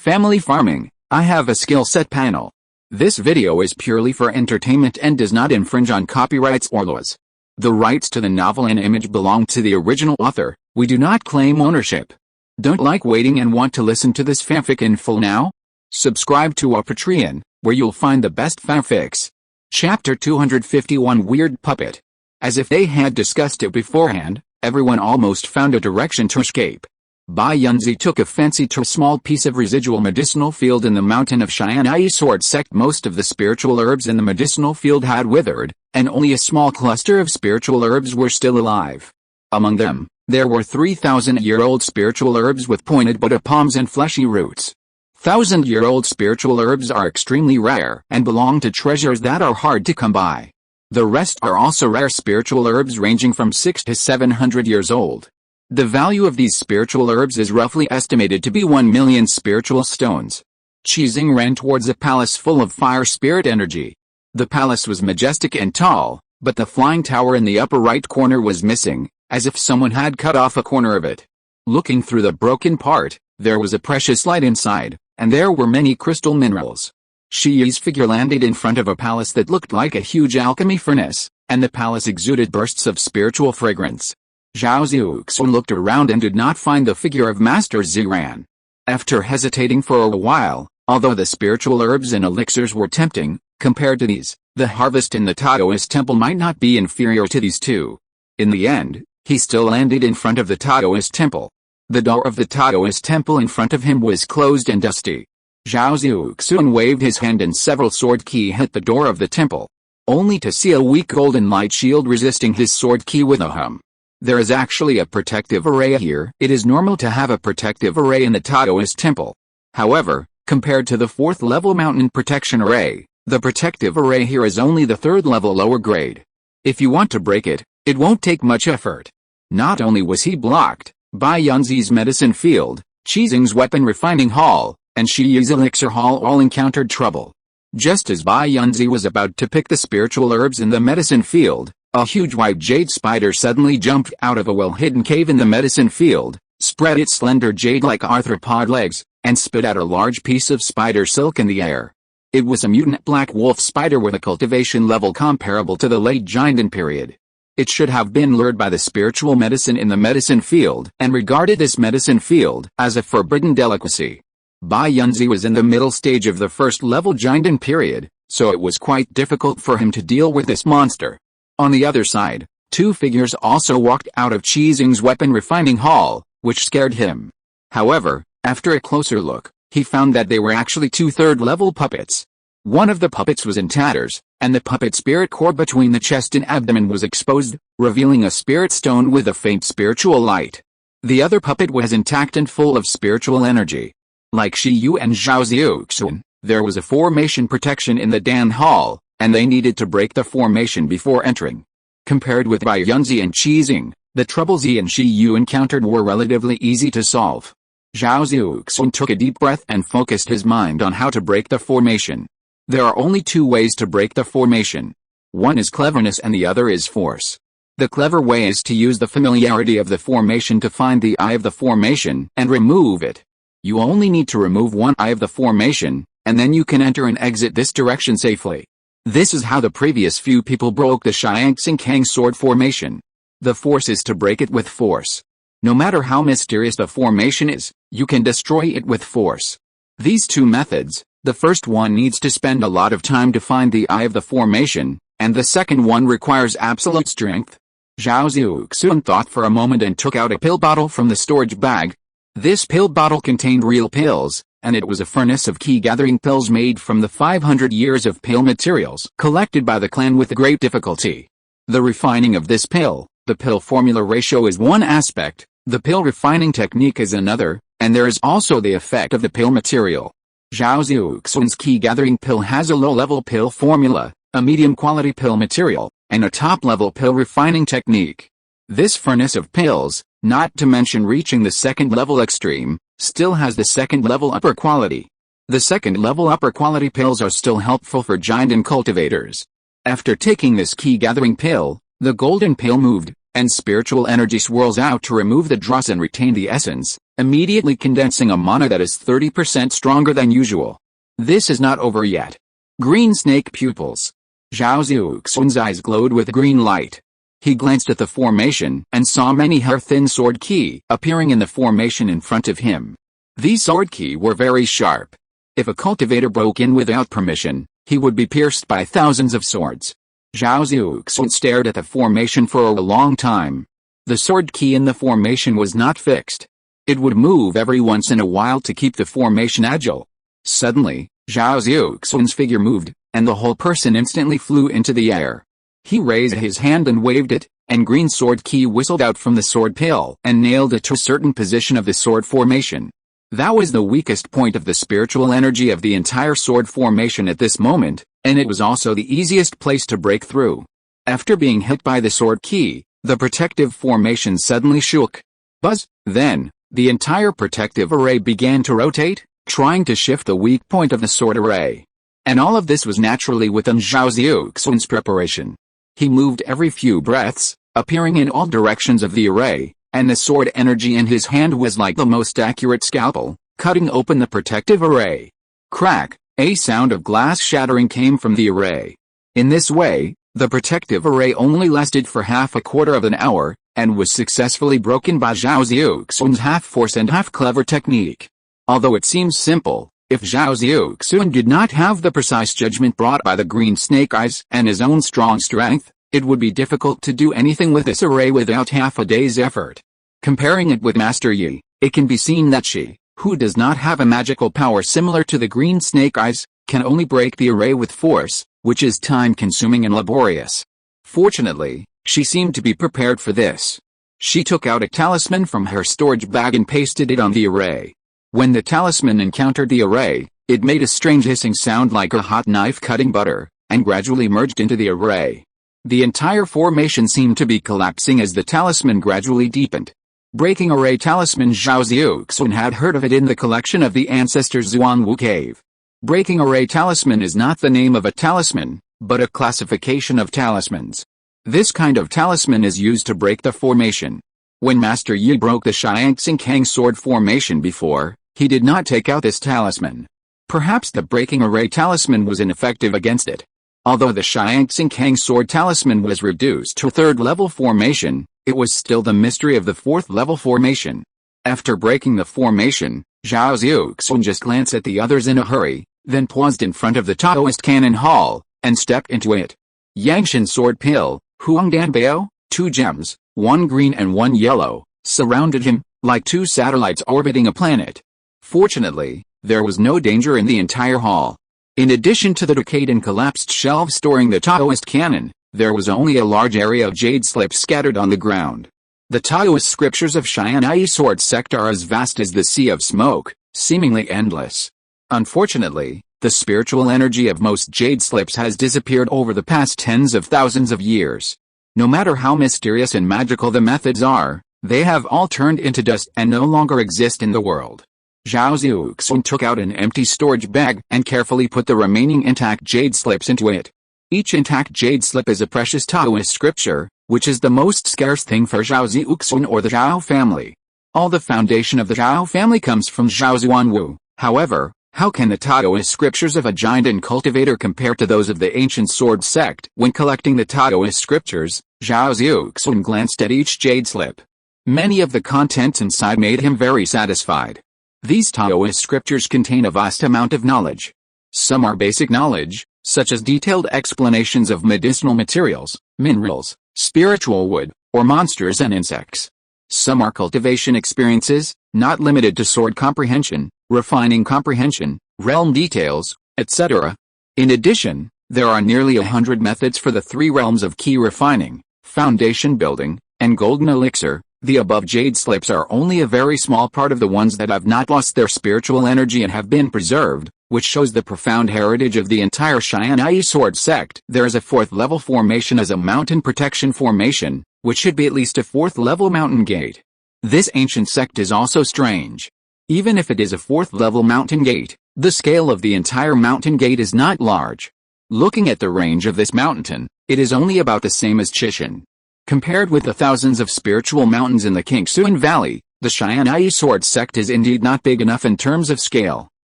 Family farming. I have a skill set panel. This video is purely for entertainment and does not infringe on copyrights or laws. The rights to the novel and image belong to the original author. We do not claim ownership. Don't like waiting and want to listen to this fanfic in full now? Subscribe to our Patreon, where you'll find the best fanfics. Chapter 251 Weird Puppet. As if they had discussed it beforehand, everyone almost found a direction to escape. Bai Yunzi took a fancy to a small piece of residual medicinal field in the mountain of Xian'ai sword sect. Most of the spiritual herbs in the medicinal field had withered, and only a small cluster of spiritual herbs were still alive. Among them, there were 3,000-year-old spiritual herbs with pointed Buddha palms and fleshy roots. 1,000-year-old spiritual herbs are extremely rare and belong to treasures that are hard to come by. The rest are also rare spiritual herbs ranging from 600 to 700 years old. The value of these spiritual herbs is roughly estimated to be 1 million spiritual stones. Qizing ran towards a palace full of fire spirit energy. The palace was majestic and tall, but the flying tower in the upper right corner was missing, as if someone had cut off a corner of it. Looking through the broken part, there was a precious light inside, and there were many crystal minerals. Shi Yi's figure landed in front of a palace that looked like a huge alchemy furnace, and the palace exuded bursts of spiritual fragrance. Zhao Xiuxuan looked around and did not find the figure of Master Ziran. After hesitating for a while, although the spiritual herbs and elixirs were tempting, compared to these, the harvest in the Taoist temple might not be inferior to these two. In the end, he still landed in front of the Taoist temple. The door of the Taoist temple in front of him was closed and dusty. Zhao Xiuxuan waved his hand and several sword ki hit the door of the temple, only to see a weak golden light shield resisting his sword ki with a hum. There is actually a protective array here. It is normal to have a protective array in the Taoist temple. However, compared to the 4th level mountain protection array, the protective array here is only the 3rd level lower grade. If you want to break it, it won't take much effort. Not only was he blocked, Bai Yunzi's medicine field, Qizing's weapon refining hall, and Shi Yi's elixir hall all encountered trouble. Just as Bai Yunzi was about to pick the spiritual herbs in the medicine field, a huge white jade spider suddenly jumped out of a well-hidden cave in the medicine field, spread its slender jade-like arthropod legs, and spit out a large piece of spider silk in the air. It was a mutant black wolf spider with a cultivation level comparable to the late Jiandan period. It should have been lured by the spiritual medicine in the medicine field and regarded this medicine field as a forbidden delicacy. Bai Yunzi was in the middle stage of the 1st level Jiandan period, so it was quite difficult for him to deal with this monster. On the other side, 2 figures also walked out of Qizing's weapon refining hall, which scared him. However, after a closer look, he found that they were actually 2 3rd-level puppets. One of the puppets was in tatters, and the puppet spirit core between the chest and abdomen was exposed, revealing a spirit stone with a faint spiritual light. The other puppet was intact and full of spiritual energy. Like Shi Yu and Zhao Xiuxuan, there was a formation protection in the Dan Hall, and they needed to break the formation before entering. Compared with Bai Yunzi and Qizing, the troubles he and Shi Yu encountered were relatively easy to solve. Zhao Xiuxuan took a deep breath and focused his mind on how to break the formation. There are only 2 ways to break the formation. One is cleverness and the other is force. The clever way is to use the familiarity of the formation to find the eye of the formation and remove it. You only need to remove one eye of the formation, and then you can enter and exit this direction safely. This is how the previous few people broke the Xiangxing sword formation. The force is to break it with force. No matter how mysterious the formation is, you can destroy it with force. These 2 methods, the first one needs to spend a lot of time to find the eye of the formation, and the second one requires absolute strength. Zhao Xiuxuan thought for a moment and took out a pill bottle from the storage bag. This pill bottle contained real pills, and it was a furnace of key-gathering pills made from the 500 years of pill materials collected by the clan with great difficulty. The refining of this pill, the pill formula ratio is one aspect, the pill refining technique is another, and there is also the effect of the pill material. Zhao Xiuxuan's key-gathering pill has a low-level pill formula, a medium-quality pill material, and a top-level pill refining technique. This furnace of pills, not to mention reaching the 2nd level extreme, still has the 2nd level upper quality. The 2nd level upper quality pills are still helpful for Jiandan cultivators. After taking this key gathering pill, the golden pill moved, and spiritual energy swirls out to remove the dross and retain the essence, immediately condensing a mana that is 30% stronger than usual. This is not over yet. Green snake pupils. Zhao Xiuxuan's eyes glowed with green light. He glanced at the formation and saw many hair-thin sword ki appearing in the formation in front of him. These sword ki were very sharp. If a cultivator broke in without permission, he would be pierced by thousands of swords. Zhao Xiuxuan stared at the formation for a long time. The sword ki in the formation was not fixed. It would move every once in a while to keep the formation agile. Suddenly, Zhao Xiuxuan's figure moved, and the whole person instantly flew into the air. He raised his hand and waved it, and green sword ki whistled out from the sword pill and nailed it to a certain position of the sword formation. That was the weakest point of the spiritual energy of the entire sword formation at this moment, and it was also the easiest place to break through. After being hit by the sword ki, the protective formation suddenly shook. Buzz! Then, the entire protective array began to rotate, trying to shift the weak point of the sword array. And all of this was naturally within Zhao Xiuxuan's preparation. He moved every few breaths, appearing in all directions of the array, and the sword energy in his hand was like the most accurate scalpel, cutting open the protective array. Crack! A sound of glass shattering came from the array. In this way, the protective array only lasted for half a quarter of an hour, and was successfully broken by Zhao Xiuxuan's half-force and half-clever technique. Although it seems simple, if Zhao Xiuxuan did not have the precise judgment brought by the green snake eyes and his own strong strength, it would be difficult to do anything with this array without half a day's effort. Comparing it with Master Yi, it can be seen that she, who does not have a magical power similar to the green snake eyes, can only break the array with force, which is time-consuming and laborious. Fortunately, she seemed to be prepared for this. She took out a talisman from her storage bag and pasted it on the array. When the talisman encountered the array, it made a strange hissing sound like a hot knife cutting butter, and gradually merged into the array. The entire formation seemed to be collapsing as the talisman gradually deepened. Breaking array talisman. Zhao Xiuxuan had heard of it in the collection of the ancestors Zuanwu cave. Breaking array talisman is not the name of a talisman, but a classification of talismans. This kind of talisman is used to break the formation. When Master Yi broke the Xiuxuan sword formation before, he did not take out this talisman. Perhaps the breaking array talisman was ineffective against it. Although the Xiuxuan sword talisman was reduced to 3rd level formation, it was still the mystery of the 4th level formation. After breaking the formation, Zhao Xiuxuan just glanced at the others in a hurry, then paused in front of the Taoist cannon hall, and stepped into it. Yangshan sword pill, Huangdan Bao, 2 gems, 1 green and 1 yellow, surrounded him, like 2 satellites orbiting a planet. Fortunately, there was no danger in the entire hall. In addition to the decayed and collapsed shelves storing the Taoist cannon, there was only a large area of jade slips scattered on the ground. The Taoist scriptures of Xianai sword sect are as vast as the sea of smoke, seemingly endless. Unfortunately, the spiritual energy of most jade slips has disappeared over the past tens of thousands of years. No matter how mysterious and magical the methods are, they have all turned into dust and no longer exist in the world. Zhao Xiuxuan took out an empty storage bag and carefully put the remaining intact jade slips into it. Each intact jade slip is a precious Taoist scripture, which is the most scarce thing for Zhao Xiuxuan or the Zhao family. All the foundation of the Zhao family comes from Zhao Zuanwu. However, how can the Taoist scriptures of a giant and cultivator compare to those of the ancient sword sect? When collecting the Taoist scriptures, Zhao Xiuxuan glanced at each jade slip. Many of the contents inside made him very satisfied. These Taoist scriptures contain a vast amount of knowledge. Some are basic knowledge, such as detailed explanations of medicinal materials, minerals, spiritual wood, or monsters and insects. Some are cultivation experiences, not limited to sword comprehension, refining comprehension, realm details, etc. In addition, there are nearly 100 methods for the 3 realms of key refining, foundation building, and golden elixir. The above jade slips are only a very small part of the ones that have not lost their spiritual energy and have been preserved, which shows the profound heritage of the entire Xianai sword sect. There is a 4th level formation as a mountain protection formation, which should be at least a 4th level mountain gate. This ancient sect is also strange. Even if it is a 4th level mountain gate, the scale of the entire mountain gate is not large. Looking at the range of this mountain, it is only about the same as Chishan. Compared with the thousands of spiritual mountains in the Kingsuan Valley, the Xian'ai sword sect is indeed not big enough in terms of scale.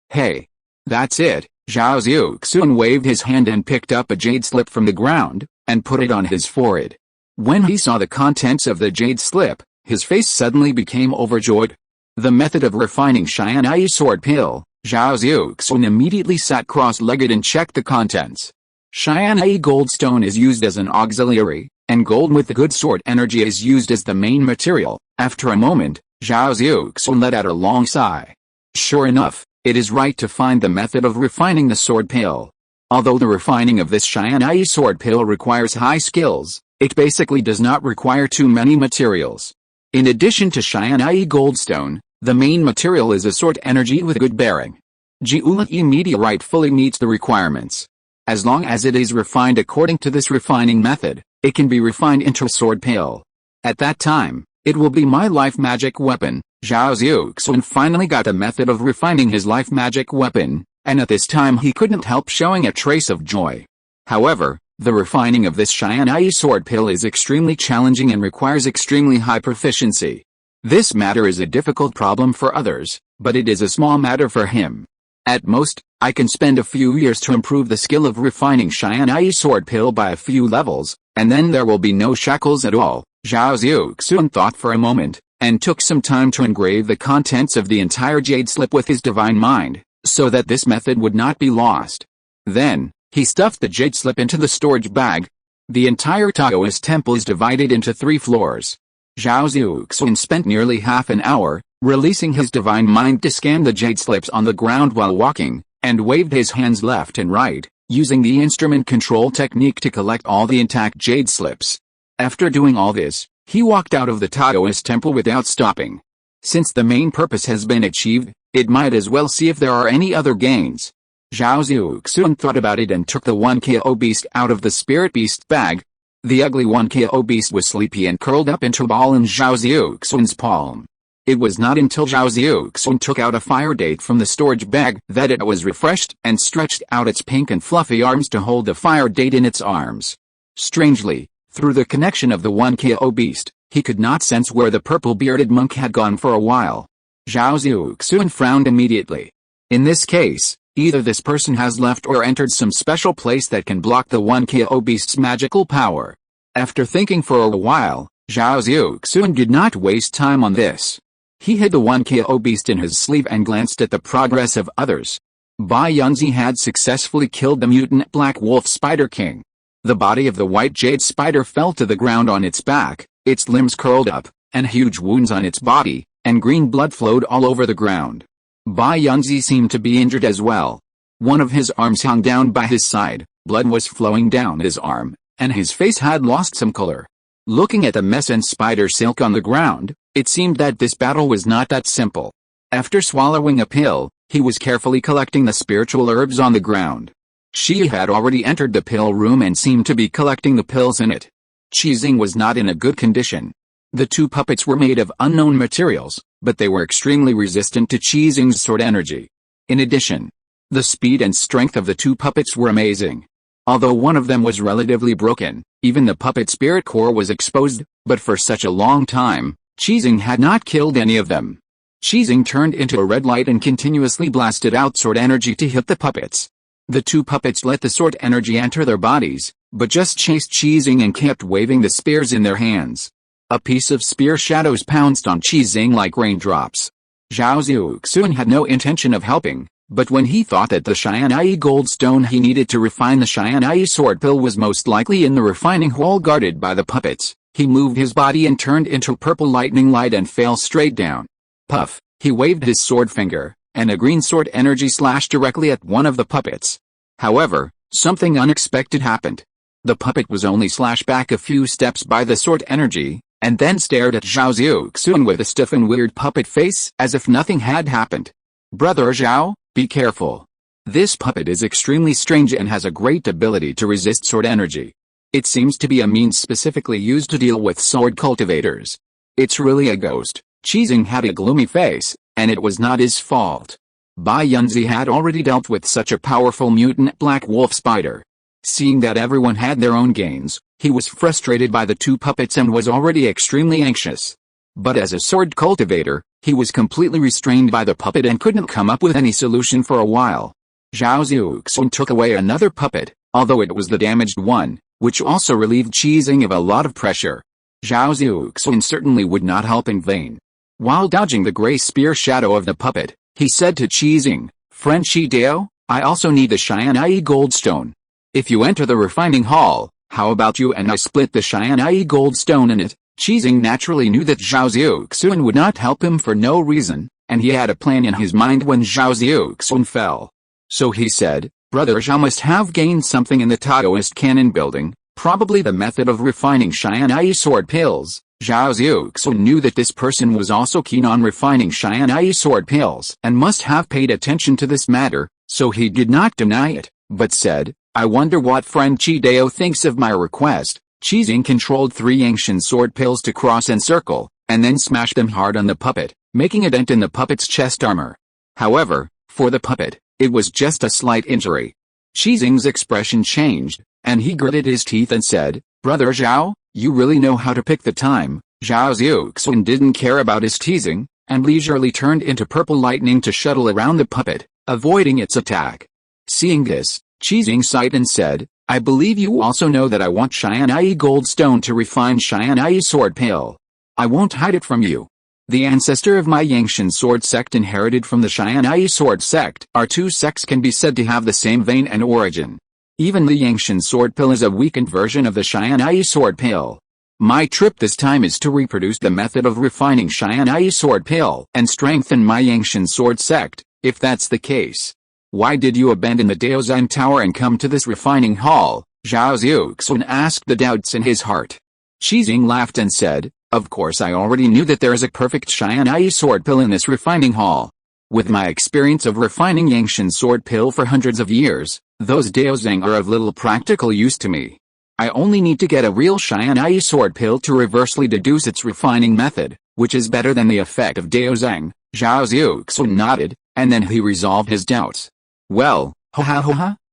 Hey! That's it. Zhao Xiuxuan waved his hand and picked up a jade slip from the ground, and put it on his forehead. When he saw the contents of the jade slip, his face suddenly became overjoyed. The method of refining Xian'ai sword pill. Zhao Xiuxuan immediately sat cross-legged and checked the contents. Xian'ai goldstone is used as an auxiliary, and gold with the good sword energy is used as the main material. After a moment, Zhao Xiuxuan let out a long sigh. Sure enough, it is right to find the method of refining the sword pill. Although the refining of this Xian'ai sword pill requires high skills, it basically does not require too many materials. In addition to Xian'ai goldstone, the main material is a sword energy with good bearing. Jiula'i meteorite fully meets the requirements. As long as it is refined according to this refining method, it can be refined into a sword pill. At that time, it will be my life magic weapon. Zhao Xiuxuan finally got a method of refining his life magic weapon, and at this time he couldn't help showing a trace of joy. However, the refining of this Xian'ai sword pill is extremely challenging and requires extremely high proficiency. This matter is a difficult problem for others, but it is a small matter for him. At most, I can spend a few years to improve the skill of refining Xian'ai sword pill by a few levels, and then there will be no shackles at all. Zhao Xiuxuan thought for a moment, and took some time to engrave the contents of the entire jade slip with his divine mind, so that this method would not be lost. Then, he stuffed the jade slip into the storage bag. The entire Taoist temple is divided into 3 floors. Zhao Xiuxuan spent nearly half an hour, releasing his divine mind to scan the jade slips on the ground while walking, and waved his hands left and right, using the instrument control technique to collect all the intact jade slips. After doing all this, he walked out of the Taoist temple without stopping. Since the main purpose has been achieved, it might as well see if there are any other gains. Zhao Xiuxuan thought about it and took the 1KO beast out of the spirit beast bag. The ugly 1KO beast was sleepy and curled up into a ball in Zhao Xiuxuan's palm. It was not until Zhao Xiuxuan took out a fire date from the storage bag that it was refreshed and stretched out its pink and fluffy arms to hold the fire date in its arms. Strangely, through the connection of the 1KO beast, he could not sense where the purple-bearded monk had gone for a while. Zhao Xiuxuan frowned immediately. In this case, either this person has left or entered some special place that can block the 1KO beast's magical power. After thinking for a while, Zhao Xiuxuan did not waste time on this. He hid the 1KO beast in his sleeve and glanced at the progress of others. Bai Yunzi had successfully killed the mutant Black Wolf Spider King. The body of the white jade spider fell to the ground on its back, its limbs curled up, and huge wounds on its body, and green blood flowed all over the ground. Bai Yunzi seemed to be injured as well. One of his arms hung down by his side, blood was flowing down his arm, and his face had lost some color. Looking at the mess and spider silk on the ground, it seemed that this battle was not that simple. After swallowing a pill, he was carefully collecting the spiritual herbs on the ground. She had already entered the pill room and seemed to be collecting the pills in it. Qixing was not in a good condition. The 2 puppets were made of unknown materials, but they were extremely resistant to Qixing's sword energy. In addition, the speed and strength of the 2 puppets were amazing. Although one of them was relatively broken, even the puppet spirit core was exposed, but for such a long time, Qixing had not killed any of them. Qixing turned into a red light and continuously blasted out sword energy to hit the puppets. The 2 puppets let the sword energy enter their bodies, but just chased Qixing and kept waving the spears in their hands. A piece of spear shadows pounced on Qixing like raindrops. Zhao Xiuxuan had no intention of helping, but when he thought that the Xian'ai goldstone he needed to refine the Xian'ai sword pill was most likely in the refining hole guarded by the puppets, he moved his body and turned into purple lightning light and fell straight down. Puff, he waved his sword finger, and a green sword energy slashed directly at one of the puppets. However, something unexpected happened. The puppet was only slashed back a few steps by the sword energy, and then stared at Zhao Xiuxuan with a stiff and weird puppet face as if nothing had happened. Brother Zhao, be careful. This puppet is extremely strange and has a great ability to resist sword energy. It seems to be a means specifically used to deal with sword cultivators. It's really a ghost. Qixing had a gloomy face, and it was not his fault. Bai Yunzi had already dealt with such a powerful mutant black wolf spider. Seeing that everyone had their own gains, he was frustrated by the two puppets and was already extremely anxious. But as a sword cultivator, he was completely restrained by the puppet and couldn't come up with any solution for a while. Zhao Xiuxuan took away another puppet, although it was the damaged one, which also relieved Qizing of a lot of pressure. Zhao Xiuxuan certainly would not help in vain. While dodging the gray spear shadow of the puppet, he said to Qizing, "Friend Qidao, I also need the Xian'ai goldstone. If you enter the refining hall, how about you and I split the Xian'ai goldstone in it?" Qizing naturally knew that Zhao Xiuxuan would not help him for no reason, and he had a plan in his mind when Zhao Xiuxuan fell. So he said, "Brother Zhao must have gained something in the Taoist cannon building, probably the method of refining Xian'ai sword pills." Zhao Xiuxuan knew that this person was also keen on refining Xian'ai sword pills and must have paid attention to this matter, so he did not deny it, but said, "I wonder what friend Qidao thinks of my request." Qizing controlled 3 ancient sword pills to cross and circle, and then smashed them hard on the puppet, making a dent in the puppet's chest armor. However, for the puppet, it was just a slight injury. Qizing's expression changed, and he gritted his teeth and said, "Brother Zhao, you really know how to pick the time." Zhao Xiuxuan didn't care about his teasing, and leisurely turned into purple lightning to shuttle around the puppet, avoiding its attack. Seeing this, Qizing sighed and said, "I believe you also know that I want Xian'ai goldstone to refine Xian'ai sword pill. I won't hide it from you. The ancestor of my Yangshan sword sect inherited from the Xian'ai sword sect. Our two sects can be said to have the same vein and origin. Even the Yangshan sword pill is a weakened version of the Xian'ai sword pill. My trip this time is to reproduce the method of refining Xian'ai sword pill and strengthen my Yangshan sword sect. If that's the case, why did you abandon the Daozang Tower and come to this refining hall?" Zhao Xiuxuan asked the doubts in his heart. Qizing laughed and said, "Of course I already knew that there is a perfect Xian'ai sword pill in this refining hall. With my experience of refining Yangshan sword pill for hundreds of years, those Daozang are of little practical use to me. I only need to get a real Xian'ai sword pill to reversely deduce its refining method, which is better than the effect of Daozang." Zhao Xiuxuan nodded, and then he resolved his doubts. "Well,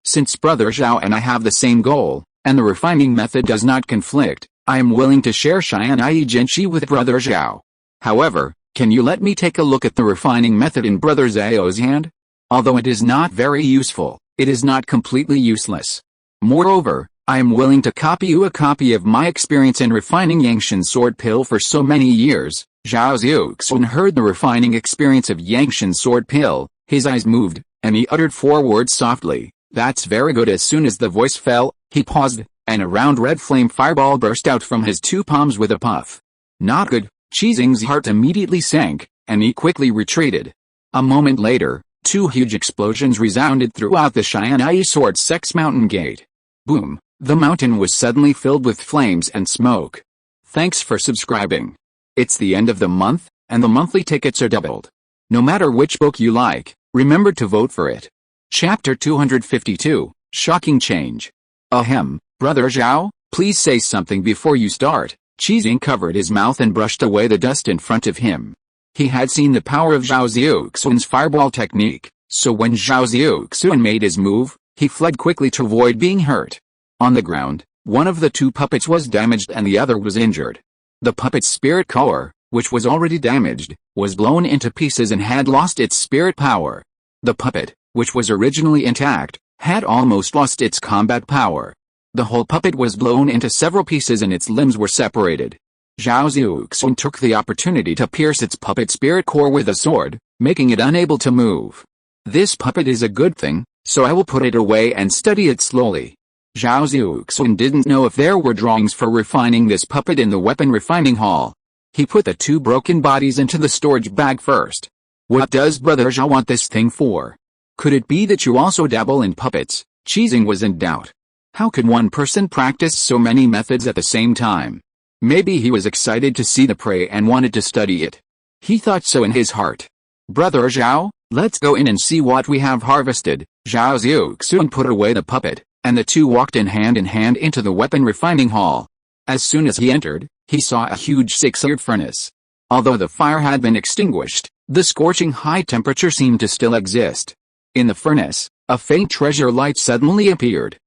since Brother Zhao and I have the same goal, and the refining method does not conflict, I am willing to share Xian'ai Genshi with Brother Zhao. However, can you let me take a look at the refining method in Brother Zhao's hand? Although it is not very useful, it is not completely useless. Moreover, I am willing to copy you a copy of my experience in refining Yangshan sword pill for so many years." Zhao Xiuxuan heard the refining experience of Yangshan sword pill, his eyes moved, and he uttered 4 words softly, "That's very good." As soon as the voice fell, he paused, and a round red flame fireball burst out from his 2 palms with a puff. "Not good." Qizing's heart immediately sank, and he quickly retreated. A moment later, 2 huge explosions resounded throughout the Xian'ai sword sect's mountain gate. Boom! The mountain was suddenly filled with flames and smoke. Thanks for subscribing. It's the end of the month, and the monthly tickets are doubled. No matter which book you like, remember to vote for it. Chapter 252, Shocking Change. Ahem, Brother Zhao, please say something before you start. Qizing covered his mouth and brushed away the dust in front of him. He had seen the power of Zhao Xiuxuan's fireball technique, so when Zhao Xiuxuan made his move, he fled quickly to avoid being hurt. On the ground, one of the 2 puppets was damaged and the other was injured. The puppet's spirit core, which was already damaged, was blown into pieces and had lost its spirit power. The puppet, which was originally intact, had almost lost its combat power. The whole puppet was blown into several pieces and its limbs were separated. Zhao Xiuxuan took the opportunity to pierce its puppet spirit core with a sword, making it unable to move. "This puppet is a good thing, so I will put it away and study it slowly." Zhao Xiuxuan didn't know if there were drawings for refining this puppet in the weapon refining hall. He put the 2 broken bodies into the storage bag first. "What does Brother Zhao want this thing for? Could it be that you also dabble in puppets?" Qizing was in doubt. How could one person practice so many methods at the same time? Maybe he was excited to see the prey and wanted to study it. He thought so in his heart. "Brother Zhao, let's go in and see what we have harvested." Zhao Xiuxuan put away the puppet, and the 2 walked in hand into the weapon refining hall. As soon as he entered, he saw a huge 6-tiered furnace. Although the fire had been extinguished, the scorching high temperature seemed to still exist. In the furnace, a faint treasure light suddenly appeared.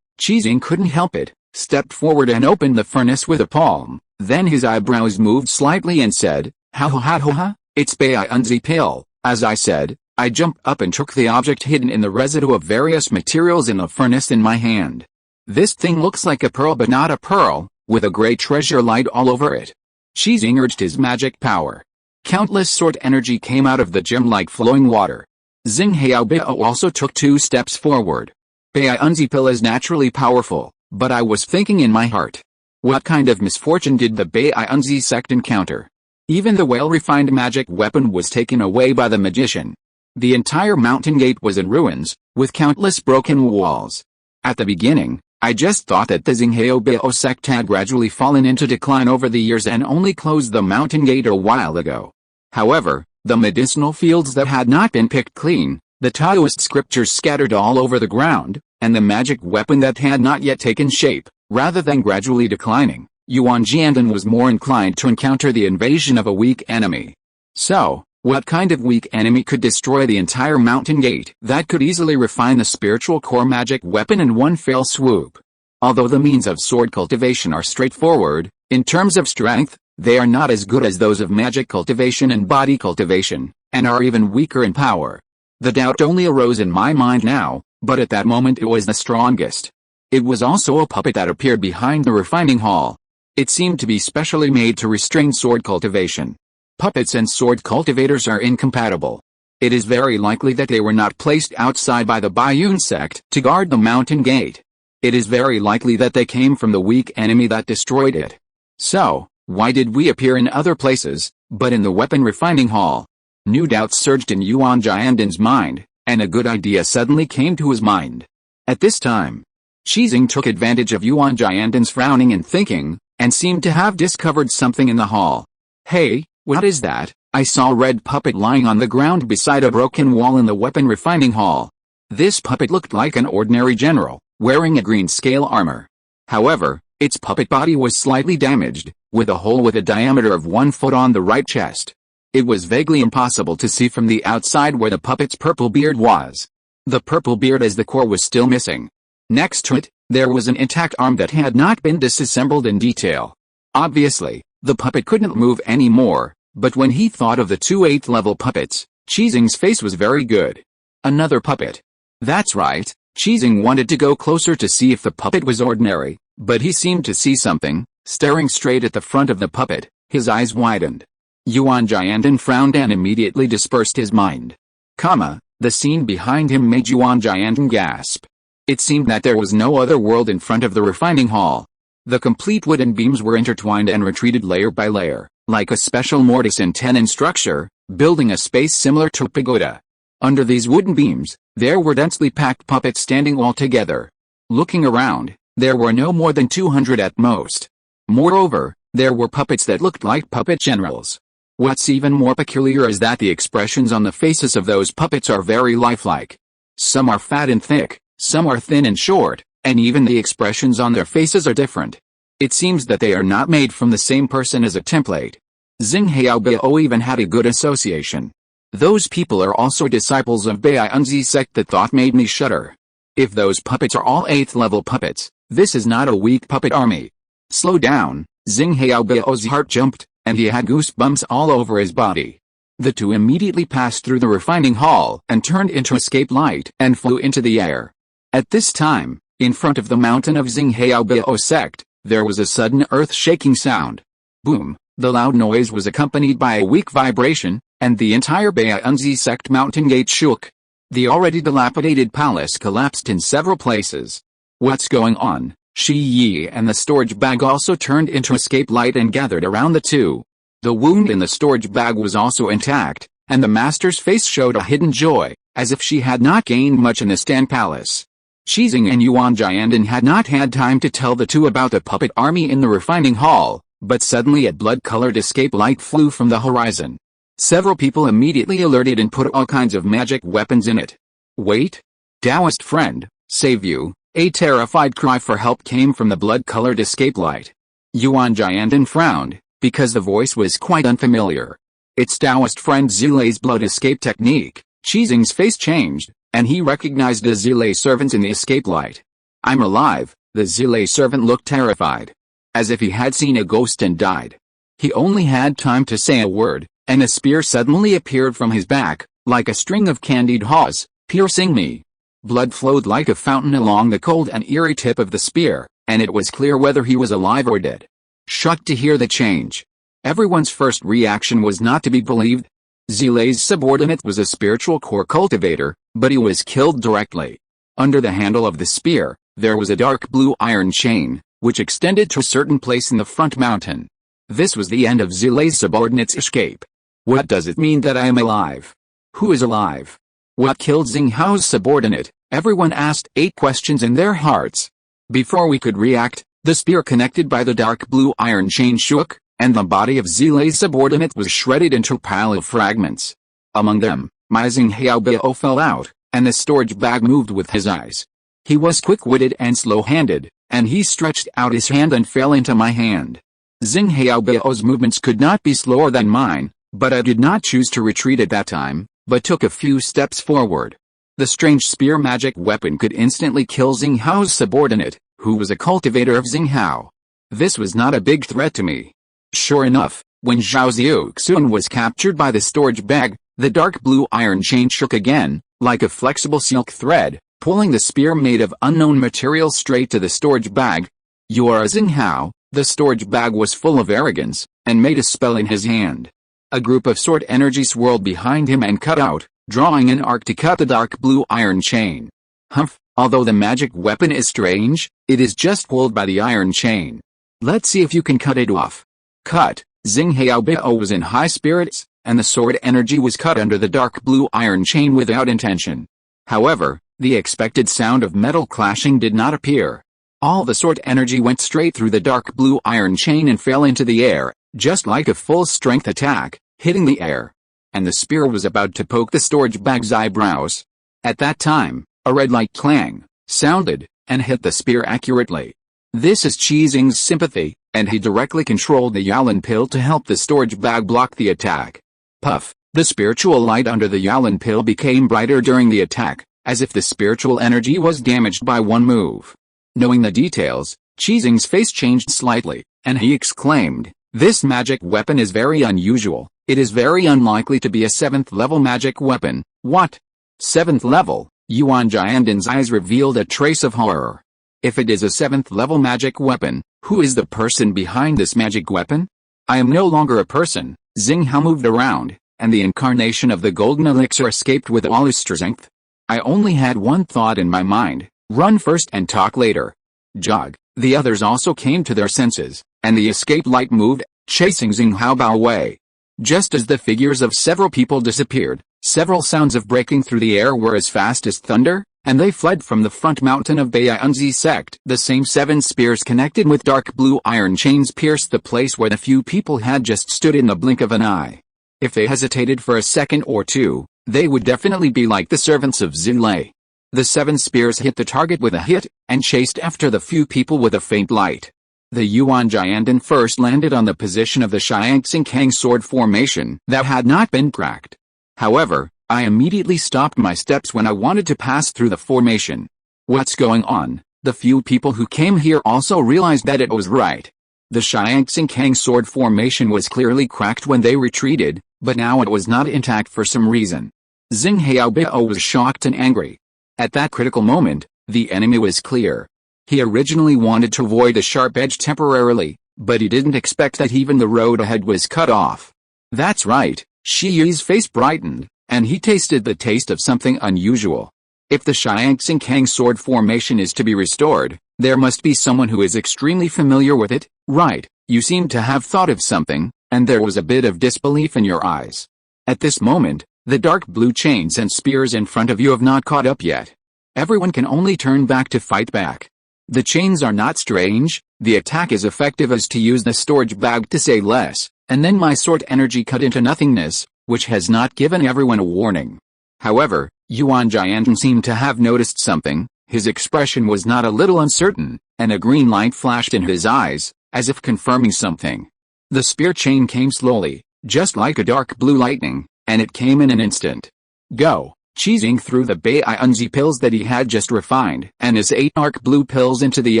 Qizing couldn't help it, stepped forward and opened the furnace with a palm, then his eyebrows moved slightly and said, ha, it's Bai Unzi pill. As I said, I jumped up and took the object hidden in the residue of various materials in the furnace in my hand. This thing looks like a pearl but not a pearl, with a gray treasure light all over it. Qizing urged his magic power. Countless sword energy came out of the gem like flowing water. Xing Haobiao also took 2 steps forward. Bai Unzi pill is naturally powerful, but I was thinking in my heart. What kind of misfortune did the Bai Unzi sect encounter? Even the well-refined magic weapon was taken away by the magician. The entire mountain gate was in ruins, with countless broken walls. At the beginning, I just thought that the Xinghaobao sect had gradually fallen into decline over the years and only closed the mountain gate a while ago. However, the medicinal fields that had not been picked clean, the Taoist scriptures scattered all over the ground, and the magic weapon that had not yet taken shape, rather than gradually declining, Yuan Jiandan was more inclined to encounter the invasion of a weak enemy. So, what kind of weak enemy could destroy the entire mountain gate that could easily refine the spiritual core magic weapon in one fell swoop? Although the means of sword cultivation are straightforward, in terms of strength, they are not as good as those of magic cultivation and body cultivation, and are even weaker in power. The doubt only arose in my mind now, but at that moment it was the strongest. It was also a puppet that appeared behind the refining hall. It seemed to be specially made to restrain sword cultivation. Puppets and sword cultivators are incompatible. It is very likely that they were not placed outside by the Baiyun sect to guard the mountain gate. It is very likely that they came from the weak enemy that destroyed it. So, why did we appear in other places, but in the weapon refining hall? New doubts surged in Yuan Jiandan's mind, and a good idea suddenly came to his mind. At this time, Qizing took advantage of Yuan Jiandan's frowning and thinking, and seemed to have discovered something in the hall. Hey, what is that? I saw a red puppet lying on the ground beside a broken wall in the weapon refining hall. This puppet looked like an ordinary general, wearing a green scale armor. However, its puppet body was slightly damaged, with a hole with a diameter of 1 foot on the right chest. It was vaguely impossible to see from the outside where the puppet's purple beard was. The purple beard as the core was still missing. Next to it, there was an intact arm that had not been disassembled in detail. Obviously, the puppet couldn't move anymore, but when he thought of the 2 8th level puppets, Qizing's face was very good. Another puppet. That's right, Qizing wanted to go closer to see if the puppet was ordinary, but he seemed to see something. Staring straight at the front of the puppet, his eyes widened. Yuan Jiandan frowned and immediately dispersed his mind. The scene behind him made Yuan Jiandan gasp. It seemed that there was no other world in front of the refining hall. The complete wooden beams were intertwined and retreated layer by layer, like a special mortise and tenon structure, building a space similar to a pagoda. Under these wooden beams, there were densely packed puppets standing all together. Looking around, there were no more than 200 at most. Moreover, there were puppets that looked like puppet generals. What's even more peculiar is that the expressions on the faces of those puppets are very lifelike. Some are fat and thick, some are thin and short, and even the expressions on their faces are different. It seems that they are not made from the same person as a template. Xing Haobiao even had a good association. Those people are also disciples of Bai Unzi sect. That thought made me shudder. If those puppets are all 8th level puppets, this is not a weak puppet army. Slow down, Xing Haobiao's heart jumped, and he had goosebumps all over his body. The two immediately passed through the refining hall and turned into escape light and flew into the air. At this time, in front of the mountain of Xing Haobiao sect, there was a sudden earth-shaking sound. Boom! The loud noise was accompanied by a weak vibration, and the entire Bai Unzi sect mountain gate shook. The already dilapidated palace collapsed in several places. What's going on? Shi Yi and the storage bag also turned into escape light and gathered around the two. The wound in the storage bag was also intact, and the master's face showed a hidden joy, as if she had not gained much in the Stan Palace. Qizing and Yuan Jiandan had not had time to tell the two about the puppet army in the refining hall, but suddenly a blood-colored escape light flew from the horizon. Several people immediately alerted and put all kinds of magic weapons in it. Wait! Taoist friend, save you! A terrified cry for help came from the blood-colored escape light. Yuan Jiandan frowned, because the voice was quite unfamiliar. It's Taoist friend Zilei's blood escape technique. Qizing's face changed, and he recognized the Zilei servants in the escape light. I'm alive. The Zile servant looked terrified, as if he had seen a ghost and died. He only had time to say a word, and a spear suddenly appeared from his back, like a string of candied haws, piercing me. Blood flowed like a fountain along the cold and eerie tip of the spear, and it was clear whether he was alive or dead. Shocked to hear the change, everyone's first reaction was not to be believed. Zile's subordinate was a spiritual core cultivator, but he was killed directly. Under the handle of the spear, there was a dark blue iron chain, which extended to a certain place in the front mountain. This was the end of Zile's subordinate's escape. What does it mean that I am alive? Who is alive? What killed Xing Hao's subordinate? Everyone asked 8 questions in their hearts. Before we could react, the spear connected by the dark blue iron chain shook, and the body of Zile's subordinate was shredded into a pile of fragments. Among them, my Xing Hao Bao fell out, and the storage bag moved with his eyes. He was quick-witted and slow-handed, and he stretched out his hand and fell into my hand. Xing Hao Bao's movements could not be slower than mine, but I did not choose to retreat at that time, but took a few steps forward. The strange spear magic weapon could instantly kill Xing Hao's subordinate, who was a cultivator of Xing Hao. This was not a big threat to me. Sure enough, when Zhao Xiuxuan was captured by the storage bag, the dark blue iron chain shook again, like a flexible silk thread, pulling the spear made of unknown material straight to the storage bag. You are a Xing Hao. The storage bag was full of arrogance, and made a spell in his hand. A group of sword energy swirled behind him and cut out, drawing an arc to cut the dark blue iron chain. Humph, although the magic weapon is strange, it is just pulled by the iron chain. Let's see if you can cut it off. Cut. Xing Hao Bao was in high spirits, and the sword energy was cut under the dark blue iron chain without intention. However, the expected sound of metal clashing did not appear. All the sword energy went straight through the dark blue iron chain and fell into the air, just like a full-strength attack, hitting the air. And the spear was about to poke the storage bag's eyebrows. At that time, a red light clang sounded, and hit the spear accurately. This is Qi Xing's sympathy, and he directly controlled the Yalan pill to help the storage bag block the attack. Puff, the spiritual light under the Yalan pill became brighter during the attack, as if the spiritual energy was damaged by one move. Knowing the details, Qi Xing's face changed slightly, and he exclaimed, "This magic weapon is very unusual. It is very unlikely to be a 7th level magic weapon." What? 7th level? Yuan Jiandan's eyes revealed a trace of horror. If it is a 7th level magic weapon, who is the person behind this magic weapon? I am no longer a person. Xing Hao moved around, and the incarnation of the golden elixir escaped with all his strength. I only had one thought in my mind: run first and talk later. Jog. The others also came to their senses, and the escape light moved, chasing Xing Hao Bao away. Just as the figures of several people disappeared, several sounds of breaking through the air were as fast as thunder, and they fled from the front mountain of Baianzi sect. The same 7 spears connected with dark blue iron chains pierced the place where the few people had just stood in the blink of an eye. If they hesitated for a second or two, they would definitely be like the servants of Zile. The 7 spears hit the target with a hit, and chased after the few people with a faint light. The Yuan Jiandan first landed on the position of the Xiangxing sword formation that had not been cracked. However, I immediately stopped my steps when I wanted to pass through the formation. What's going on? The few people who came here also realized that it was right. The Xiangxing sword formation was clearly cracked when they retreated, but now it was not intact for some reason. Xing Hao Bao was shocked and angry. At that critical moment, the enemy was clear. He originally wanted to avoid the sharp edge temporarily, but he didn't expect that even the road ahead was cut off. That's right, Shi Yi's face brightened, and he tasted the taste of something unusual. If the Xiangxing sword formation is to be restored, there must be someone who is extremely familiar with it, right? You seem to have thought of something, and there was a bit of disbelief in your eyes. At this moment, the dark blue chains and spears in front of you have not caught up yet. Everyone can only turn back to fight back. The chains are not strange, the attack is effective as to use the storage bag to say less, and then my sword energy cut into nothingness, which has not given everyone a warning. However, Yuan Jiandan seemed to have noticed something. His expression was not a little uncertain, and a green light flashed in his eyes, as if confirming something. The spear chain came slowly, just like a dark blue lightning, and it came in an instant. Go. cheesing through the Baiyunzi pills that he had just refined, and his 8 dark blue pills into the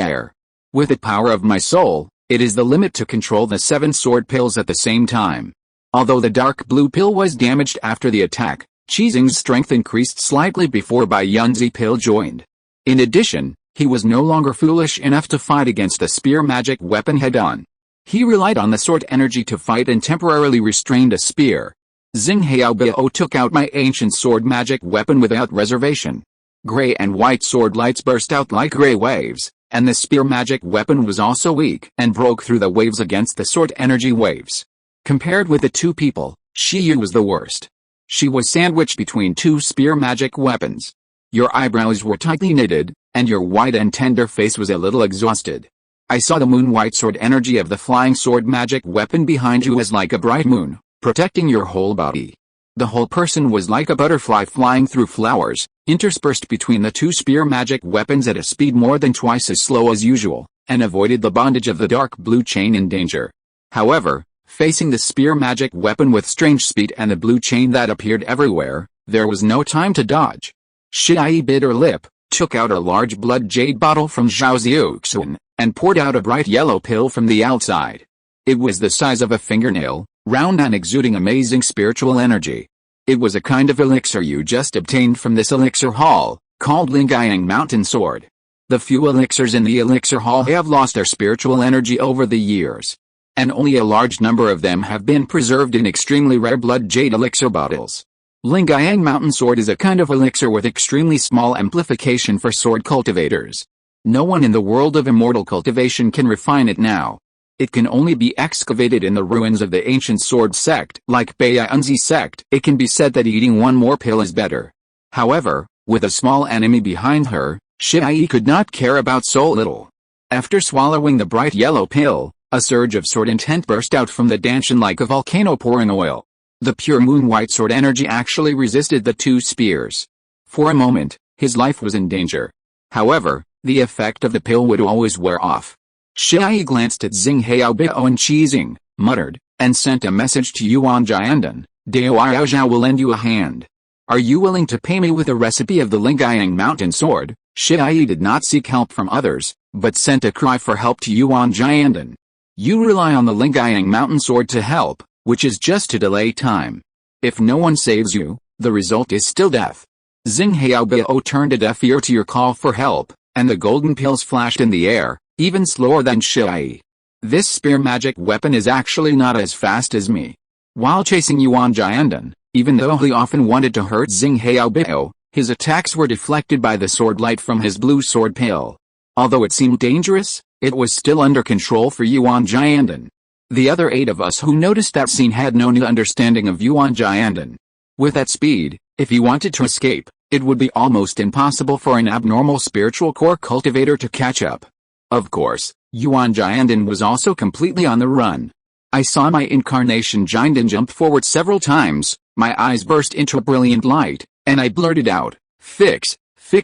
air. With the power of my soul, it is the limit to control the 7 sword pills at the same time. Although the dark blue pill was damaged after the attack, Cheesing's strength increased slightly before Baiyunzi pill joined. In addition, he was no longer foolish enough to fight against the spear magic weapon head-on. He relied on the sword energy to fight and temporarily restrained a spear. Xing Haobao took out my ancient sword magic weapon without reservation. Gray and white sword lights burst out like gray waves, and the spear magic weapon was also weak and broke through the waves against the sword energy waves. Compared with the two people, Xiu was the worst. She was sandwiched between 2 spear magic weapons. Your eyebrows were tightly knitted, and your white and tender face was a little exhausted. I saw the moon-white sword energy of the flying sword magic weapon behind you as like a bright moon, protecting your whole body. The whole person was like a butterfly flying through flowers, interspersed between the 2 spear magic weapons at a speed more than twice as slow as usual, and avoided the bondage of the dark blue chain in danger. However, facing the spear magic weapon with strange speed and the blue chain that appeared everywhere, there was no time to dodge. Xie bit her lip, took out a large blood jade bottle from Zhao Xiuxuan, and poured out a bright yellow pill from the outside. It was the size of a fingernail, round and exuding amazing spiritual energy. It was a kind of elixir you just obtained from this elixir hall, called Lingyang Mountain Sword. The few elixirs in the elixir hall have lost their spiritual energy over the years, and only a large number of them have been preserved in extremely rare blood jade elixir bottles. Lingyang Mountain Sword is a kind of elixir with extremely small amplification for sword cultivators. No one in the world of immortal cultivation can refine it now. It can only be excavated in the ruins of the ancient sword sect. Like Baiyunzi sect, it can be said that eating one more pill is better. However, with a small enemy behind her, Xie could not care about so little. After swallowing the bright yellow pill, a surge of sword intent burst out from the Danshan like a volcano pouring oil. The pure moon-white sword energy actually resisted the 2 spears. For a moment, his life was in danger. However, the effect of the pill would always wear off. Xie glanced at Xing Haobao and Cheesing, muttered, and sent a message to Yuan Jiandan. Dao Zhao will lend you a hand. Are you willing to pay me with a recipe of the Lingyang Mountain Sword? Xie did not seek help from others, but sent a cry for help to Yuan Jiandan. You rely on the Lingyang Mountain Sword to help, which is just to delay time. If no one saves you, the result is still death. Xing Haobao turned a deaf ear to your call for help, and the golden pills flashed in the air, even slower than Xie. This spear magic weapon is actually not as fast as me. While chasing Yuan Jiandan, even though he often wanted to hurt Xing Haobao, his attacks were deflected by the sword light from his blue sword pill. Although it seemed dangerous, it was still under control for Yuan Jiandan. The other 8 of us who noticed that scene had no new understanding of Yuan Jiandan. With that speed, if he wanted to escape, it would be almost impossible for an abnormal spiritual core cultivator to catch up. Of course, Yuan Jiandan was also completely on the run. I saw my incarnation Jiandan jump forward several times, my eyes burst into a brilliant light, and I blurted out, Fix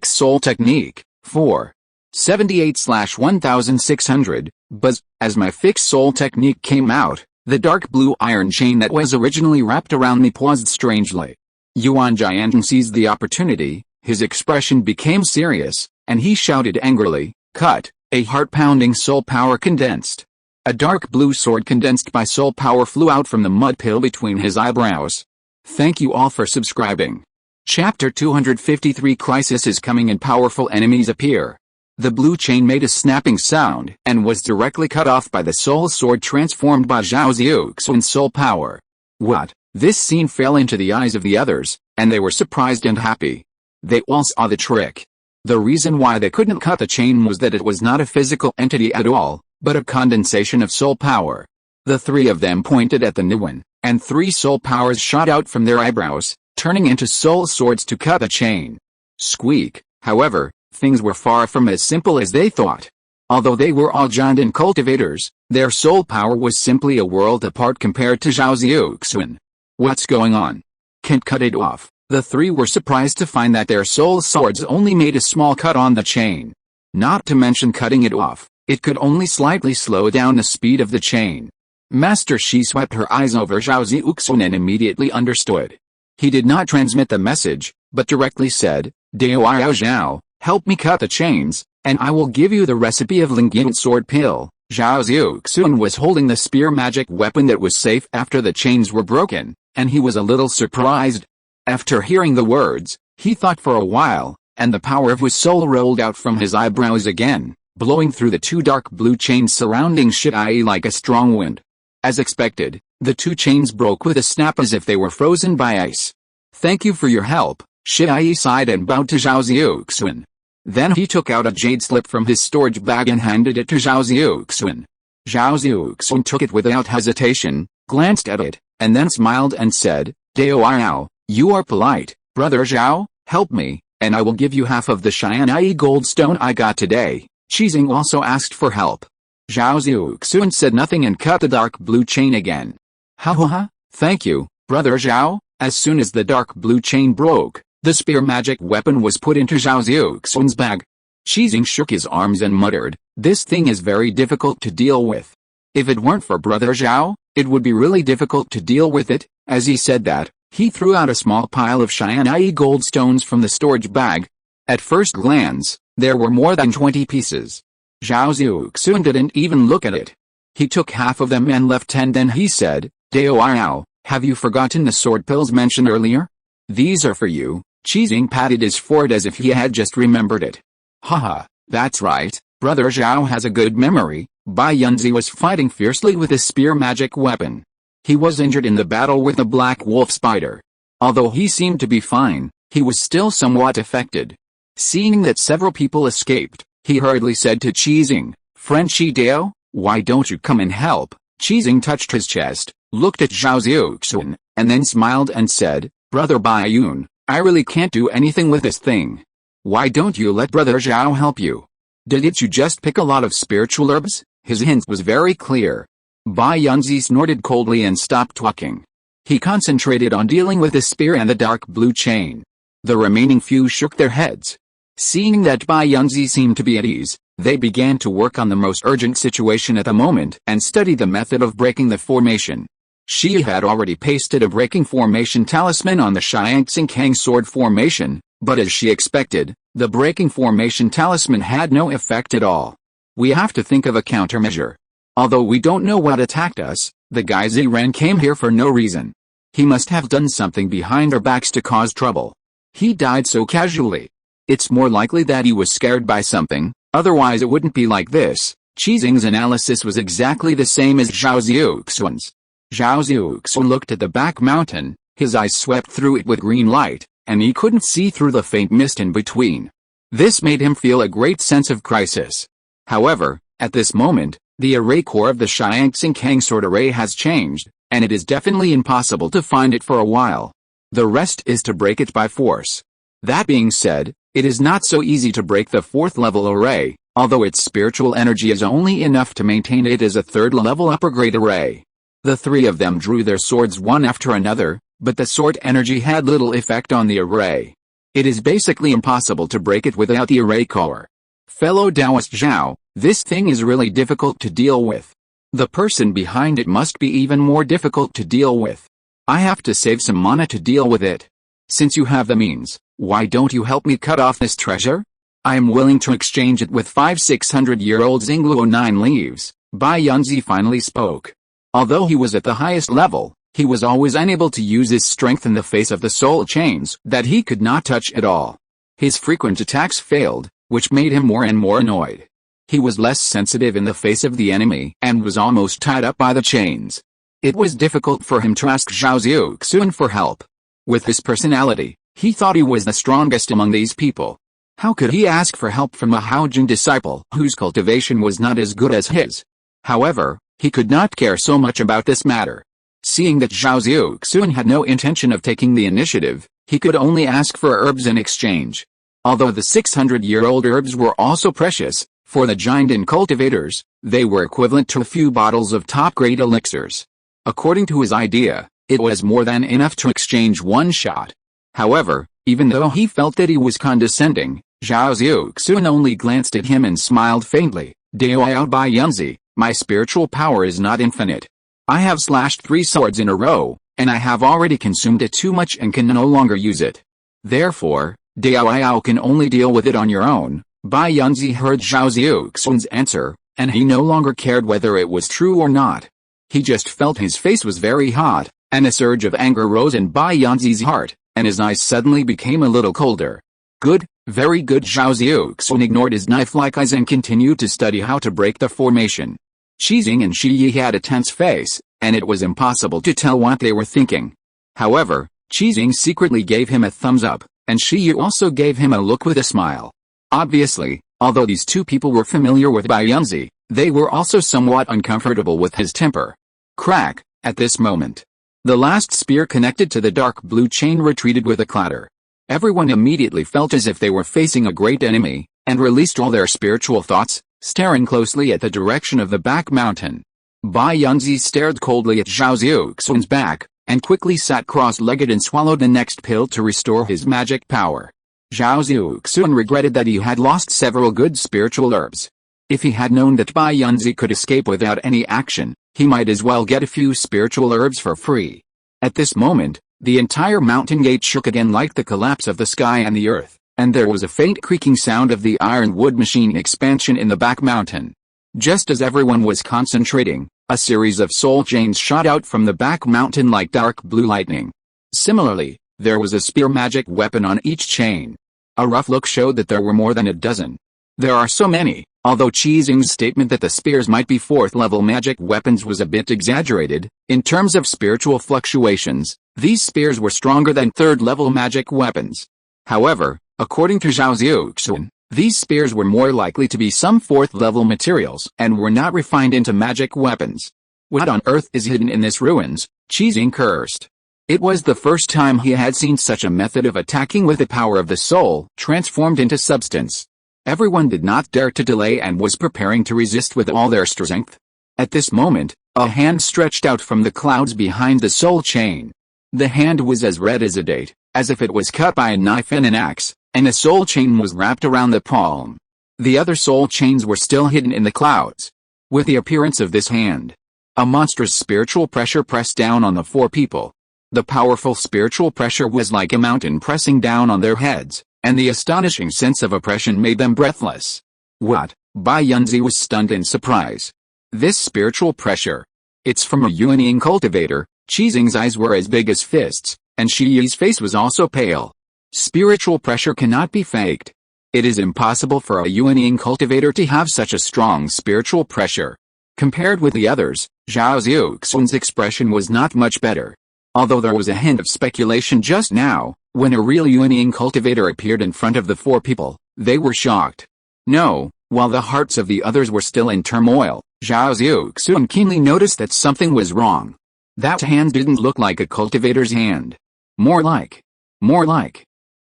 soul technique, 478/1600, buzz. As my fixed soul technique came out, the dark blue iron chain that was originally wrapped around me paused strangely. Yuan Jiandan seized the opportunity, his expression became serious, and he shouted angrily, Cut! A heart-pounding soul power condensed. A dark blue sword condensed by soul power flew out from the mud pill between his eyebrows. Thank you all for subscribing. Chapter 253 Crisis is coming and powerful enemies appear. The blue chain made a snapping sound and was directly cut off by the soul sword transformed by Zhao Xiuxuan's soul power. What? This scene fell into the eyes of the others, and they were surprised and happy. They all saw the trick. The reason why they couldn't cut the chain was that it was not a physical entity at all, but a condensation of soul power. The 3 of them pointed at the new one, and 3 soul powers shot out from their eyebrows, turning into soul swords to cut the chain. Squeak. However, things were far from as simple as they thought. Although they were all Jiandan cultivators, their soul power was simply a world apart compared to Zhao Xiuxuan. What's going on? Can't cut it off. The 3 were surprised to find that their soul swords only made a small cut on the chain. Not to mention cutting it off, it could only slightly slow down the speed of the chain. Master Shi swept her eyes over Zhao Xiuxuan and immediately understood. He did not transmit the message, but directly said, Dao Zhao, help me cut the chains, and I will give you the recipe of Lingying sword pill. Zhao Xiuxuan was holding the spear magic weapon that was safe after the chains were broken, and he was a little surprised. After hearing the words, he thought for a while, and the power of his soul rolled out from his eyebrows again, blowing through the two dark blue chains surrounding Shi like a strong wind. As expected, the two chains broke with a snap as if they were frozen by ice. Thank you for your help, Shi sighed and bowed to Zhao Xiuxuan. Then he took out a jade slip from his storage bag and handed it to Zhao Xiuxuan. Zhao Xiuxuan took it without hesitation, glanced at it, and then smiled and said, Dao, you are polite, brother Zhao, help me, and I will give you half of the Xianyi gold stone I got today. Qizing also asked for help. Zhao Xiuxuan said nothing and cut the dark blue chain again. Ha, thank you, brother Zhao. As soon as the dark blue chain broke, the spear magic weapon was put into Zhao Xiuxuan's bag. Qizing shook his arms and muttered, this thing is very difficult to deal with. If it weren't for brother Zhao, it would be really difficult to deal with it. As he said that, he threw out a small pile of Xianyi gold stones from the storage bag. At first glance, there were more than 20 pieces. Zhao Xiuxuan didn't even look at it. He took half of them and left 10. Then he said, Dao, have you forgotten the sword pills mentioned earlier? These are for you. Qizing patted his forehead as if he had just remembered it. Haha, that's right, brother Zhao has a good memory. Bai Yunzi was fighting fiercely with his spear magic weapon. He was injured in the battle with the black wolf spider. Although he seemed to be fine, he was still somewhat affected. Seeing that several people escaped, he hurriedly said to Qizing, Friend Shi Dao, why don't you come and help? Qizing touched his chest, looked at Zhao Xiuxuan, and then smiled and said, Brother Bai Yun, I really can't do anything with this thing. Why don't you let brother Zhao help you? Didn't you just pick a lot of spiritual herbs? His hint was very clear. Bai Yunzi snorted coldly and stopped talking. He concentrated on dealing with the spear and the dark blue chain. The remaining few shook their heads. Seeing that Bai Yunzi seemed to be at ease, they began to work on the most urgent situation at the moment and study the method of breaking the formation. She had already pasted a breaking formation talisman on the Xiuxuan sword formation, but as she expected, the breaking formation talisman had no effect at all. We have to think of a countermeasure. Although we don't know what attacked us, the guy Ziran came here for no reason. He must have done something behind our backs to cause trouble. He died so casually. It's more likely that he was scared by something, otherwise it wouldn't be like this. Qizing's analysis was exactly the same as Zhao Xiuxuan's. Zhao Xiuxuan looked at the back mountain, his eyes swept through it with green light, and he couldn't see through the faint mist in between. This made him feel a great sense of crisis. However, at this moment, the array core of the Xiuxuan sword array has changed, and it is definitely impossible to find it for a while. The rest is to break it by force. That being said, it is not so easy to break the 4th level array, although its spiritual energy is only enough to maintain it as a 3rd level upper grade array. The 3 of them drew their swords one after another, but the sword energy had little effect on the array. It is basically impossible to break it without the array core. Fellow Taoist Zhao, this thing is really difficult to deal with. The person behind it must be even more difficult to deal with. I have to save some mana to deal with it. Since you have the means, why don't you help me cut off this treasure? I am willing to exchange it with 500-600-year-old Xingluo 9 leaves. Bai Yunzi finally spoke. Although he was at the highest level, he was always unable to use his strength in the face of the soul chains that he could not touch at all. His frequent attacks failed, which made him more and more annoyed. He was less sensitive in the face of the enemy and was almost tied up by the chains. It was difficult for him to ask Zhao Xiuxuan for help. With his personality, he thought he was the strongest among these people. How could he ask for help from a Haojin disciple whose cultivation was not as good as his? However, he could not care so much about this matter. Seeing that Zhao Xiuxuan had no intention of taking the initiative, he could only ask for herbs in exchange. Although the 600-year-old herbs were also precious, for the giant and cultivators, they were equivalent to a few bottles of top-grade elixirs. According to his idea, it was more than enough to exchange one shot. However, even though he felt that he was condescending, Zhao Xiuxuan only glanced at him and smiled faintly. Dao Bai Yunzi, my spiritual power is not infinite. I have slashed 3 swords in a row, and I have already consumed it too much and can no longer use it. Therefore, Diao can only deal with it on your own." Bai Yunzi heard Zhao Xiuxuan's answer, and he no longer cared whether it was true or not. He just felt his face was very hot, and a surge of anger rose in Bai Yunzi's heart, and his eyes suddenly became a little colder. "Good, very good." Zhao Xiuxuan ignored his knife-like eyes and continued to study how to break the formation. Qizing and Shi Yi had a tense face, and it was impossible to tell what they were thinking. However, Qizing secretly gave him a thumbs up, and Shi Yi also gave him a look with a smile. Obviously, although these two people were familiar with Bai Yunzi, they were also somewhat uncomfortable with his temper. Crack! At this moment, the last spear connected to the dark blue chain retreated with a clatter. Everyone immediately felt as if they were facing a great enemy, and released all their spiritual thoughts, staring closely at the direction of the back mountain. Bai Yunzi stared coldly at Zhao Xiuxuan's back, and quickly sat cross-legged and swallowed the next pill to restore his magic power. Zhao Xiuxuan regretted that he had lost several good spiritual herbs. If he had known that Bai Yunzi could escape without any action, he might as well get a few spiritual herbs for free. At this moment, the entire mountain gate shook again like the collapse of the sky and the earth, and there was a faint creaking sound of the ironwood machine expansion in the back mountain. Just as everyone was concentrating, a series of soul chains shot out from the back mountain like dark blue lightning. Similarly, there was a spear magic weapon on each chain. A rough look showed that there were more than a dozen. There are so many. Although Qizing's statement that the spears might be 4th-level magic weapons was a bit exaggerated, in terms of spiritual fluctuations, these spears were stronger than 3rd-level magic weapons. However, according to Zhao Xiuxuan, these spears were more likely to be some 4th-level materials and were not refined into magic weapons. What on earth is hidden in this ruins? Qizing cursed. It was the first time he had seen such a method of attacking with the power of the soul transformed into substance. Everyone did not dare to delay and was preparing to resist with all their strength. At this moment, a hand stretched out from the clouds behind the soul chain. The hand was as red as a date, as if it was cut by a knife and an axe, and a soul chain was wrapped around the palm. The other soul chains were still hidden in the clouds. With the appearance of this hand, a monstrous spiritual pressure pressed down on the 4 people. The powerful spiritual pressure was like a mountain pressing down on their heads, and the astonishing sense of oppression made them breathless. What? Bai Yunzi was stunned in surprise. This spiritual pressure. It's from a Yuanying cultivator. Qizing's eyes were as big as fists, and Shi Yi's face was also pale. Spiritual pressure cannot be faked. It is impossible for a Yuanying cultivator to have such a strong spiritual pressure. Compared with the others, Zhao Xiuxuan's expression was not much better. Although there was a hint of speculation just now, when a real Yuanying cultivator appeared in front of the 4 people, they were shocked. No, while the hearts of the others were still in turmoil, Zhao Xiuxuan keenly noticed that something was wrong. That hand didn't look like a cultivator's hand. More like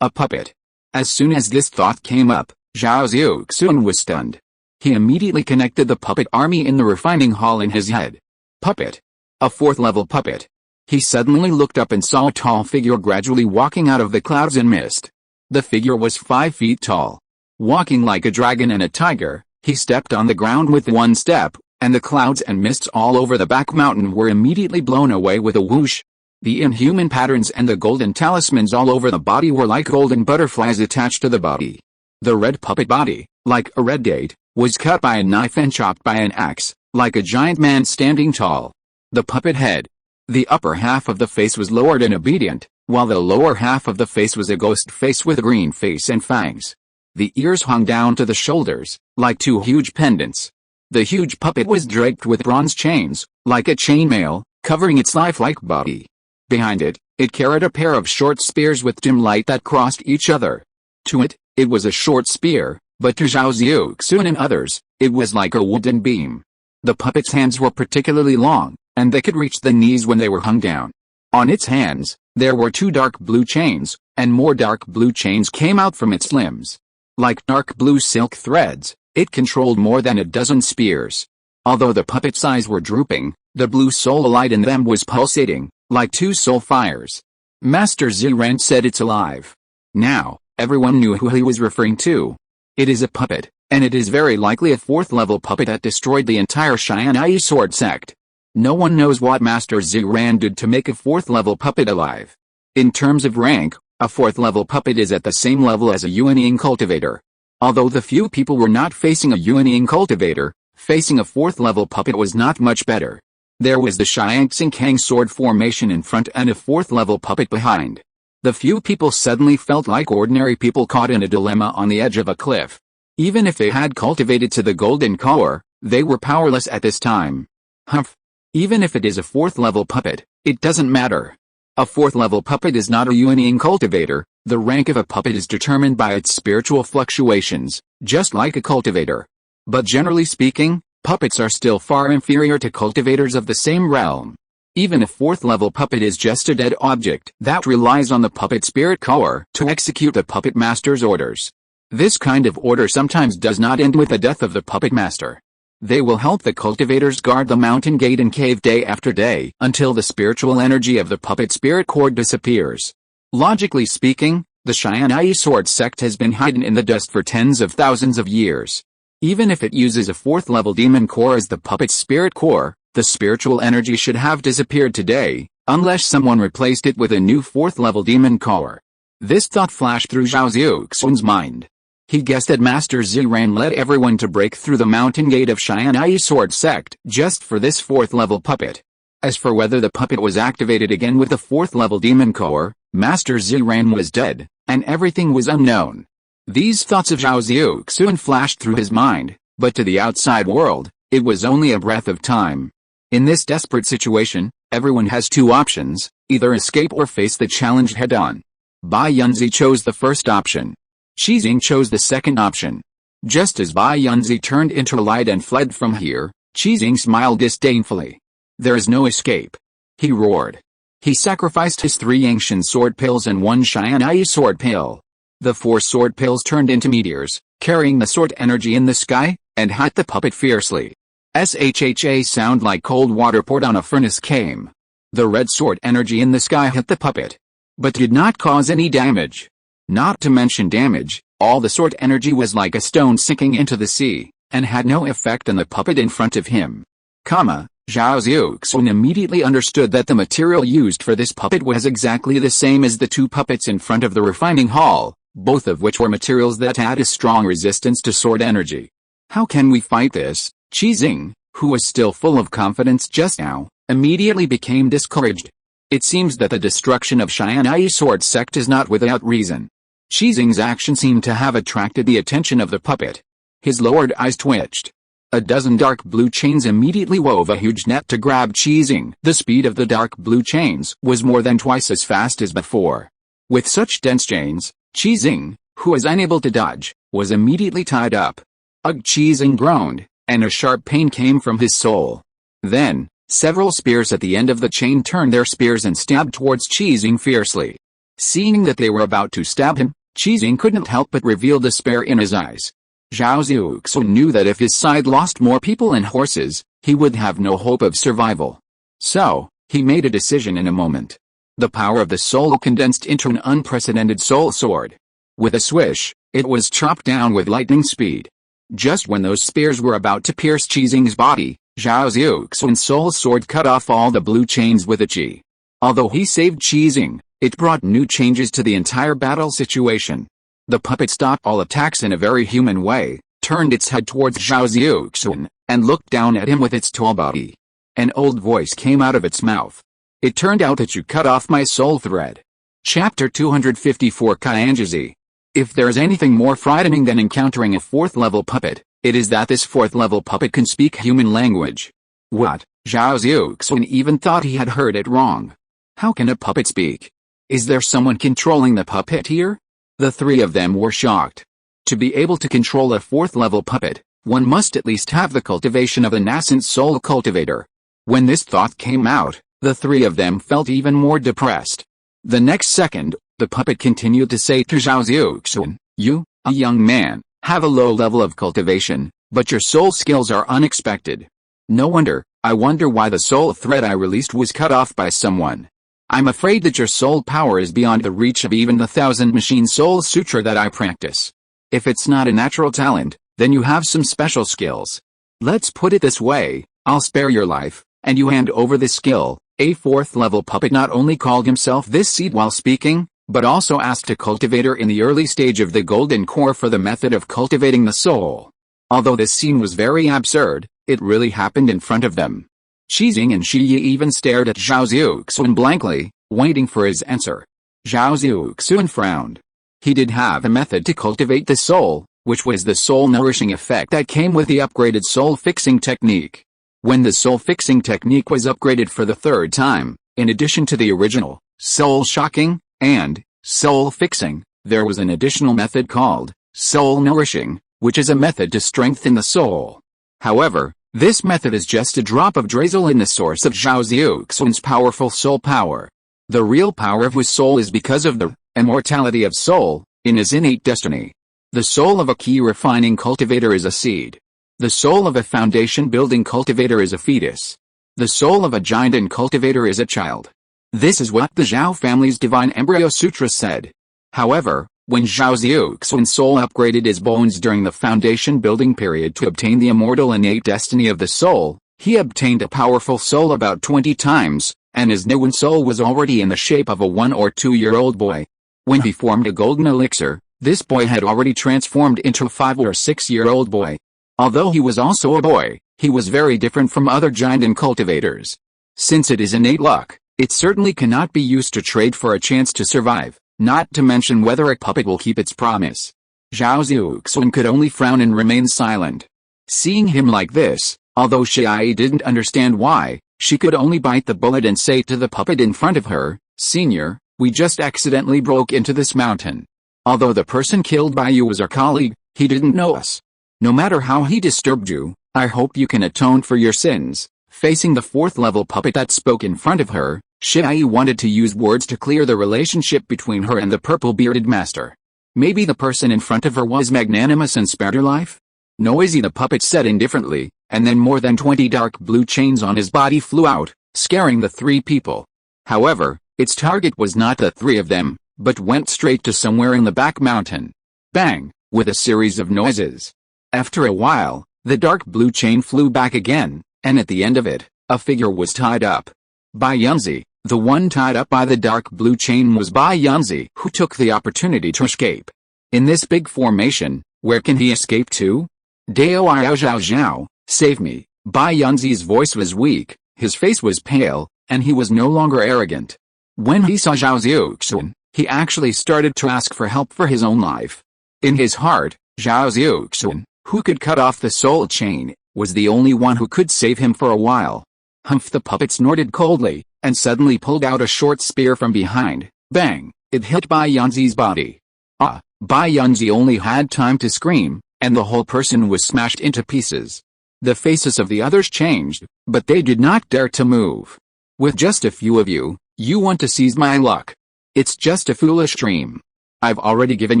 a puppet. As soon as this thought came up, Zhao Xiuxuan was stunned. He immediately connected the puppet army in the refining hall in his head. Puppet. A 4th-level puppet. He suddenly looked up and saw a tall figure gradually walking out of the clouds and mist. The figure was 5 feet tall. Walking like a dragon and a tiger, he stepped on the ground with one step, and the clouds and mists all over the back mountain were immediately blown away with a whoosh. The inhuman patterns and the golden talismans all over the body were like golden butterflies attached to the body. The red puppet body, like a red date, was cut by a knife and chopped by an axe, like a giant man standing tall. The puppet head. The upper half of the face was lowered and obedient, while the lower half of the face was a ghost face with a green face and fangs. The ears hung down to the shoulders, like 2 huge pendants. The huge puppet was draped with bronze chains, like a chainmail, covering its lifelike body. Behind it, it carried a pair of short spears with dim light that crossed each other. To it was a short spear, but to Zhao Xiuxuan and others, it was like a wooden beam. The puppet's hands were particularly long, and they could reach the knees when they were hung down. On its hands, there were 2 dark blue chains, and more dark blue chains came out from its limbs. Like dark blue silk threads, it controlled more than a dozen spears. Although the puppet's eyes were drooping, the blue soul light in them was pulsating, like 2 soul fires. Master Ziran said it's alive. Now, everyone knew who he was referring to. It is a puppet, and it is very likely a 4th-level puppet that destroyed the entire Xian'ai sword sect. No one knows what Master Xiuran did to make a 4th level puppet alive. In terms of rank, a 4th level puppet is at the same level as a Yuanying cultivator. Although the few people were not facing a Yuanying cultivator, facing a 4th level puppet was not much better. There was the Xiuxuan sword formation in front and a 4th level puppet behind. The few people suddenly felt like ordinary people caught in a dilemma on the edge of a cliff. Even if they had cultivated to the golden core, they were powerless at this time. Humph. Even if it is a 4th level puppet, it doesn't matter. A 4th level puppet is not a Yuanying cultivator. The rank of a puppet is determined by its spiritual fluctuations, just like a cultivator. But generally speaking, puppets are still far inferior to cultivators of the same realm. Even a 4th level puppet is just a dead object that relies on the puppet spirit core to execute the puppet master's orders. This kind of order sometimes does not end with the death of the puppet master. They will help the cultivators guard the mountain gate and cave day after day until the spiritual energy of the puppet spirit core disappears. Logically speaking, the Xianai sword sect has been hidden in the dust for tens of thousands of years. Even if it uses a 4th level demon core as the puppet's spirit core, the spiritual energy should have disappeared today, unless someone replaced it with a new 4th level demon core. This thought flashed through Zhao Xiuxuan's mind. He guessed that Master Xiuran led everyone to break through the mountain gate of Xianai sword sect just for this 4th level puppet. As for whether the puppet was activated again with the 4th level demon core, Master Xiuran was dead, and everything was unknown. These thoughts of Zhao Xiuxuan flashed through his mind, but to the outside world, it was only a breath of time. In this desperate situation, everyone has two options, either escape or face the challenge head-on. Bai Yunzi chose the first option. Qixing chose the second option. Just as Bai Yunzi turned into light and fled from here, Qixing smiled disdainfully. There is no escape. He roared. He sacrificed his 3 ancient sword pills and 1 Xianai sword pill. The 4 sword pills turned into meteors, carrying the sword energy in the sky, and hit the puppet fiercely. SHHA sound like cold water poured on a furnace came. The red sword energy in the sky hit the puppet, but did not cause any damage. Not to mention damage, all the sword energy was like a stone sinking into the sea, and had no effect on the puppet in front of him. Zhao Xiuxuan immediately understood that the material used for this puppet was exactly the same as the 2 puppets in front of the refining hall, both of which were materials that had a strong resistance to sword energy. How can we fight this? Qixing, who was still full of confidence just now, immediately became discouraged. It seems that the destruction of Xianai sword sect is not without reason. Qixing's action seemed to have attracted the attention of the puppet. His lowered eyes twitched. A dozen dark blue chains immediately wove a huge net to grab Qixing. The speed of the dark blue chains was more than twice as fast as before. With such dense chains, Qixing, who was unable to dodge, was immediately tied up. Ugh! Qixing groaned, and a sharp pain came from his soul. Then, several spears at the end of the chain turned their spears and stabbed towards Qixing fiercely. Seeing that they were about to stab him, Qixing couldn't help but reveal despair in his eyes. Zhao Xiuxuan knew that if his side lost more people and horses, he would have no hope of survival. So, he made a decision in a moment. The power of the soul condensed into an unprecedented soul sword. With a swish, it was chopped down with lightning speed. Just when those spears were about to pierce Qixing's body, Zhao Xiuxuan's soul sword cut off all the blue chains with a chi. Although he saved Qixing, it brought new changes to the entire battle situation. The puppet stopped all attacks in a very human way, turned its head towards Zhao Xiuxuan, and looked down at him with its tall body. An old voice came out of its mouth. It turned out that you cut off my soul thread. Chapter 254 Kaianjizi. If there's anything more frightening than encountering a 4th level puppet, it is that this 4th level puppet can speak human language. What? Zhao Xiuxuan even thought he had heard it wrong. How can a puppet speak? Is there someone controlling the puppet here? The 3 of them were shocked. To be able to control a 4th level puppet, one must at least have the cultivation of the nascent soul cultivator. When this thought came out, the 3 of them felt even more depressed. The next second, the puppet continued to say to Zhao Xiuxuan, "You, a young man, have a low level of cultivation, but your soul skills are unexpected. No wonder, I wonder why the soul thread I released was cut off by someone. I'm afraid that your soul power is beyond the reach of even the 1000 machine soul sutra that I practice. If it's not a natural talent, then you have some special skills. Let's put it this way, I'll spare your life, and you hand over the skill. A fourth-level puppet not only called himself this seed while speaking, but also asked a cultivator in the early stage of the golden core for the method of cultivating the soul. Although this scene was very absurd, it really happened in front of them. Qizing and Shiyi even stared at Zhao Xiuxuan blankly, waiting for his answer. Zhao Xiuxuan frowned. He did have a method to cultivate the soul, which was the soul-nourishing effect that came with the upgraded soul-fixing technique. When the soul-fixing technique was upgraded for the third time, in addition to the original, soul-shocking, and soul-fixing, there was an additional method called soul-nourishing, which is a method to strengthen the soul. However, this method is just a drop of drizzle in the source of Zhao Xiuxuan's powerful soul power. The real power of his soul is because of the immortality of soul, in his innate destiny. The soul of a key refining cultivator is a seed. The soul of a foundation-building cultivator is a fetus. The soul of a giant cultivator is a child. This is what the Zhao family's Divine Embryo Sutra said. However, when Zhao Xiuxuan's soul upgraded his bones during the foundation-building period to obtain the immortal innate destiny of the soul, he obtained a powerful soul about 20 times, and his new soul was already in the shape of a 1 or 2-year-old boy. When he formed a golden elixir, this boy had already transformed into a 5 or 6-year-old boy. Although he was also a boy, he was very different from other giant cultivators. Since it is innate luck, it certainly cannot be used to trade for a chance to survive, not to mention whether a puppet will keep its promise. Zhao Xiuxuan could only frown and remain silent. Seeing him like this, although Shiyi didn't understand why, she could only bite the bullet and say to the puppet in front of her, "Senior, we just accidentally broke into this mountain. Although the person killed by you was our colleague, he didn't know us. No matter how he disturbed you, I hope you can atone for your sins." Facing the fourth-level puppet that spoke in front of her, Shiyi wanted to use words to clear the relationship between her and the purple-bearded master. Maybe the person in front of her was magnanimous and spared her life? Noisy, the puppet said indifferently, and then more than 20 dark blue chains on his body flew out, scaring the 3 people. However, its target was not the 3 of them, but went straight to somewhere in the back mountain. Bang! With a series of noises. After a while, the dark blue chain flew back again, and at the end of it, a figure was tied up. Bai Yunzi, the one tied up by the dark blue chain, was Bai Yunzi, who took the opportunity to escape. In this big formation, where can he escape to? Dao Zhao Zhao, save me. Bai Yunzi's voice was weak, his face was pale, and he was no longer arrogant. When he saw Zhao Xiuxuan, he actually started to ask for help for his own life. In his heart, Zhao Xiuxuan, who could cut off the soul chain, was the only one who could save him for a while. Humph! The puppet snorted coldly, and suddenly pulled out a short spear from behind. Bang! It hit Bai Yunzi's body. Ah! Bai Yunzi only had time to scream, and the whole person was smashed into pieces. The faces of the others changed, but they did not dare to move. With just a few of you, you want to seize my luck. It's just a foolish dream. I've already given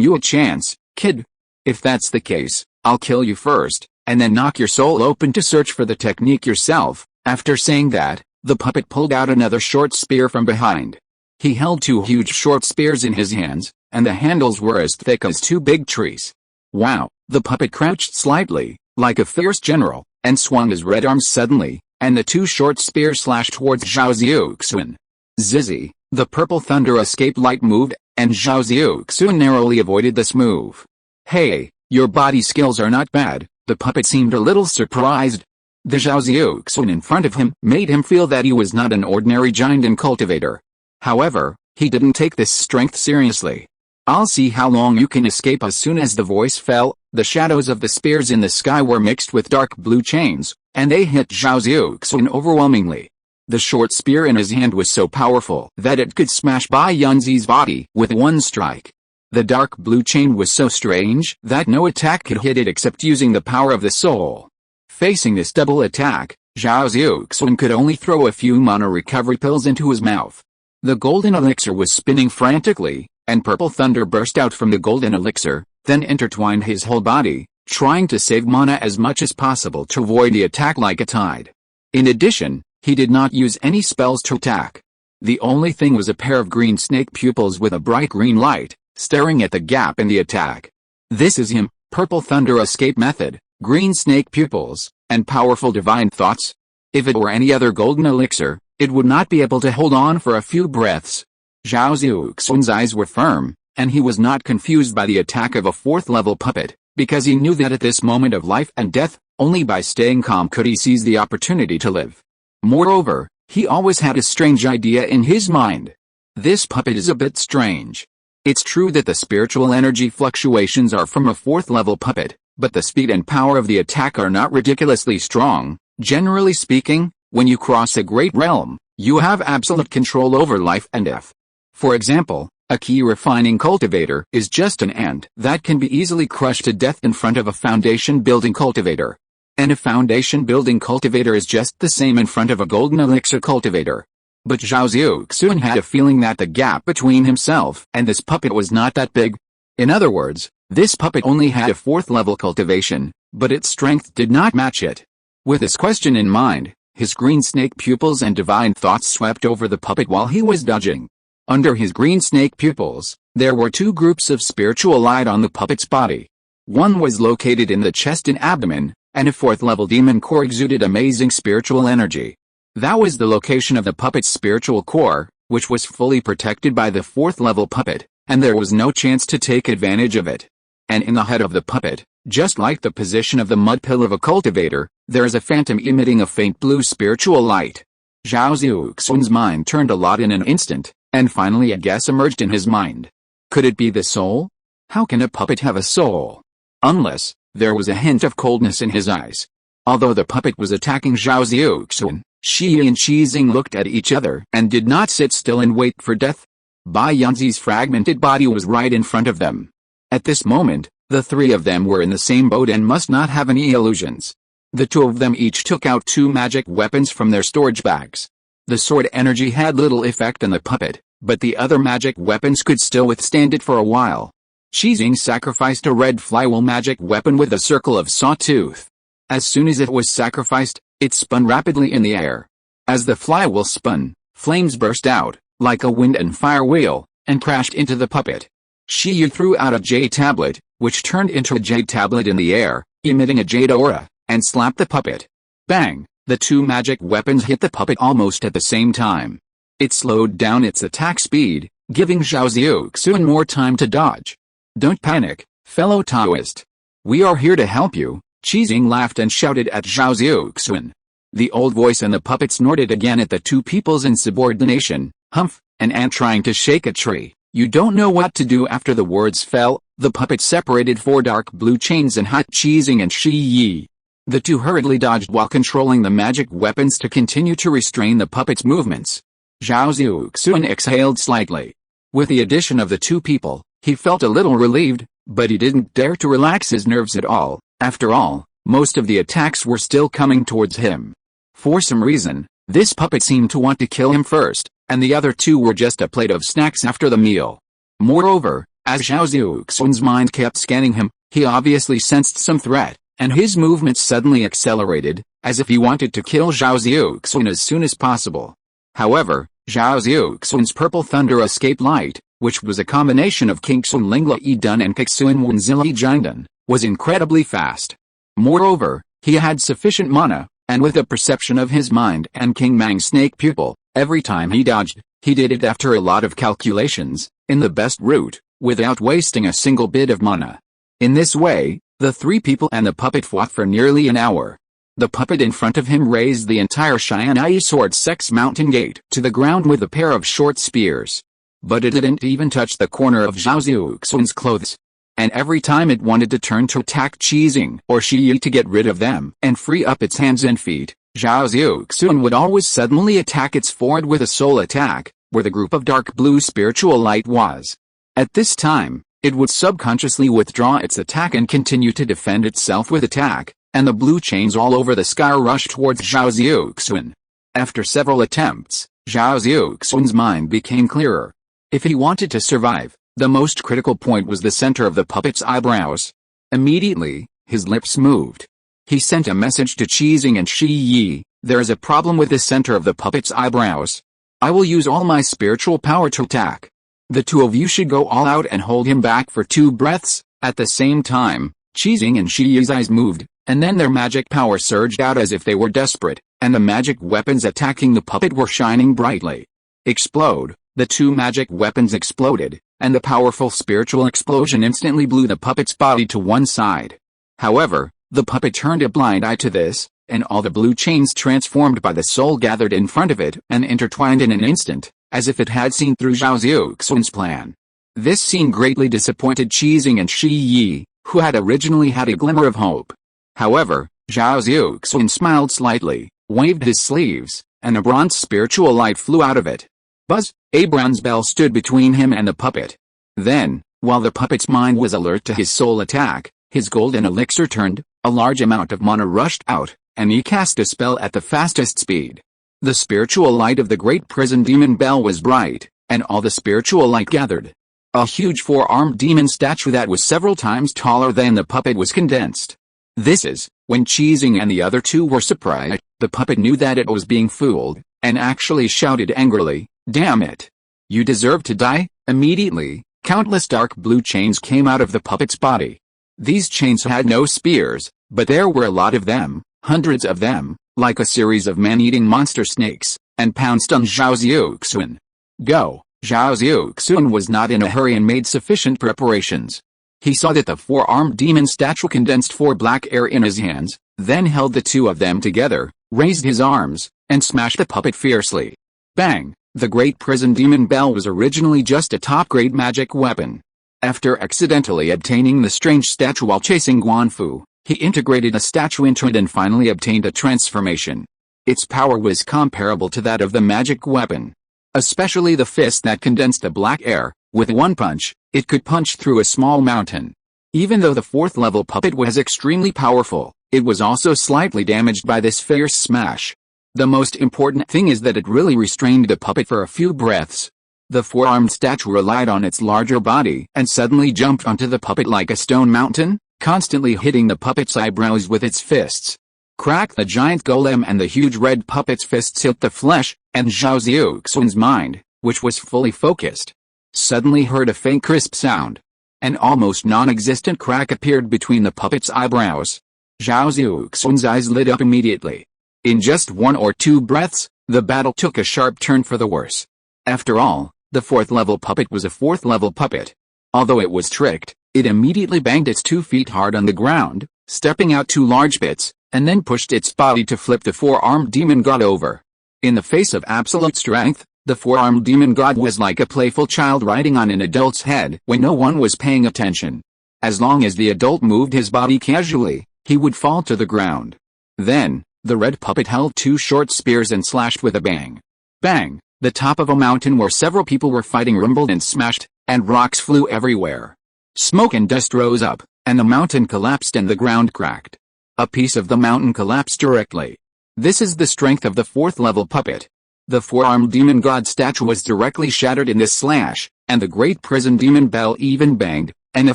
you a chance, kid. If that's the case, I'll kill you first, and then knock your soul open to search for the technique yourself. After saying that, the puppet pulled out another short spear from behind. He held 2 huge short spears in his hands, and the handles were as thick as 2 big trees. Wow! The puppet crouched slightly, like a fierce general, and swung his red arms suddenly, and the 2 short spears slashed towards Zhao Xiuxuan. Zizzy! The purple thunder escape light moved, and Zhao Xiuxuan narrowly avoided this move. Hey, your body skills are not bad. The puppet seemed a little surprised. The Zhao Xiuxuan in front of him made him feel that he was not an ordinary giant cultivator. However, he didn't take this strength seriously. I'll see how long you can escape. As soon as the voice fell, the shadows of the spears in the sky were mixed with dark blue chains, and they hit Zhao Xiuxuan overwhelmingly. The short spear in his hand was so powerful that it could smash Bai Yunzi's body with one strike. The dark blue chain was so strange that no attack could hit it except using the power of the soul. Facing this double attack, Zhao Xiuxuan could only throw a few mana recovery pills into his mouth. The golden elixir was spinning frantically, and purple thunder burst out from the golden elixir, then intertwined his whole body, trying to save mana as much as possible to avoid the attack like a tide. In addition, he did not use any spells to attack. The only thing was a pair of green snake pupils with a bright green light, staring at the gap in the attack. This is him, purple thunder escape method, green snake pupils, and powerful divine thoughts. If it were any other golden elixir, it would not be able to hold on for a few breaths. Zhao Xiuxuan's eyes were firm, and he was not confused by the attack of a fourth-level puppet, because he knew that at this moment of life and death, only by staying calm could he seize the opportunity to live. Moreover, he always had a strange idea in his mind. This puppet is a bit strange. It's true that the spiritual energy fluctuations are from a fourth-level puppet, but the speed and power of the attack are not ridiculously strong. Generally speaking, when you cross a great realm, you have absolute control over life and death. For example, a key refining cultivator is just an ant that can be easily crushed to death in front of a foundation-building cultivator. And a foundation-building cultivator is just the same in front of a golden elixir cultivator. But Zhao Xiuxuan had a feeling that the gap between himself and this puppet was not that big. In other words, this puppet only had a fourth-level cultivation, but its strength did not match it. With this question in mind, his green snake pupils and divine thoughts swept over the puppet while he was dodging. Under his green snake pupils, there were two groups of spiritual light on the puppet's body. One was located in the chest and abdomen, and a fourth-level demon core exuded amazing spiritual energy. That was the location of the puppet's spiritual core, which was fully protected by the fourth-level puppet, and there was no chance to take advantage of it. And in the head of the puppet, just like the position of the mud pill of a cultivator, there is a phantom emitting a faint blue spiritual light. Zhao Xiuxuan's mind turned a lot in an instant, and finally a guess emerged in his mind. Could it be the soul? How can a puppet have a soul? Unless there was a hint of coldness in his eyes. Although the puppet was attacking Zhao Xiuxuan, Shi and Qixing looked at each other and did not sit still and wait for death. Bai Yanzi's fragmented body was right in front of them. At this moment, the three of them were in the same boat and must not have any illusions. The two of them each took out two magic weapons from their storage bags. The sword energy had little effect on the puppet, but the other magic weapons could still withstand it for a while. Qixing sacrificed a red flywheel magic weapon with a circle of sawtooth. As soon as it was sacrificed, it spun rapidly in the air. As the flywheel spun, flames burst out, like a wind and fire wheel, and crashed into the puppet. Shi threw out a jade tablet, which turned into a jade tablet in the air, emitting a jade aura, and slapped the puppet. Bang! The two magic weapons hit the puppet almost at the same time. It slowed down its attack speed, giving Zhao Xiuxuan more time to dodge. Don't panic, fellow Taoist. We are here to help you. Qixing laughed and shouted at Zhao Xiuxuan. The old voice and the puppet snorted again at the two people's insubordination. Humph, an ant trying to shake a tree. You don't know what to do. After the words fell, the puppet separated four dark blue chains and hit Qixing and Shi Yi. The two hurriedly dodged while controlling the magic weapons to continue to restrain the puppet's movements. Zhao Xiuxuan exhaled slightly. With the addition of the two people, he felt a little relieved, but he didn't dare to relax his nerves at all. After all, most of the attacks were still coming towards him. For some reason, this puppet seemed to want to kill him first, and the other two were just a plate of snacks after the meal. Moreover, as Zhao Xiuxuan's mind kept scanning him, he obviously sensed some threat, and his movements suddenly accelerated, as if he wanted to kill Zhao Xiuxuan as soon as possible. However, Zhao Xiuxuan's purple thunder escape light, which was a combination of Kingxun Lingla Dun and Kixuan Wenzili Jingdun, was incredibly fast. Moreover, he had sufficient mana, and with the perception of his mind and King Mang's snake pupil, every time he dodged, he did it after a lot of calculations, in the best route, without wasting a single bit of mana. In this way, the three people and the puppet fought for nearly an hour. The puppet in front of him raised the entire Xian'ai Sword Sex Mountain Gate to the ground with a pair of short spears. But it didn't even touch the corner of Zhao Xiuxuan's clothes. And every time it wanted to turn to attack Qixing or Shi Yi to get rid of them and free up its hands and feet, Zhao Xiuxuan would always suddenly attack its forehead with a soul attack, where the group of dark blue spiritual light was. At this time, it would subconsciously withdraw its attack and continue to defend itself with attack, and the blue chains all over the sky rushed towards Zhao Xiuxuan. After several attempts, Zhao Xiuxuan's mind became clearer. If he wanted to survive, the most critical point was the center of the puppet's eyebrows. Immediately, his lips moved. He sent a message to Qixing and Shi Yi. There is a problem with the center of the puppet's eyebrows. I will use all my spiritual power to attack. The two of you should go all out and hold him back for 2 breaths. At the same time, Qixing and Shi Yi's eyes moved, and then their magic power surged out as if they were desperate. and the magic weapons attacking the puppet were shining brightly. Explode! The two magic weapons exploded, and the powerful spiritual explosion instantly blew the puppet's body to one side. However, the puppet turned a blind eye to this, and all the blue chains transformed by the soul gathered in front of it and intertwined in an instant, as if it had seen through Zhao Xiuxuan's plan. This scene greatly disappointed Qizing and Shi Yi, who had originally had a glimmer of hope. However, Zhao Xiuxuan smiled slightly, waved his sleeves, and a bronze spiritual light flew out of it. Buzz! A bronze bell stood between him and the puppet. Then, while the puppet's mind was alert to his soul attack, his golden elixir turned, a large amount of mana rushed out, and he cast a spell at the fastest speed. The spiritual light of the great prison demon bell was bright, and all the spiritual light gathered. A huge four-armed demon statue that was several times taller than the puppet was condensed. This is, when Qizing and the other two were surprised, the puppet knew that it was being fooled, and actually shouted angrily, "Damn it! You deserve to die!" Immediately, countless dark blue chains came out of the puppet's body. These chains had no spears, but there were a lot of them, hundreds of them, like a series of man-eating monster snakes, and pounced on Zhao Xiuxuan. Go! Zhao Xiuxuan was not in a hurry and made sufficient preparations. He saw that the four-armed demon statue condensed four black air in his hands, then held the two of them together, raised his arms, and smashed the puppet fiercely. Bang! The great prison demon bell was originally just a top-grade magic weapon. After accidentally obtaining the strange statue while chasing Guanfu, he integrated a statue into it and finally obtained a transformation. Its power was comparable to that of the magic weapon. Especially the fist that condensed the black air, with one punch, it could punch through a small mountain. Even though the fourth-level puppet was extremely powerful, it was also slightly damaged by this fierce smash. The most important thing is that it really restrained the puppet for a few breaths. The four-armed statue relied on its larger body and suddenly jumped onto the puppet like a stone mountain, constantly hitting the puppet's eyebrows with its fists. Crack! The giant golem and the huge red puppet's fists hit the flesh, and Zhao Xiuxuan's mind, which was fully focused, suddenly heard a faint crisp sound. An almost non-existent crack appeared between the puppet's eyebrows. Zhao Xiuxuan's eyes lit up immediately. In just one or two breaths, the battle took a sharp turn for the worse. After all, the fourth-level puppet was a fourth-level puppet. Although it was tricked, it immediately banged its 2 feet hard on the ground, stepping out 2 large bits, and then pushed its body to flip the four-armed demon god over. In the face of absolute strength, the four-armed demon god was like a playful child riding on an adult's head when no one was paying attention. As long as the adult moved his body casually, he would fall to the ground. Then, the red puppet held 2 short spears and slashed with a bang. Bang! The top of a mountain where several people were fighting rumbled and smashed, and rocks flew everywhere. Smoke and dust rose up, and the mountain collapsed and the ground cracked. A piece of the mountain collapsed directly. This is the strength of the fourth-level puppet. The four-armed demon god statue was directly shattered in this slash, and the great prison demon bell even banged, and a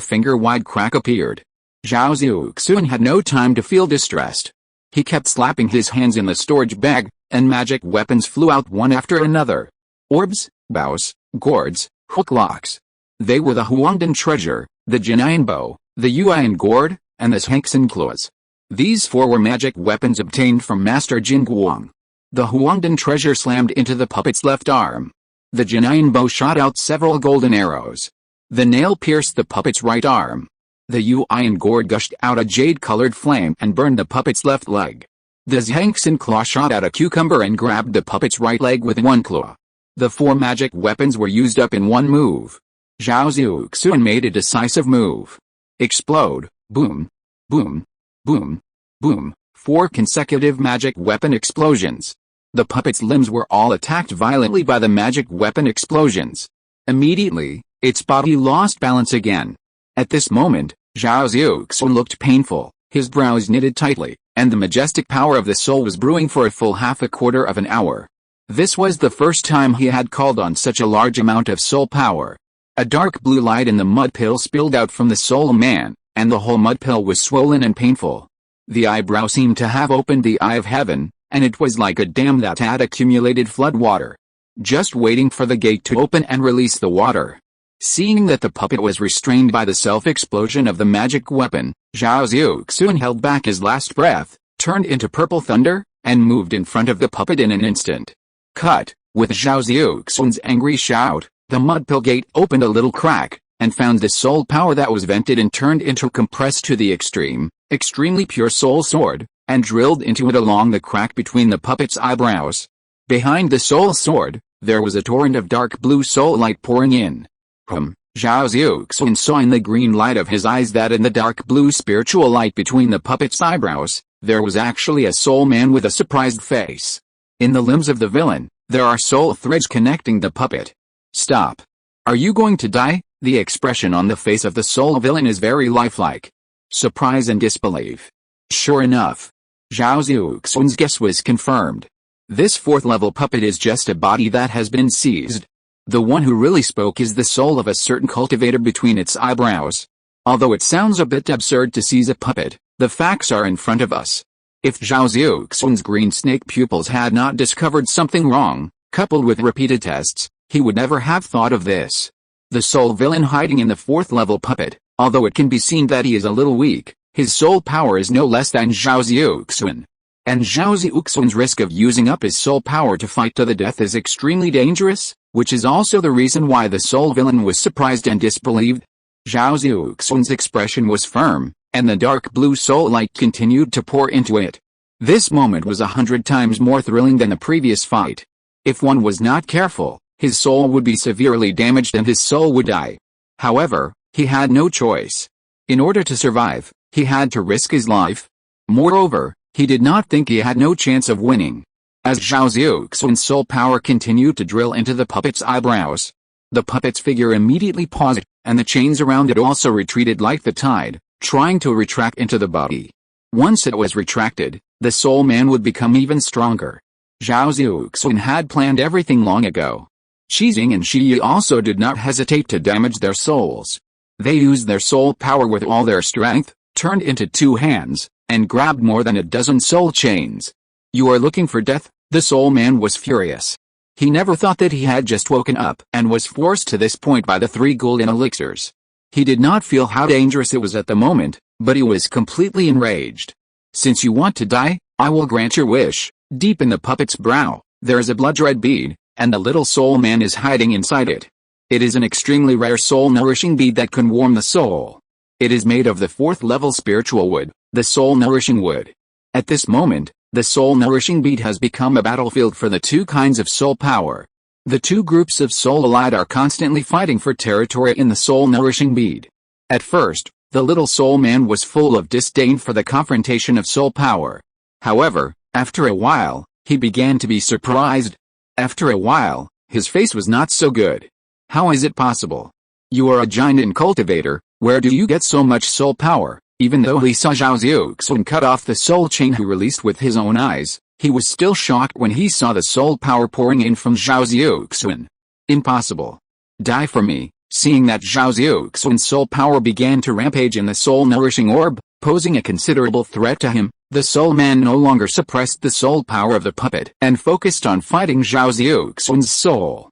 finger-wide crack appeared. Zhao Xiuxuan had no time to feel distressed. He kept slapping his hands in the storage bag, and magic weapons flew out one after another. Orbs, bows, gourds, hooklocks. They were the Huangdan treasure, the Jinayan bow, the Yuan gourd, and the Zhangxin claws. These 4 were magic weapons obtained from Master Jin Guang. The Huangdan treasure slammed into the puppet's left arm. The Jinayan bow shot out several golden arrows. The nail pierced the puppet's right arm. The Yuan gourd gushed out a jade-colored flame and burned the puppet's left leg. The Zhangxin claw shot out a cucumber and grabbed the puppet's right leg with one claw. The 4 magic weapons were used up in one move. Zhao Xiuxuan made a decisive move. Explode! Boom! Boom! Boom! Boom! 4 consecutive magic weapon explosions. The puppet's limbs were all attacked violently by the magic weapon explosions. Immediately, its body lost balance again. At this moment, Zhao Xiuxuan looked painful, his brows knitted tightly, and the majestic power of the soul was brewing for a full half a quarter of an hour. This was the first time he had called on such a large amount of soul power. A dark blue light in the mud pill spilled out from the soul man, and the whole mud pill was swollen and painful. The eyebrow seemed to have opened the eye of heaven, and it was like a dam that had accumulated flood water, just waiting for the gate to open and release the water. Seeing that the puppet was restrained by the self-explosion of the magic weapon, Zhao Xiuxuan held back his last breath, turned into purple thunder, and moved in front of the puppet in an instant. Cut. With Zhao Xiuxuan's angry shout, the mud pill gate opened a little crack, and found the soul power that was vented and turned into compressed to the extremely pure soul sword, and drilled into it along the crack between the puppet's eyebrows. Behind the soul sword, there was a torrent of dark blue soul light pouring in. Zhao Xiuxuan saw in the green light of his eyes that in the dark blue spiritual light between the puppet's eyebrows, there was actually a soul man with a surprised face. In the limbs of the villain, there are soul threads connecting the puppet. Stop. Are you going to die? The expression on the face of the soul villain is very lifelike. Surprise and disbelief. Sure enough, Zhao Xiuxuan's guess was confirmed. This fourth-level puppet is just a body that has been seized. The one who really spoke is the soul of a certain cultivator between its eyebrows. Although it sounds a bit absurd to seize a puppet, the facts are in front of us. If Zhao Xiuxuan's green snake pupils had not discovered something wrong, coupled with repeated tests, he would never have thought of this. The soul villain hiding in the fourth-level puppet, although it can be seen that he is a little weak, his soul power is no less than Zhao Xiuxuan. And Zhao Xiuxuan's risk of using up his soul power to fight to the death is extremely dangerous, which is also the reason why the soul villain was surprised and disbelieved. Zhao Xiuxuan's expression was firm, and the dark blue soul light continued to pour into it. This moment was 100 times more thrilling than the previous fight. If one was not careful, his soul would be severely damaged and his soul would die. However, he had no choice. In order to survive, he had to risk his life. Moreover, he did not think he had no chance of winning. As Zhao Xiuxuan's soul power continued to drill into the puppet's eyebrows, the puppet's figure immediately paused, and the chains around it also retreated like the tide, trying to retract into the body. Once it was retracted, the soul man would become even stronger. Zhao Xiuxuan had planned everything long ago. Qixing and Shi also did not hesitate to damage their souls. They used their soul power with all their strength, turned into two hands, and grabbed more than a dozen soul chains. You are looking for death? The soul man was furious. He never thought that he had just woken up and was forced to this point by the 3 golden elixirs. He did not feel how dangerous it was at the moment, but he was completely enraged. Since you want to die, I will grant your wish. Deep in the puppet's brow, there is a blood-red bead, and the little soul man is hiding inside it. It is an extremely rare soul-nourishing bead that can warm the soul. It is made of the 4th-level spiritual wood, the soul-nourishing wood. At this moment, the soul-nourishing bead has become a battlefield for the 2 kinds of soul power. The 2 groups of soul allied are constantly fighting for territory in the soul-nourishing bead. At first, the little soul man was full of disdain for the confrontation of soul power. However, after a while, he began to be surprised. After a while, his face was not so good. How is it possible? You are a giant cultivator, where do you get so much soul power? Even though he saw Zhao Xiuxuan cut off the soul chain he released with his own eyes, he was still shocked when he saw the soul power pouring in from Zhao Xiuxuan. Impossible. Die for me. Seeing that Zhao Xiuxuan's soul power began to rampage in the soul-nourishing orb, posing a considerable threat to him, the soul man no longer suppressed the soul power of the puppet and focused on fighting Zhao Xiuxuan's soul.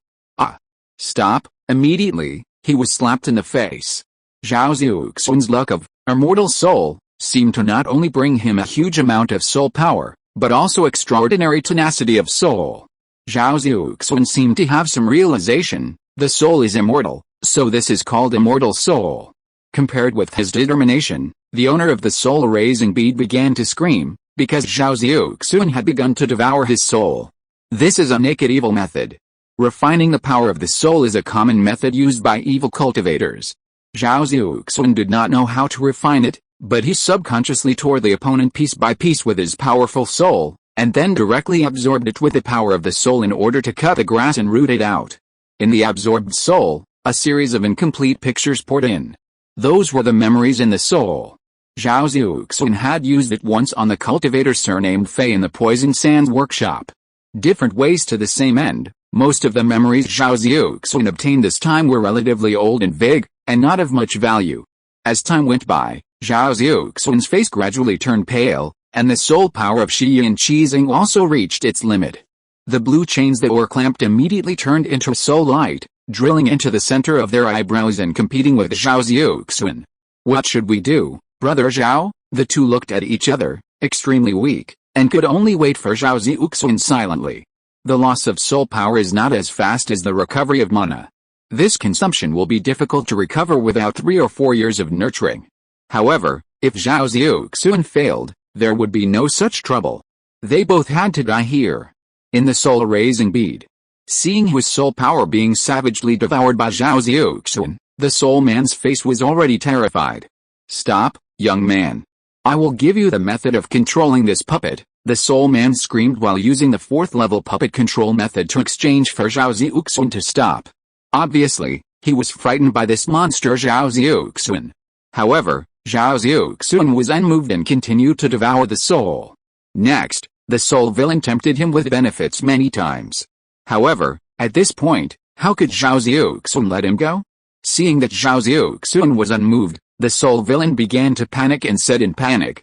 Stop. Immediately, he was slapped in the face. Zhao Xiuxuan's luck of immortal soul seemed to not only bring him a huge amount of soul power, but also extraordinary tenacity of soul. Zhao Xiuxuan seemed to have some realization. The soul is immortal, so this is called immortal soul. Compared with his determination, the owner of the soul-raising bead began to scream, because Zhao Xiuxuan had begun to devour his soul. This is a naked evil method. Refining the power of the soul is a common method used by evil cultivators. Zhao Xiuxuan did not know how to refine it, but he subconsciously tore the opponent piece by piece with his powerful soul, and then directly absorbed it with the power of the soul in order to cut the grass and root it out. In the absorbed soul, a series of incomplete pictures poured in. Those were the memories in the soul. Zhao Xiuxuan had used it once on the cultivator surnamed Fei in the Poison Sands workshop. Different ways to the same end. Most of the memories Zhao Xiuxuan obtained this time were relatively old and vague, and not of much value. As time went by, Zhao Xiuxuan's face gradually turned pale, and the soul power of Shi and Qixing also reached its limit. The blue chains that were clamped immediately turned into soul light, drilling into the center of their eyebrows and competing with Zhao Xiuxuan. What should we do, Brother Zhao? The two looked at each other, extremely weak, and could only wait for Zhao Xiuxuan silently. The loss of soul power is not as fast as the recovery of mana. This consumption will be difficult to recover without 3 or 4 years of nurturing. However, if Zhao Xiuxuan failed, there would be no such trouble. They both had to die here. In the soul-erasing bead. Seeing his soul power being savagely devoured by Zhao Xiuxuan, the soul man's face was already terrified. "Stop, young man. I will give you the method of controlling this puppet," the soul man screamed while using the 4th level puppet control method to exchange for Zhao Xiuxuan to stop. Obviously, he was frightened by this monster Zhao Xiuxuan. However, Zhao Xiuxuan was unmoved and continued to devour the soul. Next, the soul villain tempted him with benefits many times. However, at this point, how could Zhao Xiuxuan let him go? Seeing that Zhao Xiuxuan was unmoved, the soul villain began to panic and said in panic,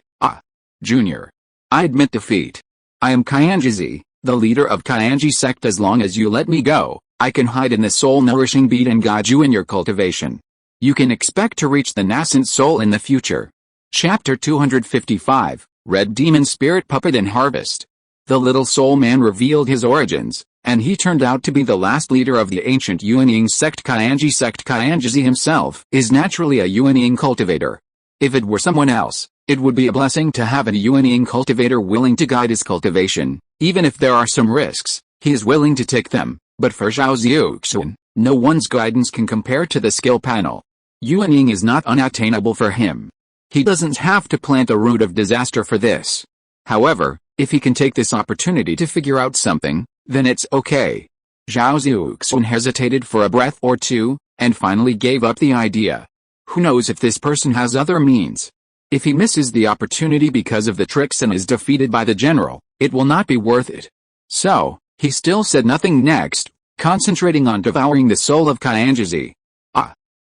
Junior. I admit defeat. I am Qianjizi, the leader of Qianji sect. As long as you let me go, I can hide in the soul-nourishing bead and guide you in your cultivation. You can expect to reach the nascent soul in the future." Chapter 255, Red Demon Spirit Puppet and Harvest. The little soul man revealed his origins, and he turned out to be the last leader of the ancient Yuanying sect Qianji sect. Qianjizi himself is naturally a Yuanying cultivator. If it were someone else, it would be a blessing to have a Yuanying cultivator willing to guide his cultivation. Even if there are some risks, he is willing to take them. But for Zhao Xiuxuan, no one's guidance can compare to the skill panel. Yuanying is not unattainable for him. He doesn't have to plant a root of disaster for this. However, if he can take this opportunity to figure out something, then it's okay. Zhao Xiuxuan hesitated for a breath or two, and finally gave up the idea. Who knows if this person has other means? If he misses the opportunity because of the tricks and is defeated by the general, it will not be worth it. So, he still said nothing next, concentrating on devouring the soul of Qianjizi.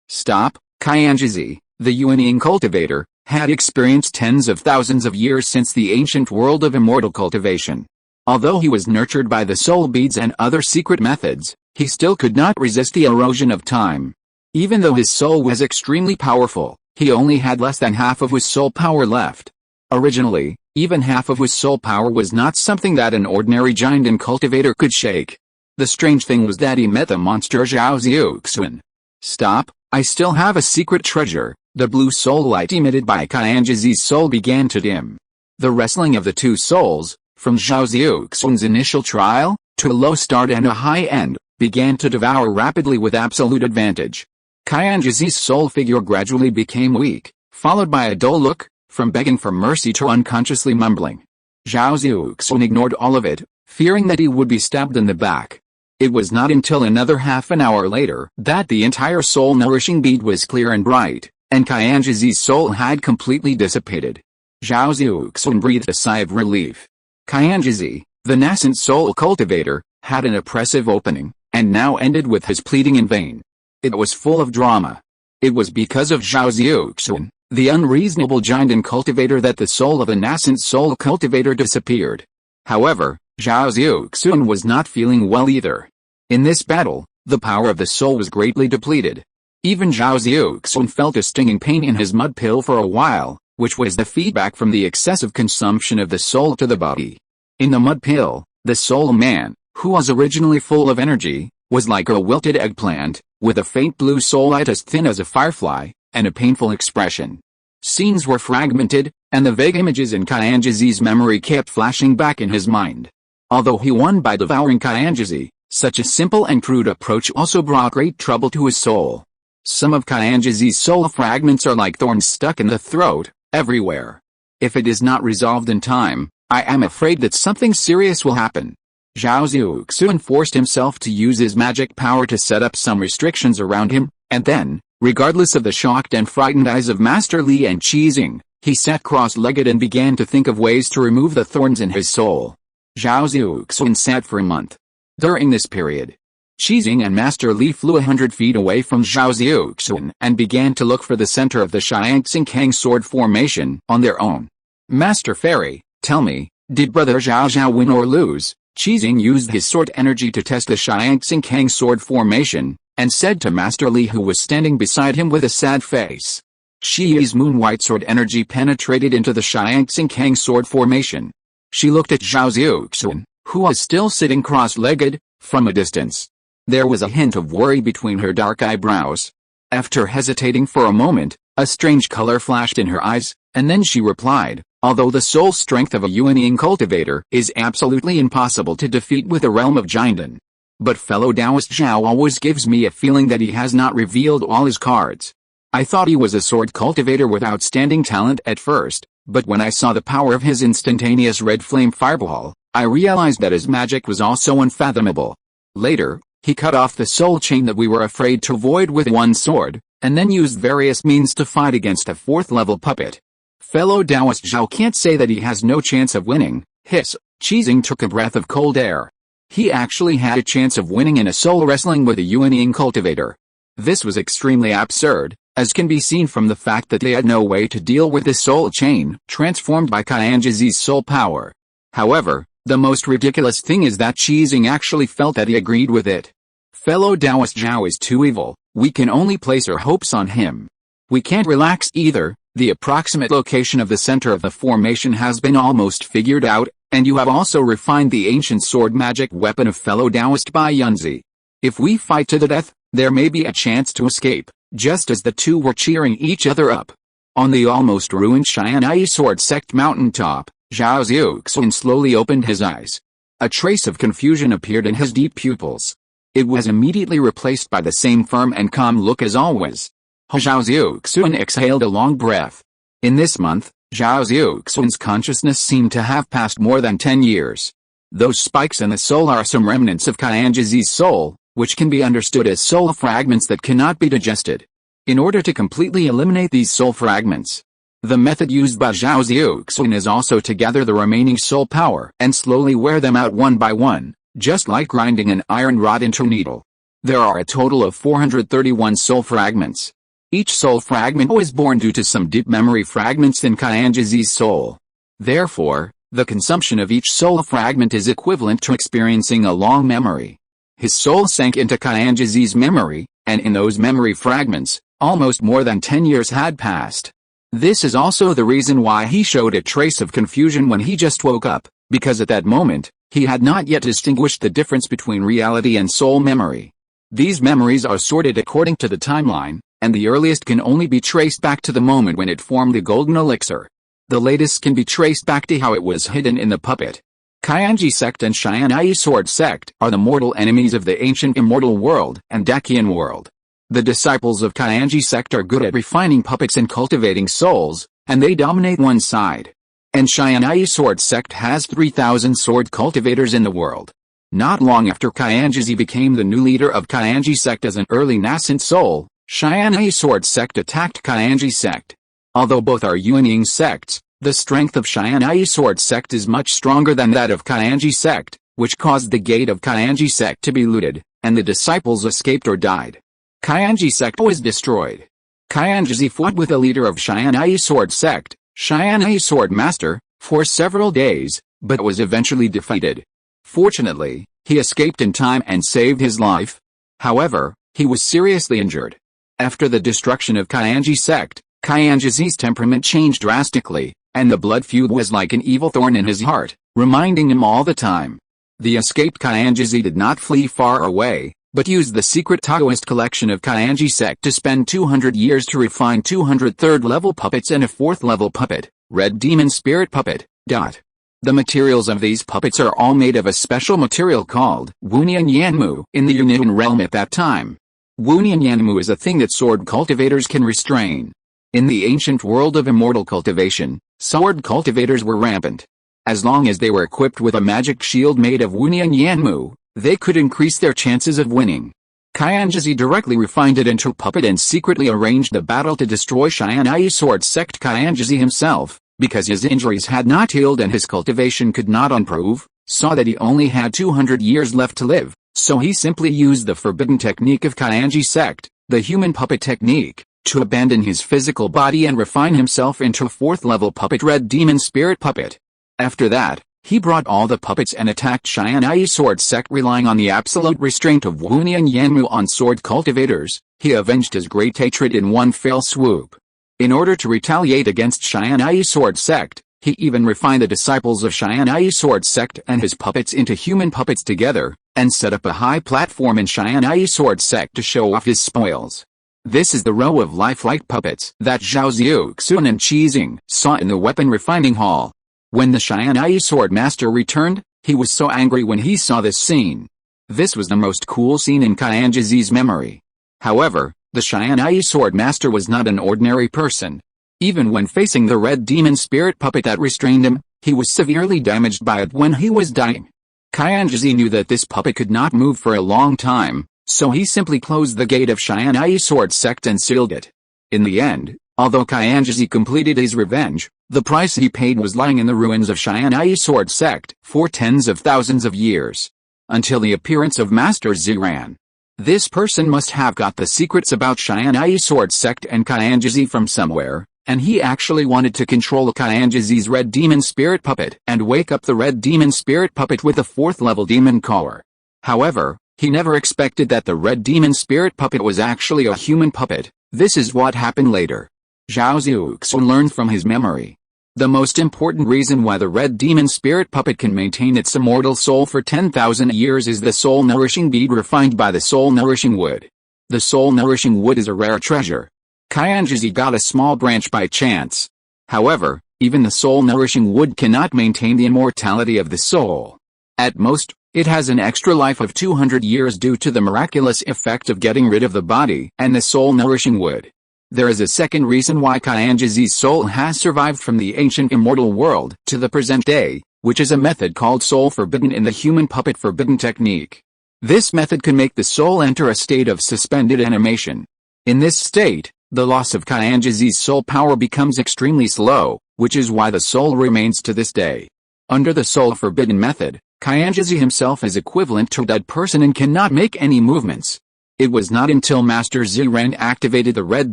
Stop, Qianjizi, the Yuanying cultivator, had experienced tens of thousands of years since the ancient world of immortal cultivation. Although he was nurtured by the soul beads and other secret methods, he still could not resist the erosion of time. Even though his soul was extremely powerful, he only had less than half of his soul power left. Originally, even half of his soul power was not something that an ordinary giant and cultivator could shake. The strange thing was that he met the monster Zhao Xiuxuan. "Stop, I still have a secret treasure." The blue soul light emitted by Qianjizi's soul began to dim. The wrestling of the two souls, from Zhao Xiuxuan's initial trial, to a low start and a high end, began to devour rapidly with absolute advantage. Qianjizi's soul figure gradually became weak, followed by a dull look, from begging for mercy to unconsciously mumbling. Zhao Xiuxuan ignored all of it, fearing that he would be stabbed in the back. It was not until another half an hour later that the entire soul-nourishing bead was clear and bright, and Qianjizi's soul had completely dissipated. Zhao Xiuxuan breathed a sigh of relief. Qianjizi, the nascent soul cultivator, had an oppressive opening, and now ended with his pleading in vain. It was full of drama. It was because of Zhao Xiuxuan, the unreasonable giant and cultivator, that the soul of the nascent soul cultivator disappeared. However, Zhao Xiuxuan was not feeling well either. In this battle, the power of the soul was greatly depleted. Even Zhao Xiuxuan felt a stinging pain in his mud pill for a while, which was the feedback from the excessive consumption of the soul to the body. In the mud pill, the soul man, who was originally full of energy, was like a wilted eggplant, with a faint blue soul light as thin as a firefly, and a painful expression. Scenes were fragmented, and the vague images in Qianjizi's memory kept flashing back in his mind. Although he won by devouring Qianjizi, such a simple and crude approach also brought great trouble to his soul. Some of Qianjizi's soul fragments are like thorns stuck in the throat, everywhere. If it is not resolved in time, I am afraid that something serious will happen. Zhao Xiuxuan forced himself to use his magic power to set up some restrictions around him, and then, regardless of the shocked and frightened eyes of Master Li and Qizing, he sat cross-legged and began to think of ways to remove the thorns in his soul. Zhao Xiuxuan sat for a month. During this period, Qizing and Master Li flew 100 feet away from Zhao Xiuxuan and began to look for the center of the Xiangxing sword formation on their own. "Master Fairy, tell me, did Brother Zhao win or lose?" Qizing used his sword energy to test the Xiangxing sword formation, and said to Master Li, who was standing beside him with a sad face. Qi's moon-white sword energy penetrated into the Xiangxing sword formation. She looked at Zhao Xiuxuan, who was still sitting cross-legged, from a distance. There was a hint of worry between her dark eyebrows. After hesitating for a moment, a strange color flashed in her eyes, and then she replied, although the soul strength of a Yuanying cultivator is absolutely impossible to defeat with the realm of Jinden. But fellow Taoist Zhao always gives me a feeling that he has not revealed all his cards. I thought he was a sword cultivator with outstanding talent at first, but when I saw the power of his instantaneous red flame fireball, I realized that his magic was also unfathomable. Later, he cut off the soul chain that we were afraid to avoid with one sword, and then used various means to fight against a 4th-level puppet. Fellow Taoist Zhao can't say that he has no chance of winning. Hiss. Qizing took a breath of cold air. He actually had a chance of winning in a soul wrestling with a Yuanying cultivator. This was extremely absurd, as can be seen from the fact that they had no way to deal with the soul chain, transformed by Qianjizi's soul power. However, the most ridiculous thing is that Qizing actually felt that he agreed with it. Fellow Taoist Zhao is too evil, we can only place our hopes on him. We can't relax either. The approximate location of the center of the formation has been almost figured out, and you have also refined the ancient sword magic weapon of fellow Taoist Bai Yunzi. If we fight to the death, there may be a chance to escape, just as the two were cheering each other up. On the almost ruined Xian'ai sword sect mountaintop, Zhao Xiuxuan slowly opened his eyes. A trace of confusion appeared in his deep pupils. It was immediately replaced by the same firm and calm look as always. Zhao Xiuxuan exhaled a long breath. In this month, Zhao Xiuxuan's consciousness seemed to have passed more than 10 years. Those spikes in the soul are some remnants of Qianjizi's soul, which can be understood as soul fragments that cannot be digested. In order to completely eliminate these soul fragments, the method used by Zhao Xiuxuan is also to gather the remaining soul power and slowly wear them out one by one, just like grinding an iron rod into a needle. There are a total of 431 soul fragments. Each soul fragment was born due to some deep memory fragments in Qianjizi's soul. Therefore, the consumption of each soul fragment is equivalent to experiencing a long memory. His soul sank into Qianjizi's memory, and in those memory fragments, almost more than 10 years had passed. This is also the reason why he showed a trace of confusion when he just woke up, because at that moment, he had not yet distinguished the difference between reality and soul memory. These memories are sorted according to the timeline, and the earliest can only be traced back to the moment when it formed the golden elixir. The latest can be traced back to how it was hidden in the puppet. Qianji sect and Xian'ai sword sect are the mortal enemies of the ancient immortal world and Daqian world. The disciples of Qianji sect are good at refining puppets and cultivating souls, and they dominate one side. And Xian'ai sword sect has 3,000 sword cultivators in the world. Not long after Qianjizi became the new leader of Qianji sect as an early nascent soul, Xian'ai sword sect attacked Qianji sect. Although both are Yuanying sects, the strength of Xian'ai sword sect is much stronger than that of Qianji sect, which caused the gate of Qianji sect to be looted, and the disciples escaped or died. Qianji sect was destroyed. Qianjizi fought with the leader of Xian'ai sword sect, Xian'ai sword master, for several days, but was eventually defeated. Fortunately, he escaped in time and saved his life. However, he was seriously injured. After the destruction of Qianji sect, Qianjizi's temperament changed drastically, and the blood feud was like an evil thorn in his heart, reminding him all the time. The escaped Qianjizi did not flee far away, but used the secret Taoist collection of Qianji sect to spend 200 years to refine 200 third-level puppets and a 4th-level puppet, Red Demon Spirit Puppet. The materials of these puppets are all made of a special material called Wunian Yanmu in the Yunnan realm at that time. Wunian Yanmu is a thing that sword cultivators can restrain. In the ancient world of immortal cultivation, sword cultivators were rampant. As long as they were equipped with a magic shield made of Wunian Yanmu, they could increase their chances of winning. Qianjizi directly refined it into a puppet and secretly arranged the battle to destroy Xian'ai sword sect. Qianjizi himself, because his injuries had not healed and his cultivation could not improve, saw that he only had 200 years left to live, so he simply used the forbidden technique of Qianji sect, the human puppet technique, to abandon his physical body and refine himself into a 4th-level puppet, Red Demon Spirit Puppet. After that, he brought all the puppets and attacked Xian'ai sword sect. Relying on the absolute restraint of Wunian Yanmu on sword cultivators, he avenged his great hatred in one fell swoop. In order to retaliate against Xian'ai sword sect, He even refined the disciples of Xianyi sword sect and his puppets into human puppets together, and set up a high platform in Xianyi sword sect to show off his spoils. This is the row of lifelike puppets that Zhao Xiuxuan and Qizing saw in the weapon refining hall. When the Xianyi sword master returned, he was so angry when he saw this scene. This was the most cool scene in Qianzhi's memory. However, the Xianyi sword master was not an ordinary person. Even when facing the red demon spirit puppet that restrained him, he was severely damaged by it when he was dying. Qianzhi knew that this puppet could not move for a long time, so he simply closed the gate of Xianyi sword sect and sealed it. In the end, although Qianzhi completed his revenge, the price he paid was lying in the ruins of Qianyi sword sect for tens of thousands of years. Until the appearance of Master Ziran. This person must have got the secrets about Xianyi sword sect and Qianzhi from somewhere, and he actually wanted to control Qianzhi's red demon spirit puppet and wake up the red demon spirit puppet with a 4th level demon core. However, he never expected that the red demon spirit puppet was actually a human puppet. This is what happened later. Zhao Xiuxuan learned from his memory. The most important reason why the red demon spirit puppet can maintain its immortal soul for 10,000 years is the soul-nourishing bead refined by the soul-nourishing wood. The soul-nourishing wood is a rare treasure. Qianzhi got a small branch by chance. However, even the soul-nourishing wood cannot maintain the immortality of the soul. At most, it has an extra life of 200 years due to the miraculous effect of getting rid of the body and the soul-nourishing wood. There is a second reason why Qianzhi's soul has survived from the ancient immortal world to the present day, which is a method called soul forbidden in the human puppet forbidden technique. This method can make the soul enter a state of suspended animation. In this state, the loss of Qianzhi's soul power becomes extremely slow, which is why the soul remains to this day. Under the soul forbidden method, Qianzhi himself is equivalent to a dead person and cannot make any movements. It was not until Master Ziran activated the red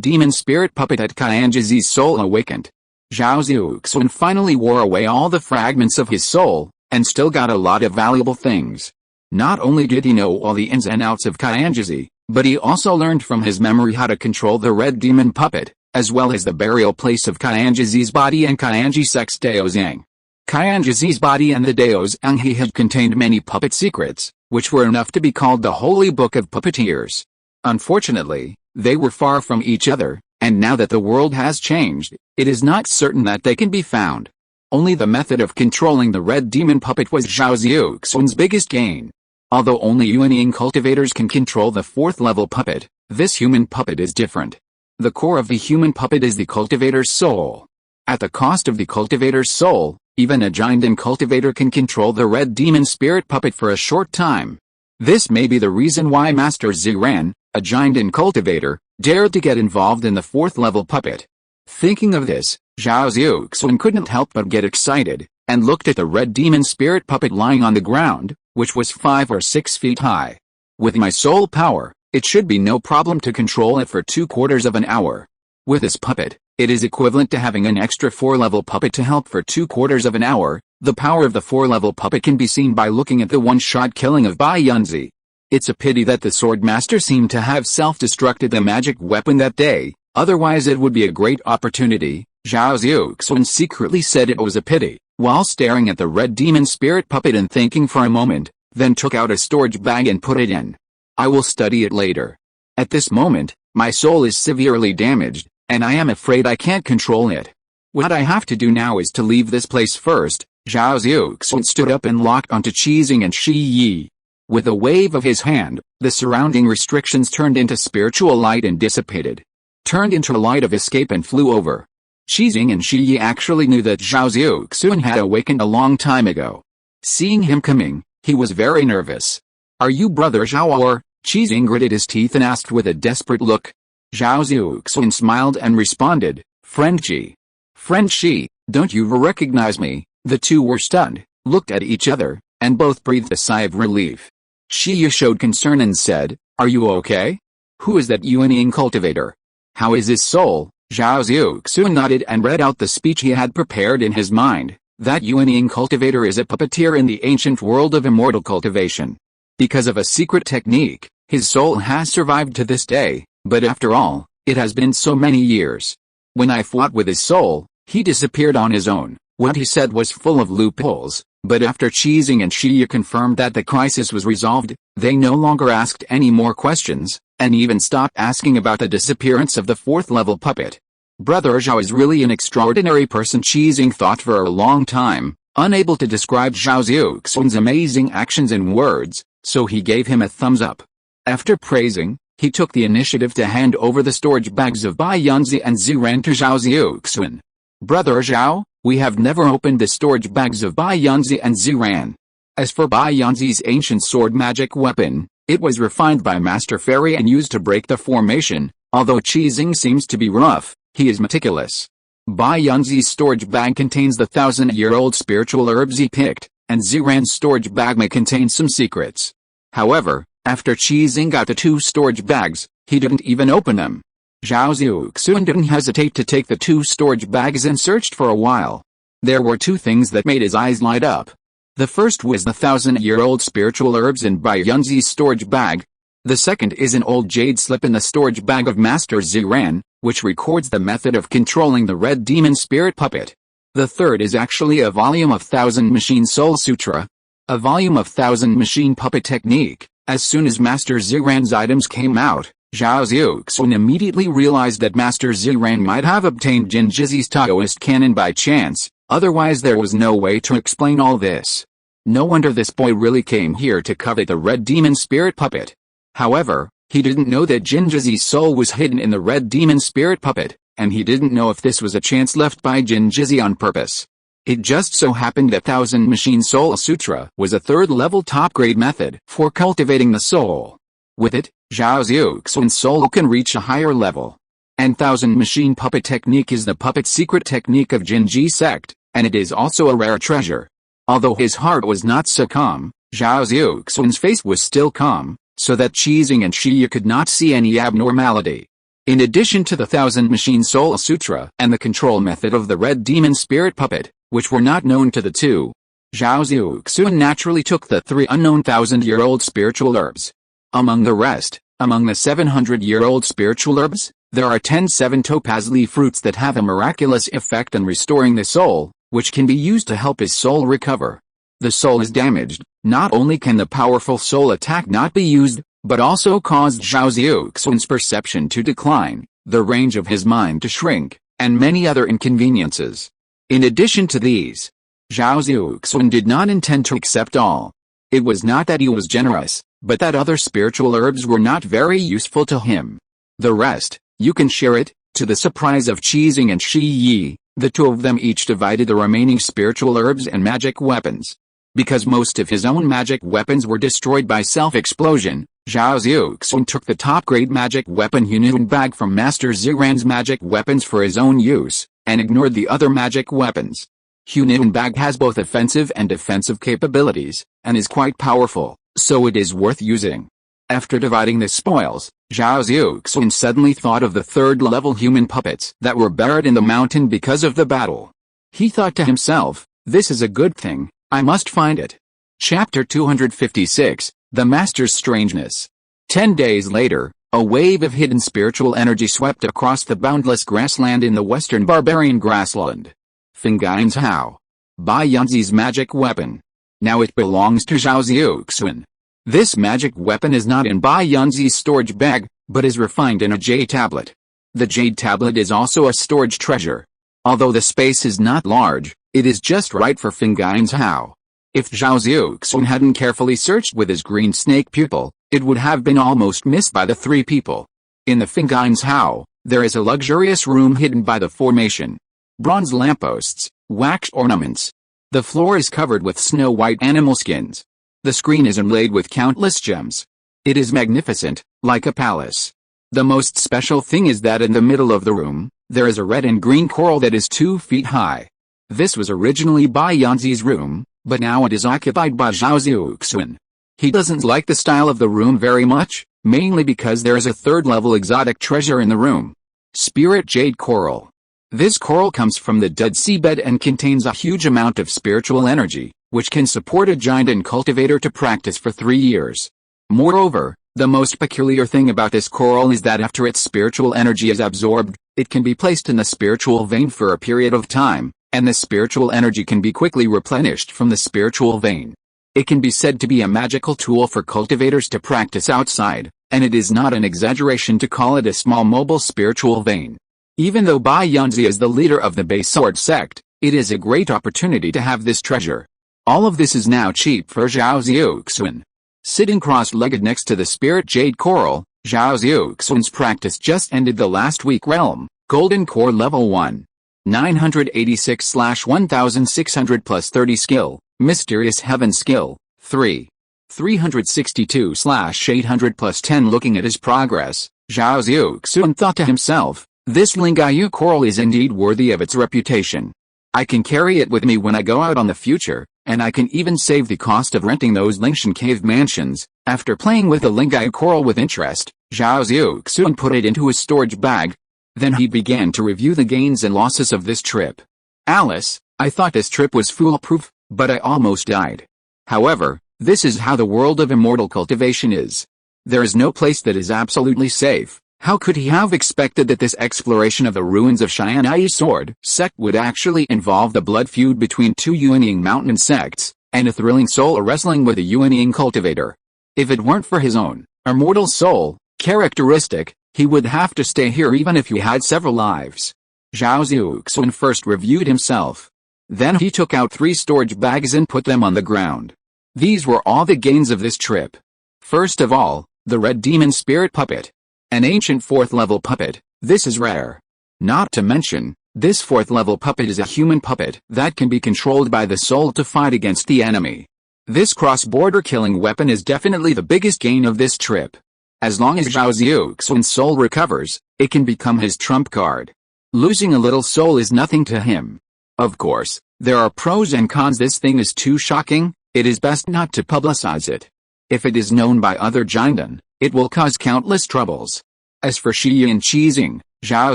demon spirit puppet that Qianzhi's soul awakened. Zhao Xiuxuan finally wore away all the fragments of his soul, and still got a lot of valuable things. Not only did he know all the ins and outs of Qianzhi, but he also learned from his memory how to control the red demon puppet, as well as the burial place of Qianzhi's body and Qianzhi Sect's Daozang. Qianzhi's body and the Daozang he had contained many puppet secrets, which were enough to be called the Holy Book of Puppeteers. Unfortunately, they were far from each other, and now that the world has changed, it is not certain that they can be found. Only the method of controlling the red demon puppet was Zhao Xiuxuan's biggest gain. Although only Yuanying cultivators can control the 4th level puppet, this human puppet is different. The core of the human puppet is the cultivator's soul. At the cost of the cultivator's soul, even a giant cultivator can control the red demon spirit puppet for a short time. This may be the reason why Master Ziran, a giant cultivator, dared to get involved in the 4th level puppet. Thinking of this, Zhao Xiuxuan couldn't help but get excited, and looked at the red demon spirit puppet lying on the ground, which was 5 or 6 feet high. With my soul power, it should be no problem to control it for 2/4 of an hour. With this puppet, it is equivalent to having an extra 4-level puppet to help for 2/4 of an hour. The power of the 4-level puppet can be seen by looking at the one-shot killing of Bai Yunzi. It's a pity that the sword master seemed to have self-destructed the magic weapon that day, otherwise it would be a great opportunity. Zhao Xiuxuan secretly said it was a pity, while staring at the red demon spirit puppet and thinking for a moment, then took out a storage bag and put it in. I will study it later. At this moment, my soul is severely damaged, and I am afraid I can't control it. What I have to do now is to leave this place first. Zhao Xiuxuan stood up and locked onto Qizing and Shi Yi. With a wave of his hand, the surrounding restrictions turned into spiritual light and dissipated. Turned into a light of escape and flew over. Qizing and Shi Yi actually knew that Zhao Xiuxuan had awakened a long time ago. Seeing him coming, he was very nervous. Are you brother Zhao or? Qizing gritted his teeth and asked with a desperate look. Zhao Xiuxuan smiled and responded, Friend Qi. Friend Shi, don't you recognize me? The two were stunned, looked at each other, and both breathed a sigh of relief. Shi Yi showed concern and said, Are you okay? Who is that Yuanying cultivator? How is his soul? Zhao Xiuxuan nodded and read out the speech he had prepared in his mind. That Yuanying cultivator is a puppeteer in the ancient world of immortal cultivation. Because of a secret technique, his soul has survived to this day, but after all, it has been so many years. When I fought with his soul, he disappeared on his own. What he said was full of loopholes, but after Qizing and Shiya confirmed that the crisis was resolved, they no longer asked any more questions, and even stopped asking about the disappearance of the fourth-level puppet. Brother Zhao is really an extraordinary person, Qizing thought for a long time, unable to describe Zhao Xiuxuan's amazing actions in words, so he gave him a thumbs up. After praising, he took the initiative to hand over the storage bags of Bai Yanzi and Ziran to Zhao Xiuxuan. Brother Zhao, we have never opened the storage bags of Bai Yanzi and Ziran. As for Bai Yanzi's ancient sword magic weapon, it was refined by Master Fairy and used to break the formation. Although Qizing seems to be rough, he is meticulous. Bai Yanzi's storage bag contains the 1,000-year-old spiritual herbs he picked, and Ziran's storage bag may contain some secrets. However, after Qizing got the 2 storage bags, he didn't even open them. Zhao Xiuxuan didn't hesitate to take the 2 storage bags and searched for a while. There were 2 things that made his eyes light up. The first was the 1,000-year-old spiritual herbs in Bai Yanzi's storage bag. The second is an old jade slip in the storage bag of Master Ziran, which records the method of controlling the red demon spirit puppet. The third is actually a volume of 1,000 Machine Soul Sutra. A volume of 1,000 Machine Puppet Technique. As soon as Master Ziran's items came out, Zhao Xiuxuan immediately realized that Master Ziran might have obtained Jinjizi's Taoist canon by chance, otherwise there was no way to explain all this. No wonder this boy really came here to covet the red demon spirit puppet. However, he didn't know that Jinjizi's soul was hidden in the red demon spirit puppet, and he didn't know if this was a chance left by Jinjizi on purpose. It just so happened that 1,000 Machine Soul Sutra was a 3rd-level top-grade method for cultivating the soul. With it, Zhao Xiuxuan's soul can reach a higher level. And 1,000 Machine Puppet Technique is the puppet secret technique of Jinji sect, and it is also a rare treasure. Although his heart was not so calm, Zhao Xiuxuan's face was still calm, so that Qizing and Shiya could not see any abnormality. In addition to the 1,000 Machine Soul Sutra and the control method of the red demon spirit puppet, which were not known to the 2, Zhao Xiuxuan naturally took the 3 unknown 1,000-year-old spiritual herbs. Among the rest, among the 700-year-old spiritual herbs, there are 10 7-topaz fruits that have a miraculous effect on restoring the soul, which can be used to help his soul recover. The soul is damaged. Not only can the powerful soul attack not be used, but also caused Zhao Xiuxuan's perception to decline, the range of his mind to shrink, and many other inconveniences. In addition to these, Zhao Xiuxuan did not intend to accept all. It was not that he was generous, but that other spiritual herbs were not very useful to him. The rest, you can share it. To the surprise of Qizing and Shi Yi, the 2 of them each divided the remaining spiritual herbs and magic weapons. Because most of his own magic weapons were destroyed by self-explosion, Zhao Xiuxuan took the top-grade magic weapon Hunun bag from Master Ziran's magic weapons for his own use, and ignored the other magic weapons. Hunun bag has both offensive and defensive capabilities, and is quite powerful, so it is worth using. After dividing the spoils, Zhao Xiuxuan suddenly thought of the 3rd-level human puppets that were buried in the mountain because of the battle. He thought to himself, this is a good thing, I must find it. Chapter 256, The Master's Strangeness. 10 days later, a wave of hidden spiritual energy swept across the boundless grassland in the western barbarian grassland. Fingain's Hao. Bai Yanzi's magic weapon. Now it belongs to Zhao Xiuxuan. This magic weapon is not in Bai Yanzi's storage bag, but is refined in a jade tablet. The jade tablet is also a storage treasure. Although the space is not large, it is just right for Fingain's Hao. If Zhao Xiuxuan hadn't carefully searched with his green snake pupil, it would have been almost missed by the 3 people. In the Fingain's Hao, there is a luxurious room hidden by the formation. Bronze lampposts, wax ornaments. The floor is covered with snow-white animal skins. The screen is inlaid with countless gems. It is magnificent, like a palace. The most special thing is that in the middle of the room, there is a red and green coral that is 2 feet high. This was originally Bai Yanzi's room, but now it is occupied by Zhao Xiuxuan. He doesn't like the style of the room very much, mainly because there is a 3rd-level exotic treasure in the room. Spirit Jade Coral. This coral comes from the Dead Sea bed and contains a huge amount of spiritual energy, which can support a giant and cultivator to practice for 3 years. Moreover, the most peculiar thing about this coral is that after its spiritual energy is absorbed, it can be placed in the spiritual vein for a period of time, and the spiritual energy can be quickly replenished from the spiritual vein. It can be said to be a magical tool for cultivators to practice outside, and it is not an exaggeration to call it a small mobile spiritual vein. Even though Bai Yunzi is the leader of the Bei Sword sect, it is a great opportunity to have this treasure. All of this is now cheap for Zhao Xiuxuan. Sitting cross-legged next to the spirit jade coral, Zhao Xiuxuan's practice just ended the last week. Realm, Golden Core Level 1. 986/1600 plus 30 skill, Mysterious Heaven skill, 3. 362/800 plus 10. Looking at his progress, Zhao Xiuxuan thought to himself, this Lingayu coral is indeed worthy of its reputation. I can carry it with me when I go out on the future, and I can even save the cost of renting those Lingshan cave mansions. After playing with the Lingayu coral with interest, Zhao Xiuxuan put it into his storage bag. Then he began to review the gains and losses of this trip. Alice, I thought this trip was foolproof, but I almost died. However, this is how the world of immortal cultivation is. There is no place that is absolutely safe. How could he have expected that this exploration of the ruins of Xianai Sword sect would actually involve the blood feud between two Yuanying mountain sects, and a thrilling soul wrestling with a Yuanying cultivator? If it weren't for his own immortal soul characteristic, he would have to stay here even if he had several lives. Zhao Xiuxuan first reviewed himself. Then he took out 3 storage bags and put them on the ground. These were all the gains of this trip. First of all, the red demon spirit puppet. An ancient 4th level puppet. This is rare. Not to mention, this 4th level puppet is a human puppet that can be controlled by the soul to fight against the enemy. This cross-border killing weapon is definitely the biggest gain of this trip. As long as Zhao Xiuxuan's soul recovers, it can become his trump card. Losing a little soul is nothing to him. Of course, there are pros and cons. This thing is too shocking, it is best not to publicize it. If it is known by other Jinden, it will cause countless troubles. As for Shi and Qizing, Zhao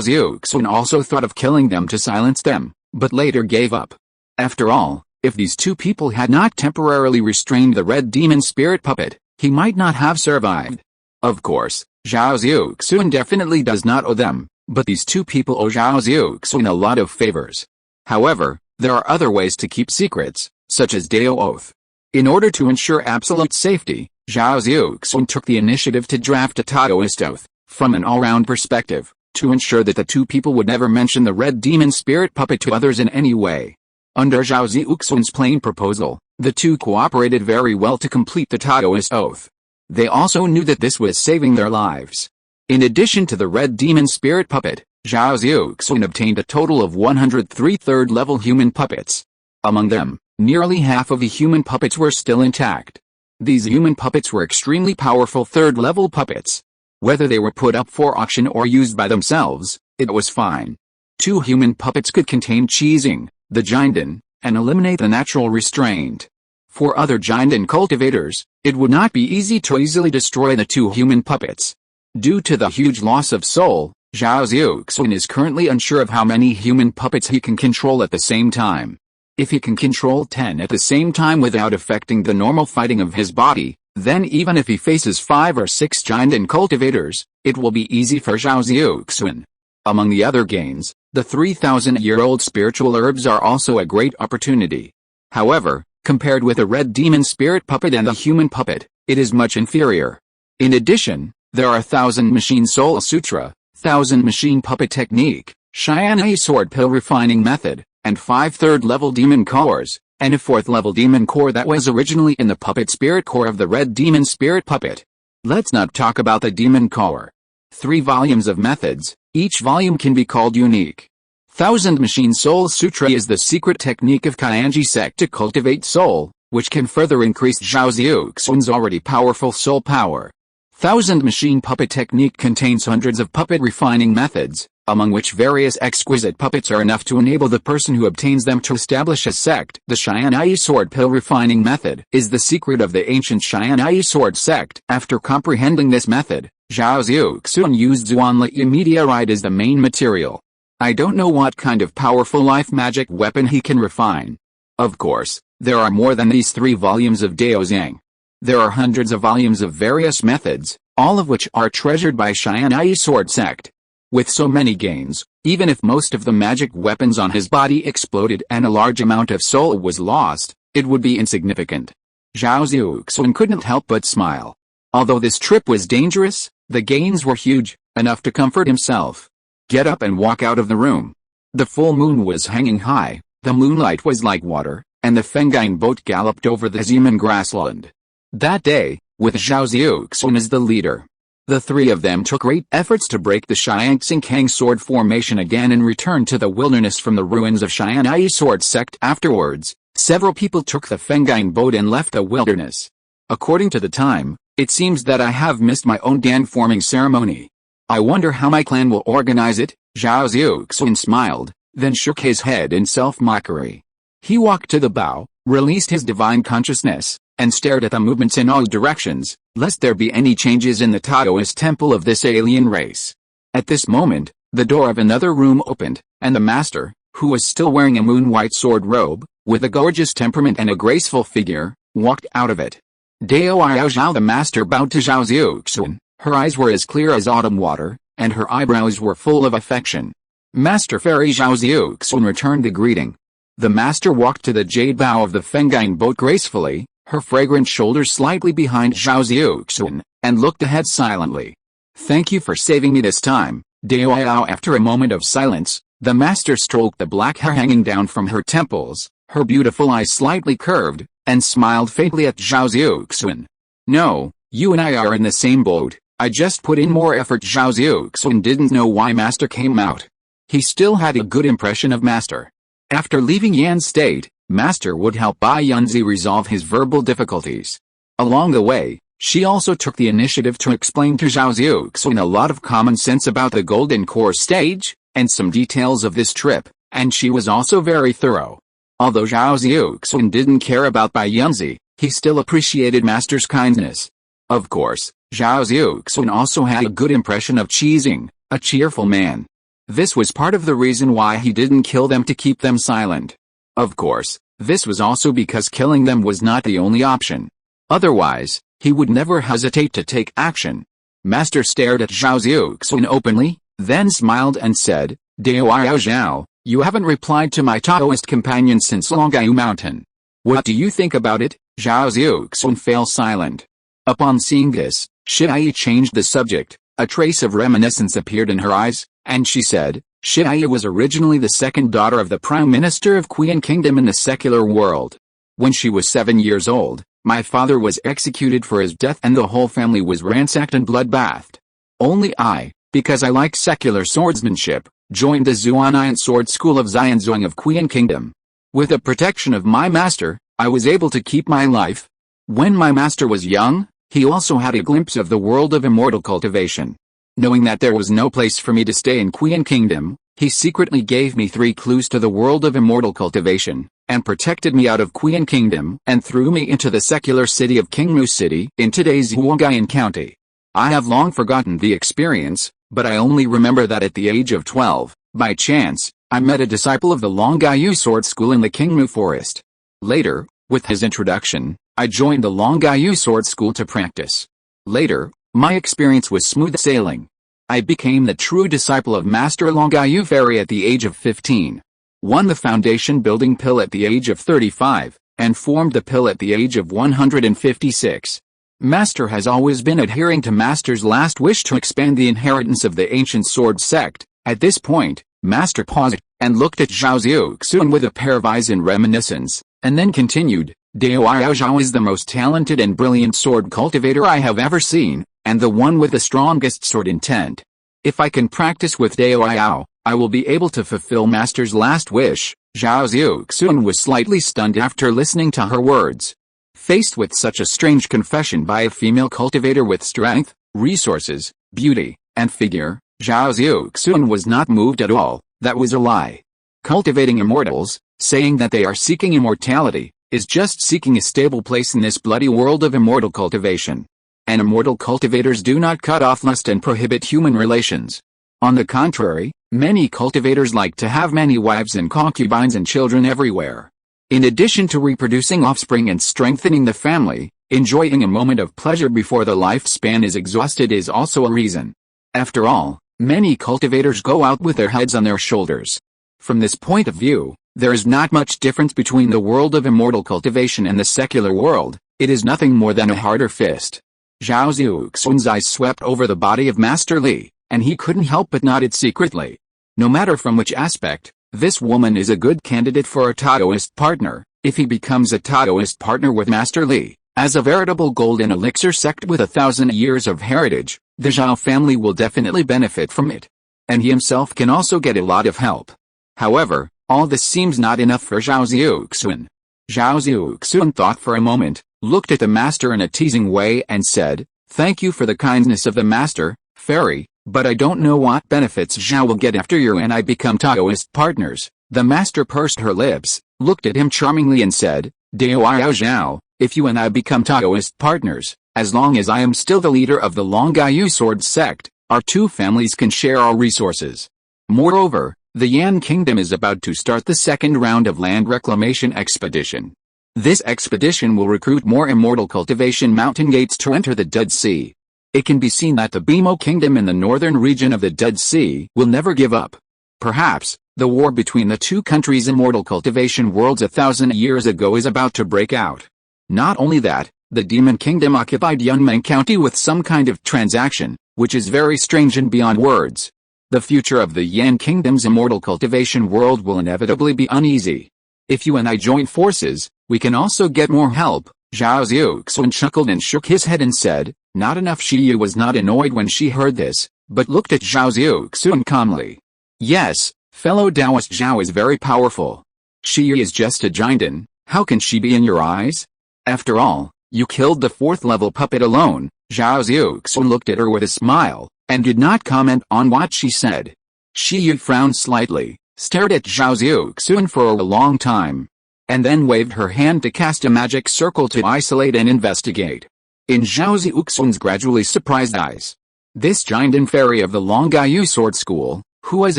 Xiuxuan also thought of killing them to silence them, but later gave up. After all, if these two people had not temporarily restrained the red demon spirit puppet, he might not have survived. Of course, Zhao Xiuxuan definitely does not owe them, but these two people owe Zhao Xiuxuan a lot of favors. However, there are other ways to keep secrets, such as Dao Oath. In order to ensure absolute safety, Zhao Xiuxuan took the initiative to draft a Taoist oath, from an all-round perspective, to ensure that the two people would never mention the red demon spirit puppet to others in any way. Under Zhao Xiuxuan's plain proposal, the two cooperated very well to complete the Taoist oath. They also knew that this was saving their lives. In addition to the red demon spirit puppet, Zhao Xiuxuan obtained a total of 103 third-level human puppets. Among them, nearly half of the human puppets were still intact. These human puppets were extremely powerful third-level puppets. Whether they were put up for auction or used by themselves, it was fine. 2 human puppets could contain Qizing, the Jinden, and eliminate the natural restraint. For other Jinden cultivators, it would not be easy to easily destroy the 2 human puppets. Due to the huge loss of soul, Zhao Xiuxuan is currently unsure of how many human puppets he can control at the same time. If he can control 10 at the same time without affecting the normal fighting of his body, then even if he faces 5 or 6 Jinden cultivators, it will be easy for Zhao Xiuxuan. Among the other gains, the 3,000-year-old spiritual herbs are also a great opportunity. However, compared with the red demon spirit puppet and the human puppet, it is much inferior. In addition, there are 1,000 machine soul sutra, 1,000 machine puppet technique, Xianai sword pill refining method, and 5 third-level demon cores, and a 4th-level demon core that was originally in the puppet spirit core of the red demon spirit puppet. Let's not talk about the demon core. 3 volumes of methods, each volume can be called unique. 1,000 Machine Soul Sutra is the secret technique of Kaianji sect to cultivate soul, which can further increase Zhao Xiuxuan's already powerful soul power. 1,000 Machine Puppet Technique contains hundreds of puppet refining methods, among which various exquisite puppets are enough to enable the person who obtains them to establish a sect. The Xianai sword pill refining method is the secret of the ancient Xianai sword sect. After comprehending this method, Zhao Xiuxuan used Zuanli meteorite as the main material. I don't know what kind of powerful life magic weapon he can refine. Of course, there are more than these 3 volumes of Daozang. There are hundreds of volumes of various methods, all of which are treasured by Xianai sword sect. With so many gains, even if most of the magic weapons on his body exploded and a large amount of soul was lost, it would be insignificant. Zhao Xiuxuan couldn't help but smile. Although this trip was dangerous, the gains were huge, enough to comfort himself. Get up and walk out of the room. The full moon was hanging high, the moonlight was like water, and the Fengine boat galloped over the Zeman grassland. That day, with Zhao Xiuxuan as the leader, the three of them took great efforts to break the Xiangxinkang sword formation again and return to the wilderness from the ruins of Xian'ai sword sect. Afterwards, several people took the Fengine boat and left the wilderness. According to the time, it seems that I have missed my own Dan forming ceremony. I wonder how my clan will organize it. Zhao Xiuxuan smiled, then shook his head in self-mockery. He walked to the bow, released his divine consciousness, and stared at the movements in all directions, lest there be any changes in the Taoist temple of this alien race. At this moment, the door of another room opened, and the master, who was still wearing a moon-white sword robe, with a gorgeous temperament and a graceful figure, walked out of it. Dao Zhao. The master bowed to Zhao Xiuxuan. Her eyes were as clear as autumn water, and her eyebrows were full of affection. Master Fairy. Zhao Xiuxuan returned the greeting. The master walked to the jade bow of the Fengine boat gracefully, her fragrant shoulders slightly behind Zhao Xiuxuan, and looked ahead silently. Thank you for saving me this time, Dao. After a moment of silence, the master stroked the black hair hanging down from her temples, her beautiful eyes slightly curved, and smiled faintly at Zhao Xiuxuan. No, you and I are in the same boat, I just put in more effort. Zhao Xiuxuan didn't know why master came out. He still had a good impression of master. After leaving Yan State, master would help Bai Yunzi resolve his verbal difficulties. Along the way, she also took the initiative to explain to Zhao Xiuxuan a lot of common sense about the Golden Core stage, and some details of this trip, and she was also very thorough. Although Zhao Xiuxuan didn't care about Bai Yunzi, he still appreciated master's kindness. Of course, Zhao Xiuxuan also had a good impression of Qizing, a cheerful man. This was part of the reason why he didn't kill them to keep them silent. Of course, this was also because killing them was not the only option. Otherwise, he would never hesitate to take action. Master stared at Zhao Xiuxuan openly, then smiled and said, Dao Zhao, you haven't replied to my Taoist companion since Longgaiyu Mountain. What do you think about it? Zhao Xiuxuan fell silent. Upon seeing this, Shiai changed the subject. A trace of reminiscence appeared in her eyes, and she said, Shiai was originally the second daughter of the Prime Minister of Qian Kingdom in the secular world. When she was 7 years old, my father was executed for his death and the whole family was ransacked and bloodbathed. Only I, because I like secular swordsmanship, joined the Zuanian sword school of Xianzhuang of Qian Kingdom. With the protection of my master, I was able to keep my life. When my master was young, he also had a glimpse of the world of immortal cultivation. Knowing that there was no place for me to stay in Qian Kingdom, he secretly gave me 3 clues to the world of immortal cultivation, and protected me out of Qian Kingdom and threw me into the secular city of Qingmu City in today's Huangyan County. I have long forgotten the experience, but I only remember that at the age of 12, by chance, I met a disciple of the Longgaiyu sword school in the Qingmu forest. Later, with his introduction, I joined the Longgaiyu sword school to practice. Later, my experience was smooth sailing. I became the true disciple of Master Longgaiyu Fairy at the age of 15. Won the foundation building pill at the age of 35, and formed the pill at the age of 156. Master has always been adhering to Master's last wish to expand the inheritance of the ancient sword sect. At this point, Master paused, and looked at Zhao Xiuxuan with a pair of eyes in reminiscence, and then continued, Dao Zhao is the most talented and brilliant sword cultivator I have ever seen, and the one with the strongest sword intent. If I can practice with Dao, I will be able to fulfill Master's last wish. Zhao Xiuxuan was slightly stunned after listening to her words. Faced with such a strange confession by a female cultivator with strength, resources, beauty, and figure, Zhao Xiuxuan was not moved at all. That was a lie. Cultivating immortals, saying that they are seeking immortality, is just seeking a stable place in this bloody world of immortal cultivation. And immortal cultivators do not cut off lust and prohibit human relations. On the contrary, many cultivators like to have many wives and concubines and children everywhere. In addition to reproducing offspring and strengthening the family, enjoying a moment of pleasure before the lifespan is exhausted is also a reason. After all, Many cultivators go out with their heads on their shoulders. From this point of view, there is not much difference between the world of immortal cultivation and the secular world. It is nothing more than a harder fist. Zhao Xiuxuan's eyes swept over the body of Master Li, and he couldn't help but nodded secretly. No matter from which aspect, this woman is a good candidate for a Taoist partner. If he becomes a Taoist partner with Master Li, as a veritable golden elixir sect with 1,000 years of heritage, the Zhao family will definitely benefit from it. And he himself can also get a lot of help. However, all this seems not enough for Zhao Xiuxuan. Zhao Xiuxuan thought for a moment, looked at the master in a teasing way and said, "Thank you for the kindness of the master, fairy, but I don't know what benefits Zhao will get after you and I become Taoist partners." The master pursed her lips, looked at him charmingly and said, "Dao Zhao, if you and I become Taoist partners, as long as I am still the leader of the Longyou sword sect, our two families can share our resources. Moreover, the Yan Kingdom is about to start the second round of land reclamation expedition. This expedition will recruit more immortal cultivation mountain gates to enter the Dead Sea. It can be seen that the Bimo Kingdom in the northern region of the Dead Sea will never give up. Perhaps, the war between the two countries' immortal cultivation worlds 1,000 years ago is about to break out. Not only that, the Demon Kingdom occupied Yunmeng County with some kind of transaction, which is very strange and beyond words. The future of the Yan Kingdom's immortal cultivation world will inevitably be uneasy. If you and I join forces, we can also get more help." Zhao Xiuxuan chuckled and shook his head and said, "Not enough." Shi was not annoyed when she heard this, but looked at Zhao Xiuxuan calmly. "Yes, fellow Taoist Zhao is very powerful. Shi is just a Jinden, how can she be in your eyes? After all, you killed the 4th level puppet alone." Zhao Xiuxuan looked at her with a smile, and did not comment on what she said. Shi frowned slightly, stared at Zhao Xiuxuan for a long time, and then waved her hand to cast a magic circle to isolate and investigate. In Zhao Xiuxuan's gradually surprised eyes, this Jinden fairy of the Longyou sword school, who was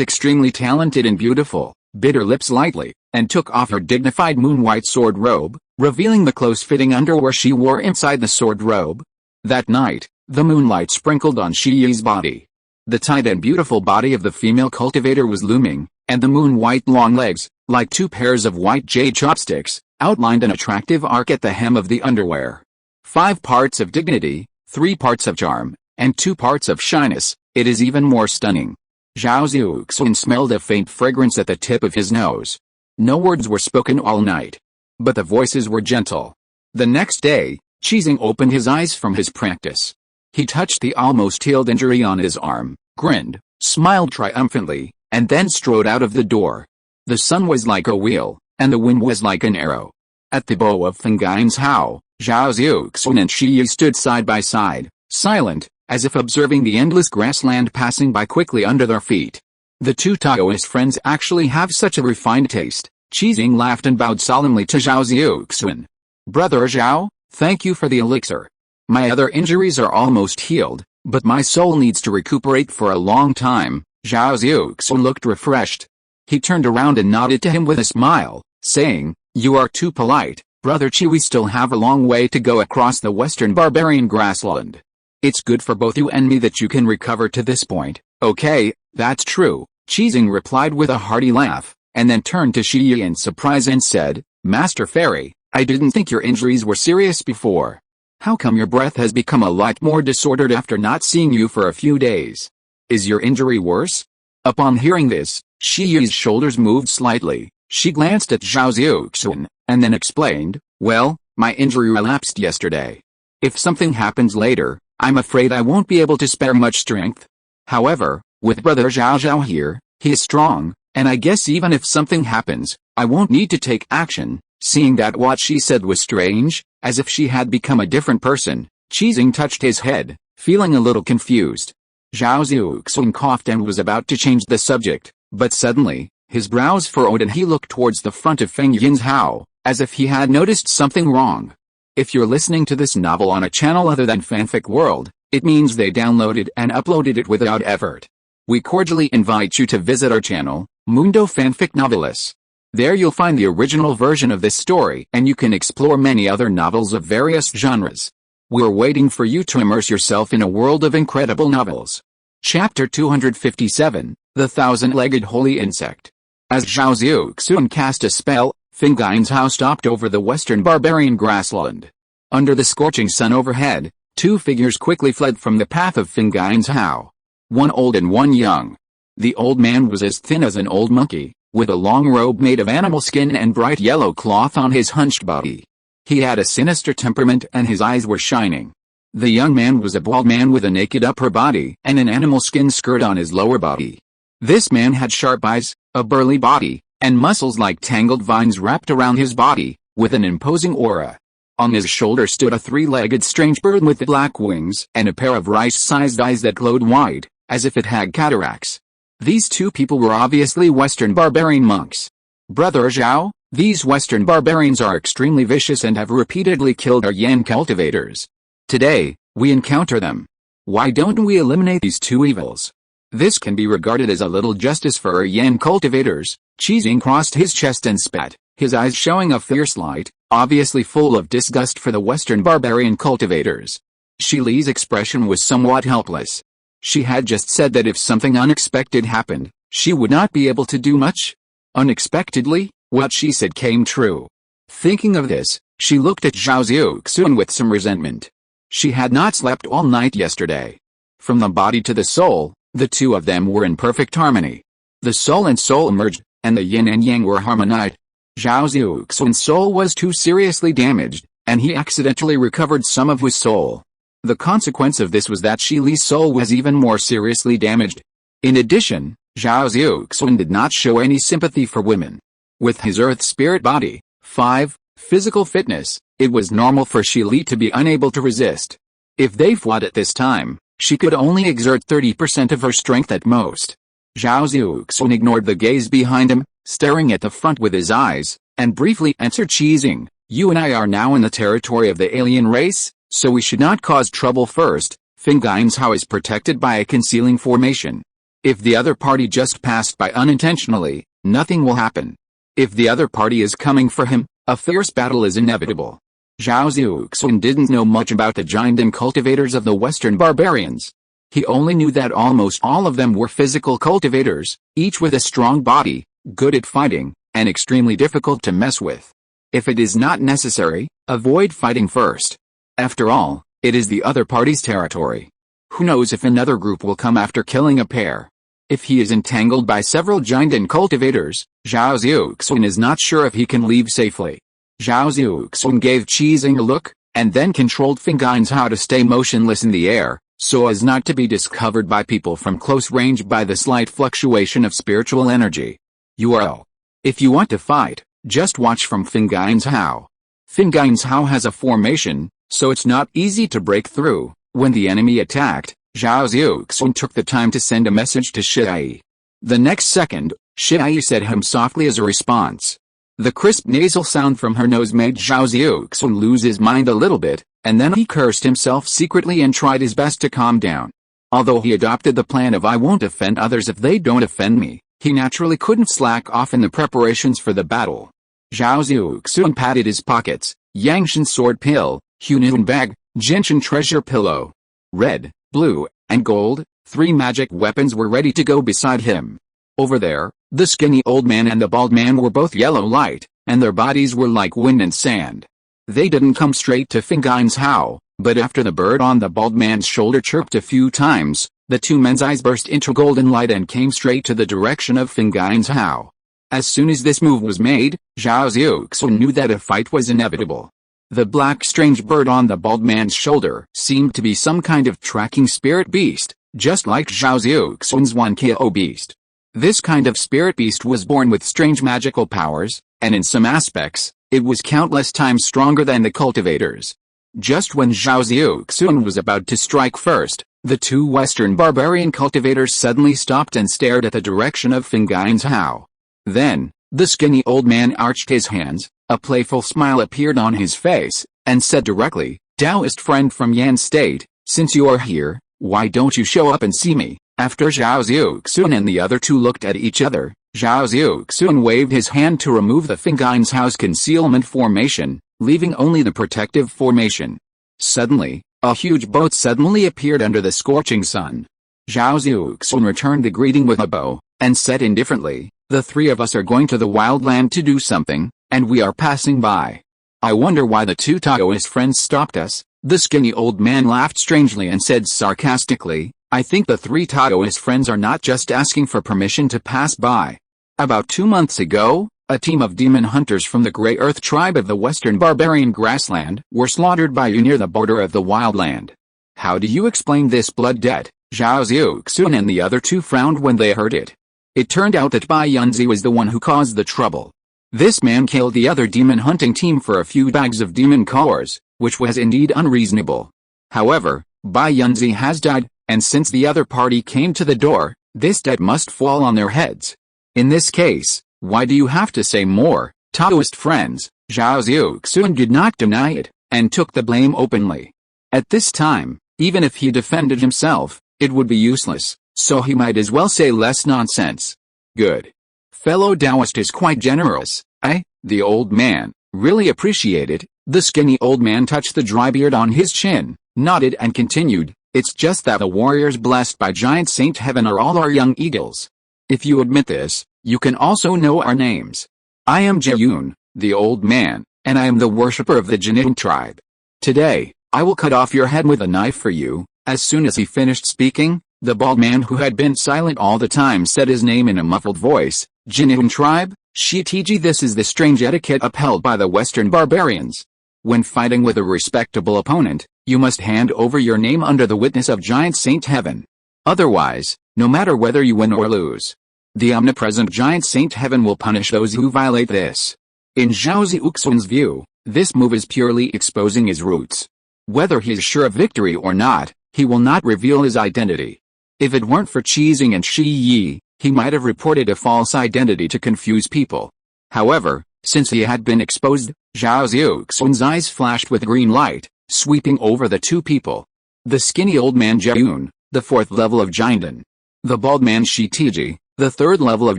extremely talented and beautiful, bit her lips lightly, and took off her dignified moon-white sword robe, revealing the close-fitting underwear she wore inside the sword robe. That night, the moonlight sprinkled on Shiyi's body. The tight and beautiful body of the female cultivator was looming, and the moon-white long legs, like 2 pairs of white jade chopsticks, outlined an attractive arc at the hem of the underwear. 5 parts of dignity, 3 parts of charm, and 2 parts of shyness, it is even more stunning. Zhao Xiuxuan smelled a faint fragrance at the tip of his nose. No words were spoken all night, but the voices were gentle. The next day, Qizing opened his eyes from his practice. He touched the almost healed injury on his arm, grinned, smiled triumphantly, and then strode out of the door. The sun was like a wheel, and the wind was like an arrow. At the bow of Fengai's Hao, Zhao Xiuxuan and Shi stood side by side, silent, as if observing the endless grassland passing by quickly under their feet. The two Taoist friends actually have such a refined taste. Qizing laughed and bowed solemnly to Zhao Xiuxuan. "Brother Zhao, thank you for the elixir. My other injuries are almost healed, but my soul needs to recuperate for a long time." Zhao Xiuxuan looked refreshed. He turned around and nodded to him with a smile, saying, "You are too polite, Brother Qi. We still have a long way to go across the western barbarian grassland. It's good for both you and me that you can recover to this point." "Okay, that's true," Qizing replied with a hearty laugh, and then turned to Shi in surprise and said, "Master Fairy, I didn't think your injuries were serious before. How come your breath has become a lot more disordered after not seeing you for a few days? Is your injury worse?" Upon hearing this, Shi's shoulders moved slightly. She glanced at Zhao Xiuxuan, and then explained, "Well, my injury relapsed yesterday. If something happens later, I'm afraid I won't be able to spare much strength. However, with Brother Zhao here, he is strong, and I guess even if something happens, I won't need to take action." Seeing that what she said was strange, as if she had become a different person, Qizing touched his head, feeling a little confused. Zhao Xiuxuan coughed and was about to change the subject, but suddenly, his brows furrowed and he looked towards the front of Feng Yin's Hao, as if he had noticed something wrong. If you're listening to this novel on a channel other than Fanfic World, it means they downloaded and uploaded it without effort. We cordially invite you to visit our channel, Mundo Fanfic Novelis. There you'll find the original version of this story and you can explore many other novels of various genres. We're waiting for you to immerse yourself in a world of incredible novels. Chapter 257, The Thousand-Legged Holy Insect. As Zhao Xiuxuan cast a spell, Fingyin's Hao stopped over the western barbarian grassland. Under the scorching sun overhead, two figures quickly fled from the path of Fingyin's Hao. One old and one young. The old man was as thin as an old monkey, with a long robe made of animal skin and bright yellow cloth on his hunched body. He had a sinister temperament and his eyes were shining. The young man was a bald man with a naked upper body and an animal skin skirt on his lower body. This man had sharp eyes, a burly body, and muscles like tangled vines wrapped around his body, with an imposing aura. On his shoulder stood a three-legged strange bird with black wings and a pair of rice-sized eyes that glowed wide, as if it had cataracts. These two people were obviously Western barbarian monks. Brother Zhao, these Western barbarians are extremely vicious and have repeatedly killed our Yan cultivators. Today, we encounter them. Why don't we eliminate these two evils? This can be regarded as a little justice for our Yan cultivators. Qizing crossed his chest and spat, his eyes showing a fierce light, obviously full of disgust for the Western barbarian cultivators. Shi Li's expression was somewhat helpless. She had just said that if something unexpected happened, she would not be able to do much. Unexpectedly, what she said came true. Thinking of this, she looked at Zhao Xiuxuan with some resentment. She had not slept all night yesterday. From the body to the soul, the two of them were in perfect harmony. The soul and soul merged, and the yin and yang were harmonized. Zhao Xiuxuan's soul was too seriously damaged, and he accidentally recovered some of his soul. The consequence of this was that Shi Li's soul was even more seriously damaged. In addition, Zhao Xiuxuan did not show any sympathy for women. With his earth spirit body, 5, physical fitness, it was normal for Shi Li to be unable to resist. If they fought at this time, she could only exert 30% of her strength at most. Zhao Xiuxuan ignored the gaze behind him, staring at the front with his eyes, and briefly answered, Qizing, you and I are now in the territory of the alien race, so we should not cause trouble first. Fingyin's Hao is protected by a concealing formation. If the other party just passed by unintentionally, nothing will happen. If the other party is coming for him, a fierce battle is inevitable. Zhao Xiuxuan didn't know much about the giant and cultivators of the Western barbarians. He only knew that almost all of them were physical cultivators, each with a strong body, good at fighting, and extremely difficult to mess with. If it is not necessary, avoid fighting first. After all, it is the other party's territory. Who knows if another group will come after killing a pair? If he is entangled by several giant and cultivators, Zhao Xiuxuan is not sure if he can leave safely. Zhao Xiuxuan gave Qizing a look, and then controlled Fingyin's Hao to stay motionless in the air, so as not to be discovered by people from close range by the slight fluctuation of spiritual energy. URL. If you want to fight, just watch from Fingyin's Hao. Fingyin's Hao has a formation, so it's not easy to break through. When the enemy attacked, Zhao Xiuxuan took the time to send a message to Shi. The next second, Shi said him softly as a response. The crisp nasal sound from her nose made Zhao Xiuxuan lose his mind a little bit, and then he cursed himself secretly and tried his best to calm down. Although he adopted the plan of I won't offend others if they don't offend me, he naturally couldn't slack off in the preparations for the battle. Zhao Xiuxuan patted his pockets, Yangshan sword pill, Hunan bag, Jinshan treasure pillow. Red, blue, and gold, 3 magic weapons were ready to go beside him. Over there, the skinny old man and the bald man were both yellow light, and their bodies were like wind and sand. They didn't come straight to Fingyin's Hao, but after the bird on the bald man's shoulder chirped a few times, the two men's eyes burst into golden light and came straight to the direction of Fingyin's Hao. As soon as this move was made, Zhao Xiuxuan knew that a fight was inevitable. The black strange bird on the bald man's shoulder seemed to be some kind of tracking spirit beast, just like Zhao Xiuxuan's Wankyo beast. This kind of spirit beast was born with strange magical powers, and in some aspects, it was countless times stronger than the cultivators. Just when Zhao Xiuxuan was about to strike first, the two Western barbarian cultivators suddenly stopped and stared at the direction of Fingyin's Hao. Then, the skinny old man arched his hands, a playful smile appeared on his face, and said directly, Taoist friend from Yan State, since you are here, why don't you show up and see me? After Zhao Xiuxuan and the other two looked at each other, Zhao Xiuxuan waved his hand to remove the Fingyin's Hao's concealment formation, leaving only the protective formation. Suddenly, a huge boat suddenly appeared under the scorching sun. Zhao Xiuxuan returned the greeting with a bow, and said indifferently, "The three of us are going to the wild land to do something, and we are passing by. I wonder why the two Taoist friends stopped us." The skinny old man laughed strangely and said sarcastically, "I think the three Taoist friends are not just asking for permission to pass by. About 2 months ago, a team of demon hunters from the Grey Earth tribe of the Western Barbarian Grassland were slaughtered by you near the border of the wildland. How do you explain this blood debt?" Zhao Xiuxuan and the other two frowned when they heard it. It turned out that Bai Yunzi was the one who caused the trouble. This man killed the other demon hunting team for a few bags of demon cores, which was indeed unreasonable. However, Bai Yunzi has died, and since the other party came to the door, this debt must fall on their heads. In this case, why do you have to say more, Taoist friends? Zhao Xiuxuan did not deny it, and took the blame openly. At this time, even if he defended himself, it would be useless, so he might as well say less nonsense. Good. Fellow Taoist is quite generous, eh? The old man really appreciate it. The skinny old man touched the dry beard on his chin, nodded and continued, "It's just that the warriors blessed by Giant Saint Heaven are all our young eagles. If you admit this, you can also know our names. I am Jayun, the old man, and I am the worshipper of the Jinin tribe. Today, I will cut off your head with a knife for you." As soon as he finished speaking, the bald man who had been silent all the time said his name in a muffled voice, "Jinin tribe, Shitiji." This is the strange etiquette upheld by the Western barbarians. When fighting with a respectable opponent, you must hand over your name under the witness of Giant Saint Heaven. Otherwise, no matter whether you win or lose, the omnipresent Giant Saint Heaven will punish those who violate this. In Zhao Xiuxuan's view, this move is purely exposing his roots. Whether he is sure of victory or not, he will not reveal his identity. If it weren't for Qizing and Shi Yi, he might have reported a false identity to confuse people. However, since he had been exposed, Zhao Xiuxuan's eyes flashed with green light, sweeping over the two people. The skinny old man Jayun, the 4th level of Jinden. The bald man Shitiji, the 3rd level of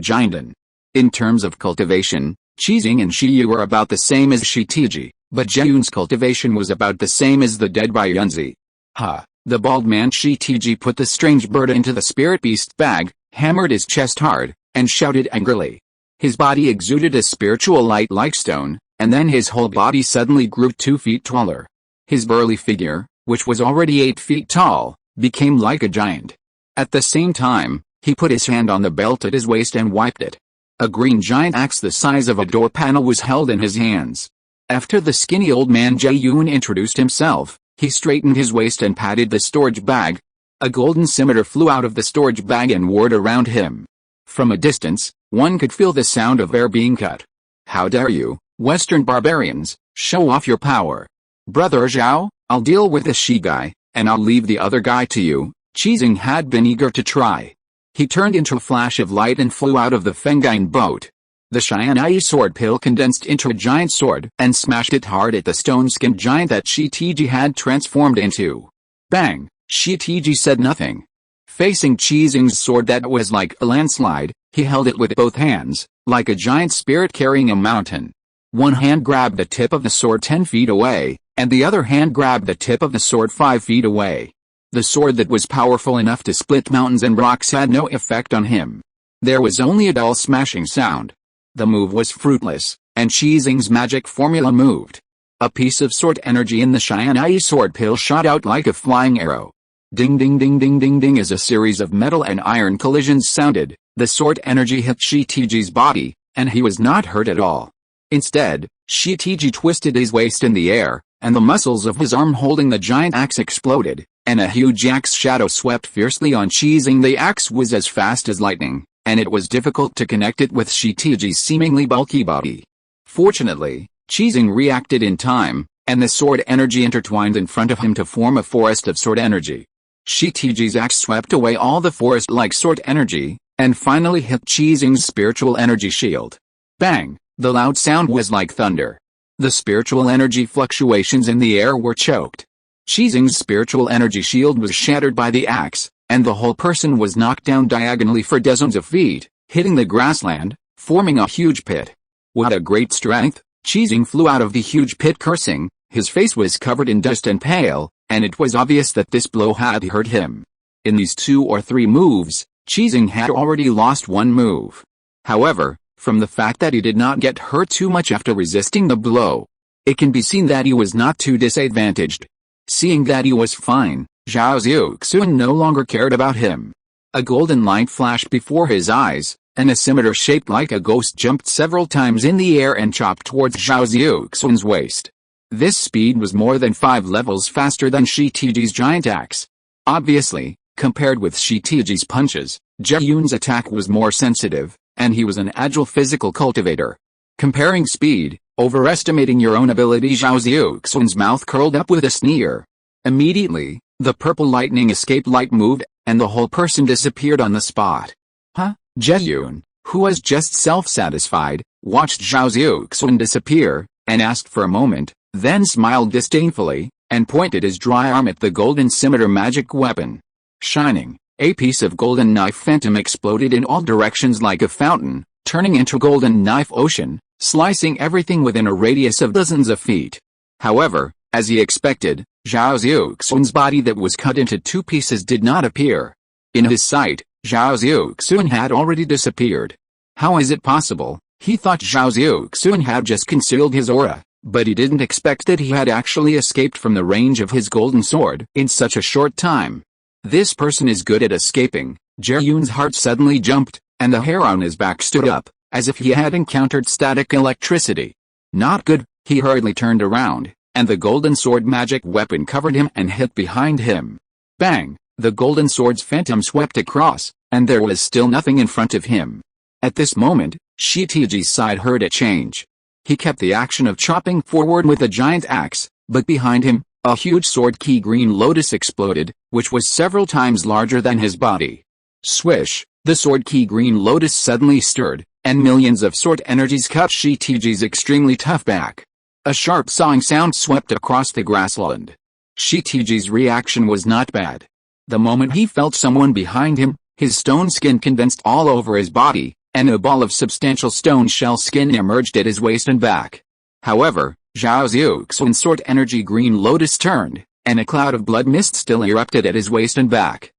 Jinden. In terms of cultivation, Qizing and Shi Yi were about the same as Shitiji, but Jayun's cultivation was about the same as the dead Bai Yunzi. Ha! The bald man Shitiji put the strange bird into the spirit beast bag, hammered his chest hard, and shouted angrily. His body exuded a spiritual light like stone, and then his whole body suddenly grew 2 feet taller. His burly figure, which was already 8 feet tall, became like a giant. At the same time, he put his hand on the belt at his waist and wiped it. A green giant axe the size of a door panel was held in his hands. After the skinny old man Jayun introduced himself, he straightened his waist and patted the storage bag. A golden scimitar flew out of the storage bag and whirred around him. From a distance, one could feel the sound of air being cut. "How dare you, Western barbarians, show off your power. Brother Zhao, I'll deal with the Shi guy, and I'll leave the other guy to you." Qizing had been eager to try. He turned into a flash of light and flew out of the Fengine boat. The Xianai sword pill condensed into a giant sword and smashed it hard at the stone-skinned giant that Shitiji had transformed into. Bang! Shitiji said nothing. Facing Qizing's sword that was like a landslide, he held it with both hands, like a giant spirit carrying a mountain. One hand grabbed the tip of the sword 10 feet away, and the other hand grabbed the tip of the sword 5 feet away. The sword that was powerful enough to split mountains and rocks had no effect on him. There was only a dull smashing sound. The move was fruitless, and Qizing's magic formula moved. A piece of sword energy in the Xianai sword pill shot out like a flying arrow. Ding ding ding ding ding ding as a series of metal and iron collisions sounded, the sword energy hit Shitiji's body, and he was not hurt at all. Instead, Shitiji twisted his waist in the air, and the muscles of his arm holding the giant axe exploded, and a huge axe shadow swept fiercely on Qizing. The axe was as fast as lightning, and it was difficult to connect it with Shitiji's seemingly bulky body. Fortunately, Qizing reacted in time, and the sword energy intertwined in front of him to form a forest of sword energy. Shitiji's axe swept away all the forest-like sword energy, and finally hit Qizing's spiritual energy shield. Bang! The loud sound was like thunder. The spiritual energy fluctuations in the air were choked. Qizing's spiritual energy shield was shattered by the axe, and the whole person was knocked down diagonally for dozens of feet, hitting the grassland, forming a huge pit. With a great strength, Qizing flew out of the huge pit cursing. His face was covered in dust and pale, and it was obvious that this blow had hurt him. In these 2 or 3 moves, Qizing had already lost 1 move. However, from the fact that he did not get hurt too much after resisting the blow, it can be seen that he was not too disadvantaged. Seeing that he was fine, Zhao Xiuxuan no longer cared about him. A golden light flashed before his eyes, and a scimitar shaped like a ghost jumped several times in the air and chopped towards Zhao Xiuxuan's waist. This speed was more than 5 levels faster than Shi Tiji's giant axe. Obviously, compared with Shi Tiji's punches, Zhao Yun's attack was more sensitive, and he was an agile physical cultivator. Comparing speed, overestimating your own ability. Zhao Xiuxuan's mouth curled up with a sneer. Immediately, the purple lightning escape light moved, and the whole person disappeared on the spot. Huh? Zhao Yun, who was just self-satisfied, watched Zhao Xiuxuan disappear, and asked for a moment, then smiled disdainfully, and pointed his dry arm at the golden scimitar magic weapon. Shining, a piece of golden knife phantom exploded in all directions like a fountain, turning into golden knife ocean, slicing everything within a radius of dozens of feet. However, as he expected, Zhao Xiuxuan's body that was cut into 2 pieces did not appear. In his sight, Zhao Xiuxuan had already disappeared. How is it possible? He thought Zhao Xiuxuan had just concealed his aura, but he didn't expect that he had actually escaped from the range of his golden sword in such a short time. This person is good at escaping. Zhao Yun's heart suddenly jumped, and the hair on his back stood up, as if he had encountered static electricity. Not good. He hurriedly turned around, and the golden sword magic weapon covered him and hit behind him. Bang! The golden sword's phantom swept across, and there was still nothing in front of him. At this moment, Shi Tiji's side heard a change. He kept the action of chopping forward with a giant axe, but behind him, a huge sword key green lotus exploded, which was several times larger than his body. Swish! The sword key green lotus suddenly stirred, and millions of sword energies cut Shi Tiji's extremely tough back. A sharp sawing sound swept across the grassland. Shi Tiji's reaction was not bad. The moment he felt someone behind him, his stone skin condensed all over his body, and a ball of substantial stone shell skin emerged at his waist and back. However, Zhao Xiuxuan's sword energy green lotus turned, and a cloud of blood mist still erupted at his waist and back.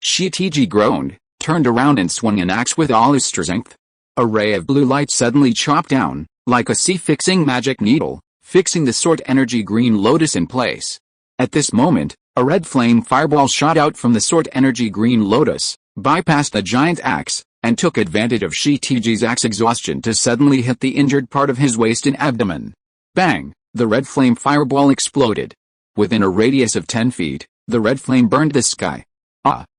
Shi Tiji groaned, turned around and swung an axe with all his strength. A ray of blue light suddenly chopped down, like a sea-fixing magic needle, fixing the sword energy green lotus in place. At this moment, a red flame fireball shot out from the sword energy green lotus, bypassed the giant axe, and took advantage of Shi Tiji's axe exhaustion to suddenly hit the injured part of his waist and abdomen. Bang! The red flame fireball exploded. Within a radius of 10 feet, the red flame burned the sky.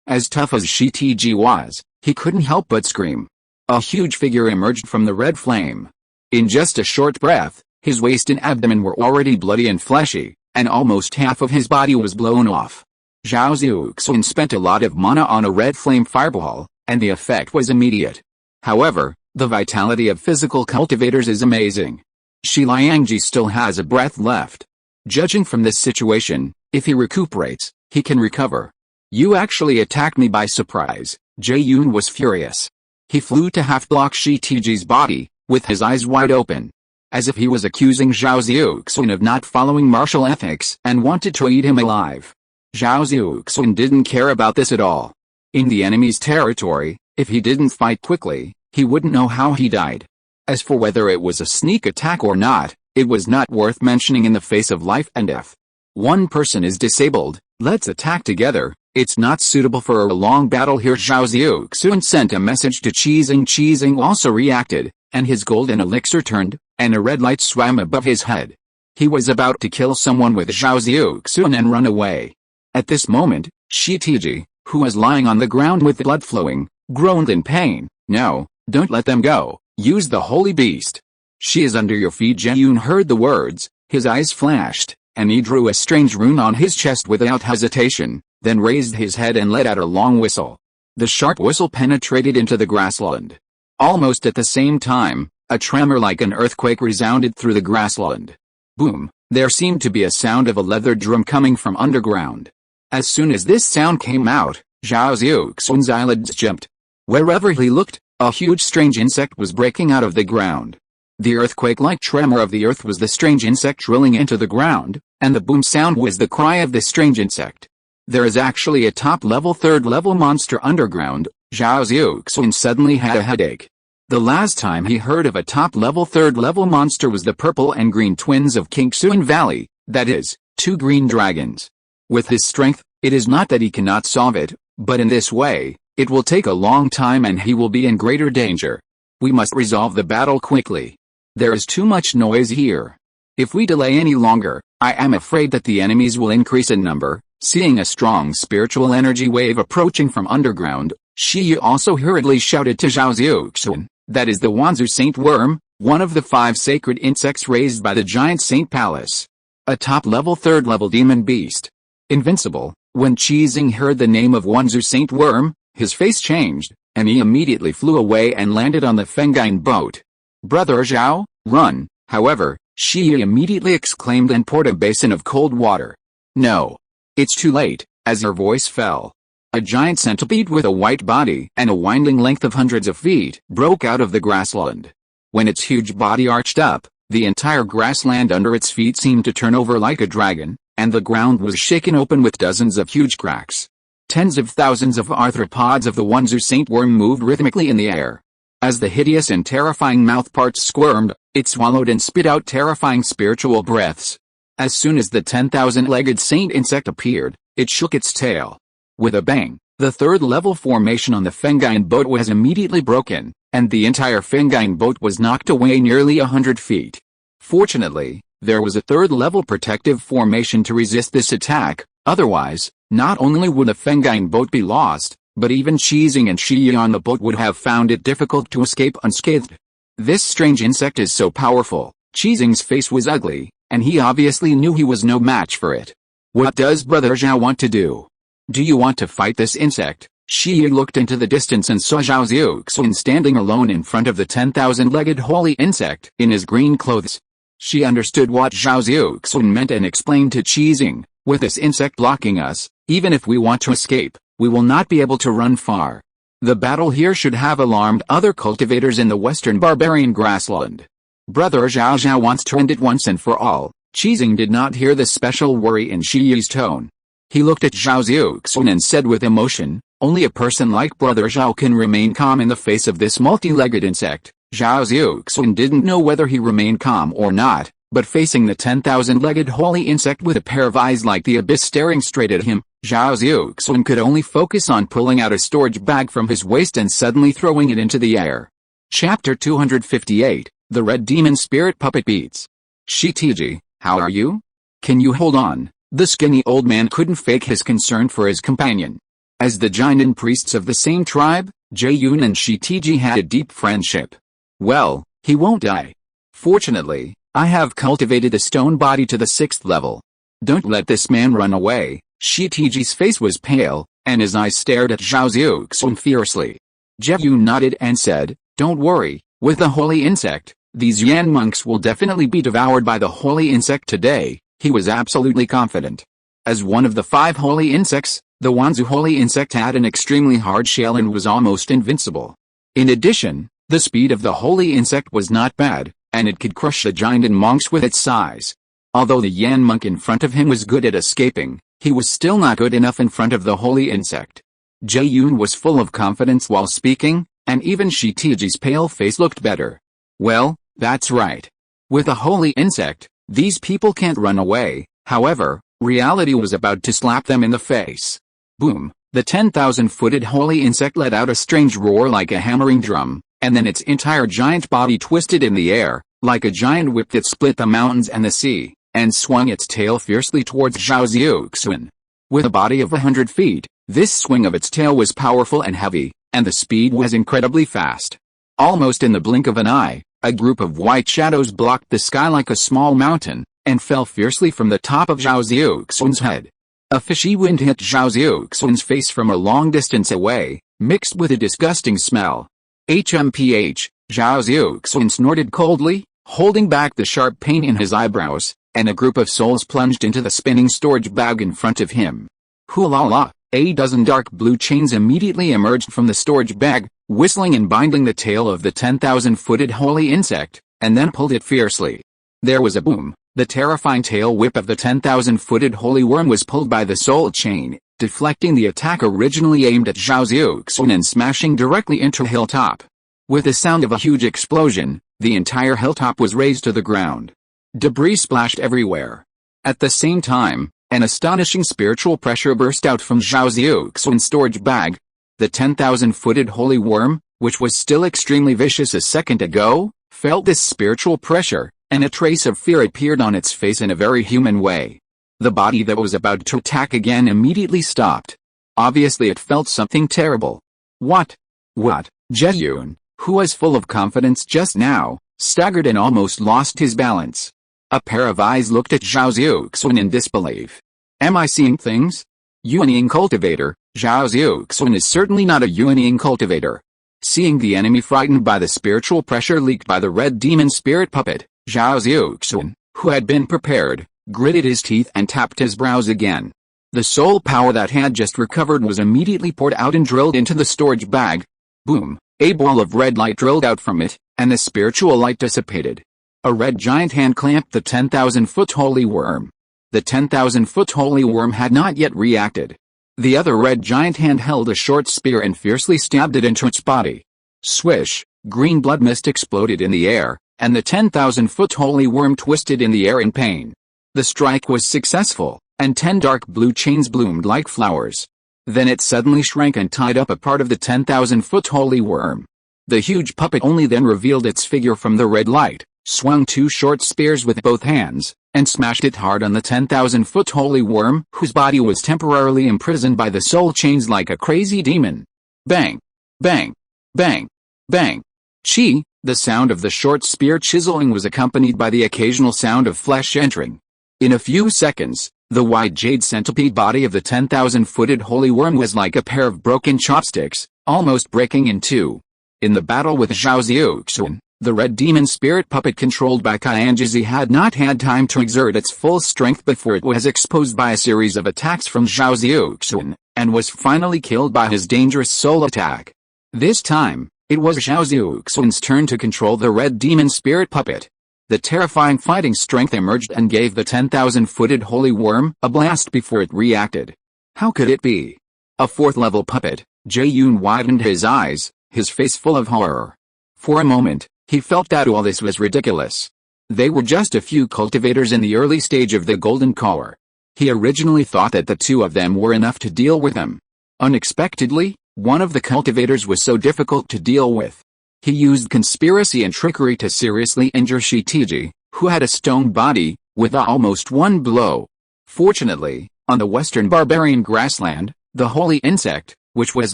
As tough as Shi Tiji was, he couldn't help but scream. A huge figure emerged from the red flame. In just a short breath, his waist and abdomen were already bloody and fleshy, and almost half of his body was blown off. Zhao Xiuxuan spent a lot of mana on a red flame fireball, and the effect was immediate. However, the vitality of physical cultivators is amazing. Shi Liangji still has a breath left. Judging from this situation, if he recuperates, he can recover. You actually attacked me by surprise. Zhao Yun was furious. He flew to half-block Shi Tiji's body, with his eyes wide open, as if he was accusing Zhao Xiuxuan of not following martial ethics and wanted to eat him alive. Zhao Xiuxuan didn't care about this at all. In the enemy's territory, if he didn't fight quickly, he wouldn't know how he died. As for whether it was a sneak attack or not, it was not worth mentioning in the face of life and death. One person is disabled, let's attack together. It's not suitable for a long battle here. Zhao Xiuxuan sent a message to Qizing. Qizing also reacted, and his golden elixir turned, and a red light swam above his head. He was about to kill someone with Zhao Xiuxuan and run away. At this moment, Shi Tiji, who was lying on the ground with blood flowing, groaned in pain. No, don't let them go. Use the holy beast. She is under your feet. Zhao Yun heard the words, his eyes flashed, and he drew a strange rune on his chest without hesitation, then raised his head and let out a long whistle. The sharp whistle penetrated into the grassland. Almost at the same time, a tremor like an earthquake resounded through the grassland. Boom! There seemed to be a sound of a leather drum coming from underground. As soon as this sound came out, Zhao Xiuxuan's eyelids jumped. Wherever he looked, a huge strange insect was breaking out of the ground. The earthquake-like tremor of the earth was the strange insect drilling into the ground, and the boom sound was the cry of the strange insect. There is actually a top-level third-level monster underground. Zhao Xiuxuan suddenly had a headache. The last time he heard of a top-level third-level monster was the purple and green twins of Qingxuan Valley, that is, 2 green dragons. With his strength, it is not that he cannot solve it, but in this way, it will take a long time and he will be in greater danger. We must resolve the battle quickly. There is too much noise here. If we delay any longer, I am afraid that the enemies will increase in number. Seeing a strong spiritual energy wave approaching from underground, Shi Yi also hurriedly shouted to Zhao Xiuxuan, that is the Wanzu Saint Worm, one of the 5 sacred insects raised by the giant Saint Palace. A top-level third-level demon beast. Invincible. When Qizing heard the name of Wanzu Saint Worm, his face changed, and he immediately flew away and landed on the Fengine boat. Brother Zhao, run! However, Shi Yi immediately exclaimed and poured a basin of cold water. No. It's too late, as her voice fell. A giant centipede with a white body and a winding length of hundreds of feet broke out of the grassland. When its huge body arched up, the entire grassland under its feet seemed to turn over like a dragon, and the ground was shaken open with dozens of huge cracks. Tens of thousands of arthropods of the Wanzu Saint Worm moved rhythmically in the air. As the hideous and terrifying mouthparts squirmed, it swallowed and spit out terrifying spiritual breaths. As soon as the 10,000-legged saint insect appeared, it shook its tail. With a bang, the third-level formation on the Fengine boat was immediately broken, and the entire Fengine boat was knocked away nearly 100 feet. Fortunately, there was a third-level protective formation to resist this attack, otherwise, not only would the Fengine boat be lost, but even Qizing and Shi Yi on the boat would have found it difficult to escape unscathed. This strange insect is so powerful. Qizing's face was ugly, and he obviously knew he was no match for it. What does Brother Zhao want to do? Do you want to fight this insect? Shi Yi looked into the distance and saw Zhao Xiuxuan standing alone in front of the 10,000-legged holy insect in his green clothes. She understood what Zhao Xiuxuan meant and explained to Qizing, with this insect blocking us, even if we want to escape, we will not be able to run far. The battle here should have alarmed other cultivators in the western barbarian grassland. Brother Zhao wants to end it once and for all. Qizing did not hear the special worry in Shi Yi's tone. He looked at Zhao Xiuxuan and said with emotion, only a person like Brother Zhao can remain calm in the face of this multi-legged insect. Zhao Xiuxuan didn't know whether he remained calm or not, but facing the 10,000-legged holy insect with a pair of eyes like the abyss staring straight at him, Zhao Xiuxuan could only focus on pulling out a storage bag from his waist and suddenly throwing it into the air. Chapter 258, The Red Demon Spirit Puppet Beats. Shitiji, how are you? Can you hold on? The skinny old man couldn't fake his concern for his companion. As the Jinan priests of the same tribe, Jaeyun and Shitiji had a deep friendship. Well, he won't die. Fortunately, I have cultivated the stone body to the 6th level. Don't let this man run away. Shitiji's face was pale, and his eyes stared at Zhao Xiuxuan fiercely. Jaeyun nodded and said, don't worry, with the holy insect, these Yan monks will definitely be devoured by the holy insect today. He was absolutely confident. As one of the 5 holy insects, the Wanzu holy insect had an extremely hard shell and was almost invincible. In addition, the speed of the holy insect was not bad, and it could crush the giant monks with its size. Although the Yan monk in front of him was good at escaping, he was still not good enough in front of the holy insect. Jaeyun was full of confidence while speaking, and even Shitiji's pale face looked better. Well, that's right. With a holy insect, these people can't run away. However, reality was about to slap them in the face. Boom! The 10,000-footed holy insect let out a strange roar like a hammering drum, and then its entire giant body twisted in the air, like a giant whip that split the mountains and the sea, and swung its tail fiercely towards Zhao Xiuxuan. With a body of 100 feet, this swing of its tail was powerful and heavy, and the speed was incredibly fast. Almost in the blink of an eye, a group of white shadows blocked the sky like a small mountain, and fell fiercely from the top of Zhao Xiuxuan's head. A fishy wind hit Zhao Xiuxuan's face from a long distance away, mixed with a disgusting smell. HMPH, Zhao Xiuxuan snorted coldly, holding back the sharp pain in his eyebrows, and a group of souls plunged into the spinning storage bag in front of him. Hoo-la-la! A dozen dark blue chains immediately emerged from the storage bag, whistling and binding the tail of the 10,000-footed holy insect, and then pulled it fiercely. There was a boom. The terrifying tail whip of the 10,000-footed holy worm was pulled by the soul chain, deflecting the attack originally aimed at Zhao Xiuxuan and smashing directly into a hilltop. With the sound of a huge explosion, the entire hilltop was razed to the ground. Debris splashed everywhere. At the same time, an astonishing spiritual pressure burst out from Zhao Xiuxuan's storage bag. The 10,000-footed holy worm, which was still extremely vicious a second ago, felt this spiritual pressure, and a trace of fear appeared on its face in a very human way. The body that was about to attack again immediately stopped. Obviously it felt something terrible. What? Zhao, who was full of confidence just now, staggered and almost lost his balance. A pair of eyes looked at Zhao Xiuxuan in disbelief. Am I seeing things? Yuanying cultivator, Zhao Xiuxuan is certainly not a Yuanying cultivator. Seeing the enemy frightened by the spiritual pressure leaked by the red demon spirit puppet, Zhao Xiuxuan, who had been prepared, gritted his teeth and tapped his brows again. The soul power that had just recovered was immediately poured out and drilled into the storage bag. Boom! A ball of red light drilled out from it, and the spiritual light dissipated. A red giant hand clamped the 10,000-foot holy worm. The 10,000-foot holy worm had not yet reacted. The other red giant hand held a short spear and fiercely stabbed it into its body. Swish! Green blood mist exploded in the air, and the 10,000-foot holy worm twisted in the air in pain. The strike was successful, and 10 dark blue chains bloomed like flowers. Then it suddenly shrank and tied up a part of the 10,000-foot holy worm. The huge puppet only then revealed its figure from the red light, swung 2 short spears with both hands, and smashed it hard on the 10,000-foot holy worm, whose body was temporarily imprisoned by the soul chains like a crazy demon. Bang! Bang! Bang! Bang! Chi! The sound of the short spear chiseling was accompanied by the occasional sound of flesh entering. In a few seconds, the wide jade centipede body of the 10,000-footed holy worm was like a pair of broken chopsticks, almost breaking in two. In the battle with Zhao Xiuxuan, the red demon spirit puppet controlled by Qianjizi had not had time to exert its full strength before it was exposed by a series of attacks from Zhao Xiuxuan, and was finally killed by his dangerous soul attack. This time, it was Zhao Xiuxuan's turn to control the red demon spirit puppet. The terrifying fighting strength emerged and gave the 10,000-footed holy worm a blast before it reacted. How could it be? A 4th-level puppet. Zhao widened his eyes, his face full of horror. For a moment, he felt that all this was ridiculous. They were just a few cultivators in the early stage of the Golden Collar. He originally thought that the 2 of them were enough to deal with him. Unexpectedly, one of the cultivators was so difficult to deal with. He used conspiracy and trickery to seriously injure Shitiji, who had a stone body, with almost one blow. Fortunately, on the western barbarian grassland, the holy insect, which was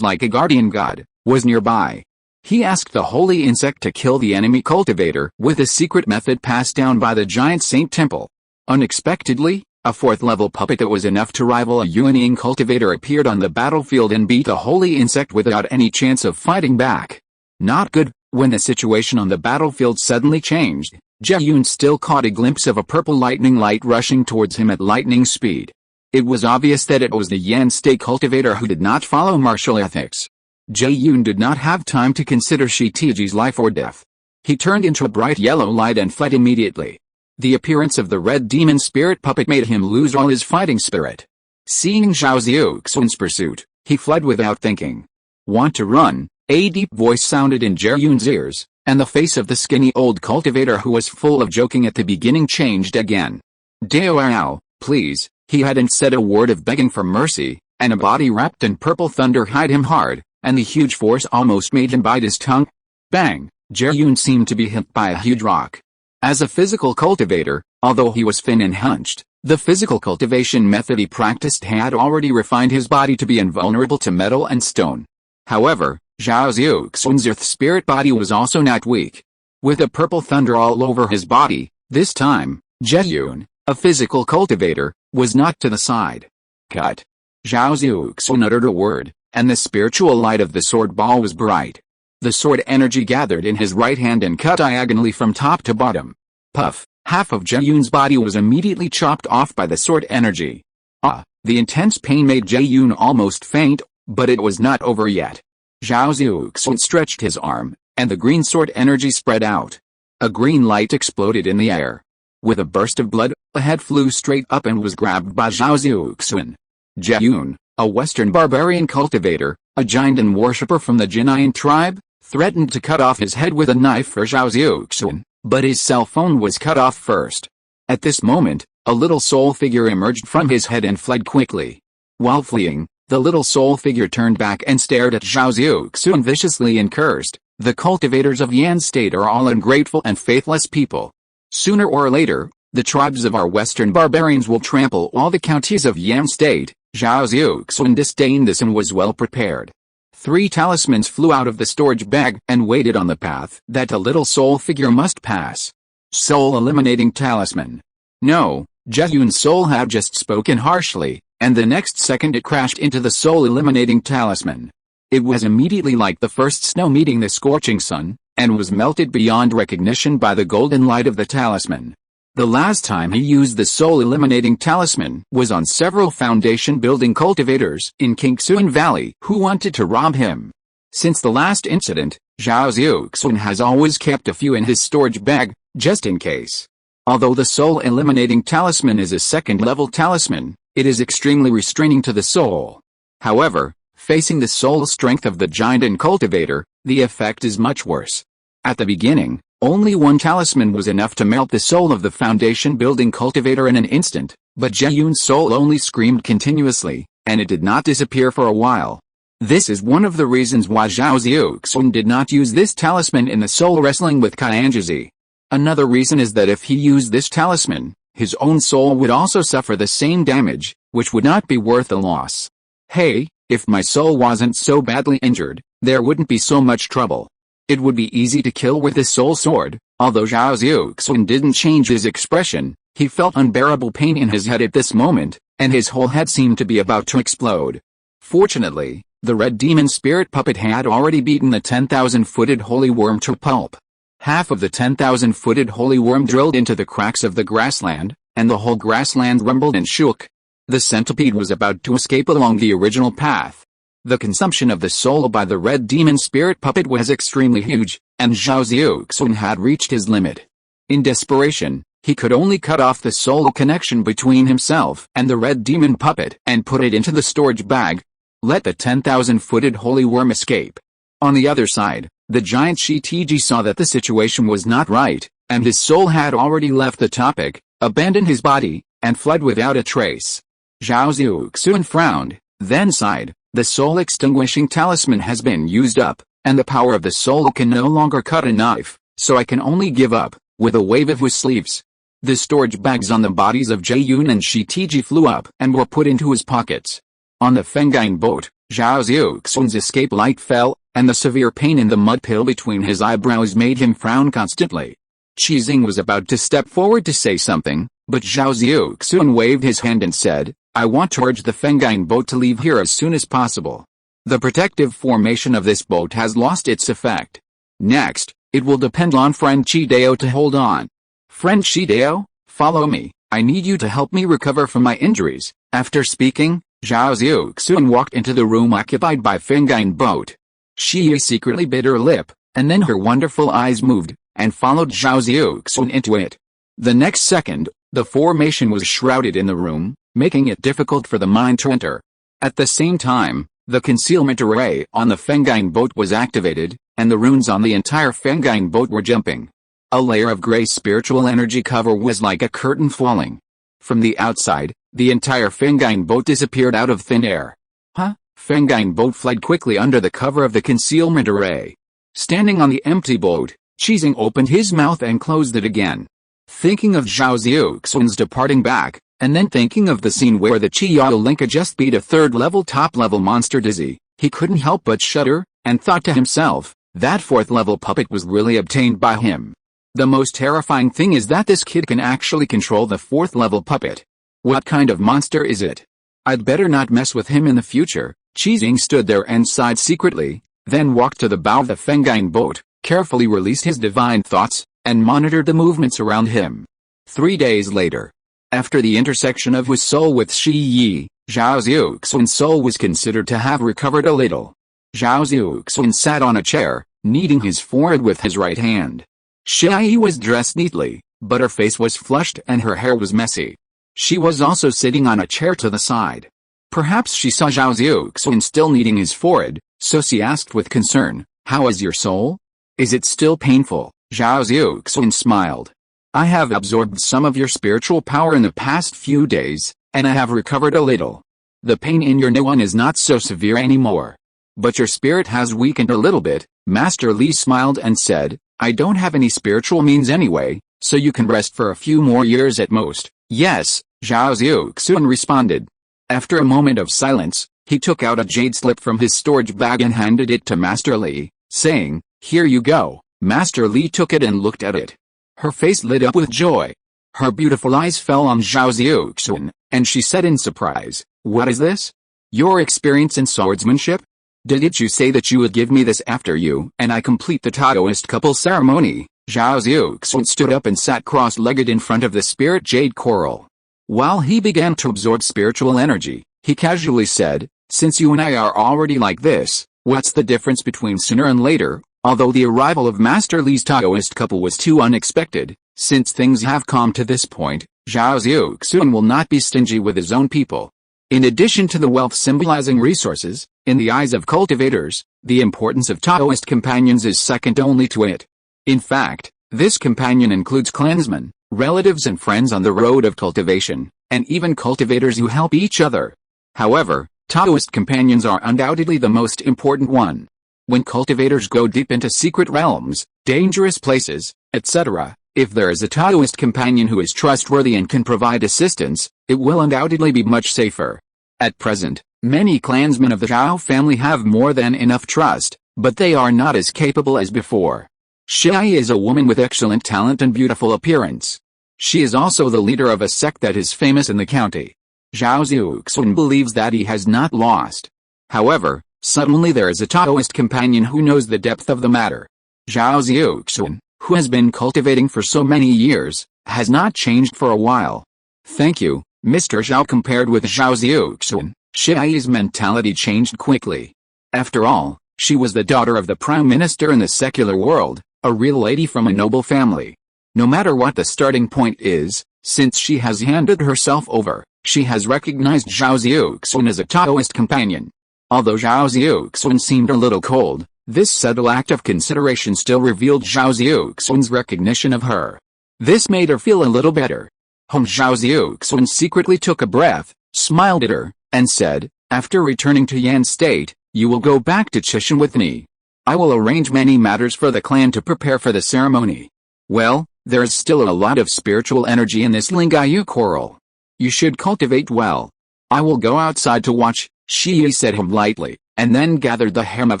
like a guardian god, was nearby. He asked the holy insect to kill the enemy cultivator with a secret method passed down by the giant Saint Temple. Unexpectedly, a 4th-level puppet that was enough to rival a Yuanying cultivator appeared on the battlefield and beat the holy insect without any chance of fighting back. Not good. When the situation on the battlefield suddenly changed, Zhao still caught a glimpse of a purple lightning light rushing towards him at lightning speed. It was obvious that it was the Yanstei cultivator who did not follow martial ethics. Zhao did not have time to consider Shitiji's life or death. He turned into a bright yellow light and fled immediately. The appearance of the red demon spirit puppet made him lose all his fighting spirit. Seeing Zhao Xiuxuan's pursuit, he fled without thinking. Want to run? A deep voice sounded in Zhao's ears, and the face of the skinny old cultivator who was full of joking at the beginning changed again. Dao, please, he hadn't said a word of begging for mercy, and a body wrapped in purple thunder hit him hard, and the huge force almost made him bite his tongue. Bang! Zhao seemed to be hit by a huge rock. As a physical cultivator, although he was thin and hunched, the physical cultivation method he practiced had already refined his body to be invulnerable to metal and stone. However, Zhao Xiuxuan's earth spirit body was also not weak. With a purple thunder all over his body, this time, Zhao, a physical cultivator, was knocked to the side. Cut! Zhao Xiuxuan uttered a word, and the spiritual light of the sword ball was bright. The sword energy gathered in his right hand and cut diagonally from top to bottom. Puff! Half of Zhao's body was immediately chopped off by the sword energy. The intense pain made Zhao almost faint, but it was not over yet. Zhao Xiuxuan stretched his arm, and the green sword energy spread out. A green light exploded in the air. With a burst of blood, a head flew straight up and was grabbed by Zhao Xiuxuan. Zhao, a Western barbarian cultivator, a giant and worshipper from the Jinayan tribe, threatened to cut off his head with a knife for Zhao Xiuxuan, but his cell phone was cut off first. At this moment, a little soul figure emerged from his head and fled quickly. While fleeing, the little soul figure turned back and stared at Zhao Xiuxuan viciously and cursed, "The cultivators of Yan State are all ungrateful and faithless people. Sooner or later, the tribes of our Western barbarians will trample all the counties of Yan State." Zhao Xiuxuan disdained this and was well prepared. 3 talismans flew out of the storage bag and waited on the path that the little soul figure must pass. Soul eliminating talisman. No, Zheyun's soul had just spoken harshly, and the next second it crashed into the soul eliminating talisman. It was immediately like the first snow meeting the scorching sun, and was melted beyond recognition by the golden light of the talisman. The last time he used the soul-eliminating talisman was on several foundation-building cultivators in Kingsuan Valley who wanted to rob him. Since the last incident, Zhao Xiuxuan has always kept a few in his storage bag, just in case. Although the soul-eliminating talisman is a second-level talisman, it is extremely restraining to the soul. However, facing the soul strength of the giant and cultivator, the effect is much worse. At the beginning, only one talisman was enough to melt the soul of the foundation-building cultivator in an instant, but Zheyun's soul only screamed continuously, and it did not disappear for a while. This is one of the reasons why Zhao Xiuxuan did not use this talisman in the soul wrestling with Qianzhi. Another reason is that if he used this talisman, his own soul would also suffer the same damage, which would not be worth the loss. Hey, if my soul wasn't so badly injured, there wouldn't be so much trouble. It would be easy to kill with the soul sword. Although Zhao Xiuxuan didn't change his expression, he felt unbearable pain in his head at this moment, and his whole head seemed to be about to explode. Fortunately, the red demon spirit puppet had already beaten the 10,000-footed holy worm to pulp. Half of the 10,000-footed holy worm drilled into the cracks of the grassland, and the whole grassland rumbled and shook. The centipede was about to escape along the original path. The consumption of the soul by the red demon spirit puppet was extremely huge, and Zhao Xiuxuan had reached his limit. In desperation, he could only cut off the soul connection between himself and the red demon puppet and put it into the storage bag. Let the 10,000-footed holy worm escape. On the other side, the giant Shitiji saw that the situation was not right, and his soul had already left the topic, abandoned his body, and fled without a trace. Zhao Xiuxuan frowned, then sighed. The soul-extinguishing talisman has been used up, and the power of the soul can no longer cut a knife, so I can only give up, with a wave of his sleeves. The storage bags on the bodies of Zheyun and Shitiji flew up and were put into his pockets. On the Fengine boat, Zhao Xiuxuan's escape light fell, and the severe pain in the mud pill between his eyebrows made him frown constantly. Qizing was about to step forward to say something, but Zhao Xiuxuan waved his hand and said, "I want to urge the Fengine boat to leave here as soon as possible. The protective formation of this boat has lost its effect. Next, it will depend on friend Chideo to hold on. Friend Chideo, follow me. I need you to help me recover from my injuries." After speaking, Zhao Xiuxuan walked into the room occupied by Fengine boat. She secretly bit her lip, and then her wonderful eyes moved, and followed Zhao Xiuxuan into it. The next second, the formation was shrouded in the room, making it difficult for the mind to enter. At the same time, the concealment array on the Fengine boat was activated, and the runes on the entire Fengine boat were jumping. A layer of gray spiritual energy cover was like a curtain falling. From the outside, the entire Fengine boat disappeared out of thin air. Huh? Fengine boat fled quickly under the cover of the concealment array. Standing on the empty boat, Qizing opened his mouth and closed it again. Thinking of Zhao Xiuxuan's departing back, and then thinking of the scene where the Qiyao Linka just beat a third-level top-level monster dizzy, he couldn't help but shudder, and thought to himself, that fourth-level puppet was really obtained by him. The most terrifying thing is that this kid can actually control the fourth-level puppet. What kind of monster is it? I'd better not mess with him in the future. Qizing stood there and sighed secretly, then walked to the bow of the Fengine boat, carefully released his divine thoughts, and monitored the movements around him. 3 days later, after the intersection of his soul with Shi Yi, Zhao Xiuxuan's soul was considered to have recovered a little. Zhao Xiuxuan sat on a chair, kneading his forehead with his right hand. Shi Yi was dressed neatly, but her face was flushed and her hair was messy. She was also sitting on a chair to the side. Perhaps she saw Zhao Xiuxuan still kneading his forehead, so she asked with concern, "How is your soul? Is it still painful?" Zhao Xiuxuan smiled. "I have absorbed some of your spiritual power in the past few days, and I have recovered a little. The pain in your new one is not so severe anymore. But your spirit has weakened a little bit." Master Li smiled and said, "I don't have any spiritual means anyway, so you can rest for a few more years at most." "Yes," Zhao Xiuxuan responded. After a moment of silence, he took out a jade slip from his storage bag and handed it to Master Li, saying, "Here you go." Master Li took it and looked at it. Her face lit up with joy. Her beautiful eyes fell on Zhao Xiuxuan, and she said in surprise, "What is this? Your experience in swordsmanship? Didn't you say that you would give me this after you and I complete the Taoist couple ceremony?" Zhao Xiuxuan stood up and sat cross-legged in front of the spirit jade coral. While he began to absorb spiritual energy, he casually said, "Since you and I are already like this, what's the difference between sooner and later?" Although the arrival of Master Li's Taoist couple was too unexpected, since things have come to this point, Zhao Xiuxuan will not be stingy with his own people. In addition to the wealth symbolizing resources, in the eyes of cultivators, the importance of Taoist companions is second only to it. In fact, this companion includes clansmen, relatives and friends on the road of cultivation, and even cultivators who help each other. However, Taoist companions are undoubtedly the most important one. When cultivators go deep into secret realms, dangerous places, etc., if there is a Taoist companion who is trustworthy and can provide assistance, it will undoubtedly be much safer. At present, many clansmen of the Zhao family have more than enough trust, but they are not as capable as before. Xie is a woman with excellent talent and beautiful appearance. She is also the leader of a sect that is famous in the county. Zhao Xiuxuan believes that he has not lost. However, suddenly there is a Taoist companion who knows the depth of the matter. Zhao Xiuxuan, who has been cultivating for so many years, has not changed for a while. "Thank you, Mr. Zhao." Compared with Zhao Xiuxuan, Xie's mentality changed quickly. After all, she was the daughter of the prime minister in the secular world, a real lady from a noble family. No matter what the starting point is, since she has handed herself over, she has recognized Zhao Xiuxuan as a Taoist companion. Although Zhao Xiuxuan seemed a little cold, this subtle act of consideration still revealed Zhao Xiuxuan's recognition of her. This made her feel a little better. Zhao Xiuxuan secretly took a breath, smiled at her, and said, "After returning to Yan State, you will go back to Chishan with me. I will arrange many matters for the clan to prepare for the ceremony. Well, there is still a lot of spiritual energy in this Lingayu coral. You should cultivate well. I will go outside to watch," she said lightly, and then gathered the hem of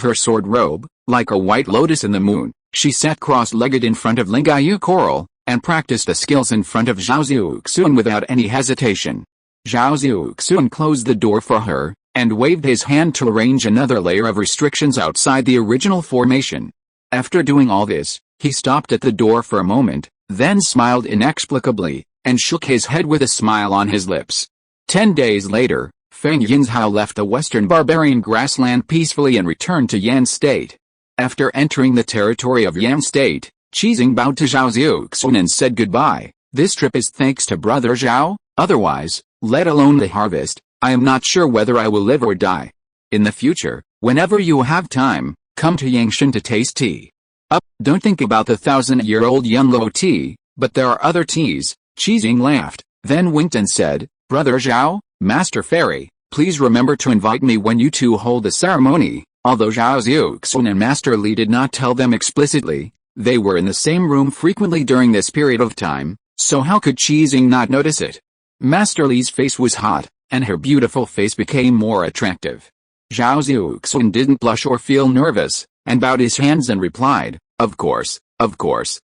her sword robe, like a white lotus in the moon. She sat cross-legged in front of Lingayu coral, and practiced the skills in front of Zhao Xiuxuan without any hesitation. Zhao Xiuxuan closed the door for her, and waved his hand to arrange another layer of restrictions outside the original formation. After doing all this, he stopped at the door for a moment, then smiled inexplicably, and shook his head with a smile on his lips. 10 days later, Feng Yinzhao left the western barbarian grassland peacefully and returned to Yan State. After entering the territory of Yan State, Qizing bowed to Zhao Xiuxuan and said goodbye. "This trip is thanks to Brother Zhao, otherwise, let alone the harvest, I am not sure whether I will live or die. In the future, whenever you have time, come to Yangshan to taste tea. Don't think about the 1,000-year-old Yunluo tea, but there are other teas." Qizing laughed, then winked and said, "Brother Zhao, Master Fairy, please remember to invite me when you two hold the ceremony." Although Zhao Xiuxuan and Master Li did not tell them explicitly, they were in the same room frequently during this period of time, so how could Qizing not notice it? Master Li's face was hot, and her beautiful face became more attractive. Zhao Xiuxuan didn't blush or feel nervous, and bowed his hands and replied, Of course.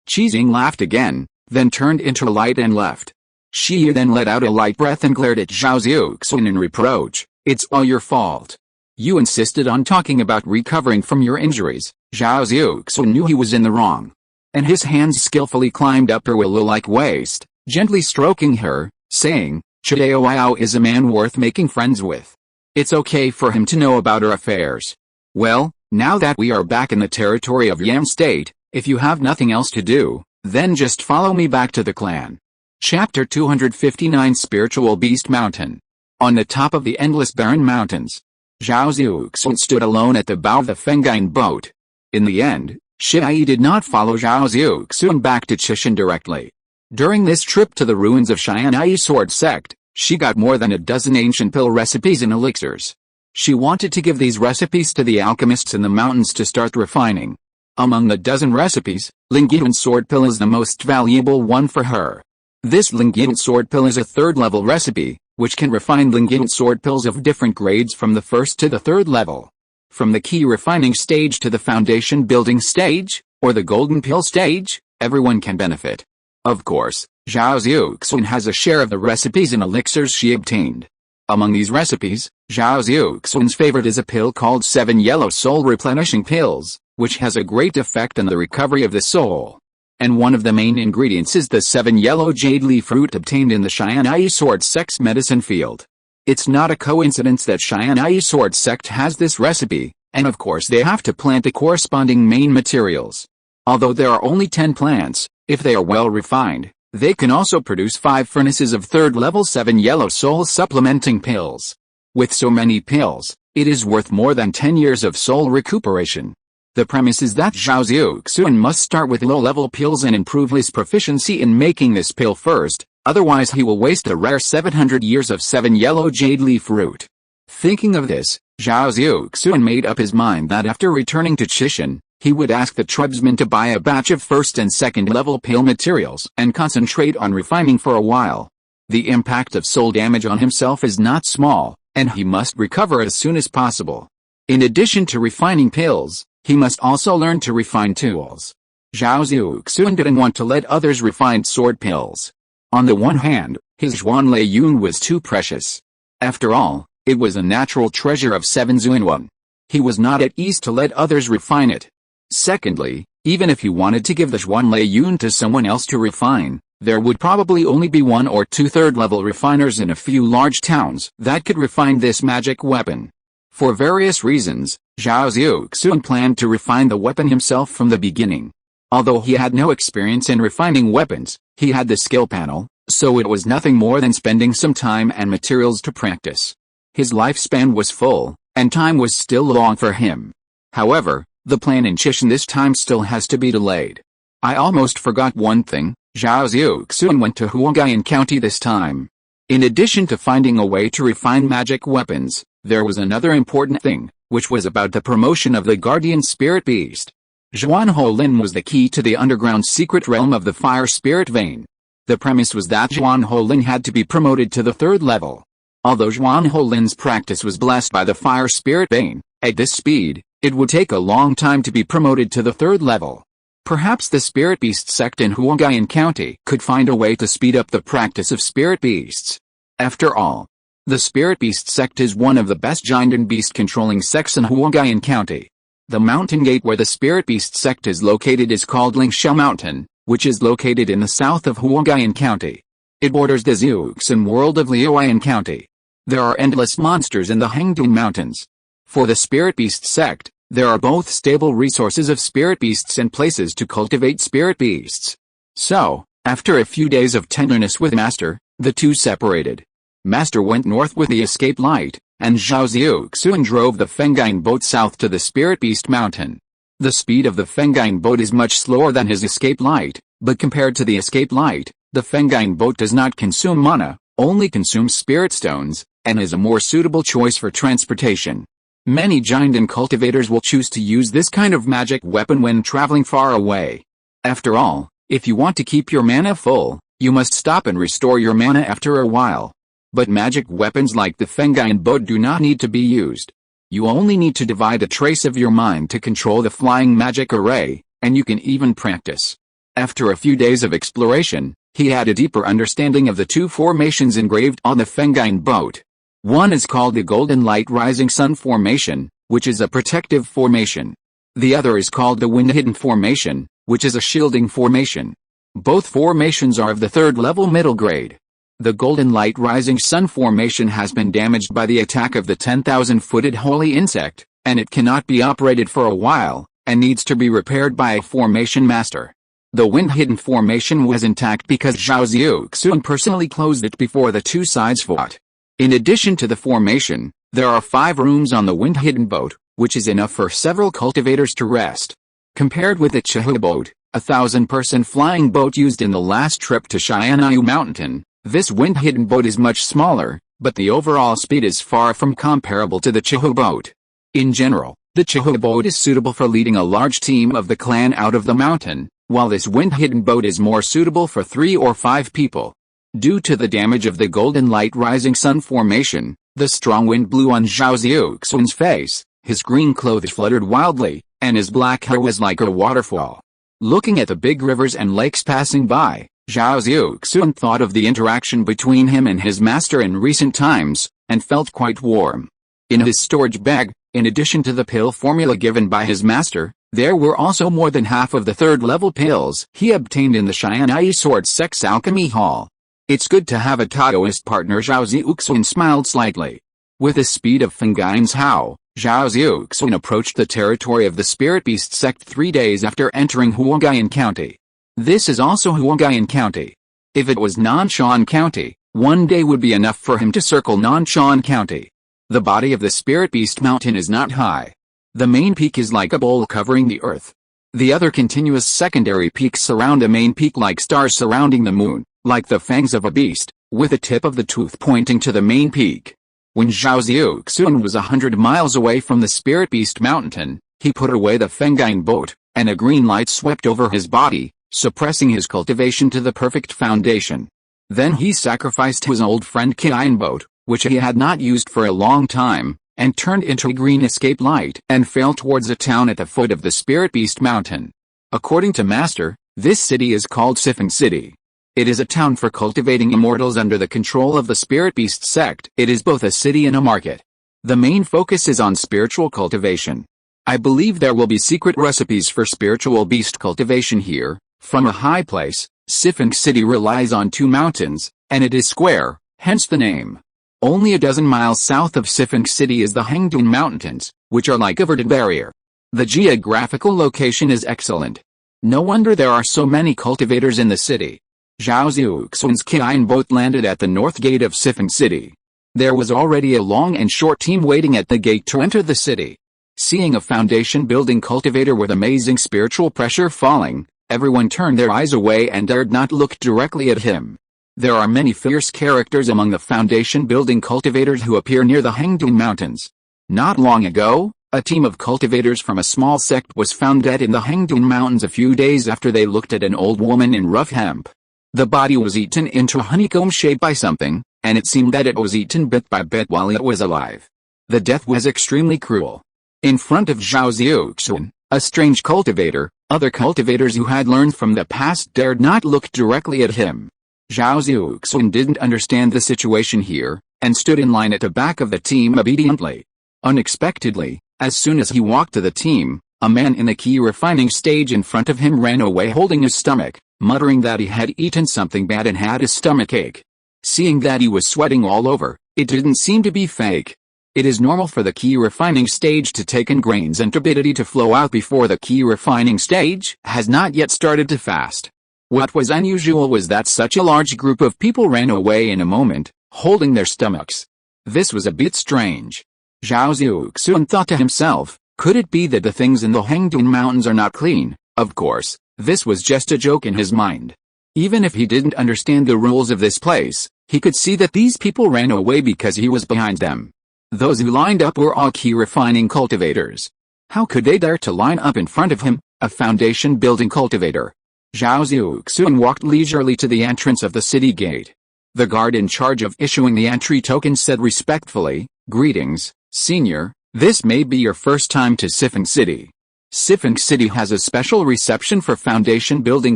Qizing laughed again, then turned into light and left. She then let out a light breath and glared at Zhao Xiuxuan in reproach. "It's all your fault. You insisted on talking about recovering from your injuries." Zhao Xiuxuan knew he was in the wrong, and his hands skillfully climbed up her willow-like waist, gently stroking her, saying, "Chidao is a man worth making friends with. It's okay for him to know about our affairs. Well, now that we are back in the territory of Yan State, if you have nothing else to do, then just follow me back to the clan." Chapter 259 Spiritual Beast Mountain. On the top of the endless barren mountains, Zhao Xiuxuan stood alone at the bow of the Fengine boat. In the end, Shi did not follow Zhao Xiuxuan back to Chishan directly. During this trip to the ruins of Xianai sword sect, she got more than a dozen ancient pill recipes and elixirs. She wanted to give these recipes to the alchemists in the mountains to start refining. Among the dozen recipes, Lingyuan sword pill is the most valuable one for her. This Lingyuan sword pill is a third-level recipe, which can refine Lingyuan sword pills of different grades from the first to the third level. From the key refining stage to the foundation building stage, or the golden pill stage, everyone can benefit. Of course, Zhao Xiuxuan has a share of the recipes and elixirs she obtained. Among these recipes, Zhao Xiuxuan's favorite is a pill called 7 Yellow Soul Replenishing Pills, which has a great effect on the recovery of the soul. And one of the main ingredients is the 7 yellow jade leaf root obtained in the Xianai sword sect's medicine field. It's not a coincidence that Xianai sword sect has this recipe, and of course they have to plant the corresponding main materials. Although there are only 10 plants, if they are well refined, they can also produce 5 furnaces of third-level 7 yellow soul supplementing pills. With so many pills, it is worth more than 10 years of soul recuperation. The premise is that Zhao Xiuxuan must start with low-level pills and improve his proficiency in making this pill first, otherwise he will waste the rare 700 years of 7 yellow jade leaf root. Thinking of this, Zhao Xiuxuan made up his mind that after returning to Chishan, he would ask the tribesmen to buy a batch of first and second level pill materials and concentrate on refining for a while. The impact of soul damage on himself is not small, and he must recover as soon as possible. In addition to refining pills, he must also learn to refine tools. Zhao Xiuxuan didn't want to let others refine sword pills. On the one hand, his Zhuan Yun was too precious. After all, it was a natural treasure of 7 Zunyuan. He was not at ease to let others refine it. Secondly, even if he wanted to give the Zhuan Yun to someone else to refine, there would probably only be 1 or 2 third-level refiners in a few large towns that could refine this magic weapon. For various reasons, Zhao Xiuxuan planned to refine the weapon himself from the beginning. Although he had no experience in refining weapons, he had the skill panel, so it was nothing more than spending some time and materials to practice. His lifespan was full, and time was still long for him. However, the plan in Chishan this time still has to be delayed. I almost forgot one thing, Zhao Xiuxuan went to Huangyan County this time. In addition to finding a way to refine magic weapons, there was another important thing, which was about the promotion of the guardian spirit beast. Zhuan Holin was the key to the underground secret realm of the fire spirit vein. The premise was that Zhuan Holin had to be promoted to the 3rd level. Although Zhuan Holin's practice was blessed by the fire spirit vein, at this speed, it would take a long time to be promoted to the 3rd level. Perhaps the spirit beast sect in Huangyan County could find a way to speed up the practice of spirit beasts. After all, the spirit beast sect is one of the best giant beast controlling sects in Huangyan County. The mountain gate where the spirit beast sect is located is called Lingxiao Mountain, which is located in the south of Huangyan County. It borders the Zhuxan world of Liuyan County. There are endless monsters in the Hangdun Mountains. For the spirit beast sect, there are both stable resources of spirit beasts and places to cultivate spirit beasts. So, after a few days of tenderness with Master, the two separated. Master went north with the escape light, and Zhao Xiuxuan drove the Fengine boat south to the Spirit Beast Mountain. The speed of the Fengine boat is much slower than his escape light, but compared to the escape light, the Fengine boat does not consume mana, only consumes spirit stones, and is a more suitable choice for transportation. Many giant and cultivators will choose to use this kind of magic weapon when traveling far away. After all, if you want to keep your mana full, you must stop and restore your mana after a while. But magic weapons like the Fengine boat do not need to be used. You only need to divide a trace of your mind to control the flying magic array, and you can even practice. After a few days of exploration, he had a deeper understanding of the 2 formations engraved on the Fengine boat. One is called the Golden Light Rising Sun Formation, which is a protective formation. The other is called the Wind Hidden Formation, which is a shielding formation. Both formations are of the 3rd level middle grade. The Golden Light Rising Sun formation has been damaged by the attack of the 10,000-footed holy insect, and it cannot be operated for a while, and needs to be repaired by a formation master. The Wind Hidden formation was intact because Zhao Xiuxuan personally closed it before the two sides fought. In addition to the formation, there are 5 rooms on the wind-hidden boat, which is enough for several cultivators to rest. Compared with the Chihu boat, a 1,000-person flying boat used in the last trip to Xianyu Mountain, this wind-hidden boat is much smaller, but the overall speed is far from comparable to the Chihu boat. In general, the Chihu boat is suitable for leading a large team of the clan out of the mountain, while this wind-hidden boat is more suitable for 3 or 5 people. Due to the damage of the golden light rising sun formation, the strong wind blew on Zhao Xiuxuan's face, his green clothes fluttered wildly, and his black hair was like a waterfall. Looking at the big rivers and lakes passing by, Zhao Xiuxuan thought of the interaction between him and his master in recent times, and felt quite warm. In his storage bag, in addition to the pill formula given by his master, there were also more than half of the 3rd-level pills he obtained in the Xianyu Sword Sex Alchemy Hall. It's good to have a Taoist partner. Zhao Xiuxuan smiled slightly. With the speed of Fengai's Hao, Zhao Xiuxuan approached the territory of the Spirit Beast sect 3 days after entering Huangyan County. This is also Huangyan County. If it was Nanshan County, 1 day would be enough for him to circle Nanshan County. The body of the Spirit Beast Mountain is not high. The main peak is like a bowl covering the earth. The other continuous secondary peaks surround the main peak like stars surrounding the moon, like the fangs of a beast, with the tip of the tooth pointing to the main peak. When Zhao Xiuxuan was 100 miles away from the Spirit Beast Mountain, he put away the Fengine boat, and a green light swept over his body, suppressing his cultivation to the perfect foundation. Then he sacrificed his old friend Qian boat, which he had not used for a long time, and turned into a green escape light and fell towards a town at the foot of the Spirit Beast Mountain. According to Master, this city is called Sifeng City. It is a town for cultivating immortals under the control of the Spirit Beast sect. It is both a city and a market. The main focus is on spiritual cultivation. I believe there will be secret recipes for spiritual beast cultivation here. From a high place, Sifeng City relies on 2 mountains, and it is square, hence the name. Only a dozen miles south of Sifeng City is the Hengdun Mountains, which are like a verted barrier. The geographical location is excellent. No wonder there are so many cultivators in the city. Zhao Xiuxuan's Qian boat landed at the north gate of Sifeng City. There was already a long and short team waiting at the gate to enter the city. Seeing a foundation-building cultivator with amazing spiritual pressure falling, everyone turned their eyes away and dared not look directly at him. There are many fierce characters among the foundation-building cultivators who appear near the Hengdun Mountains. Not long ago, a team of cultivators from a small sect was found dead in the Hengdun Mountains a few days after they looked at an old woman in rough hemp. The body was eaten into a honeycomb shape by something, and it seemed that it was eaten bit by bit while it was alive. The death was extremely cruel. In front of Zhao Xiuxuan, a strange cultivator, other cultivators who had learned from the past dared not look directly at him. Zhao Xiuxuan didn't understand the situation here, and stood in line at the back of the team obediently. Unexpectedly, as soon as he walked to the team, a man in the key refining stage in front of him ran away holding his stomach, muttering that he had eaten something bad and had a stomachache. Seeing that he was sweating all over, it didn't seem to be fake. It is normal for the key refining stage to take in grains and turbidity to flow out before the key refining stage has not yet started to fast. What was unusual was that such a large group of people ran away in a moment, holding their stomachs. This was a bit strange. Zhao Xiuxuan thought to himself, could it be that the things in the Hengdun Mountains are not clean? Of course, this was just a joke in his mind. Even if he didn't understand the rules of this place, he could see that these people ran away because he was behind them. Those who lined up were all key refining cultivators. How could they dare to line up in front of him, a foundation-building cultivator? Zhao Xiuxuan walked leisurely to the entrance of the city gate. The guard in charge of issuing the entry token said respectfully, "Greetings, Senior, this may be your first time to Sifeng City. Sifeng City has a special reception for foundation-building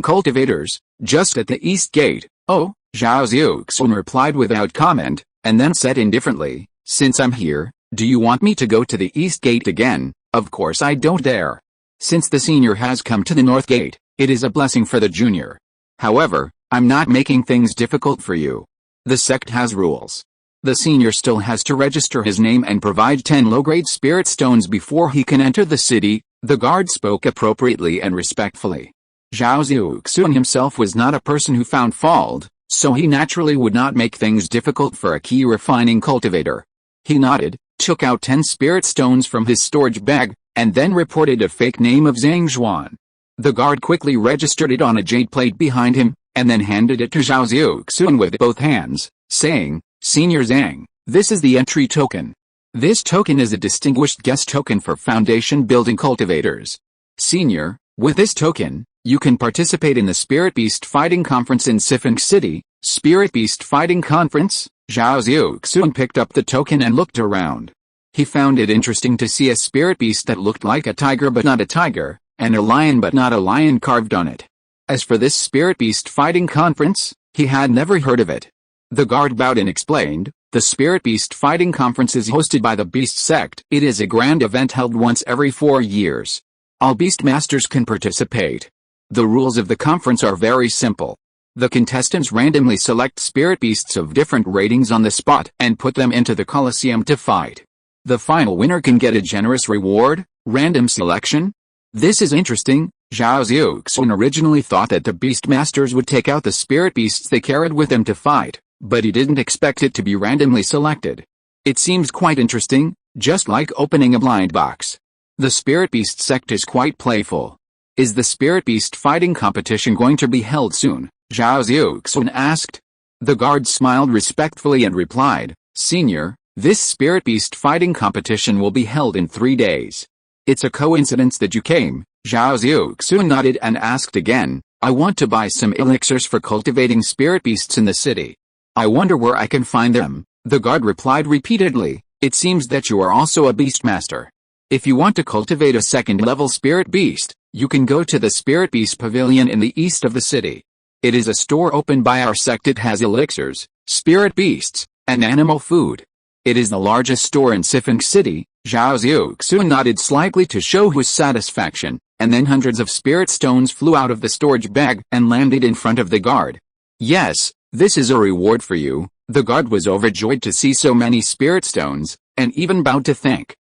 cultivators, just at the east gate." "Oh," Zhao Xiuxuan replied without comment, and then said indifferently, "Since I'm here, do you want me to go to the east gate again?" "Of course I don't dare. Since the senior has come to the north gate, it is a blessing for the junior. However, I'm not making things difficult for you. The sect has rules. The senior still has to register his name and provide 10 low-grade spirit stones before he can enter the city." The guard spoke appropriately and respectfully. Zhao Xiuxuan himself was not a person who found fault, so he naturally would not make things difficult for a key refining cultivator. He nodded, took out 10 spirit stones from his storage bag, and then reported a fake name of Zhang Xiuxuan. The guard quickly registered it on a jade plate behind him, and then handed it to Zhao Xiuxuan with both hands, saying, "Senior Zhang, this is the entry token. This token is a distinguished guest token for foundation building cultivators. Senior, with this token, you can participate in the Spirit Beast Fighting Conference in Sifeng City." Spirit Beast Fighting Conference? Zhao Xiuxuan picked up the token and looked around. He found it interesting to see a spirit beast that looked like a tiger but not a tiger, and a lion but not a lion carved on it. As for this Spirit Beast Fighting Conference, he had never heard of it. The guard bowed and explained, "The Spirit Beast Fighting Conference is hosted by the Beast Sect. It is a grand event held once every 4 years. All Beast Masters can participate. The rules of the conference are very simple. The contestants randomly select spirit beasts of different ratings on the spot and put them into the Colosseum to fight. The final winner can get a generous reward, random selection." This is interesting. Zhao Xiuxuan originally thought that the Beast Masters would take out the spirit beasts they carried with them to fight, but he didn't expect it to be randomly selected. It seems quite interesting, just like opening a blind box. The Spirit Beast sect is quite playful. Is the Spirit Beast fighting competition going to be held soon? Zhao Xiuxuan asked. The guard smiled respectfully and replied, "Senior, this Spirit Beast fighting competition will be held in 3 days. It's a coincidence that you came." Zhao Xiuxuan nodded and asked again, "I want to buy some elixirs for cultivating spirit beasts in the city. I wonder where I can find them." The guard replied repeatedly, "It seems that you are also a beast master. If you want to cultivate a second-level spirit beast, you can go to the Spirit Beast Pavilion in the east of the city. It is a store opened by our sect. It has elixirs, spirit beasts, and animal food. It is the largest store in Sifeng City." Zhao Xiuxuan nodded slightly to show his satisfaction, and then hundreds of spirit stones flew out of the storage bag and landed in front of the guard. "Yes, this is a reward for you." The guard was overjoyed to see so many spirit stones, and even bowed to thank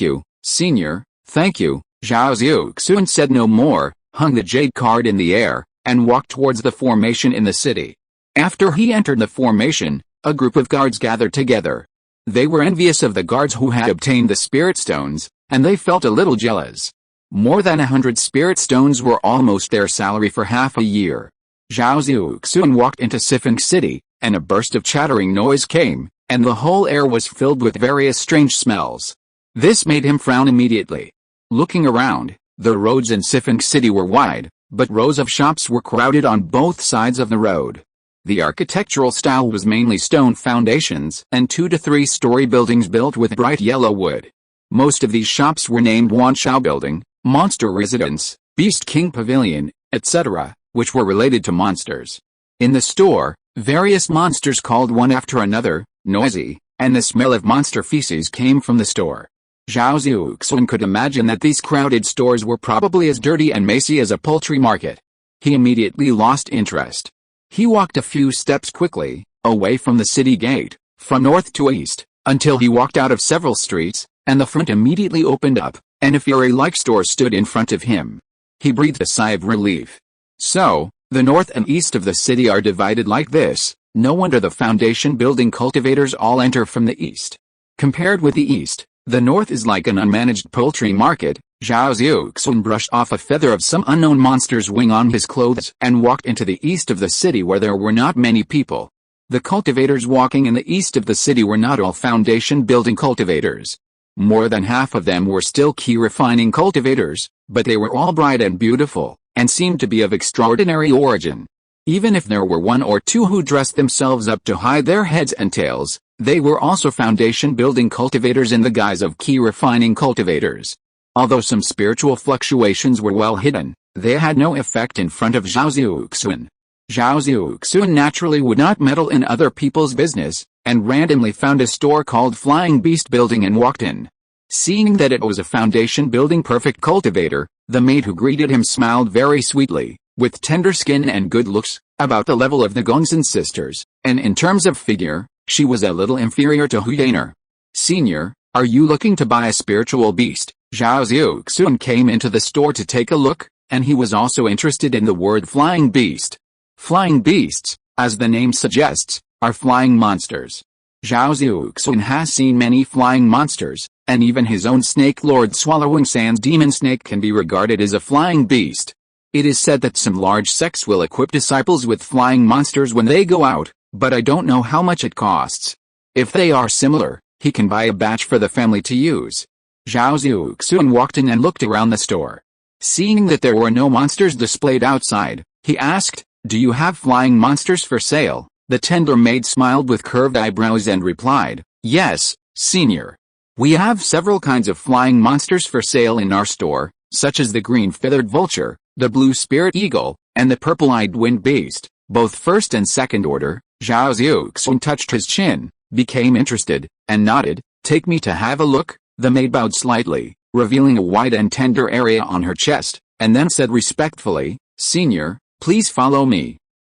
you, senior, thank you." Zhao Xiuxuan said no more, hung the jade card in the air, and walked towards the formation in the city. After he entered the formation, a group of guards gathered together. They were envious of the guards who had obtained the spirit stones, and they felt a little jealous. More than 100 spirit stones were almost their salary for half a year. Zhao Xiuxuan walked into Sifeng City, and a burst of chattering noise came, and the whole air was filled with various strange smells. This made him frown immediately. Looking around, the roads in Sifeng City were wide, but rows of shops were crowded on both sides of the road. The architectural style was mainly stone foundations and 2 to 3 story buildings built with bright yellow wood. Most of these shops were named Wanshao Building, Monster Residence, Beast King Pavilion, etc., which were related to monsters. In the store, various monsters called one after another, noisy, and the smell of monster feces came from the store. Zhao Xiuxuan could imagine that these crowded stores were probably as dirty and messy as a poultry market. He immediately lost interest. He walked a few steps quickly, away from the city gate, from north to east, until he walked out of several streets, and the front immediately opened up, and a fury-like store stood in front of him. He breathed a sigh of relief. So, the north and east of the city are divided like this. No wonder the foundation building cultivators all enter from the east. Compared with the east, the north is like an unmanaged poultry market. Zhao Xiuxuan brushed off a feather of some unknown monster's wing on his clothes and walked into the east of the city where there were not many people. The cultivators walking in the east of the city were not all foundation building cultivators. More than half of them were still key refining cultivators, but they were all bright and beautiful, and seemed to be of extraordinary origin. Even if there were 1 or 2 who dressed themselves up to hide their heads and tails, they were also foundation building cultivators in the guise of key refining cultivators. Although some spiritual fluctuations were well hidden, they had no effect in front of Zhao Xiuxuan. Zhao Xiuxuan naturally would not meddle in other people's business, and randomly found a store called Flying Beast Building and walked in. Seeing that it was a foundation building perfect cultivator, the maid who greeted him smiled very sweetly, with tender skin and good looks, about the level of the Gongsun sisters, and in terms of figure, she was a little inferior to Huyaner. "Senior, are you looking to buy a spiritual beast?" Zhao Xiuxuan came into the store to take a look, and he was also interested in the word flying beast. "Flying beasts, as the name suggests, are flying monsters. Zhao Xiuxuan has seen many flying monsters, and even his own snake lord Swallowing Sand's demon snake can be regarded as a flying beast. It is said that some large sects will equip disciples with flying monsters when they go out, but I don't know how much it costs. If they are similar, he can buy a batch for the family to use. Zhao Xiuxuan walked in and looked around the store. Seeing that there were no monsters displayed outside, he asked, "Do you have flying monsters for sale?" The tender maid smiled with curved eyebrows and replied, "Yes, senior. We have several kinds of flying monsters for sale in our store, such as the green-feathered vulture, the blue spirit eagle, and the purple-eyed wind beast, both first and second order." Zhao Xiuxuan touched his chin, became interested, and nodded. "Take me to have a look." The maid bowed slightly, revealing a wide and tender area on her chest, and then said respectfully, "Senior, please follow me."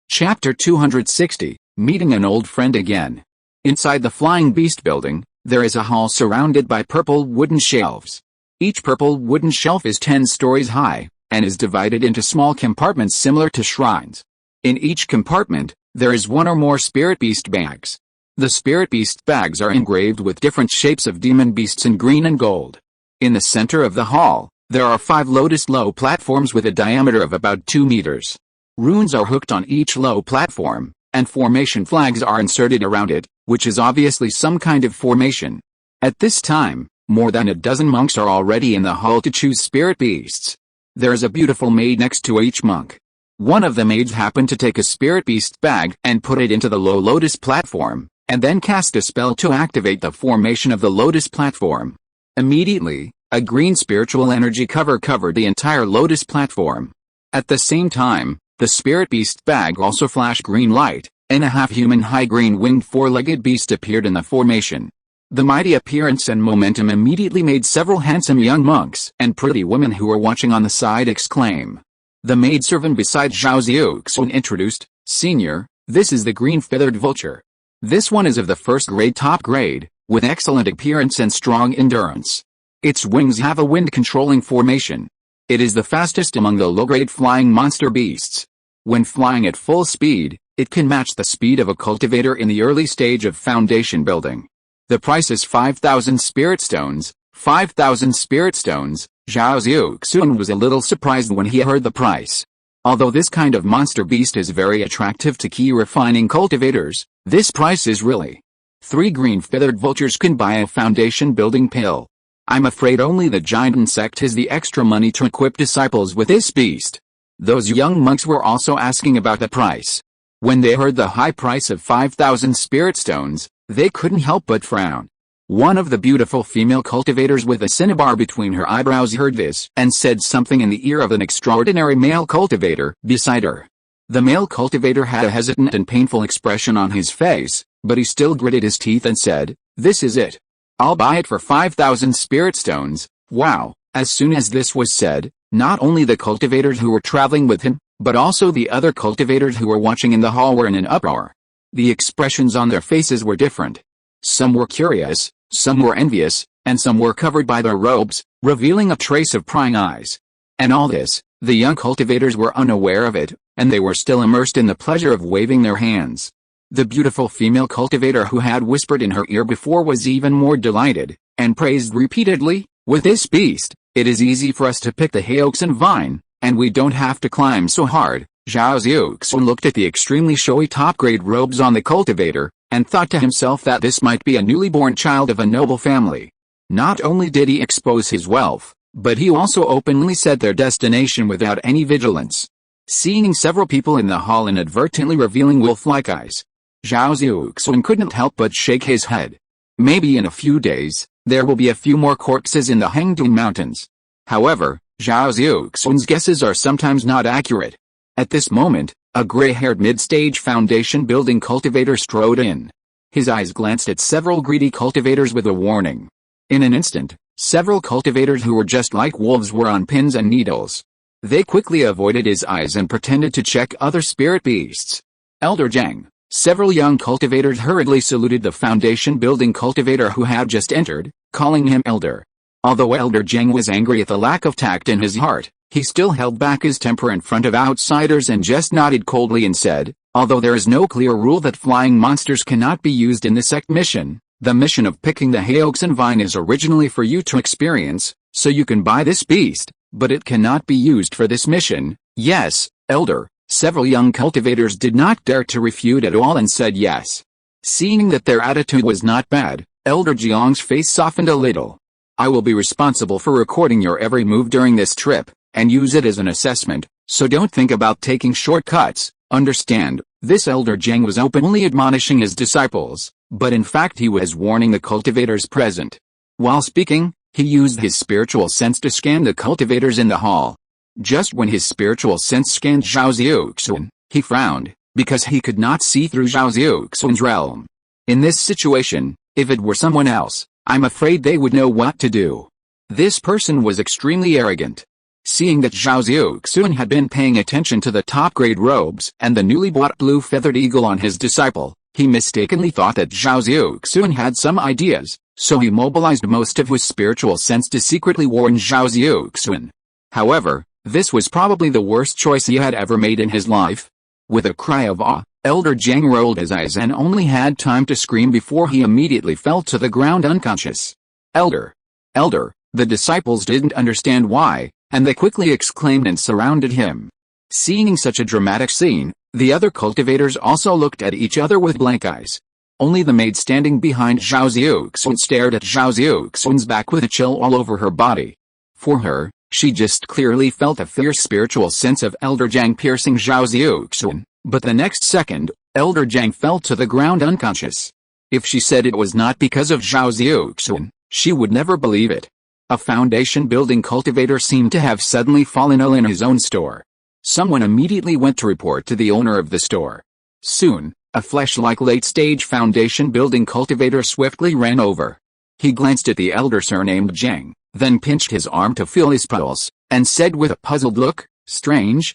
Chapter 260, Meeting an Old Friend Again. Inside the Flying Beast building, there is a hall surrounded by purple wooden shelves. Each purple wooden shelf is 10 stories high, and is divided into small compartments similar to shrines. In each compartment, there is one or more spirit beast bags. The spirit beast bags are engraved with different shapes of demon beasts in green and gold. In the center of the hall, there are 5 lotus low platforms with a diameter of about 2 meters. Runes are hooked on each low platform, and formation flags are inserted around it, which is obviously some kind of formation. At this time, more than a dozen monks are already in the hall to choose spirit beasts. There is a beautiful maid next to each monk. One of the maids happened to take a spirit beast bag and put it into the low lotus platform, and then cast a spell to activate the formation of the lotus platform. Immediately, a green spiritual energy covered the entire lotus platform. At the same time, the spirit beast bag also flashed green light, and a half-human high-green winged 4-legged beast appeared in the formation. The mighty appearance and momentum immediately made several handsome young monks and pretty women who were watching on the side exclaim. The maidservant beside Zhao Xiuxuan introduced, "Senior, this is the green-feathered vulture. This one is of the first grade top grade, with excellent appearance and strong endurance. Its wings have a wind-controlling formation. It is the fastest among the low-grade flying monster beasts. When flying at full speed, it can match the speed of a cultivator in the early stage of foundation building. The price is 5,000 spirit stones." 5,000 spirit stones. Zhao Xiuxuan was a little surprised when he heard the price. Although this kind of monster beast is very attractive to key refining cultivators, this price is really. 3 green-feathered vultures can buy a foundation building pill. I'm afraid only the giant sect has the extra money to equip disciples with this beast. Those young monks were also asking about the price. When they heard the high price of 5,000 spirit stones, they couldn't help but frown. One of the beautiful female cultivators with a cinnabar between her eyebrows heard this and said something in the ear of an extraordinary male cultivator beside her. The male cultivator had a hesitant and painful expression on his face, but he still gritted his teeth and said, "This is it. I'll buy it for 5,000 spirit stones." Wow! As soon as this was said, not only the cultivators who were traveling with him, but also the other cultivators who were watching in the hall were in an uproar. The expressions on their faces were different. Some were curious, some were envious, and some were covered by their robes, revealing a trace of prying eyes. And all this, the young cultivators were unaware of it, and they were still immersed in the pleasure of waving their hands. The beautiful female cultivator who had whispered in her ear before was even more delighted, and praised repeatedly, "With this beast, it is easy for us to pick the Xiuxuan vine, and we don't have to climb so hard." Zhao Xiuxuan looked at the extremely showy top-grade robes on the cultivator, and thought to himself that this might be a newly born child of a noble family. Not only did he expose his wealth, but he also openly said their destination without any vigilance. Seeing several people in the hall inadvertently revealing wolf-like eyes, Zhao Xiuxuan couldn't help but shake his head. Maybe in a few days, there will be a few more corpses in the Hangdong Mountains. However, Zhao Xiuxuan's guesses are sometimes not accurate. At this moment, a gray-haired mid-stage foundation building cultivator strode in. His eyes glanced at several greedy cultivators with a warning. In an instant, several cultivators who were just like wolves were on pins and needles. They quickly avoided his eyes and pretended to check other spirit beasts. Elder Zhang. Several young cultivators hurriedly saluted the foundation building cultivator who had just entered, calling him Elder. Although Elder Zhang was angry at the lack of tact in his heart, he still held back his temper in front of outsiders and just nodded coldly and said, Although there is no clear rule that flying monsters cannot be used in the sect mission, the mission of picking the Xiuxuan vine is originally for you to experience, so you can buy this beast, but it cannot be used for this mission. Yes, Elder. Several young cultivators did not dare to refute at all and said yes. Seeing that their attitude was not bad, Elder Jiang's face softened a little. I will be responsible for recording your every move during this trip, and use it as an assessment, so don't think about taking shortcuts, understand? This Elder Jiang was openly admonishing his disciples, but in fact he was warning the cultivators present. While speaking, he used his spiritual sense to scan the cultivators in the hall. Just when his spiritual sense scanned Zhao Xiuxuan, he frowned, because he could not see through Zhao Xiuxuan's realm. In this situation, if it were someone else, I'm afraid they would know what to do. This person was extremely arrogant. Seeing that Zhao Xiuxuan had been paying attention to the top-grade robes and the newly bought blue feathered eagle on his disciple, he mistakenly thought that Zhao Xiuxuan had some ideas, so he mobilized most of his spiritual sense to secretly warn Zhao Xiuxuan. However, this was probably the worst choice he had ever made in his life. With a cry of awe, Elder Jiang rolled his eyes and only had time to scream before he immediately fell to the ground unconscious. Elder! Elder! The disciples didn't understand why, and they quickly exclaimed and surrounded him. Seeing such a dramatic scene, the other cultivators also looked at each other with blank eyes. Only the maid standing behind Zhao Xiuxuan stared at Zhao Xiuxuan's back with a chill all over her body. For her, she just clearly felt a fierce spiritual sense of Elder Jiang piercing Zhao Xiuxuan, but the next second, Elder Jiang fell to the ground unconscious. If she said it was not because of Zhao Xiuxuan, she would never believe it. A foundation-building cultivator seemed to have suddenly fallen ill in his own store. Someone immediately went to report to the owner of the store. Soon, a flesh-like late-stage foundation-building cultivator swiftly ran over. He glanced at the elder surnamed Jiang, then pinched his arm to feel his pulse, and said with a puzzled look, strange,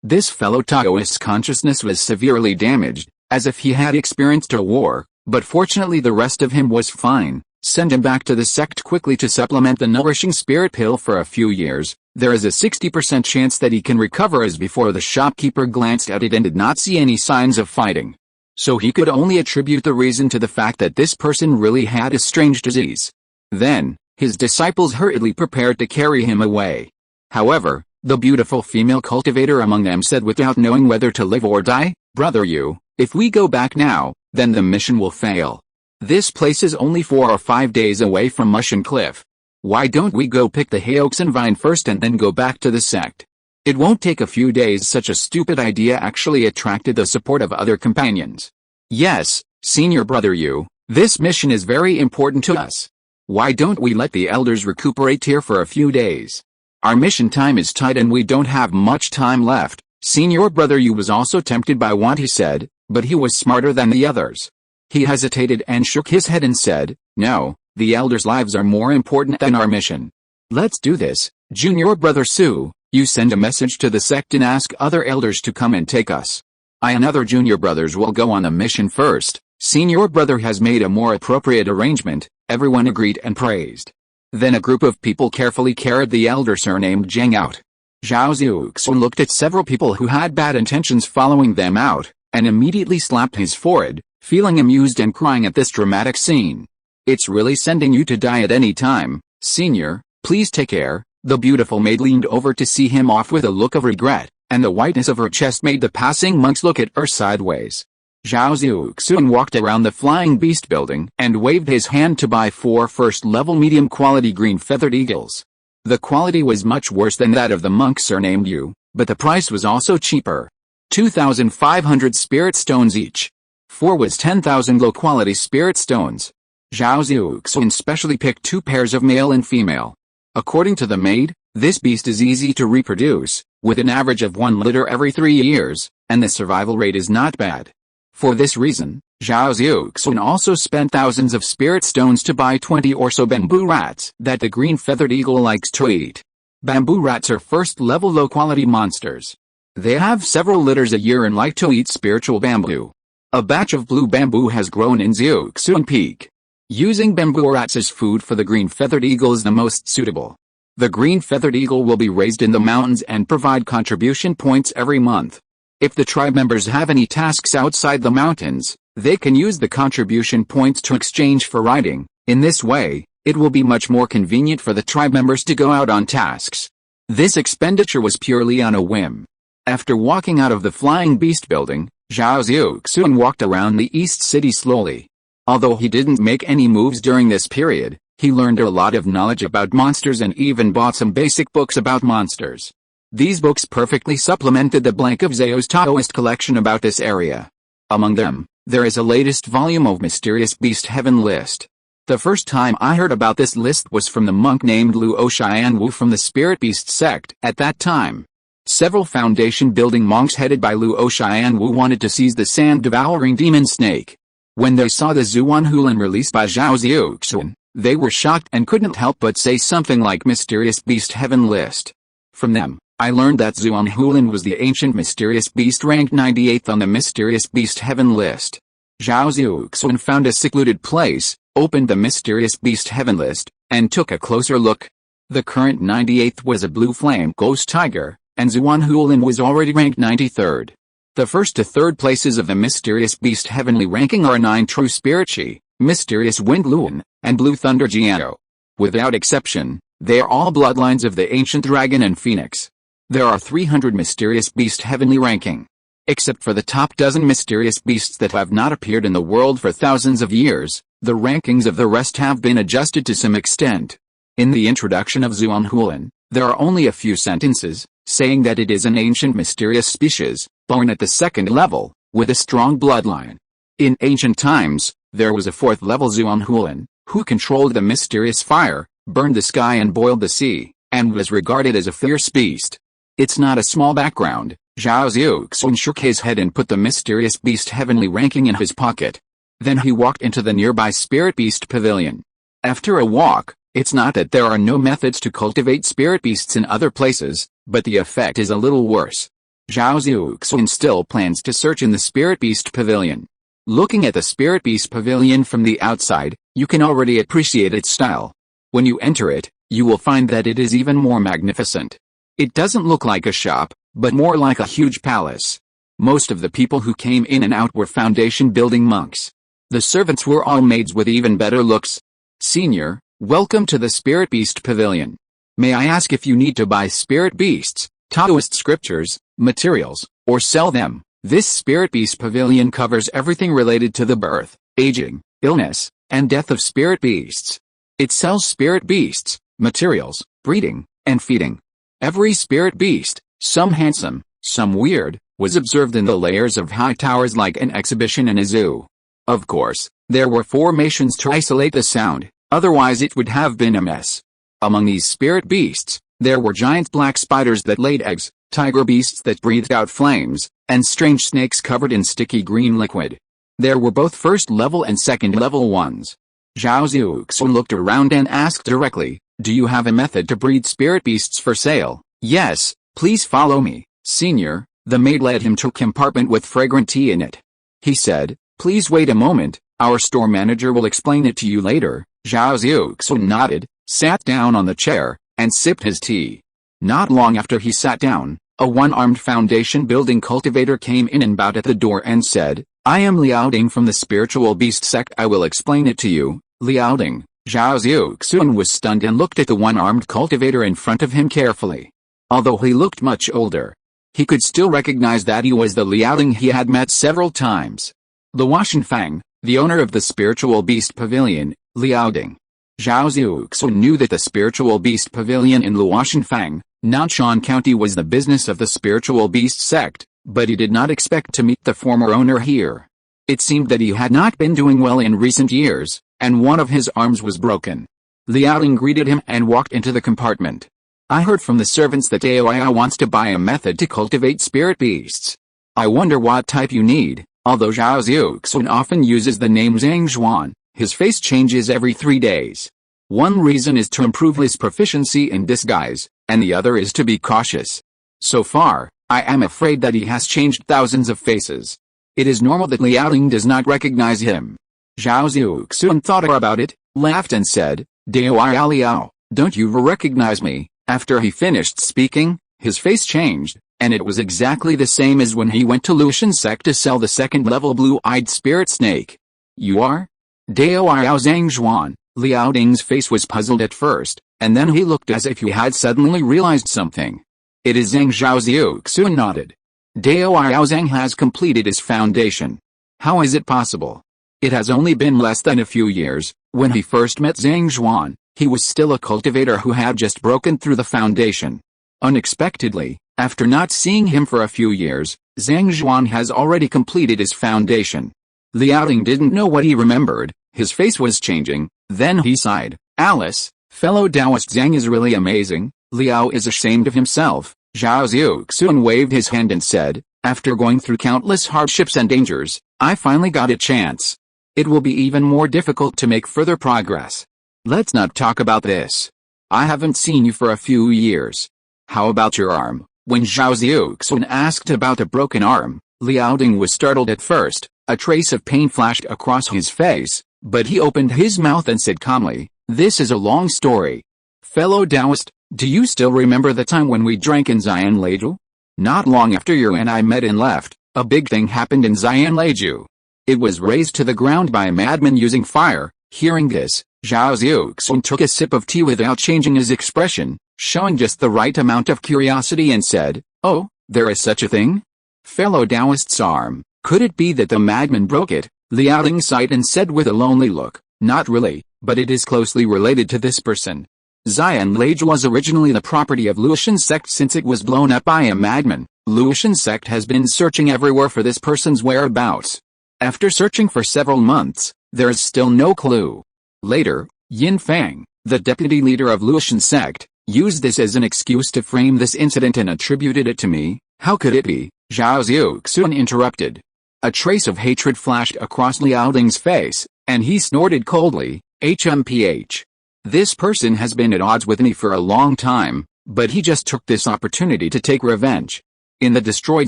this fellow Taoist's consciousness was severely damaged, as if he had experienced a war, but fortunately the rest of him was fine. Send him back to the sect quickly to supplement the nourishing spirit pill for a few years. There is a 60% chance that he can recover. As before, the shopkeeper glanced at it and did not see any signs of fighting. So he could only attribute the reason to the fact that this person really had a strange disease. Then, his disciples hurriedly prepared to carry him away. However, the beautiful female cultivator among them said without knowing whether to live or die, "Brother Yu, if we go back now, then the mission will fail. This place is only 4 or 5 days away from Mushroom Cliff. Why don't we go pick the Xiuxuan vine first and then go back to the sect? It won't take a few days." Such a stupid idea actually attracted the support of other companions. "Yes, Senior Brother Yu, this mission is very important to us. Why don't we let the elders recuperate here for a few days? Our mission time is tight and we don't have much time left." Senior Brother Yu was also tempted by what he said, but he was smarter than the others. He hesitated and shook his head and said, "No, the elders' lives are more important than our mission. Let's do this. Junior Brother Su, you send a message to the sect and ask other elders to come and take us. I and other junior brothers will go on a mission first." Senior Brother has made a more appropriate arrangement. Everyone agreed and praised. Then a group of people carefully carried the elder surnamed Jiang out. Zhao Xiuxuan looked at several people who had bad intentions following them out, and immediately slapped his forehead, feeling amused and crying at this dramatic scene. "It's really sending you to die at any time, Senior, please take care." The beautiful maid leaned over to see him off with a look of regret, and the whiteness of her chest made the passing monks look at her sideways. Zhao Xiuxuan walked around the flying beast building and waved his hand to buy 4 first-level medium-quality green feathered eagles. The quality was much worse than that of the monk surnamed Yu, but the price was also cheaper. 2,500 spirit stones each. 4 was 10,000 low-quality spirit stones. Zhao Xiuxuan specially picked 2 pairs of male and female. According to the maid, this beast is easy to reproduce, with an average of 1 litter every 3 years, and the survival rate is not bad. For this reason, Zhao Xiuxuan also spent thousands of spirit stones to buy 20 or so bamboo rats that the green feathered eagle likes to eat. Bamboo rats are first-level low-quality monsters. They have several litters a year and like to eat spiritual bamboo. A batch of blue bamboo has grown in Xiuxuan Peak. Using bamboo rats as food for the green feathered eagle is the most suitable. The green feathered eagle will be raised in the mountains and provide contribution points every month. If the tribe members have any tasks outside the mountains, they can use the contribution points to exchange for riding. In this way, it will be much more convenient for the tribe members to go out on tasks. This expenditure was purely on a whim. After walking out of the flying beast building, Zhao Xiuxuan walked around the east city slowly. Although he didn't make any moves during this period, he learned a lot of knowledge about monsters and even bought some basic books about monsters. These books perfectly supplemented the blank of Zhao's Taoist collection about this area. Among them, there is a latest volume of Mysterious Beast Heaven list. The first time I heard about this list was from the monk named Luo Xianwu from the Spirit Beast sect. At that time, several foundation-building monks headed by Luo Xianwu wanted to seize the sand-devouring demon snake. When they saw the Zhuanhulan released by Zhao Xiuxuan, they were shocked and couldn't help but say something like Mysterious Beast Heaven list. From them, I learned that Zhuanhulan was the ancient mysterious beast ranked 98th on the Mysterious Beast Heaven list. Zhao Xiuxuan found a secluded place, opened the Mysterious Beast Heaven list, and took a closer look. The current 98th was a blue flame ghost tiger, and Zhuanhulan was already ranked 93rd. The first to third places of the Mysterious Beast Heavenly ranking are 9 True Spirit Shi, Mysterious Wind Luan, and Blue Thunder Jiao. Without exception, they are all bloodlines of the ancient dragon and phoenix. There are 300 Mysterious Beast Heavenly ranking. Except for the top dozen mysterious beasts that have not appeared in the world for thousands of years, the rankings of the rest have been adjusted to some extent. In the introduction of Zhuanhulan, there are only a few sentences, saying that it is an ancient mysterious species, born at the second level, with a strong bloodline. In ancient times, there was a fourth level Zhuanhulan, who controlled the mysterious fire, burned the sky and boiled the sea, and was regarded as a fierce beast. It's not a small background. Zhao Xiuxuan shook his head and put the Mysterious Beast Heavenly ranking in his pocket. Then he walked into the nearby Spirit Beast Pavilion. After a walk, it's not that there are no methods to cultivate spirit beasts in other places, but the effect is a little worse. Zhao Xiuxuan still plans to search in the Spirit Beast Pavilion. Looking at the Spirit Beast Pavilion from the outside, you can already appreciate its style. When you enter it, you will find that it is even more magnificent. It doesn't look like a shop, but more like a huge palace. Most of the people who came in and out were foundation-building monks. The servants were all maids with even better looks. Senior, welcome to the Spirit Beast Pavilion. May I ask if you need to buy spirit beasts, Taoist scriptures, materials, or sell them? This Spirit Beast Pavilion covers everything related to the birth, aging, illness, and death of spirit beasts. It sells spirit beasts, materials, breeding, and feeding. Every spirit beast, some handsome, some weird, was observed in the layers of high towers like an exhibition in a zoo. Of course, there were formations to isolate the sound, otherwise it would have been a mess. Among these spirit beasts, there were giant black spiders that laid eggs, tiger beasts that breathed out flames, and strange snakes covered in sticky green liquid. There were both first-level and second-level ones. Zhao Xiuxuan looked around and asked directly, "Do you have a method to breed spirit beasts for sale?" "Yes, please follow me, senior." The maid led him to a compartment with fragrant tea in it. He said, "Please wait a moment, our store manager will explain it to you later." Zhao Xiuxuan nodded, sat down on the chair, and sipped his tea. Not long after he sat down, a one-armed foundation-building cultivator came in and bowed at the door and said, "I am Liaoding from the spiritual beast sect. I will explain it to you." Liaoding. Zhao Xiuxuan was stunned and looked at the one-armed cultivator in front of him carefully. Although he looked much older, he could still recognize that he was the Liaoding he had met several times. The Washenfang, the owner of the Spiritual Beast Pavilion, Liaoding. Zhao Xiuxuan knew that the Spiritual Beast Pavilion in Luoshanfang, Nanshan County was the business of the Spiritual Beast sect, but he did not expect to meet the former owner here. It seemed that he had not been doing well in recent years, and one of his arms was broken. Liaoding greeted him and walked into the compartment. "I heard from the servants that Aoya wants to buy a method to cultivate spirit beasts. I wonder what type you need." Although Zhao Xiuxuan often uses the name Zhang Zhuan, his face changes every 3 days. One reason is to improve his proficiency in disguise, and the other is to be cautious. So far, I am afraid that he has changed thousands of faces. It is normal that Liaoding does not recognize him. Zhao Xiuxuan thought about it, laughed and said, "Liao, don't you recognize me?" After he finished speaking, his face changed, and it was exactly the same as when he went to Lucian's sect to sell the second-level blue-eyed spirit snake. You are? Dao Yao Zhang Zhuan. Liao Ding's face was puzzled at first, and then he looked as if he had suddenly realized something. It is Zhang. Zhao Xiuxuan nodded. Dao Yao Zhang has completed his foundation. How is it possible? It has only been less than a few years. When he first met Zhang Zhuan, he was still a cultivator who had just broken through the foundation. Unexpectedly, after not seeing him for a few years, Zhang Zhuan has already completed his foundation. Liao Ding didn't know what he remembered. His face was changing, then he sighed. Alice, fellow Taoist Zhang is really amazing. Liao is ashamed of himself. Zhao Xiuxuan waved his hand and said, after going through countless hardships and dangers, I finally got a chance. It will be even more difficult to make further progress. Let's not talk about this. I haven't seen you for a few years. How about your arm? When Zhao Xiuxuan asked about a broken arm, Liao Ding was startled at first. A trace of pain flashed across his face, but he opened his mouth and said calmly, this is a long story. Fellow Taoist, do you still remember the time when we drank in Xian Leiju? Not long after you and I met and left, a big thing happened in Xian Leiju. It was razed to the ground by a madman using fire. Hearing this, Zhao Xiuxuan took a sip of tea without changing his expression, showing just the right amount of curiosity and said, oh, there is such a thing? Fellow Taoist's arm, could it be that the madman broke it? Liao Ding sighed and said with a lonely look, not really, but it is closely related to this person. Xian Leiju was originally the property of Lucian's sect since it was blown up by a madman. Lucian's sect has been searching everywhere for this person's whereabouts. After searching for several months, there is still no clue. Later, Yin Fang, the deputy leader of Lucian's sect, used this as an excuse to frame this incident and attributed it to me. How could it be? Zhao Xiuxuan interrupted. A trace of hatred flashed across Liao Ding's face, and he snorted coldly, HMPH. This person has been at odds with me for a long time, but he just took this opportunity to take revenge. In the destroyed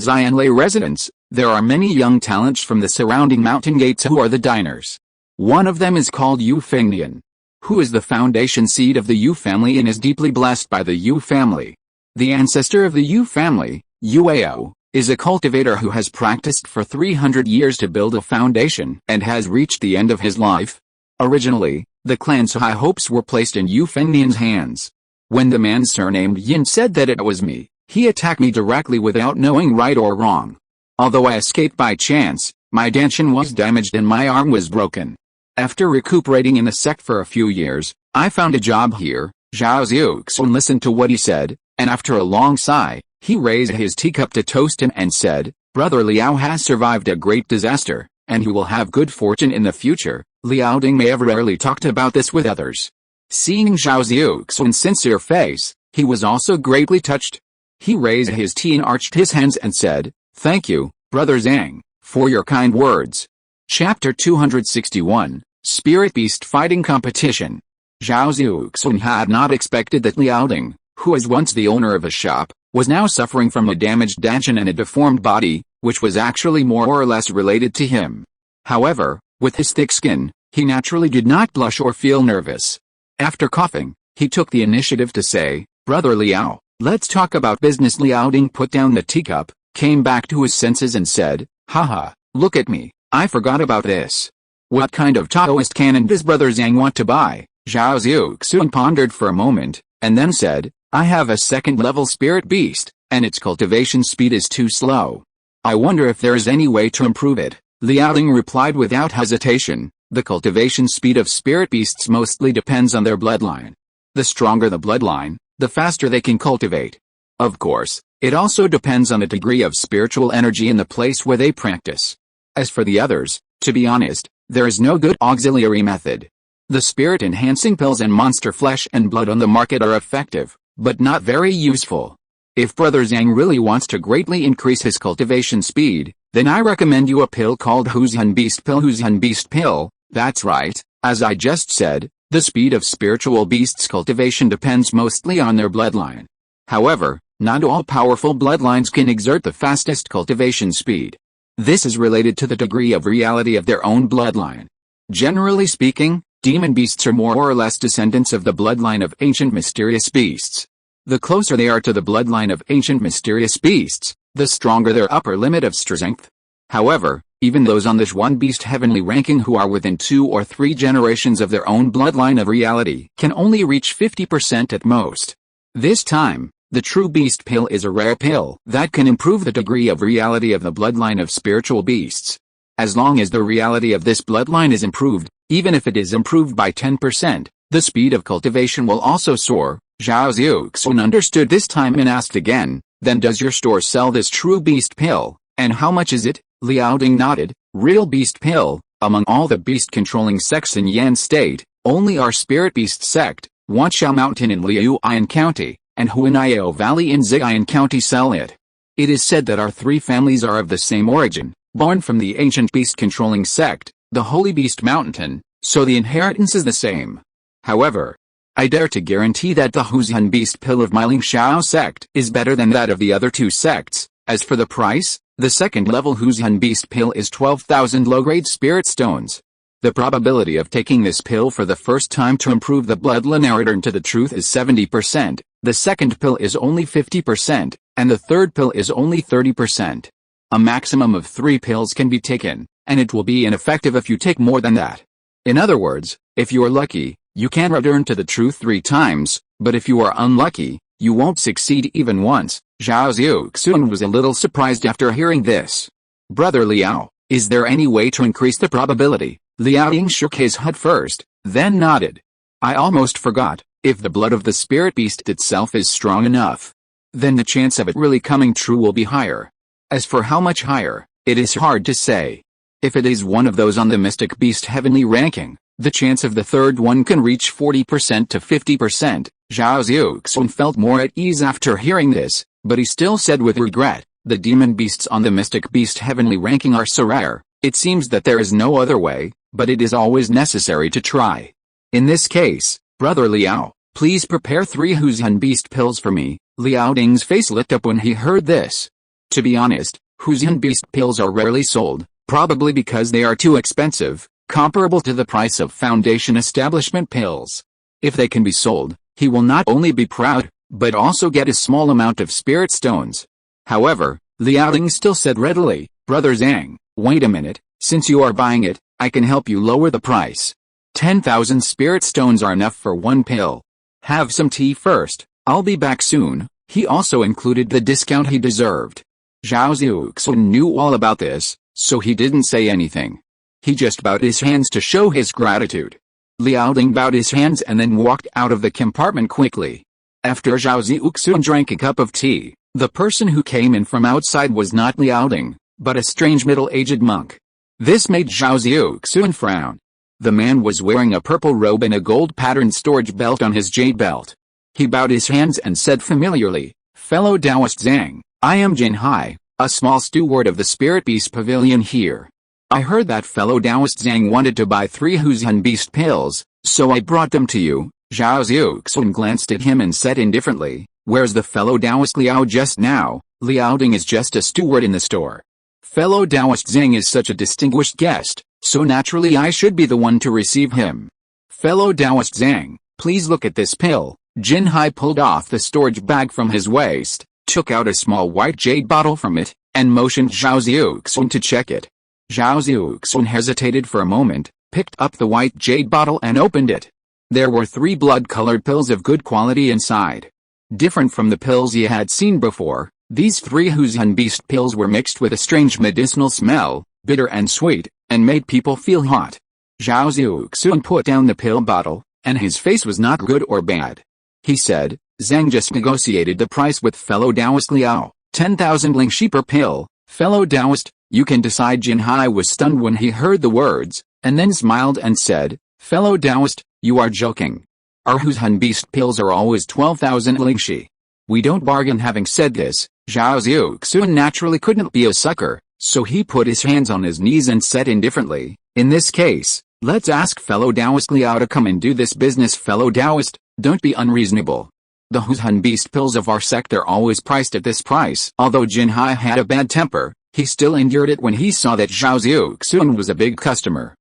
Xianlei residence, there are many young talents from the surrounding mountain gates who are the diners. One of them is called Yu Fengnian, who is the foundation seed of the Yu family and is deeply blessed by the Yu family. The ancestor of the Yu family, Yuao, is a cultivator who has practiced for 300 years to build a foundation and has reached the end of his life. Originally, the clan's high hopes were placed in Yu Fengnian's hands. When the man surnamed Yin said that it was me, he attacked me directly without knowing right or wrong. Although I escaped by chance, my dantian was damaged and my arm was broken. After recuperating in the sect for a few years, I found a job here. Zhao Xiuxuan listened to what he said, and after a long sigh, he raised his teacup to toast him and said, Brother Liao has survived a great disaster, and he will have good fortune in the future. Liao Ding may have rarely talked about this with others. Seeing Zhao Xiuxuan's sincere face, he was also greatly touched. He raised his tea and arched his hands and said, Thank you, Brother Zhang, for your kind words. Chapter 261, Spirit Beast Fighting Competition. Zhao Xiuxuan had not expected that Liao Ding, who was once the owner of a shop, was now suffering from a damaged dantian and a deformed body, which was actually more or less related to him. However, with his thick skin, he naturally did not blush or feel nervous. After coughing, he took the initiative to say, Brother Liao, let's talk about business. Liao Ding put down the teacup, came back to his senses and said, Haha, look at me, I forgot about this. What kind of Taoist cannon does Brother Zhang want to buy? Zhao Xiuxuan pondered for a moment, and then said, I have a second-level spirit beast, and its cultivation speed is too slow. I wonder if there is any way to improve it. Liao Ding replied without hesitation, the cultivation speed of spirit beasts mostly depends on their bloodline. The stronger the bloodline, the faster they can cultivate. Of course, it also depends on the degree of spiritual energy in the place where they practice. As for the others, to be honest, there is no good auxiliary method. The spirit-enhancing pills and monster flesh and blood on the market are effective, but not very useful. If Brother Zhang really wants to greatly increase his cultivation speed, then I recommend you a pill called Huzhan Beast Pill. Huzhan Beast Pill, that's right, as I just said, the speed of spiritual beasts' cultivation depends mostly on their bloodline. However, not all powerful bloodlines can exert the fastest cultivation speed. This is related to the degree of reality of their own bloodline. Generally speaking, demon beasts are more or less descendants of the bloodline of ancient mysterious beasts. The closer they are to the bloodline of ancient mysterious beasts, the stronger their upper limit of strength. However, even those on the Zhuan beast heavenly ranking who are within 2 or 3 generations of their own bloodline of reality can only reach 50% at most. This time, the true beast pill is a rare pill that can improve the degree of reality of the bloodline of spiritual beasts. As long as the reality of this bloodline is improved, even if it is improved by 10%, the speed of cultivation will also soar. Zhao Xiuxuan understood this time and asked again, then does your store sell this true beast pill, and how much is it? Liao Ding nodded, real beast pill, among all the beast-controlling sects in Yan State, only our spirit beast sect, Wanqiao Mountain in Liuyan County, and Huanayo Valley in Ziyan County sell it. It is said that our 3 families are of the same origin, born from the ancient beast-controlling sect, the Holy Beast Mountain, so the inheritance is the same. However, I dare to guarantee that the Huzian beast pill of Miling Xiao sect is better than that of the other 2 sects. As for the price, the second-level Huzian beast pill is 12,000 low-grade spirit stones. The probability of taking this pill for the first time to improve the bloodline and return to the truth is 70%, the second pill is only 50%, and the third pill is only 30%. A maximum of 3 pills can be taken, and it will be ineffective if you take more than that. In other words, if you are lucky, you can return to the truth 3 times, but if you are unlucky, you won't succeed even once. Zhao Xiuxuan was a little surprised after hearing this. Brother Liao, is there any way to increase the probability? Liao Ying shook his head first, then nodded. I almost forgot, if the blood of the spirit beast itself is strong enough, then the chance of it really coming true will be higher. As for how much higher, it is hard to say. If it is one of those on the mystic beast heavenly ranking, the chance of the third one can reach 40% to 50%. Zhao Xiuxuan felt more at ease after hearing this, but he still said with regret, the demon beasts on the mystic beast heavenly ranking are so rare, it seems that there is no other way, but it is always necessary to try. In this case, Brother Liao, please prepare 3 Huzian beast pills for me. Liao Ding's face lit up when he heard this. To be honest, Huzian beast pills are rarely sold, probably because they are too expensive, comparable to the price of foundation establishment pills. If they can be sold, he will not only be proud, but also get a small amount of spirit stones. However, Liao Ding still said readily, Brother Zhang, wait a minute, since you are buying it, I can help you lower the price. 10,000 spirit stones are enough for 1 pill. Have some tea first, I'll be back soon. He also included the discount he deserved. Zhao Xiuxuan knew all about this, so he didn't say anything. He just bowed his hands to show his gratitude. Liao Ding bowed his hands and then walked out of the compartment quickly. After Zhao Xiuxuan drank a cup of tea, the person who came in from outside was not Liao Ding, but a strange middle-aged monk. This made Zhao Xiuxuan frown. The man was wearing a purple robe and a gold-patterned storage belt on his jade belt. He bowed his hands and said familiarly, Fellow Taoist Zhang, I am Jin Hai, a small steward of the Spirit Beast Pavilion here. I heard that fellow Taoist Zhang wanted to buy 3 Huzian Beast pills, so I brought them to you. Zhao Xiuxuan glanced at him and said indifferently, Where's the fellow Taoist Liao just now? Liao Ding is just a steward in the store. Fellow Taoist Zhang is such a distinguished guest, so naturally I should be the one to receive him. Fellow Taoist Zhang, please look at this pill. Jin Hai pulled off the storage bag from his waist, took out a small white jade bottle from it, and motioned Zhao Xiuxuan to check it. Zhao Xiuxuan hesitated for a moment, picked up the white jade bottle and opened it. There were 3 blood-colored pills of good quality inside. Different from the pills he had seen before, these 3 Huzian Beast pills were mixed with a strange medicinal smell, bitter and sweet, and made people feel hot. Zhao Xiuxuan put down the pill bottle, and his face was not good or bad. He said, Zhang just negotiated the price with fellow Taoist Liao, 10,000 lingxi per pill. Fellow Taoist, you can decide. Jin Hai was stunned when he heard the words, and then smiled and said, Fellow Taoist, you are joking. Our Huzian Beast pills are always 12,000 lingxi. We don't bargain. Having said this, Zhao Xiuxuan naturally couldn't be a sucker, so he put his hands on his knees and said indifferently, In this case, let's ask fellow Taoist Liao to come and do this business. Fellow Taoist, don't be unreasonable. The Huzian Beast pills of our sect are always priced at this price. Although Jin Hai had a bad temper, he still endured it when he saw that Zhao Xiuxuan was a big customer.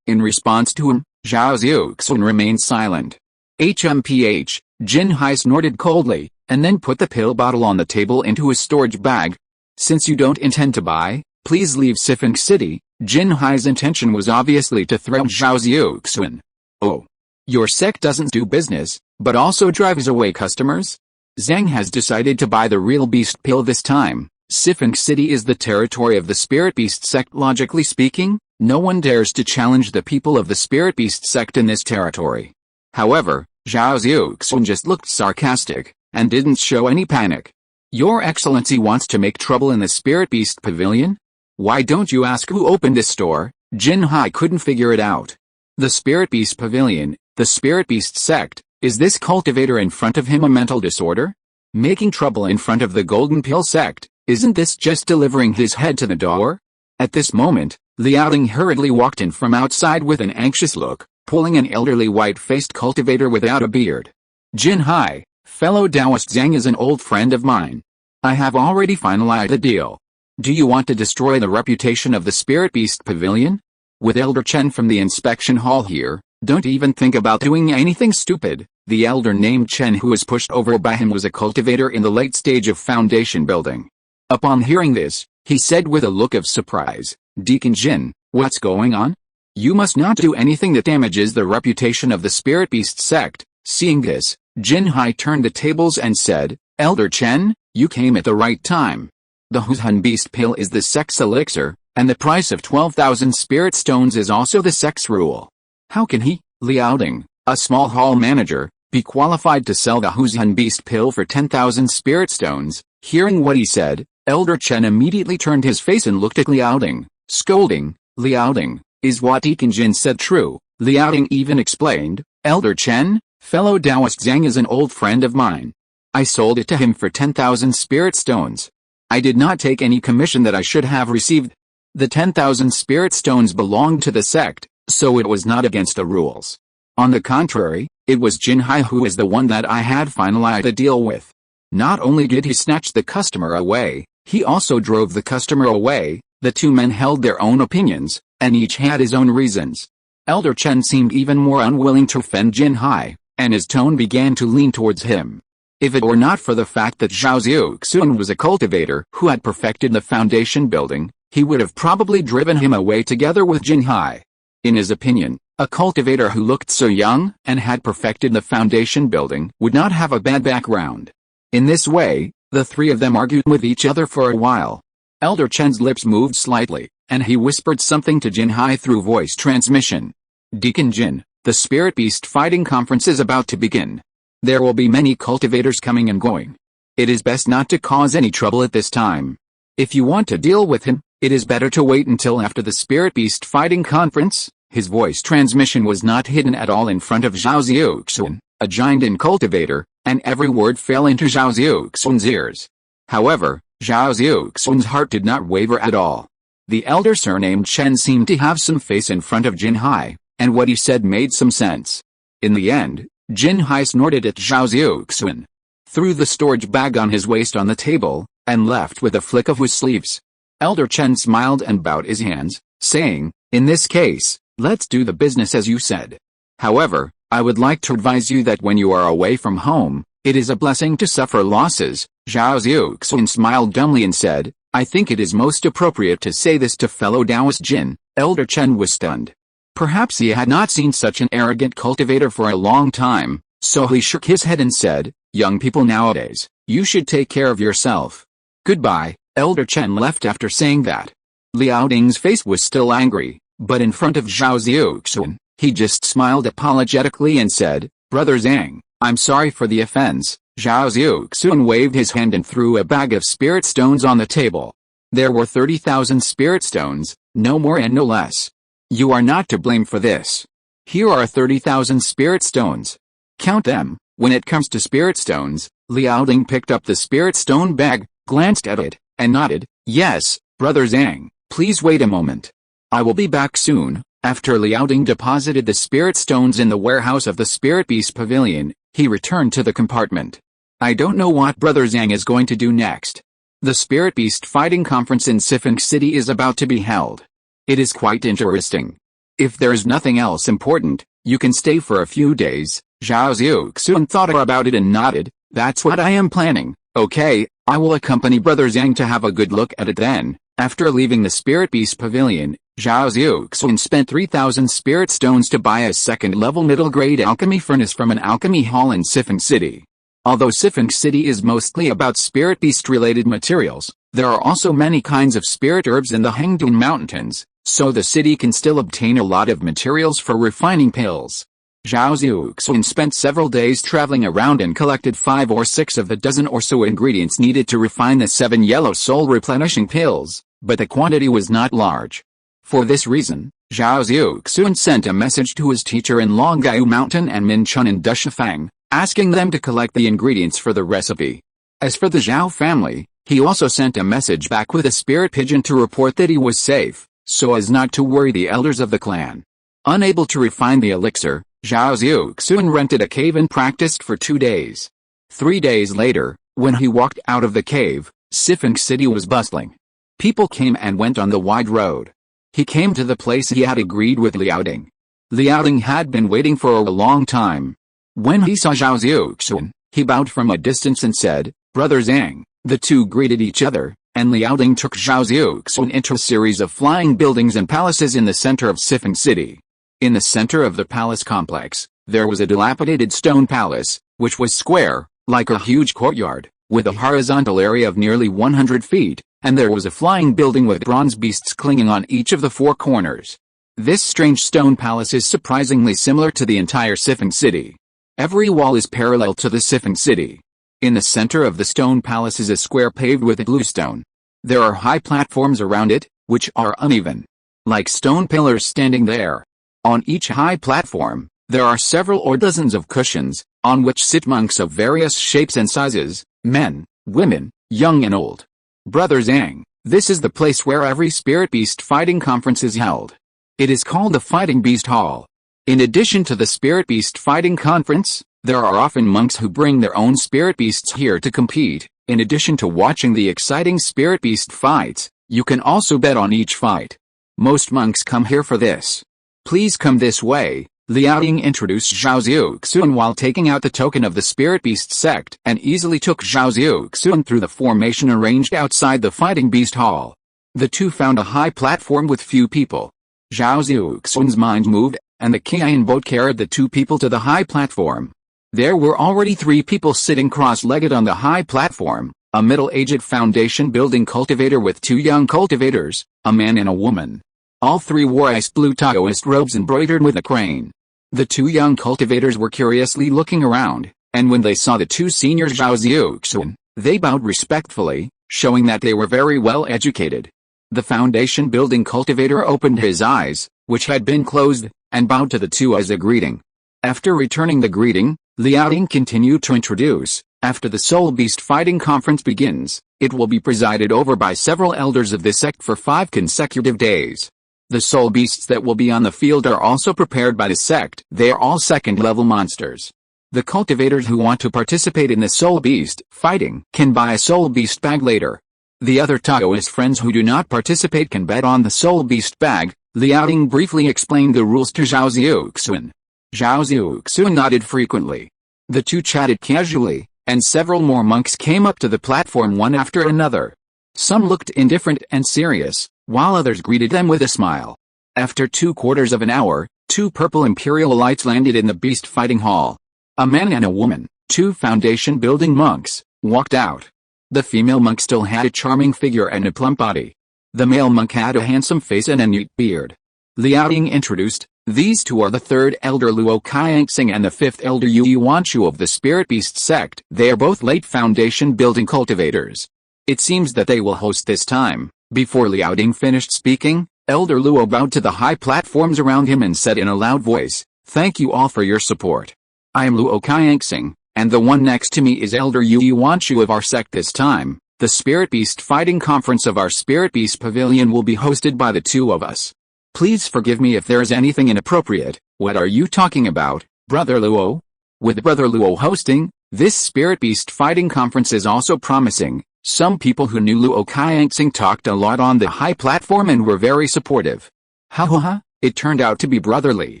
In response to him, Zhao Xiuxuan remained silent. HMPH, Jin Hai snorted coldly, and then put the pill bottle on the table into his storage bag. Since you don't intend to buy, please leave Sifeng City. Jin Hai's intention was obviously to threaten Zhao Xiuxuan. Oh. Your sect doesn't do business, but also drives away customers? Zhang has decided to buy the real beast pill this time. Sifeng City is the territory of the Spirit Beast sect. Logically speaking, no one dares to challenge the people of the Spirit Beast sect in this territory. However, Zhao Xiuxuan just looked sarcastic, and didn't show any panic. Your Excellency wants to make trouble in the Spirit Beast Pavilion? Why don't you ask who opened this store? Jin Hai couldn't figure it out. The Spirit Beast Pavilion, the Spirit Beast sect, is this cultivator in front of him a mental disorder? Making trouble in front of the Golden Pill sect, isn't this just delivering his head to the door? At this moment, Liaoding hurriedly walked in from outside with an anxious look, pulling an elderly white-faced cultivator without a beard. Jin Hai, fellow Taoist Zhang is an old friend of mine. I have already finalized the deal. Do you want to destroy the reputation of the Spirit Beast Pavilion? With Elder Chen from the inspection hall here, don't even think about doing anything stupid. The elder named Chen who was pushed over by him was a cultivator in the late stage of foundation building. Upon hearing this, he said with a look of surprise, Deacon Jin, what's going on? You must not do anything that damages the reputation of the Spirit Beast sect. Seeing this, Jin Hai turned the tables and said, Elder Chen, you came at the right time. The Huzhan Beast Pill is the sex elixir, and the price of 12,000 spirit stones is also the sex rule. How can he, Liaoding, a small hall manager, be qualified to sell the Huzhan Beast Pill for 10,000 spirit stones? Hearing what he said, Elder Chen immediately turned his face and looked at Liaoding, scolding, Liaoding, is what Deacon Jin said true? Liaoding even explained, Elder Chen, fellow Taoist Zhang is an old friend of mine. I sold it to him for 10,000 spirit stones. I did not take any commission that I should have received. The 10,000 spirit stones belonged to the sect, so it was not against the rules. On the contrary, it was Jin Hai who was the one that I had finalized a deal with. Not only did he snatch the customer away, he also drove the customer away. The two men held their own opinions, and each had his own reasons. Elder Chen seemed even more unwilling to offend Jin Hai, and his tone began to lean towards him. If it were not for the fact that Zhao Xiuxuan was a cultivator who had perfected the foundation building, he would have probably driven him away together with Jin Hai. In his opinion, a cultivator who looked so young and had perfected the foundation building would not have a bad background. In this way, the three of them argued with each other for a while. Elder Chen's lips moved slightly, and he whispered something to Jin Hai through voice transmission. Deacon Jin, the Spirit Beast Fighting Conference is about to begin. There will be many cultivators coming and going. It is best not to cause any trouble at this time. If you want to deal with him, it is better to wait until after the Spirit Beast Fighting Conference. His voice transmission was not hidden at all in front of Zhao Xiuxuan, a giant and cultivator, and every word fell into Zhao Xiuxuan's ears. However, Zhao Xiuxuan's heart did not waver at all. The elder surnamed Chen seemed to have some face in front of Jin Hai, and what he said made some sense. In the end, Jin Hai snorted at Zhao Xiuxuan, threw the storage bag on his waist on the table, and left with a flick of his sleeves. Elder Chen smiled and bowed his hands, saying, in this case, let's do the business as you said. However, I would like to advise you that when you are away from home, it is a blessing to suffer losses. Zhao Xiuxuan smiled dumbly and said, I think it is most appropriate to say this to fellow Taoist Jin. Elder Chen was stunned. Perhaps he had not seen such an arrogant cultivator for a long time, so he shook his head and said, young people nowadays, you should take care of yourself. Goodbye. Elder Chen left after saying that. Liaoding's face was still angry, but in front of Zhao Xiuxuan, he just smiled apologetically and said, Brother Zhang, I'm sorry for the offense. Zhao Xiuxuan waved his hand and threw a bag of spirit stones on the table. There were 30,000 spirit stones, no more and no less. You are not to blame for this. Here are 30,000 spirit stones. Count them. When it comes to spirit stones, Liaoding picked up the spirit stone bag, glanced at it, and nodded, yes, Brother Zhang, please wait a moment. I will be back soon. After Liaoding deposited the spirit stones in the warehouse of the Spirit Beast Pavilion, he returned to the compartment. I don't know what Brother Zhang is going to do next. The Spirit Beast Fighting Conference in Sifeng City is about to be held. It is quite interesting. If there is nothing else important, you can stay for a few days. Zhao Xiuxuan thought about it and nodded. That's what I am planning. Okay, I will accompany Brother Zhang to have a good look at it then. After leaving the Spirit Beast Pavilion, Zhao Xiuxuan spent 3,000 spirit stones to buy a second-level middle-grade alchemy furnace from an alchemy hall in Sifeng City. Although Sifeng City is mostly about spirit beast-related materials, there are also many kinds of spirit herbs in the Hengdun Mountains, so the city can still obtain a lot of materials for refining pills. Zhao Xiuxuan spent several days traveling around and collected 5 or 6 of the dozen or so ingredients needed to refine the 7 yellow soul replenishing pills, but the quantity was not large. For this reason, Zhao Xiuxuan sent a message to his teacher in Longgao Mountain and Minchun in Dushifang, asking them to collect the ingredients for the recipe. As for the Zhao family, he also sent a message back with a spirit pigeon to report that he was safe, so as not to worry the elders of the clan. Unable to refine the elixir, Zhao Xiuxuan rented a cave and practiced for 2 days. 3 days later, when he walked out of the cave, Sifeng City was bustling. People came and went on the wide road. He came to the place he had agreed with Liaoding. Liaoding had been waiting for a long time. When he saw Zhao Xiuxuan, he bowed from a distance and said, "Brother Zhang." The two greeted each other, and Liaoding took Zhao Xiuxuan into a series of flying buildings and palaces in the center of Sifeng City. In the center of the palace complex, there was a dilapidated stone palace, which was square, like a huge courtyard, with a horizontal area of nearly 100 feet, and there was a flying building with bronze beasts clinging on each of the 4 corners. This strange stone palace is surprisingly similar to the entire Sifeng City. Every wall is parallel to the Sifeng City. In the center of the stone palace is a square paved with bluestone. There are high platforms around it, which are uneven, like stone pillars standing there. On each high platform, there are several or dozens of cushions, on which sit monks of various shapes and sizes, men, women, young and old. Brother Zhang, this is the place where every spirit beast fighting conference is held. It is called the Fighting Beast Hall. In addition to the Spirit Beast Fighting Conference, there are often monks who bring their own spirit beasts here to compete. In addition to watching the exciting spirit beast fights, you can also bet on each fight. Most monks come here for this. Please come this way. Liaoding introduced Zhao Xiuxuan while taking out the token of the Spirit Beast sect and easily took Zhao Xiuxuan through the formation arranged outside the Fighting Beast Hall. The two found a high platform with few people. Zhao Xiuxuan's mind moved, and the Qian boat carried the 2 people to the high platform. There were already 3 people sitting cross-legged on the high platform, a middle-aged foundation-building cultivator with 2 young cultivators, a man and a woman. All 3 wore ice blue Taoist robes embroidered with a crane. The 2 young cultivators were curiously looking around, and when they saw the 2 seniors Zhao Xiuxuan, they bowed respectfully, showing that they were very well educated. The foundation-building cultivator opened his eyes, which had been closed, and bowed to the 2 as a greeting. After returning the greeting, Liaoding continued to introduce, after the Soul Beast Fighting Conference begins, it will be presided over by several elders of the sect for 5 consecutive days. The soul beasts that will be on the field are also prepared by the sect. They are all second-level monsters. The cultivators who want to participate in the soul beast fighting can buy a soul beast bag later. The other Taoist friends who do not participate can bet on the soul beast bag. Liaoding briefly explained the rules to Zhao Xiuxuan. Zhao Xiuxuan nodded frequently. The 2 chatted casually, and several more monks came up to the platform one after another. Some looked indifferent and serious, while others greeted them with a smile. After 2/4 of an hour, 2 purple imperial lights landed in the beast fighting hall. A man and a woman, 2 foundation-building monks, walked out. The female monk still had a charming figure and a plump body. The male monk had a handsome face and a neat beard. Liaoding introduced, these 2 are the 3rd elder Luo Qianxing and the 5th elder Yu Yuanshu of the Spirit Beast sect. They are both late foundation-building cultivators. It seems that they will host this time. Before Liaoding finished speaking, Elder Luo bowed to the high platforms around him and said in a loud voice, "Thank you all for your support. I am Luo Qianxing, and the one next to me is Elder Yu Yuanshu of our sect. This time, the Spirit Beast Fighting Conference of our Spirit Beast Pavilion will be hosted by the 2 of us. Please forgive me if there is anything inappropriate." "What are you talking about, Brother Luo?" "With Brother Luo hosting, this Spirit Beast Fighting Conference is also promising." Some people who knew Luo Qianxing talked a lot on the high platform and were very supportive. Ha ha ha, it turned out to be brotherly.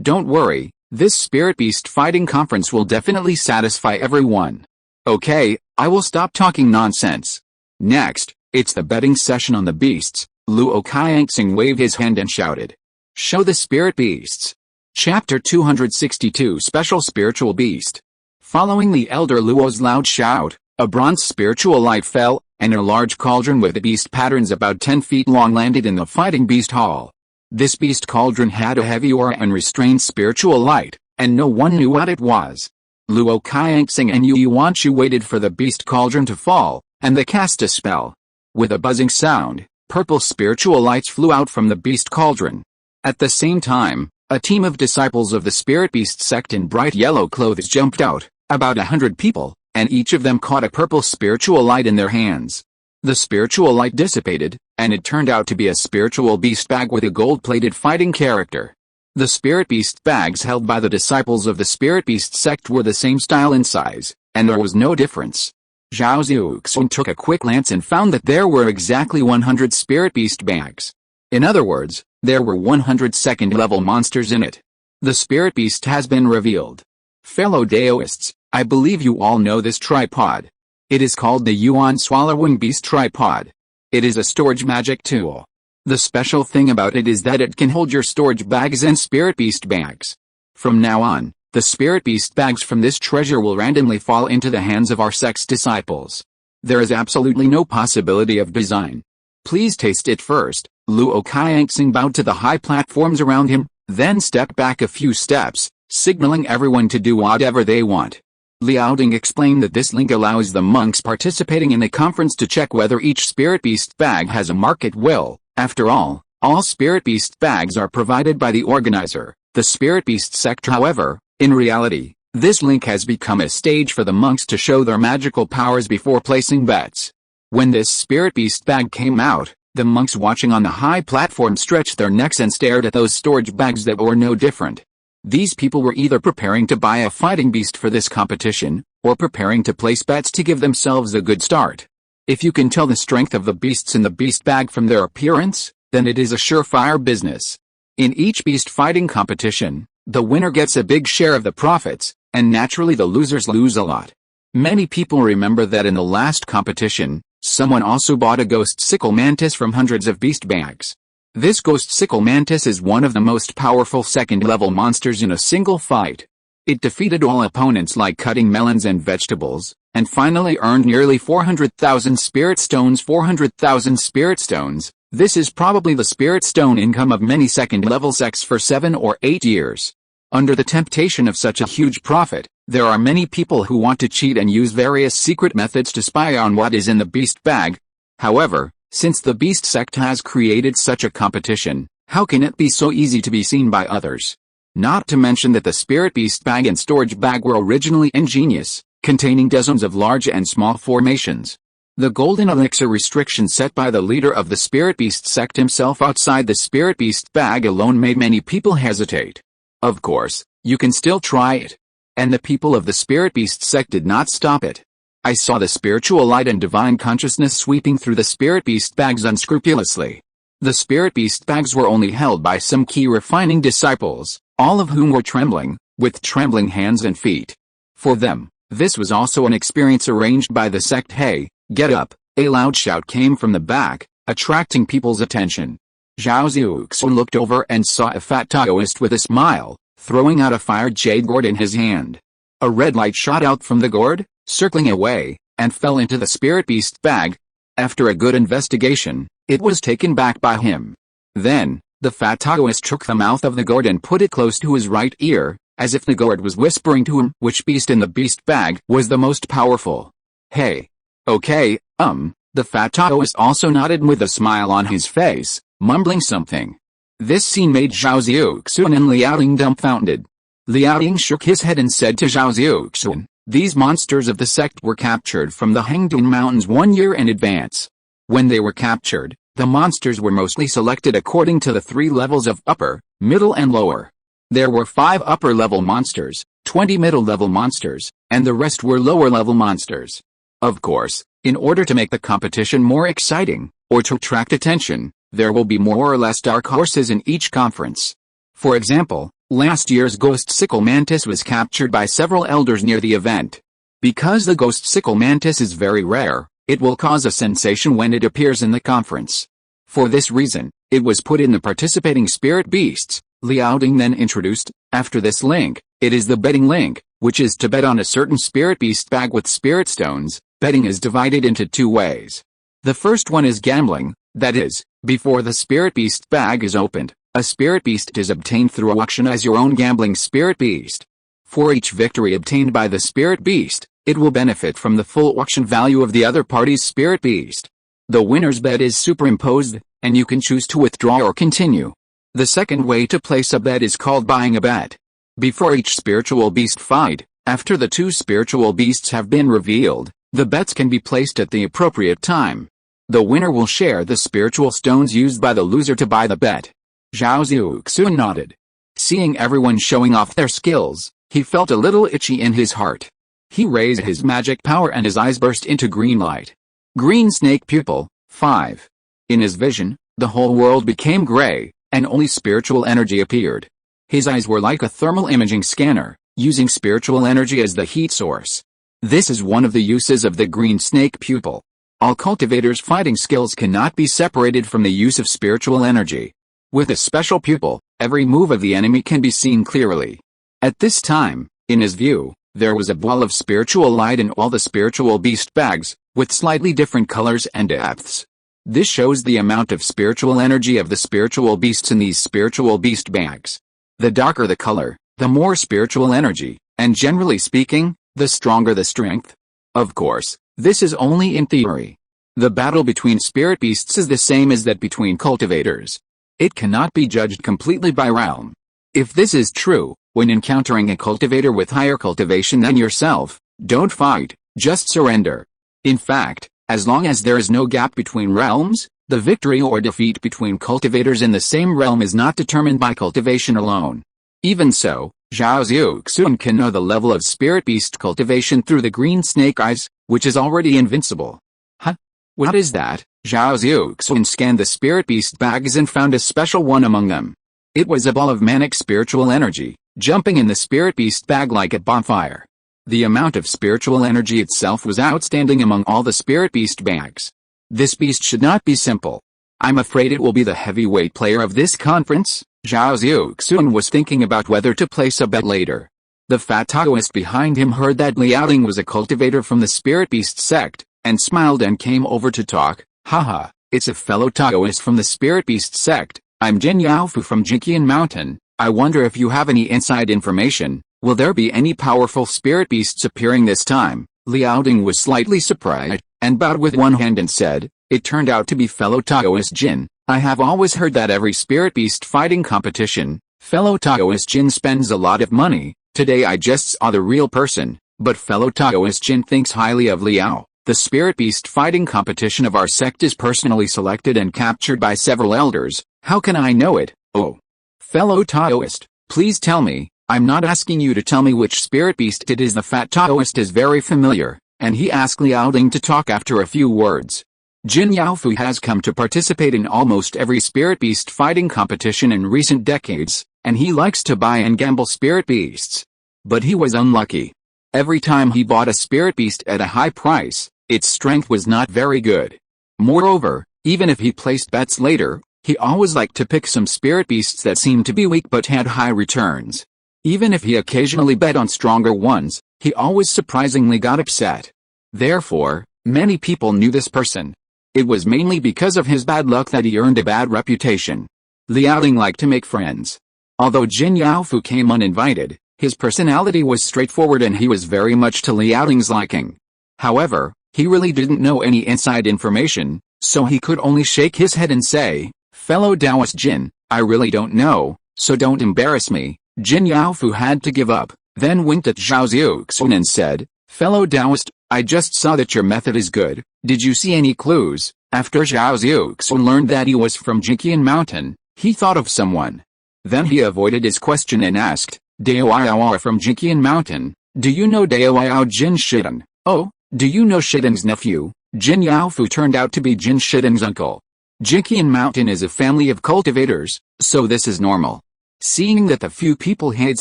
Don't worry, This spirit beast fighting conference will definitely satisfy everyone. Okay, I will stop talking nonsense. Next, it's the betting session on the beasts. Luo Qianxing waved his hand and shouted. Show the spirit beasts. Chapter 262 Special Spiritual Beast. Following the elder Luo's loud shout, a bronze spiritual light fell, and a large cauldron with beast patterns about 10 feet long landed in the fighting beast hall. This beast cauldron had a heavy aura and restrained spiritual light, and no one knew what it was. Luo Qianxing and Yu Yuanshu waited for the beast cauldron to fall, and they cast a spell. With a buzzing sound, purple spiritual lights flew out from the beast cauldron. At the same time, a team of disciples of the spirit beast sect in bright yellow clothes jumped out, about 100 people, and each of them caught a purple spiritual light in their hands. The spiritual light dissipated, and it turned out to be a spiritual beast bag with a gold-plated fighting character. The spirit beast bags held by the disciples of the spirit beast sect were the same style and size, and there was no difference. Zhao Xiuxuan took a quick glance and found that there were exactly 100 spirit beast bags. In other words, there were 100 second-level monsters in it. The spirit beast has been revealed. Fellow Daoists, I believe you all know this tripod. It is called the Yuan Swallowing Beast Tripod. It is a storage magic tool. The special thing about it is that it can hold your storage bags and spirit beast bags. From now on, the spirit beast bags from this treasure will randomly fall into the hands of our sect's disciples. There is absolutely no possibility of design. Please taste it first. Luo Qianxing bowed to the high platforms around him, then stepped back a few steps, signaling everyone to do whatever they want. Liaoding explained that this link allows the monks participating in the conference to check whether each spirit beast bag has a market will. After all spirit beast bags are provided by the organizer, the spirit beast sect. However, in reality, this link has become a stage for the monks to show their magical powers before placing bets. When this spirit beast bag came out, the monks watching on the high platform stretched their necks and stared at those storage bags that were no different. These people were either preparing to buy a fighting beast for this competition, or preparing to place bets to give themselves a good start. If you can tell the strength of the beasts in the beast bag from their appearance, then it is a surefire business. In each beast fighting competition, the winner gets a big share of the profits, and naturally the losers lose a lot. Many people remember that in the last competition, someone also bought a ghost sickle mantis from hundreds of beast bags. This ghost sickle mantis is one of the most powerful second-level monsters in a single fight. It defeated all opponents like cutting melons and vegetables, and finally earned nearly 400,000 spirit stones. 400,000 spirit stones, this is probably the spirit stone income of many second-level sects for 7 or 8 years. Under the temptation of such a huge profit, there are many people who want to cheat and use various secret methods to spy on what is in the beast bag. However, since the beast sect has created such a competition, how can it be so easy to be seen by others? Not to mention that the spirit beast bag and storage bag were originally ingenious, containing dozens of large and small formations. The golden elixir restriction set by the leader of the spirit beast sect himself outside the spirit beast bag alone made many people hesitate. Of course, you can still try it. And the people of the spirit beast sect did not stop it. I saw the spiritual light and divine consciousness sweeping through the spirit beast bags unscrupulously. The spirit beast bags were only held by some key refining disciples, all of whom were trembling, with trembling hands and feet. For them, this was also an experience arranged by the sect. Hey, get up! A loud shout came from the back, attracting people's attention. Zhao Xiuxuan looked over and saw a fat Taoist with a smile, throwing out a fire jade gourd in his hand. A red light shot out from the gourd, circling away, and fell into the spirit beast bag. After a good investigation, it was taken back by him. Then, the fat Taoist took the mouth of the gourd and put it close to his right ear, as if the gourd was whispering to him which beast in the beast bag was the most powerful. Hey. Okay, the fat Taoist also nodded with a smile on his face, mumbling something. This scene made Zhao Xiuxuan and Liaoding dumbfounded. Liaoding shook his head and said to Zhao Xiuxuan, these monsters of the sect were captured from the Hengdun Mountains 1 year in advance. When they were captured, the monsters were mostly selected according to the 3 levels of upper, middle and lower. There were 5 upper-level monsters, 20 middle-level monsters, and the rest were lower-level monsters. Of course, in order to make the competition more exciting, or to attract attention, there will be more or less dark horses in each conference. For example, Last year's ghost sickle mantis was captured by several elders near the event. Because the ghost sickle mantis is very rare, it will cause a sensation when it appears in the conference. For this reason, it was put in the participating spirit beasts. Liaoding then introduced, after this link, it is the betting link, which is to bet on a certain spirit beast bag with spirit stones. Betting is divided into two ways. The first one is gambling, that is, before the spirit beast bag is opened, a spirit beast is obtained through auction as your own gambling spirit beast. For each victory obtained by the spirit beast, it will benefit from the full auction value of the other party's spirit beast. The winner's bet is superimposed, and you can choose to withdraw or continue. The second way to place a bet is called buying a bet. Before each spiritual beast fight, after the two spiritual beasts have been revealed, the bets can be placed at the appropriate time. The winner will share the spiritual stones used by the loser to buy the bet. Zhao Xiuxuan nodded. Seeing everyone showing off their skills, he felt a little itchy in his heart. He raised his magic power and his eyes burst into green light. Green snake pupil, 5. In his vision, the whole world became gray, and only spiritual energy appeared. His eyes were like a thermal imaging scanner, using spiritual energy as the heat source. This is one of the uses of the green snake pupil. All cultivators' fighting skills cannot be separated from the use of spiritual energy. With a special pupil, every move of the enemy can be seen clearly. At this time, in his view, there was a ball of spiritual light in all the spiritual beast bags, with slightly different colors and depths. This shows the amount of spiritual energy of the spiritual beasts in these spiritual beast bags. The darker the color, the more spiritual energy, and generally speaking, the stronger the strength. Of course, this is only in theory. The battle between spirit beasts is the same as that between cultivators. It cannot be judged completely by realm. If this is true, when encountering a cultivator with higher cultivation than yourself, don't fight, just surrender. In fact, as long as there is no gap between realms, the victory or defeat between cultivators in the same realm is not determined by cultivation alone. Even so, Zhao Xiuxuan can know the level of spirit beast cultivation through the green snake eyes, which is already invincible. Huh? What is that? Zhao Xiuxuan scanned the spirit beast bags and found a special one among them. It was a ball of manic spiritual energy, jumping in the spirit beast bag like a bonfire. The amount of spiritual energy itself was outstanding among all the spirit beast bags. This beast should not be simple. I'm afraid it will be the heavyweight player of this conference. Zhao Xiuxuan was thinking about whether to place a bet later. The fat Taoist behind him heard that Liaoding was a cultivator from the spirit beast sect, and smiled and came over to talk. Haha, it's a fellow Taoist from the spirit beast sect. I'm Jin Yaofu from Jiqian Mountain. I wonder if you have any inside information. Will there be any powerful spirit beasts appearing this time? Liaoding was slightly surprised, and bowed with one hand and said, it turned out to be fellow Taoist Jin. I have always heard that every spirit beast fighting competition, fellow Taoist Jin spends a lot of money. Today I just saw the real person, but fellow Taoist Jin thinks highly of Liao. The spirit beast fighting competition of our sect is personally selected and captured by several elders. How can I know it? Oh. Fellow Taoist, please tell me. I'm not asking you to tell me which spirit beast it is. The fat Taoist is very familiar, and he asked Liaoding to talk after a few words. Jin Yaofu has come to participate in almost every spirit beast fighting competition in recent decades, and he likes to buy and gamble spirit beasts. But he was unlucky. Every time he bought a spirit beast at a high price, its strength was not very good. Moreover, even if he placed bets later, he always liked to pick some spirit beasts that seemed to be weak but had high returns. Even if he occasionally bet on stronger ones, he always surprisingly got upset. Therefore, many people knew this person. It was mainly because of his bad luck that he earned a bad reputation. Liaoding liked to make friends. Although Jin Yaofu came uninvited, his personality was straightforward and he was very much to Liaoding's liking. However, he really didn't know any inside information, so he could only shake his head and say, fellow Taoist Jin, I really don't know, so don't embarrass me. Jin Yaofu had to give up, then winked at Zhao Xiuxuan and said, fellow Taoist, I just saw that your method is good. Did you see any clues? After Zhao Xiuxuan learned that he was from Jiqian Mountain, he thought of someone. Then he avoided his question and asked, Dao Yao from Jiqian Mountain, do you know Dao Yao Jin Shidong? Oh, do you know Shidong's nephew? Jin Yaofu turned out to be Jin Shidong's uncle. Jiqian Mountain is a family of cultivators, so this is normal. Seeing that the few people had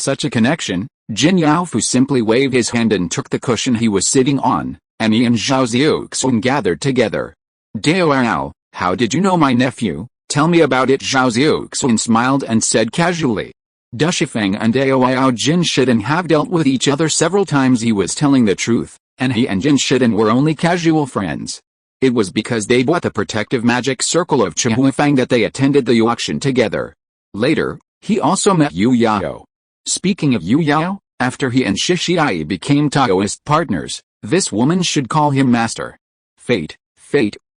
such a connection, Jin Yaofu simply waved his hand and took the cushion he was sitting on, and he and Zhao Xiuxuan gathered together. Dao, how did you know my nephew? Tell me about it. Zhao Xiuxuan smiled and said casually. Du Shifeng and Dao Jin Shiden have dealt with each other several times. He was telling the truth, and he and Jin Shiden were only casual friends. It was because they bought the protective magic circle of Chuhuafang that they attended the auction together. Later, he also met Yu Yao. Speaking of Yu Yao, after he and Shishiai became Taoist partners, this woman should call him master. Fate,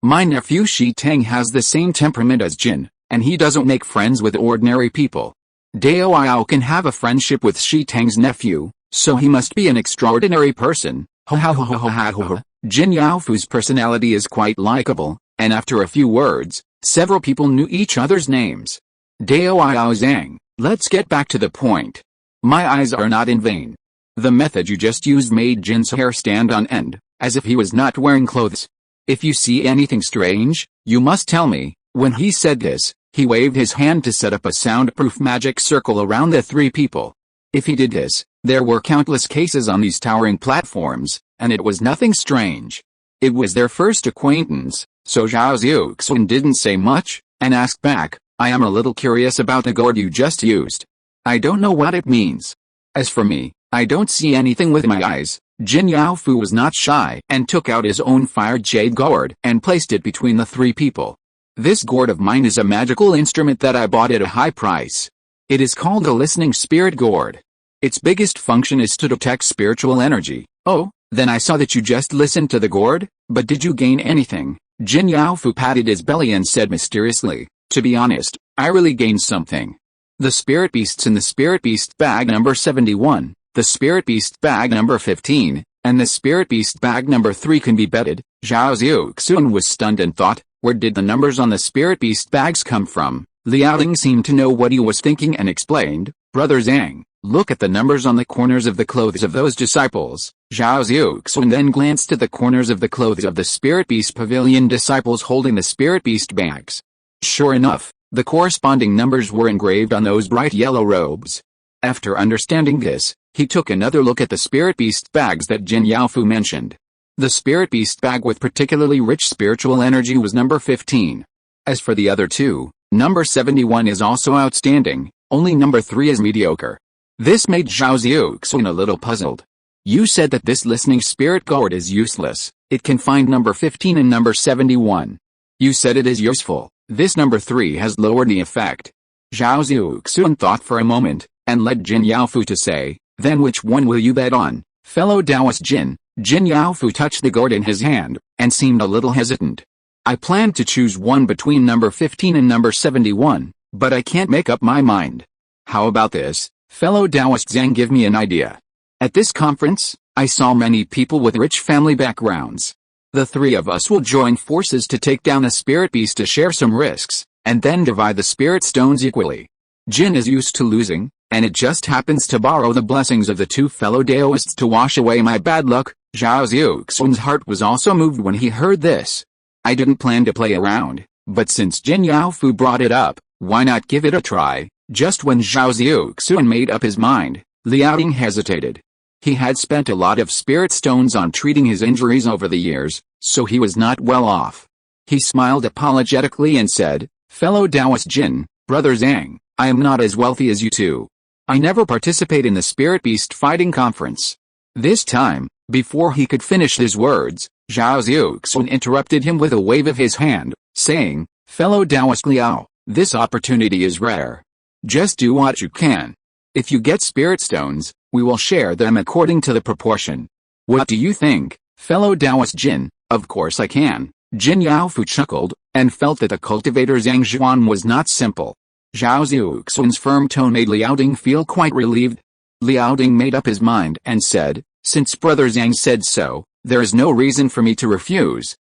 my nephew Shi Tang has the same temperament as Jin, and he doesn't make friends with ordinary people. Dao can have a friendship with Shi Tang's nephew, so he must be an extraordinary person. Jin Yaofu's personality is quite likable, and after a few words, several people knew each other's names. Dao Zhang, let's get back to the point. My eyes are not in vain. The method you just used made Jin's hair stand on end, as if he was not wearing clothes. If you see anything strange, you must tell me. When he said this, he waved his hand to set up a soundproof magic circle around the three people. If he did this, there were countless cases on these towering platforms, and it was nothing strange. It was their first acquaintance, so Zhao Xiuxuan didn't say much, and asked back, I am a little curious about the gourd you just used. I don't know what it means. As for me, I don't see anything with my eyes. Jin Yaofu was not shy and took out his own fire jade gourd and placed it between the three people. This gourd of mine is a magical instrument that I bought at a high price. It is called a listening spirit gourd. Its biggest function is to detect spiritual energy. Oh, then I saw that you just listened to the gourd, but did you gain anything? Jin Yaofu patted his belly and said mysteriously, to be honest, I really gained something. The spirit beasts in the spirit beast bag number 71. The spirit beast bag number 15, and the spirit beast bag number 3 can be betted. Zhao Xiuxuan was stunned and thought, where did the numbers on the spirit beast bags come from? Liaoting seemed to know what he was thinking and explained, Brother Zhang, look at the numbers on the corners of the clothes of those disciples. Zhao Xiuxuan then glanced at the corners of the clothes of the spirit beast pavilion disciples holding the spirit beast bags. Sure enough, the corresponding numbers were engraved on those bright yellow robes. After understanding this, he took another look at the spirit beast bags that Jin Yaofu mentioned. The spirit beast bag with particularly rich spiritual energy was number 15. As for the other two, number 71 is also outstanding, only number 3 is mediocre. This made Zhao Xiuxuan a little puzzled. You said that this listening spirit gourd is useless, it can find number 15 and number 71. You said it is useful, this number 3 has lowered the effect. Zhao Xiuxuan thought for a moment, and led Jin Yaofu to say, then which one will you bet on, fellow Taoist Jin? Jin Yaofu touched the gourd in his hand, and seemed a little hesitant. I planned to choose one between number 15 and number 71, but I can't make up my mind. How about this, fellow Taoist Zhang, give me an idea. At this conference, I saw many people with rich family backgrounds. The three of us will join forces to take down a spirit beast to share some risks, and then divide the spirit stones equally. Jin is used to losing, and it just happens to borrow the blessings of the two fellow Taoists to wash away my bad luck. Zhao Xiuxuan's heart was also moved when he heard this. I didn't plan to play around, but since Jin Yaofu brought it up, why not give it a try? Just when Zhao Xiuxuan made up his mind, Liaoting hesitated. He had spent a lot of spirit stones on treating his injuries over the years, so he was not well off. He smiled apologetically and said, fellow Taoist Jin, Brother Zhang, I am not as wealthy as you two. I never participate in the Spirit Beast Fighting Conference. This time, before he could finish his words, Zhao Xiuxuan interrupted him with a wave of his hand, saying, fellow Taoist Liao, this opportunity is rare. Just do what you can. If you get spirit stones, we will share them according to the proportion. What do you think, fellow Taoist Jin? Of course I can. Jin Yaofu chuckled, and felt that the cultivator Zhang Zhuan was not simple. Zhao Xiuxuan's firm tone made Liaoting feel quite relieved. Liaoting made up his mind and said, since Brother Zhang said so, there is no reason for me to refuse.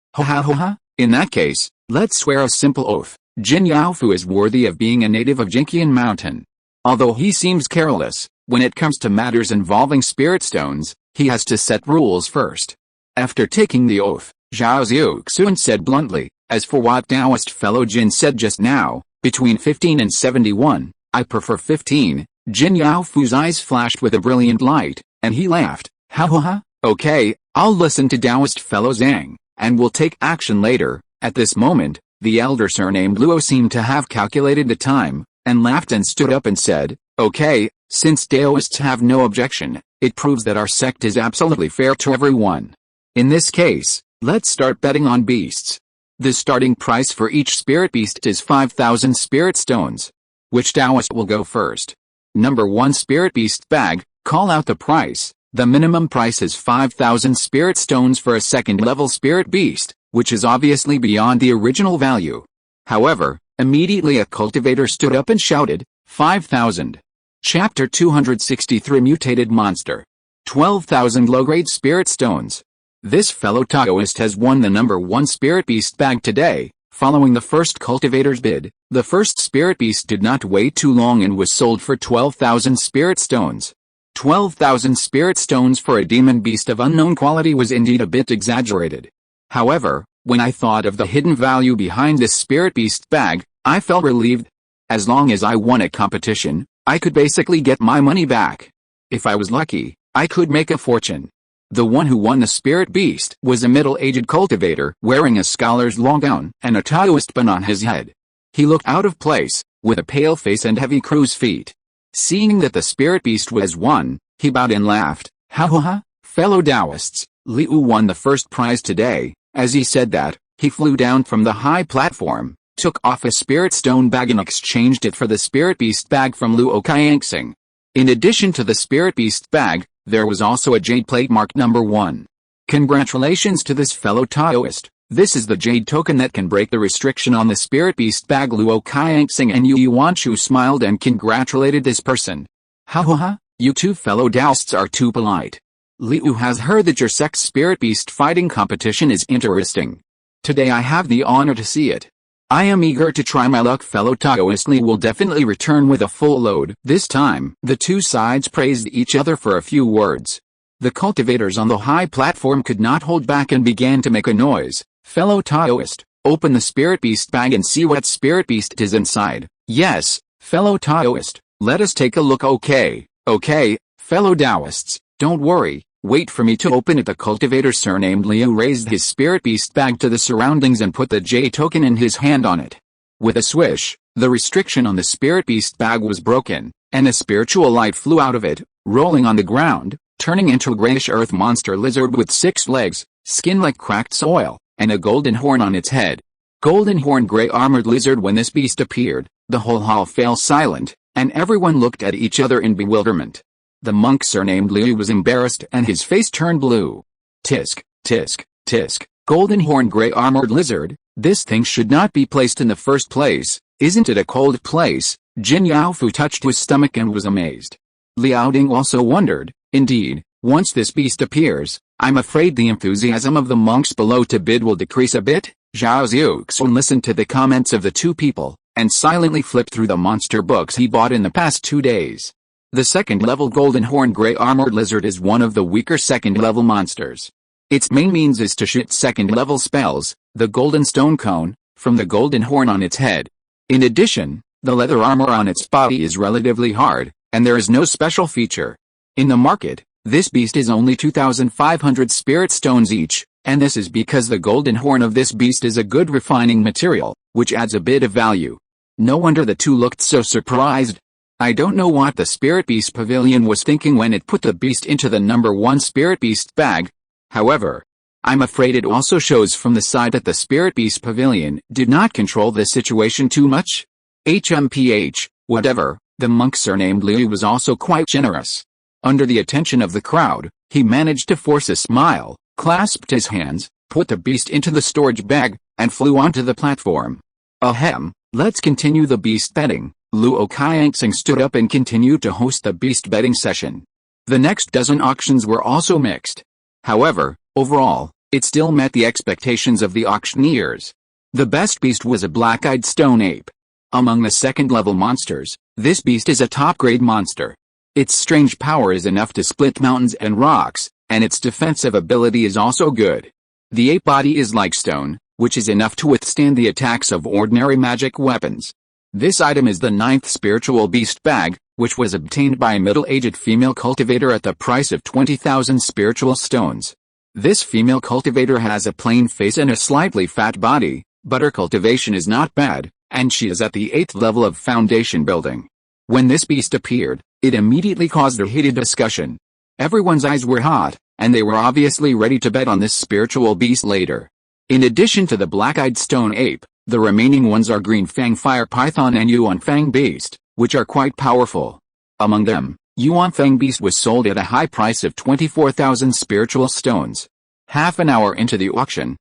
In that case, let's swear a simple oath. Jin Yaofu is worthy of being a native of Jinqian Mountain. Although he seems careless, when it comes to matters involving spirit stones, he has to set rules first. After taking the oath, Zhao Xiuxuan said bluntly, as for what Taoist fellow Jin said just now, between 15 and 71, I prefer 15. Jin Yaofu's eyes flashed with a brilliant light, and he laughed. Ha ha ha, okay, I'll listen to Taoist fellow Zhang, and we'll take action later. At this moment, the elder surnamed Luo seemed to have calculated the time, and laughed and stood up and said, okay, since Taoists have no objection, it proves that our sect is absolutely fair to everyone. In this case, let's start betting on beasts. The starting price for each spirit beast is 5,000 spirit stones. Which Taoist will go first? Number 1 spirit beast bag, call out the price. The minimum price is 5,000 spirit stones for a second level spirit beast, which is obviously beyond the original value. However, immediately a cultivator stood up and shouted, 5,000. Chapter 263 Mutated Monster. 12,000 low-grade spirit stones. This fellow Taoist has won the number 1 spirit beast bag today. Following the first cultivator's bid, the first spirit beast did not wait too long and was sold for 12,000 spirit stones. 12,000 spirit stones for a demon beast of unknown quality was indeed a bit exaggerated. However, when I thought of the hidden value behind this spirit beast bag, I felt relieved. As long as I won a competition, I could basically get my money back. If I was lucky, I could make a fortune. The one who won the spirit beast was a middle-aged cultivator wearing a scholar's long gown and a Taoist bun on his head. He looked out of place, with a pale face and heavy crow's feet. Seeing that the spirit beast was won, he bowed and laughed. Ha ha ha, fellow Taoists, Liu won the first prize today. As he said that, he flew down from the high platform, took off a spirit stone bag and exchanged it for the spirit beast bag from Luo Qianxing. In addition to the spirit beast bag, there was also a jade plate marked number 1. Congratulations to this fellow Taoist. This is the jade token that can break the restriction on the spirit beast bag. Luo Qianxing and Yu Yuanshu smiled and congratulated this person. Ha ha ha, you two fellow Taoists are too polite. Liu has heard that your sect's spirit beast fighting competition is interesting. Today I have the honor to see it. I am eager to try my luck. Fellow Taoist Li will definitely return with a full load. This time, the two sides praised each other for a few words. The cultivators on the high platform could not hold back and began to make a noise. Fellow Taoist, open the spirit beast bag and see what spirit beast is inside. Yes, fellow Taoist, let us take a look. Okay, fellow Taoists, don't worry. Wait for me to open it. The cultivator surnamed Liu raised his spirit beast bag to the surroundings and put the J token in his hand on it. With a swish, the restriction on the spirit beast bag was broken, and a spiritual light flew out of it, rolling on the ground, turning into a grayish earth monster lizard with 6 legs, skin like cracked soil, and a golden horn on its head. Golden horn gray armored lizard. When this beast appeared, the whole hall fell silent, and everyone looked at each other in bewilderment. The monk surnamed Liu was embarrassed and his face turned blue. Tisk, tisk, tisk, golden horn gray armored lizard, this thing should not be placed in the first place, isn't it a cold place? Jin Yaofu touched his stomach and was amazed. Liao Ding also wondered, indeed, once this beast appears, I'm afraid the enthusiasm of the monks below to bid will decrease a bit. Zhao Xiuxuan listened to the comments of the two people, and silently flipped through the monster books he bought in the past 2 days. The second-level golden horn gray armored lizard is one of the weaker second-level monsters. Its main means is to shoot second-level spells, the golden stone cone, from the golden horn on its head. In addition, the leather armor on its body is relatively hard, and there is no special feature. In the market, this beast is only 2,500 spirit stones each, and this is because the golden horn of this beast is a good refining material, which adds a bit of value. No wonder the two looked so surprised. I don't know what the Spirit Beast Pavilion was thinking when it put the beast into the number 1 Spirit Beast bag. However, I'm afraid it also shows from the side that the Spirit Beast Pavilion did not control the situation too much. HMPH, whatever, the monk surnamed Liu was also quite generous. Under the attention of the crowd, he managed to force a smile, clasped his hands, put the beast into the storage bag, and flew onto the platform. Ahem, let's continue the beast betting. Luo Qianxing stood up and continued to host the beast betting session. The next dozen auctions were also mixed. However, overall, it still met the expectations of the auctioneers. The best beast was a black-eyed stone ape. Among the second-level monsters, this beast is a top-grade monster. Its strange power is enough to split mountains and rocks, and its defensive ability is also good. The ape body is like stone, which is enough to withstand the attacks of ordinary magic weapons. This item is the 9th spiritual beast bag, which was obtained by a middle-aged female cultivator at the price of 20,000 spiritual stones. This female cultivator has a plain face and a slightly fat body, but her cultivation is not bad, and she is at the 8th level of foundation building. When this beast appeared, it immediately caused a heated discussion. Everyone's eyes were hot, and they were obviously ready to bet on this spiritual beast later. In addition to the black-eyed stone ape, the remaining ones are green fang fire python and yuan fang beast, which are quite powerful. Among them, yuan fang beast was sold at a high price of 24,000 spiritual stones. Half an hour into the auction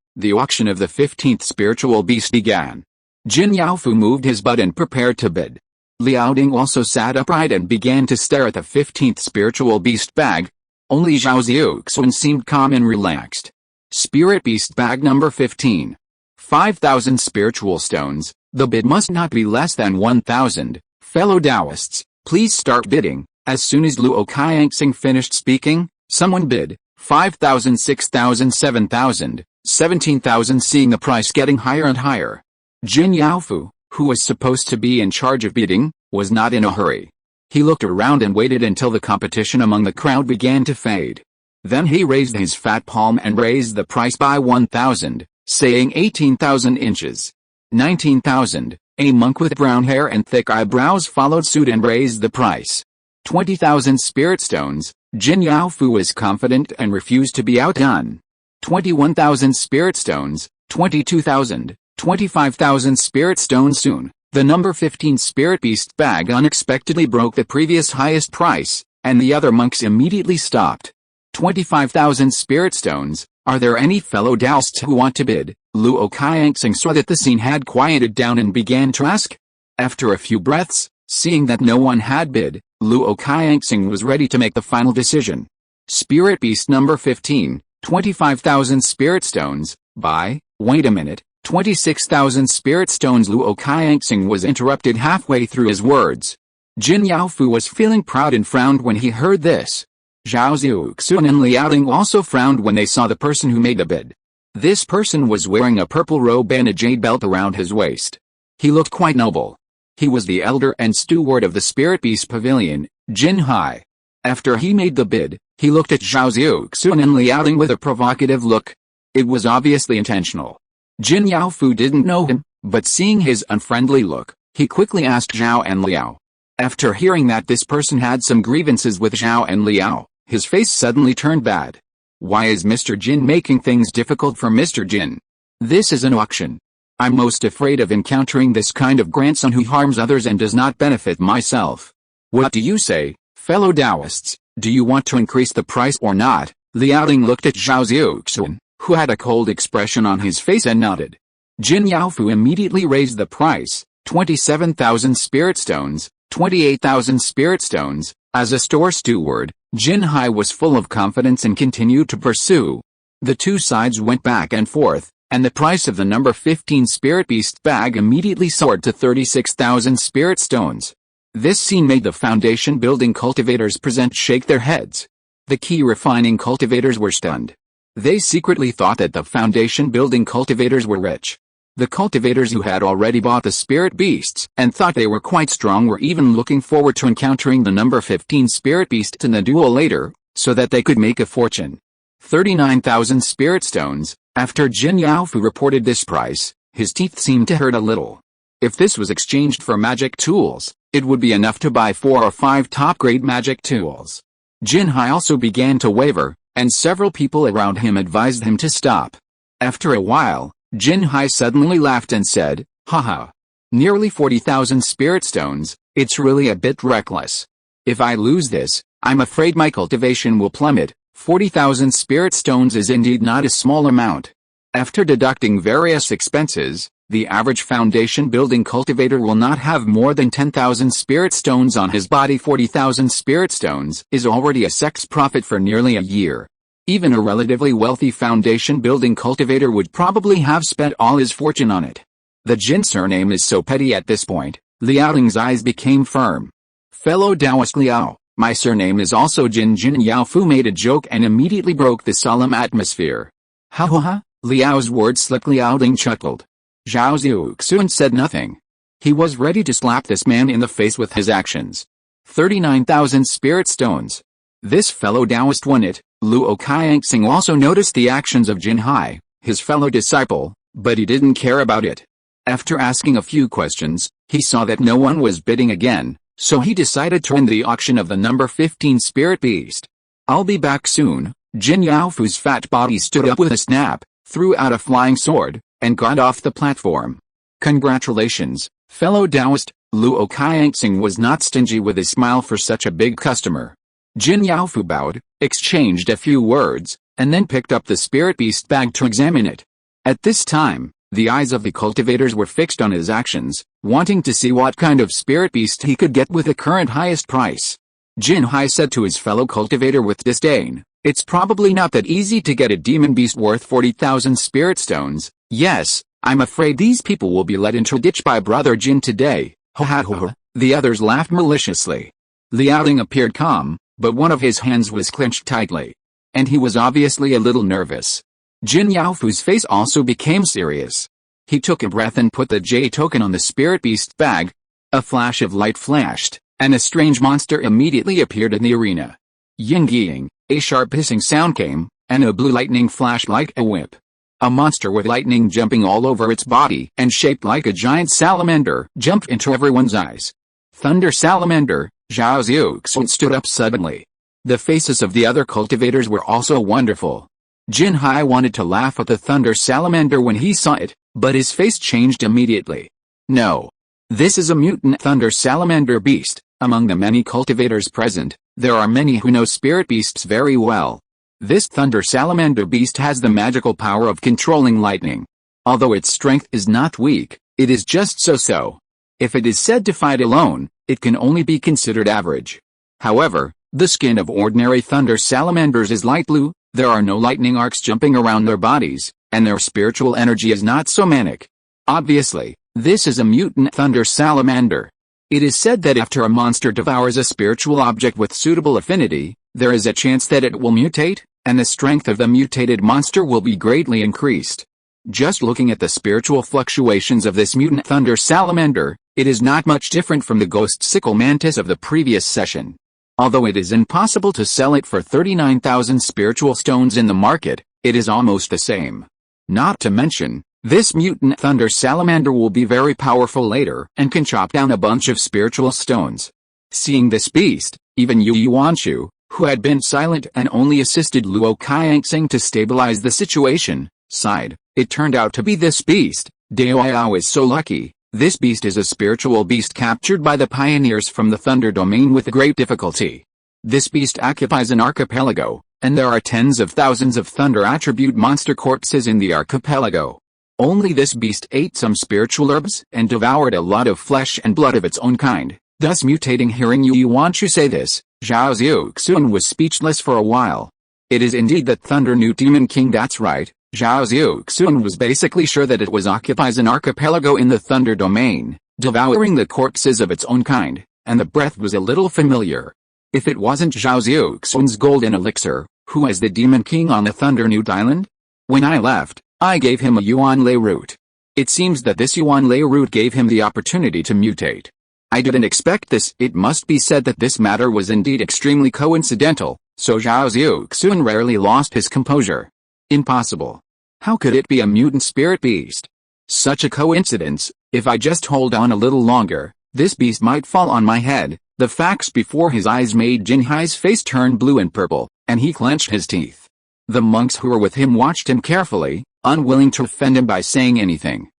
of the 15th spiritual beast began. Jin Yaofu moved his butt and prepared to bid. Liao Ding also sat upright and began to stare at the 15th spiritual beast bag. Only Zhao Xiuxuan seemed calm and relaxed. Spirit beast bag number 15. 5,000 spiritual stones. The bid must not be less than 1,000. Fellow Taoists, please start bidding. As soon as Luo Qianxing finished speaking, someone bid 5,000, 6,000, 7,000, 17,000, seeing the price getting higher and higher. Jin Yaofu, who was supposed to be in charge of bidding, was not in a hurry. He looked around and waited until the competition among the crowd began to fade. Then he raised his fat palm and raised the price by 1,000, saying 18,000 inches. 19,000. A monk with brown hair and thick eyebrows followed suit and raised the price. 20,000 spirit stones. Jin Yaofu was confident and refused to be outdone. 21,000 spirit stones. 22,000. 25,000 spirit stones. Soon, the number 15 spirit beast bag unexpectedly broke the previous highest price, and the other monks immediately stopped. 25,000 spirit stones. Are there any fellow Taoists who want to bid? Luo Qianxing saw that the scene had quieted down and began to ask. After a few breaths, seeing that no one had bid, Luo Qianxing was ready to make the final decision. Spirit beast number 15, 25,000 spirit stones. Wait a minute, 26,000 spirit stones. Luo Qianxing was interrupted halfway through his words. Jin Yaofu was feeling proud and frowned when he heard this. Zhao Xiuxuan and Liao Ding also frowned when they saw the person who made the bid. This person was wearing a purple robe and a jade belt around his waist. He looked quite noble. He was the elder and steward of the Spirit Beast Pavilion, Jin Hai. After he made the bid, he looked at Zhao Xiuxuan and Liao Ding with a provocative look. It was obviously intentional. Jin Yaofu didn't know him, but seeing his unfriendly look, he quickly asked Zhao and Liao. After hearing that this person had some grievances with Zhao and Liao, his face suddenly turned bad. Why is Mr. Jin making things difficult for Mr. Jin? This is an auction. I'm most afraid of encountering this kind of grandson who harms others and does not benefit myself. What do you say, fellow Taoists? Do you want to increase the price or not? Liao Ding looked at Zhao Xiuxuan, who had a cold expression on his face, and nodded. Jin Yaofu immediately raised the price, 27,000 spirit stones, 28,000 spirit stones. As a store steward, Jin Hai was full of confidence and continued to pursue. The two sides went back and forth, and the price of the number 15 Spirit Beast bag immediately soared to 36,000 spirit stones. This scene made the foundation building cultivators present shake their heads. The key refining cultivators were stunned. They secretly thought that the foundation building cultivators were rich. The cultivators who had already bought the spirit beasts and thought they were quite strong were even looking forward to encountering the number 15 spirit beast in the duel later, so that they could make a fortune. 39,000 spirit stones. After Jin Yaofu reported this price, his teeth seemed to hurt a little. If this was exchanged for magic tools, it would be enough to buy 4 or 5 top-grade magic tools. Jin Hai also began to waver, and several people around him advised him to stop. After a while, Jin Hai suddenly laughed and said, "Haha. Nearly 40,000 spirit stones, it's really a bit reckless. If I lose this, I'm afraid my cultivation will plummet. 40,000 spirit stones is indeed not a small amount. After deducting various expenses, the average foundation building cultivator will not have more than 10,000 spirit stones on his body. 40,000 spirit stones is already a sex profit for nearly a year. Even a relatively wealthy foundation building cultivator would probably have spent all his fortune on it. The Jin surname is so petty." At this point, Liao Ding's eyes became firm. "Fellow Taoist Liao, my surname is also Jin." Jin Yaofu made a joke and immediately broke the solemn atmosphere. "Ha ha ha." Liao's words slipped. Liao Ding chuckled. Zhao Xiuxuan said nothing. He was ready to slap this man in the face with his actions. 39,000 spirit stones. This fellow Taoist won it. Luo Qianxing also noticed the actions of Jin Hai, his fellow disciple, but he didn't care about it. After asking a few questions, he saw that no one was bidding again, so he decided to end the auction of the number 15 spirit beast. "I'll be back soon." Jin Yaofu's fat body stood up with a snap, threw out a flying sword, and got off the platform. "Congratulations, fellow Taoist." Luo Qianxing was not stingy with his smile for such a big customer. Jin Yaofu bowed, exchanged a few words, and then picked up the spirit beast bag to examine it. At this time, the eyes of the cultivators were fixed on his actions, wanting to see what kind of spirit beast he could get with the current highest price. Jin Hai said to his fellow cultivator with disdain, "It's probably not that easy to get a demon beast worth 40,000 spirit stones. Yes, I'm afraid these people will be led into a ditch by Brother Jin today." Ha ha ha. The others laughed maliciously. Liaoning appeared calm, but one of his hands was clenched tightly. And he was obviously a little nervous. Jin Yaofu's face also became serious. He took a breath and put the J token on the spirit beast bag. A flash of light flashed, and a strange monster immediately appeared in the arena. Ying-ying, a sharp hissing sound came, and a blue lightning flashed like a whip. A monster with lightning jumping all over its body and shaped like a giant salamander jumped into everyone's eyes. Thunder Salamander. Zhao Xiuxuan stood up suddenly. The faces of the other cultivators were also wonderful. Jin Hai wanted to laugh at the Thunder Salamander when he saw it, but his face changed immediately. "No. This is a mutant Thunder Salamander beast." Among the many cultivators present, there are many who know spirit beasts very well. This Thunder Salamander beast has the magical power of controlling lightning. Although its strength is not weak, it is just so-so. If it is said to fight alone, it can only be considered average. However, the skin of ordinary Thunder Salamanders is light blue, there are no lightning arcs jumping around their bodies, and their spiritual energy is not so manic. Obviously, this is a mutant Thunder Salamander. It is said that after a monster devours a spiritual object with suitable affinity, there is a chance that it will mutate, and the strength of the mutated monster will be greatly increased. Just looking at the spiritual fluctuations of this mutant Thunder Salamander, it is not much different from the ghost sickle mantis of the previous session. Although it is impossible to sell it for 39,000 spiritual stones in the market, it is almost the same. Not to mention, this mutant Thunder Salamander will be very powerful later and can chop down a bunch of spiritual stones. Seeing this beast, even Yu Yuanshu, who had been silent and only assisted Luo Qianxing to stabilize the situation, sighed. It turned out to be this beast. Dao is so lucky. This beast is a spiritual beast captured by the pioneers from the Thunder Domain with great difficulty. This beast occupies an archipelago, and there are tens of thousands of Thunder attribute monster corpses in the archipelago. Only this beast ate some spiritual herbs and devoured a lot of flesh and blood of its own kind, thus mutating. Hearing Yu Yuanshu say this, Zhao Xiuxuan was speechless for a while. It is indeed that Thunder New Demon King, that's right. Zhao Xiuxuan was basically sure that it occupies an archipelago in the Thunder Domain, devouring the corpses of its own kind, and the breath was a little familiar. If it wasn't Zhao Xiuxuan's golden elixir, who is the Demon King on the Thunder New Island? When I left, I gave him a Yuan Lei root. It seems that this Yuan Lei root gave him the opportunity to mutate. I didn't expect this. It must be said that this matter was indeed extremely coincidental, so Zhao Xiuxuan rarely lost his composure. Impossible. How could it be a mutant spirit beast? Such a coincidence. If I just hold on a little longer, this beast might fall on my head. The facts before his eyes made Jin Hai's face turn blue and purple, and he clenched his teeth. The monks who were with him watched him carefully, unwilling to offend him by saying anything.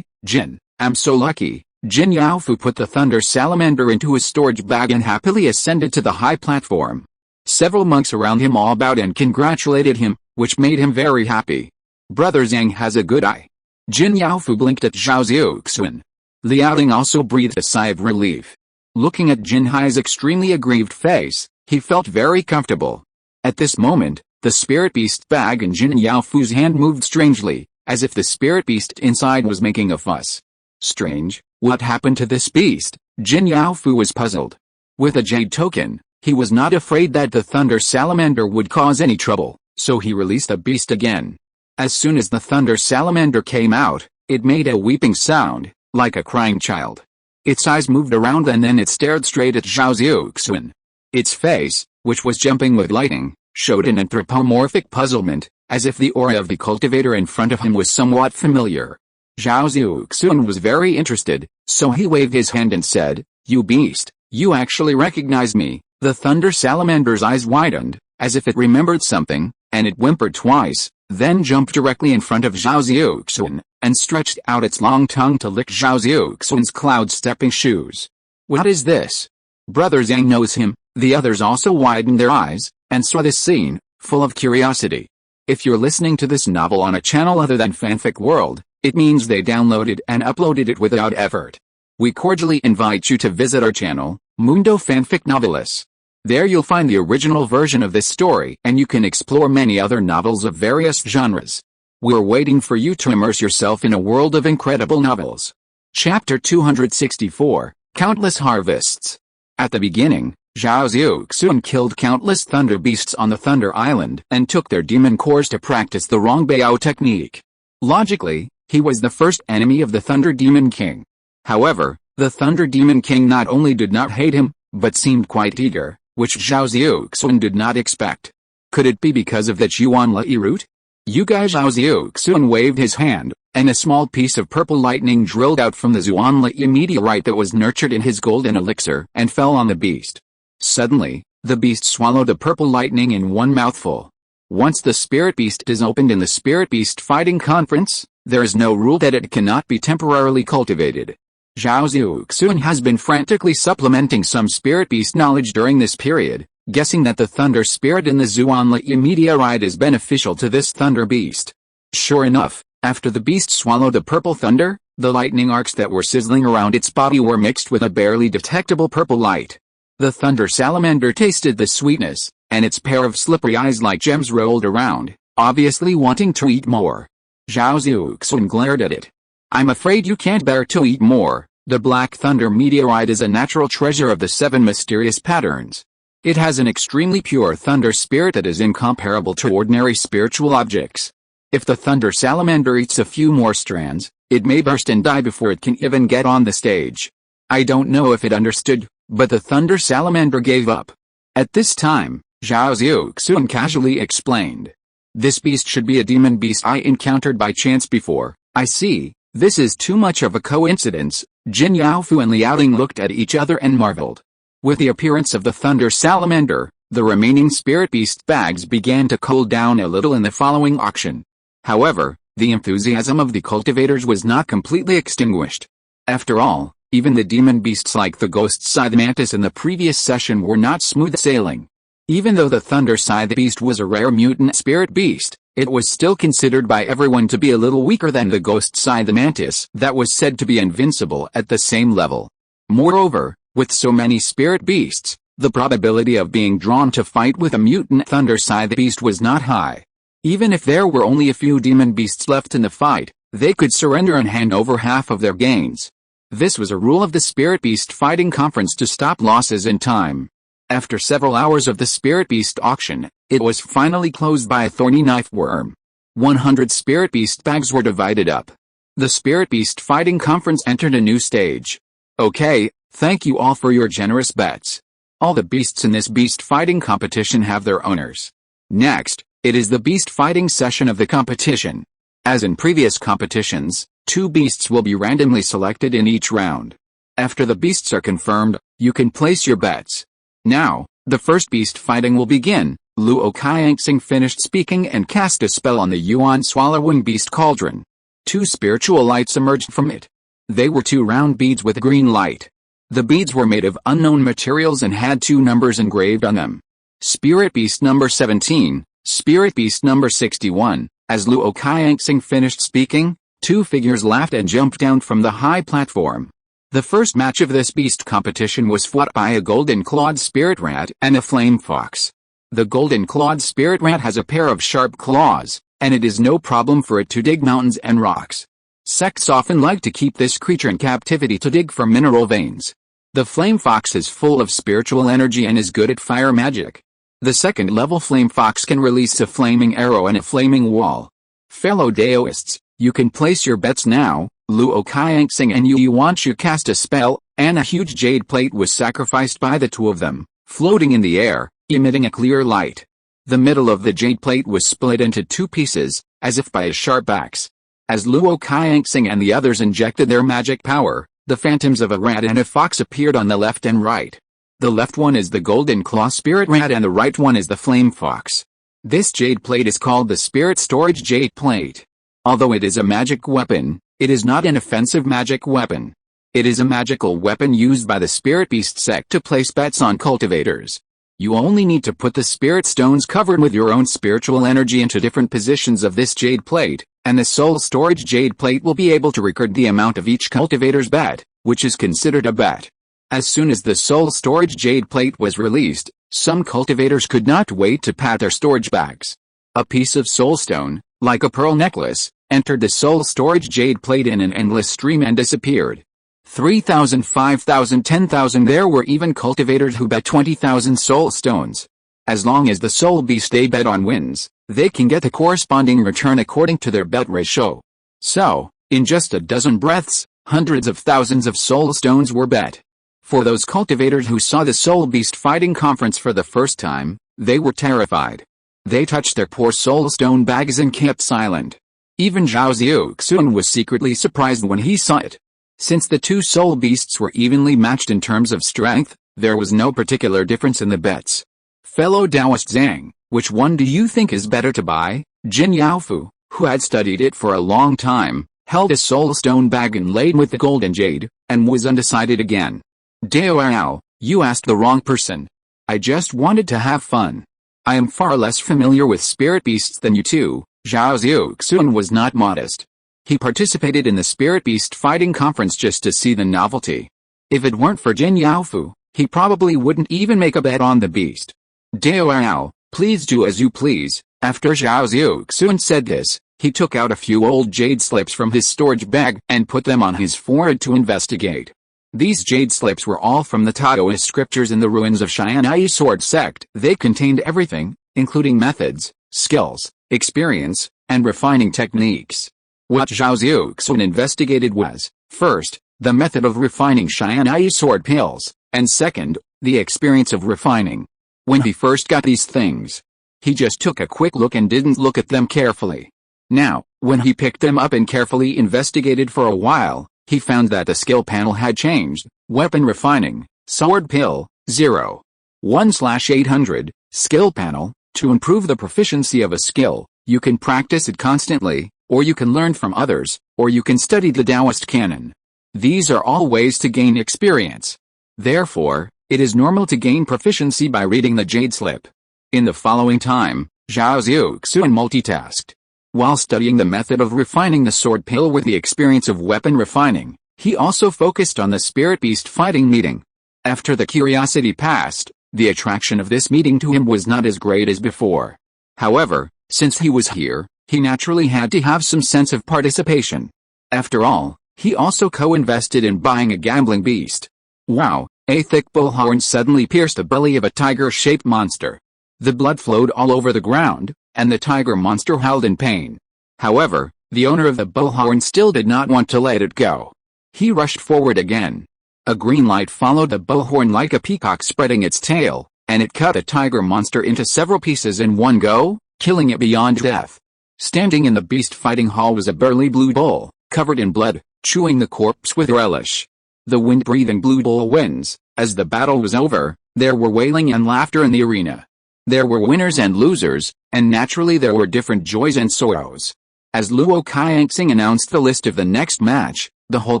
Jin, I'm so lucky. Jin Yaofu put the Thunder Salamander into his storage bag and happily ascended to the high platform. Several monks around him all bowed and congratulated him, which made him very happy. Brother Zhang has a good eye. Jin Yaofu blinked at Zhao Xiuxuan. Liaoning also breathed a sigh of relief. Looking at Jin Hai's extremely aggrieved face, he felt very comfortable. At this moment, the spirit beast bag in Jin Yaofu's hand moved strangely, as if the spirit beast inside was making a fuss. Strange, what happened to this beast? Jin Yaofu was puzzled. With a jade token, he was not afraid that the Thunder Salamander would cause any trouble, so he released the beast again. As soon as the Thunder Salamander came out, it made a weeping sound, like a crying child. Its eyes moved around and then it stared straight at Zhao Xiuxuan. Its face, which was jumping with lightning, showed an anthropomorphic puzzlement, as if the aura of the cultivator in front of him was somewhat familiar. Zhao Xiuxuan was very interested, so he waved his hand and said, "You beast, you actually recognize me." The thunder salamander's eyes widened, as if it remembered something, and it whimpered twice, then jumped directly in front of Zhao Xiuxuan, and stretched out its long tongue to lick Zhao Xiuxuan's cloud-stepping shoes. What is this? Brother Zhang knows him. The others also widened their eyes, and saw this scene, full of curiosity. If you're listening to this novel on a channel other than Fanfic World, it means they downloaded and uploaded it without effort. We cordially invite you to visit our channel, Mundo Fanfic Novelis. There you'll find the original version of this story and you can explore many other novels of various genres. We're waiting for you to immerse yourself in a world of incredible novels. Chapter 264, Countless Harvests. At the beginning, Zhao Xiuxuan killed countless thunder beasts on the Thunder Island and took their demon cores to practice the Rong Bao technique. Logically, he was the first enemy of the Thunder Demon King. However, the Thunder Demon King not only did not hate him, but seemed quite eager, which Zhao Xiuxuan did not expect. Could it be because of the Zhuanli root? Zhao Xiuxuan waved his hand, and a small piece of purple lightning drilled out from the Zhuanli meteorite that was nurtured in his golden elixir and fell on the beast. Suddenly, the beast swallowed the purple lightning in one mouthful. Once the spirit beast is opened in the spirit beast fighting conference, there is no rule that it cannot be temporarily cultivated. Zhao Xiuxuan has been frantically supplementing some spirit beast knowledge during this period, guessing that the thunder spirit in the Zhuanli meteorite is beneficial to this thunder beast. Sure enough, after the beast swallowed the purple thunder, the lightning arcs that were sizzling around its body were mixed with a barely detectable purple light. The thunder salamander tasted the sweetness, and its pair of slippery eyes like gems rolled around, obviously wanting to eat more. Zhao Xiuxuan glared at it. "I'm afraid you can't bear to eat more. The Black Thunder meteorite is a natural treasure of the 7 mysterious patterns. It has an extremely pure thunder spirit that is incomparable to ordinary spiritual objects. If the thunder salamander eats a few more strands, it may burst and die before it can even get on the stage." I don't know if it understood, but the thunder salamander gave up. At this time, Zhao Xiuxuan casually explained, "This beast should be a demon beast I encountered by chance before. I see, this is too much of a coincidence." Jin Yaofu and Liaoling looked at each other and marveled. With the appearance of the thunder salamander, the remaining spirit beast bags began to cool down a little in the following auction. However, the enthusiasm of the cultivators was not completely extinguished. After all, even the demon beasts like the ghost scythe mantis in the previous session were not smooth sailing. Even though the thunder scythe beast was a rare mutant spirit beast, it was still considered by everyone to be a little weaker than the ghost scythe mantis that was said to be invincible at the same level. Moreover, with so many spirit beasts, the probability of being drawn to fight with a mutant thunder scythe beast was not high. Even if there were only a few demon beasts left in the fight, they could surrender and hand over half of their gains. This was a rule of the Spirit Beast Fighting Conference to stop losses in time. After several hours of the Spirit Beast auction, it was finally closed by a thorny knife worm. 100 Spirit Beast bags were divided up. The Spirit Beast Fighting Conference entered a new stage. Okay, thank you all for your generous bets. All the beasts in this beast fighting competition have their owners. Next, it is the beast fighting session of the competition. As in previous competitions, 2 beasts will be randomly selected in each round. After the beasts are confirmed, you can place your bets. Now, the first beast fighting will begin. Luo Qianxing finished speaking and cast a spell on the Yuan swallowing beast cauldron. 2 spiritual lights emerged from it. They were 2 round beads with green light. The beads were made of unknown materials and had 2 numbers engraved on them. Spirit Beast number 17, Spirit Beast number 61. As Luo Qianxing finished speaking, 2 figures laughed and jumped down from the high platform. The first match of this beast competition was fought by a golden-clawed spirit rat and a flame fox. The golden-clawed spirit rat has a pair of sharp claws, and it is no problem for it to dig mountains and rocks. Sects often like to keep this creature in captivity to dig for mineral veins. The flame fox is full of spiritual energy and is good at fire magic. The second-level flame fox can release a flaming arrow and a flaming wall. Fellow Daoists, you can place your bets now. Luo Qianxing and Yu Yuanshu cast a spell, and a huge jade plate was sacrificed by the two of them, floating in the air, emitting a clear light. The middle of the jade plate was split into two pieces, as if by a sharp axe. As Luo Qianxing and the others injected their magic power, the phantoms of a rat and a fox appeared on the left and right. The left one is the golden claw spirit rat and the right one is the flame fox. This jade plate is called the spirit storage jade plate. Although it is a magic weapon, it is not an offensive magic weapon. It is a magical weapon used by the spirit beast sect to place bets on cultivators. You only need to put the spirit stones covered with your own spiritual energy into different positions of this jade plate, and the soul storage jade plate will be able to record the amount of each cultivator's bet, which is considered a bet. As soon as the soul storage jade plate was released, some cultivators could not wait to pat their storage bags. A piece of soulstone, like a pearl necklace, entered the soul storage jade plate in an endless stream and disappeared. 3,000, 5,000, 10,000. There were even cultivators who bet 20,000 soul stones. As long as the soul beast they bet on wins, they can get the corresponding return according to their bet ratio. So, in just a dozen breaths, hundreds of thousands of soul stones were bet. For those cultivators who saw the soul beast fighting conference for the first time, they were terrified. They touched their poor soul stone bags and kept silent. Even Zhao Xiuxuan was secretly surprised when he saw it. Since the two soul beasts were evenly matched in terms of strength, there was no particular difference in the bets. Fellow Taoist Zhang, which one do you think is better to buy? Jin Yaofu, who had studied it for a long time, held a soul stone bag inlaid with the gold and jade, and was undecided again. Dao, you asked the wrong person. I just wanted to have fun. I am far less familiar with spirit beasts than you two. Zhao Xiuxuan was not modest. He participated in the spirit beast fighting conference just to see the novelty. If it weren't for Jin Yaofu, he probably wouldn't even make a bet on the beast. Dao, please do as you please. After Zhao Xiuxuan said this, he took out a few old jade slips from his storage bag and put them on his forehead to investigate. These jade slips were all from the Taoist scriptures in the ruins of Xianai sword sect. They contained everything, including methods, skills, experience, and refining techniques. What Zhao Xiuxuan investigated was, first, the method of refining Xianai sword pills, and second, the experience of refining. When he first got these things, he just took a quick look and didn't look at them carefully. Now, when he picked them up and carefully investigated for a while, he found that the skill panel had changed. Weapon refining, sword pill, 0. 1/800, skill panel. To improve the proficiency of a skill, you can practice it constantly, or you can learn from others, or you can study the Taoist canon. These are all ways to gain experience. Therefore, it is normal to gain proficiency by reading the jade slip. In the following time, Zhao Xiuxuan multitasked. While studying the method of refining the sword pill with the experience of weapon refining, he also focused on the spirit beast fighting meeting. After the curiosity passed, the attraction of this meeting to him was not as great as before. However, since he was here, he naturally had to have some sense of participation. After all, he also co-invested in buying a gambling beast. Wow, a thick bullhorn suddenly pierced the belly of a tiger-shaped monster. The blood flowed all over the ground, and the tiger monster howled in pain. However, the owner of the bullhorn still did not want to let it go. He rushed forward again. A green light followed the bullhorn like a peacock spreading its tail, and it cut the tiger monster into several pieces in one go, killing it beyond death. Standing in the beast fighting hall was a burly blue bull, covered in blood, chewing the corpse with relish. The wind-breathing blue bull wins. As the battle was over, there were wailing and laughter in the arena. There were winners and losers, and naturally there were different joys and sorrows. As Luo Qianxing announced the list of the next match, the whole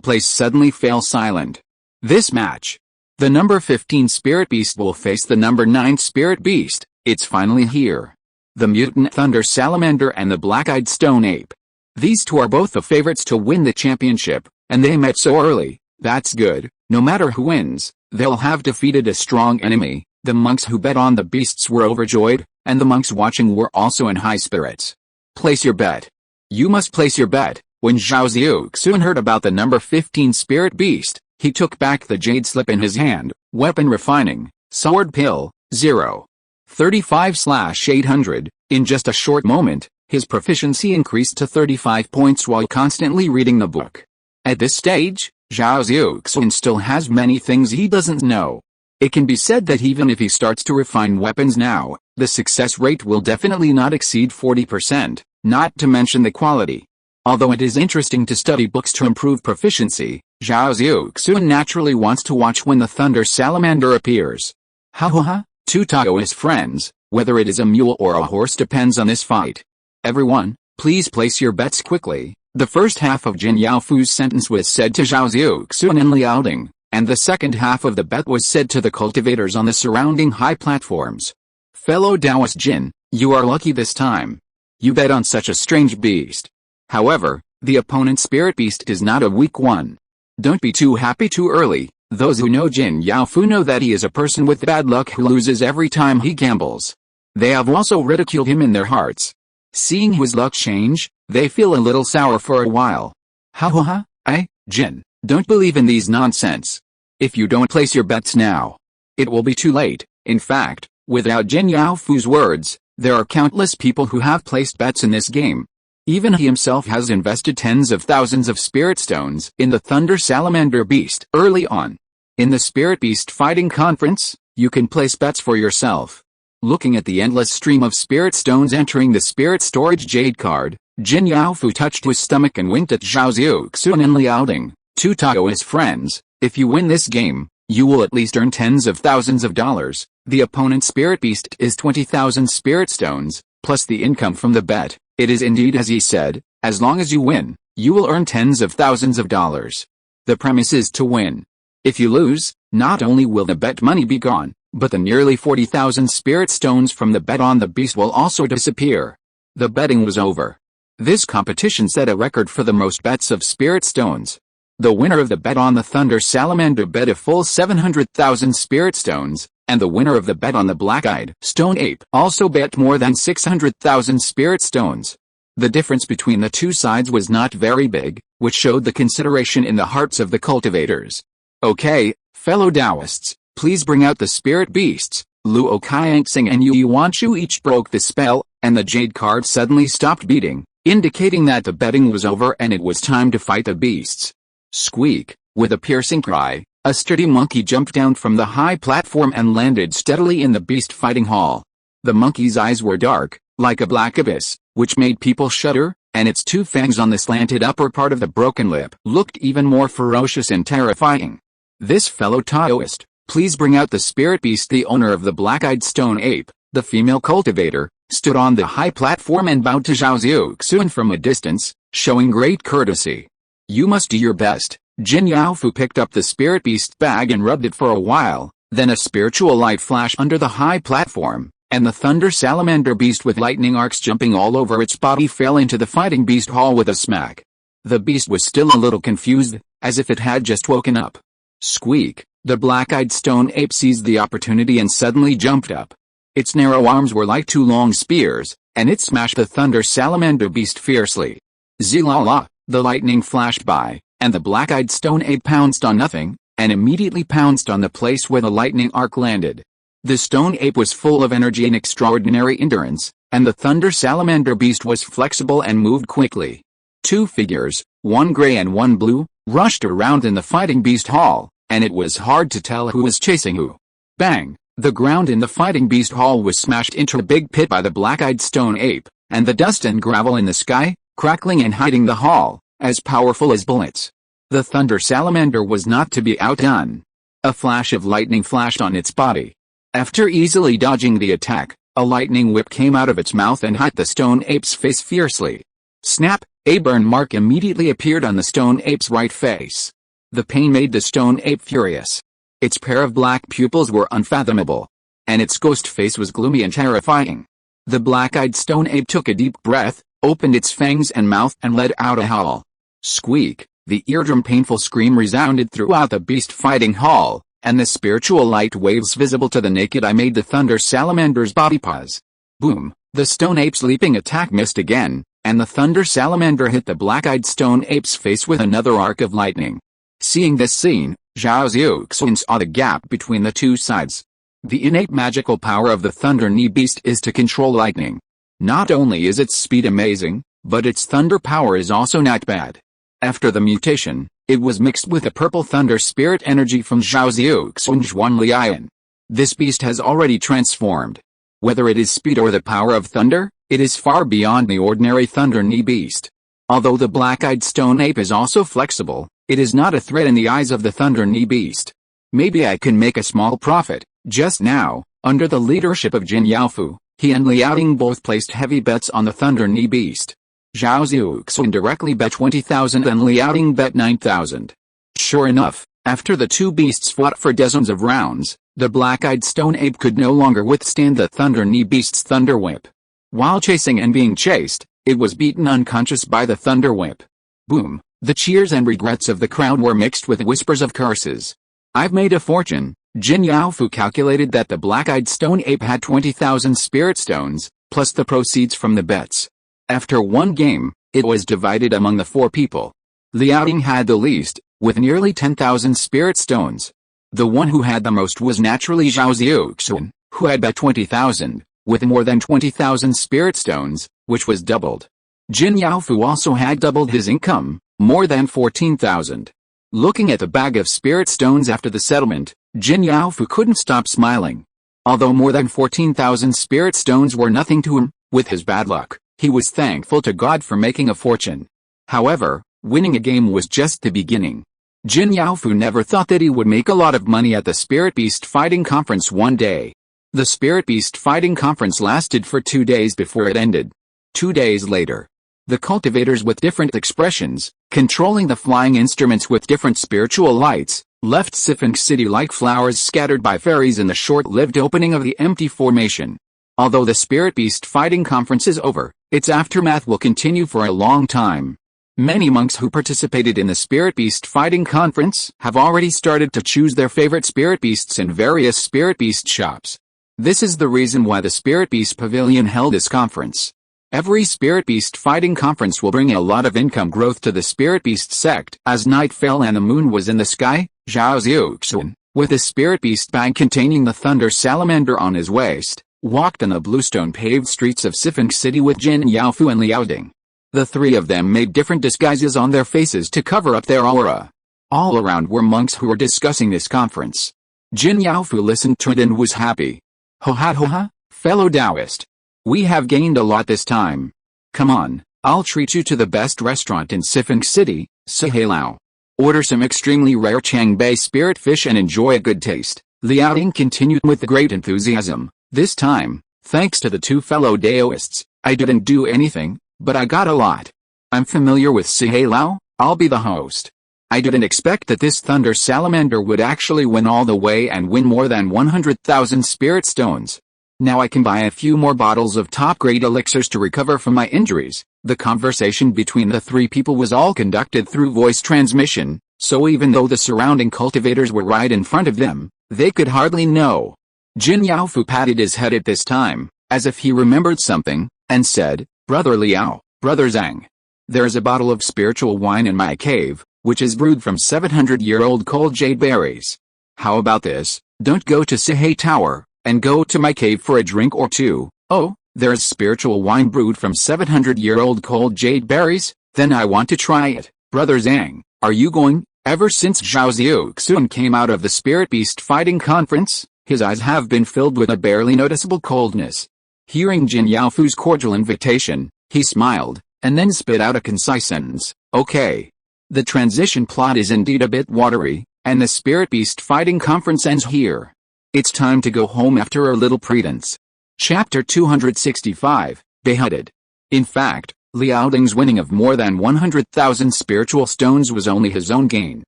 place suddenly fell silent. This match. The number 15 Spirit Beast will face the number 9 Spirit Beast. It's finally here. The Mutant Thunder Salamander and the Black-Eyed Stone Ape. These two are both the favorites to win the championship, and they met so early. That's good. No matter who wins, they'll have defeated a strong enemy. The monks who bet on the beasts were overjoyed, and the monks watching were also in high spirits. Place your bet. You must place your bet. When Zhao Xiuxuan heard about the number 15 Spirit Beast, he took back the jade slip in his hand. Weapon refining, sword pill, 0. 35/800. In just a short moment, his proficiency increased to 35 points while constantly reading the book. At this stage, Zhao Xiuxuan still has many things he doesn't know. It can be said that even if he starts to refine weapons now, the success rate will definitely not exceed 40%, not to mention the quality. Although it is interesting to study books to improve proficiency, Zhao Xiuxuan naturally wants to watch when the Thunder Salamander appears. Ha ha ha, to Taoist friends, whether it is a mule or a horse depends on this fight. Everyone, please place your bets quickly. The first half of Jin Yaofu's sentence was said to Zhao Xiuxuan and Liaoding, and the second half of the bet was said to the cultivators on the surrounding high platforms. Fellow Taoist Jin, you are lucky this time. You bet on such a strange beast. However, the opponent's spirit beast is not a weak one. Don't be too happy too early. Those who know Jin Yaofu know that he is a person with bad luck who loses every time he gambles. They have also ridiculed him in their hearts. Seeing his luck change, they feel a little sour for a while. Ha ha ha, Jin, don't believe in these nonsense. If you don't place your bets now, it will be too late. In fact, without Jin Yaofu's words, there are countless people who have placed bets in this game. Even he himself has invested tens of thousands of spirit stones in the Thunder Salamander Beast early on. In the Spirit Beast Fighting Conference, you can place bets for yourself. Looking at the endless stream of spirit stones entering the Spirit Storage Jade card, Jin Yaofu touched his stomach and winked at Zhao Xiuxuan and Liaoding, two Taoist friends. If you win this game, you will at least earn tens of thousands of dollars. The opponent's Spirit Beast is 20,000 spirit stones, plus the income from the bet. It is indeed as he said, as long as you win, you will earn tens of thousands of dollars. The premise is to win. If you lose, not only will the bet money be gone, but the nearly 40,000 spirit stones from the bet on the beast will also disappear. The betting was over. This competition set a record for the most bets of spirit stones. The winner of the bet on the Thunder Salamander bet a full 700,000 spirit stones, and the winner of the bet on the black-eyed stone ape also bet more than 600,000 spirit stones. The difference between the two sides was not very big, which showed the consideration in the hearts of the cultivators. Okay, fellow Taoists, please bring out the spirit beasts. Luo Qianxing and Yu Yuanshu each broke the spell, and the jade card suddenly stopped beating, indicating that the betting was over and it was time to fight the beasts. Squeak, with a piercing cry, a sturdy monkey jumped down from the high platform and landed steadily in the beast fighting hall. The monkey's eyes were dark, like a black abyss, which made people shudder, and its two fangs on the slanted upper part of the broken lip looked even more ferocious and terrifying. This fellow Taoist, please bring out the spirit beast. The owner of the black-eyed stone ape, the female cultivator, stood on the high platform and bowed to Zhao Xiuxuan from a distance, showing great courtesy. You must do your best. Jin Yaofu picked up the spirit beast bag and rubbed it for a while, then a spiritual light flashed under the high platform, and the Thunder Salamander beast with lightning arcs jumping all over its body fell into the fighting beast hall with a smack. The beast was still a little confused, as if it had just woken up. Squeak, the black-eyed stone ape seized the opportunity and suddenly jumped up. Its narrow arms were like two long spears, and it smashed the Thunder Salamander beast fiercely. Zilala, the lightning flashed by, and the black-eyed stone ape pounced on nothing, and immediately pounced on the place where the lightning arc landed. The stone ape was full of energy and extraordinary endurance, and the Thunder Salamander beast was flexible and moved quickly. Two figures, one gray and one blue, rushed around in the fighting beast hall, and it was hard to tell who was chasing who. Bang! The ground in the fighting beast hall was smashed into a big pit by the black-eyed stone ape, and the dust and gravel in the sky, crackling and hiding the hall, as powerful as bullets. The Thunder Salamander was not to be outdone. A flash of lightning flashed on its body. After easily dodging the attack, a lightning whip came out of its mouth and hit the stone ape's face fiercely. Snap! A burn mark immediately appeared on the stone ape's right face. The pain made the stone ape furious. Its pair of black pupils were unfathomable, and its ghost face was gloomy and terrifying. The black-eyed stone ape took a deep breath, opened its fangs and mouth and let out a howl. Squeak! The eardrum painful scream resounded throughout the beast fighting hall, and the spiritual light waves visible to the naked eye made the Thunder Salamander's body pause. Boom! The stone ape's leaping attack missed again, and the Thunder Salamander hit the black-eyed stone ape's face with another arc of lightning. Seeing this scene, Zhao Xiuxuan saw the gap between the two sides. The innate magical power of the Thunder Knee Beast is to control lightning. Not only is its speed amazing, but its thunder power is also not bad. After the mutation, It was mixed with a purple thunder spirit energy from Zhao Xiuxuan Lian. This beast has already transformed. Whether it is speed or the power of thunder, it is far beyond the ordinary Thunder Knee beast. Although the black-eyed stone ape is also flexible, it is not a threat in the eyes of the Thunder Knee beast. Maybe I can make a small profit. Just now, under the leadership of Jin Yaofu, he and Liaoding both placed heavy bets on the Thunder Knee beast. Zhao Xiuxuan directly bet 20,000 and Liaoding bet 9,000. Sure enough, after the two beasts fought for dozens of rounds, the black-eyed stone ape could no longer withstand the Thunder Knee beast's thunder whip. While chasing and being chased, it was beaten unconscious by the thunder whip. Boom! The cheers and regrets of the crowd were mixed with whispers of curses. I've made a fortune. Jin Yaofu calculated that the black-eyed stone ape had 20,000 spirit stones, plus the proceeds from the bets. After one game, it was divided among the four people. Liaoding had the least, with nearly 10,000 spirit stones. The one who had the most was naturally Zhao Xiuxuan, who had bet 20,000, with more than 20,000 spirit stones, which was doubled. Jin Yaofu also had doubled his income, more than 14,000. Looking at the bag of spirit stones after the settlement, Jin Yaofu couldn't stop smiling. Although more than 14,000 spirit stones were nothing to him, with his bad luck, he was thankful to God for making a fortune. However, winning a game was just the beginning. Jin Yaofu never thought that he would make a lot of money at the Spirit Beast Fighting Conference one day. The Spirit Beast Fighting Conference lasted for 2 days before it ended. 2 days later, the cultivators with different expressions, controlling the flying instruments with different spiritual lights, left Sifeng City like flowers scattered by fairies in the short-lived opening of the empty formation. Although the Spirit Beast Fighting Conference is over, its aftermath will continue for a long time. Many monks who participated in the Spirit Beast Fighting Conference have already started to choose their favorite spirit beasts in various spirit beast shops. This is the reason why the Spirit Beast Pavilion held this conference. Every Spirit Beast Fighting Conference will bring a lot of income growth to the Spirit Beast sect. As night fell and the moon was in the sky, Zhao Xiuxuan, with his Spirit Beast bag containing the Thunder Salamander on his waist, walked in the bluestone-paved streets of Sifeng City with Jin Yaofu and Liaoding. The three of them made different disguises on their faces to cover up their aura. All around were monks who were discussing this conference. Jin Yaofu listened to it and was happy. Ho ha, fellow Taoist. We have gained a lot this time. Come on, I'll treat you to the best restaurant in Sifeng City, Siheilao. Order some extremely rare Changbei spirit fish and enjoy a good taste. Liaoding continued with great enthusiasm. This time, thanks to the two fellow Taoists, I didn't do anything, but I got a lot. I'm familiar with Siheilao, I'll be the host. I didn't expect that this Thunder Salamander would actually win all the way and win more than 100,000 spirit stones. Now I can buy a few more bottles of top-grade elixirs to recover from my injuries. The conversation between the three people was all conducted through voice transmission, so even though the surrounding cultivators were right in front of them, they could hardly know. Jin Yaofu patted his head at this time, as if he remembered something, and said, Brother Liao, Brother Zhang. There's a bottle of spiritual wine in my cave, which is brewed from 700-year-old cold jade berries. How about this? Don't go to Sihei Tower, and go to my cave for a drink or two. Oh, there's spiritual wine brewed from 700-year-old cold jade berries? Then I want to try it. Brother Zhang, are you going? Ever since Zhao Xiuxuan came out of the Spirit Beast Fighting Conference, his eyes have been filled with a barely noticeable coldness. Hearing Jin Yaofu's cordial invitation, he smiled, and then spit out a concise sentence, okay. The transition plot is indeed a bit watery, and the Spirit Beast Fighting Conference ends here. It's time to go home after a little pretense. Chapter 265, Beheaded. In fact, Liaoding's winning of more than 100,000 spiritual stones was only his own gain.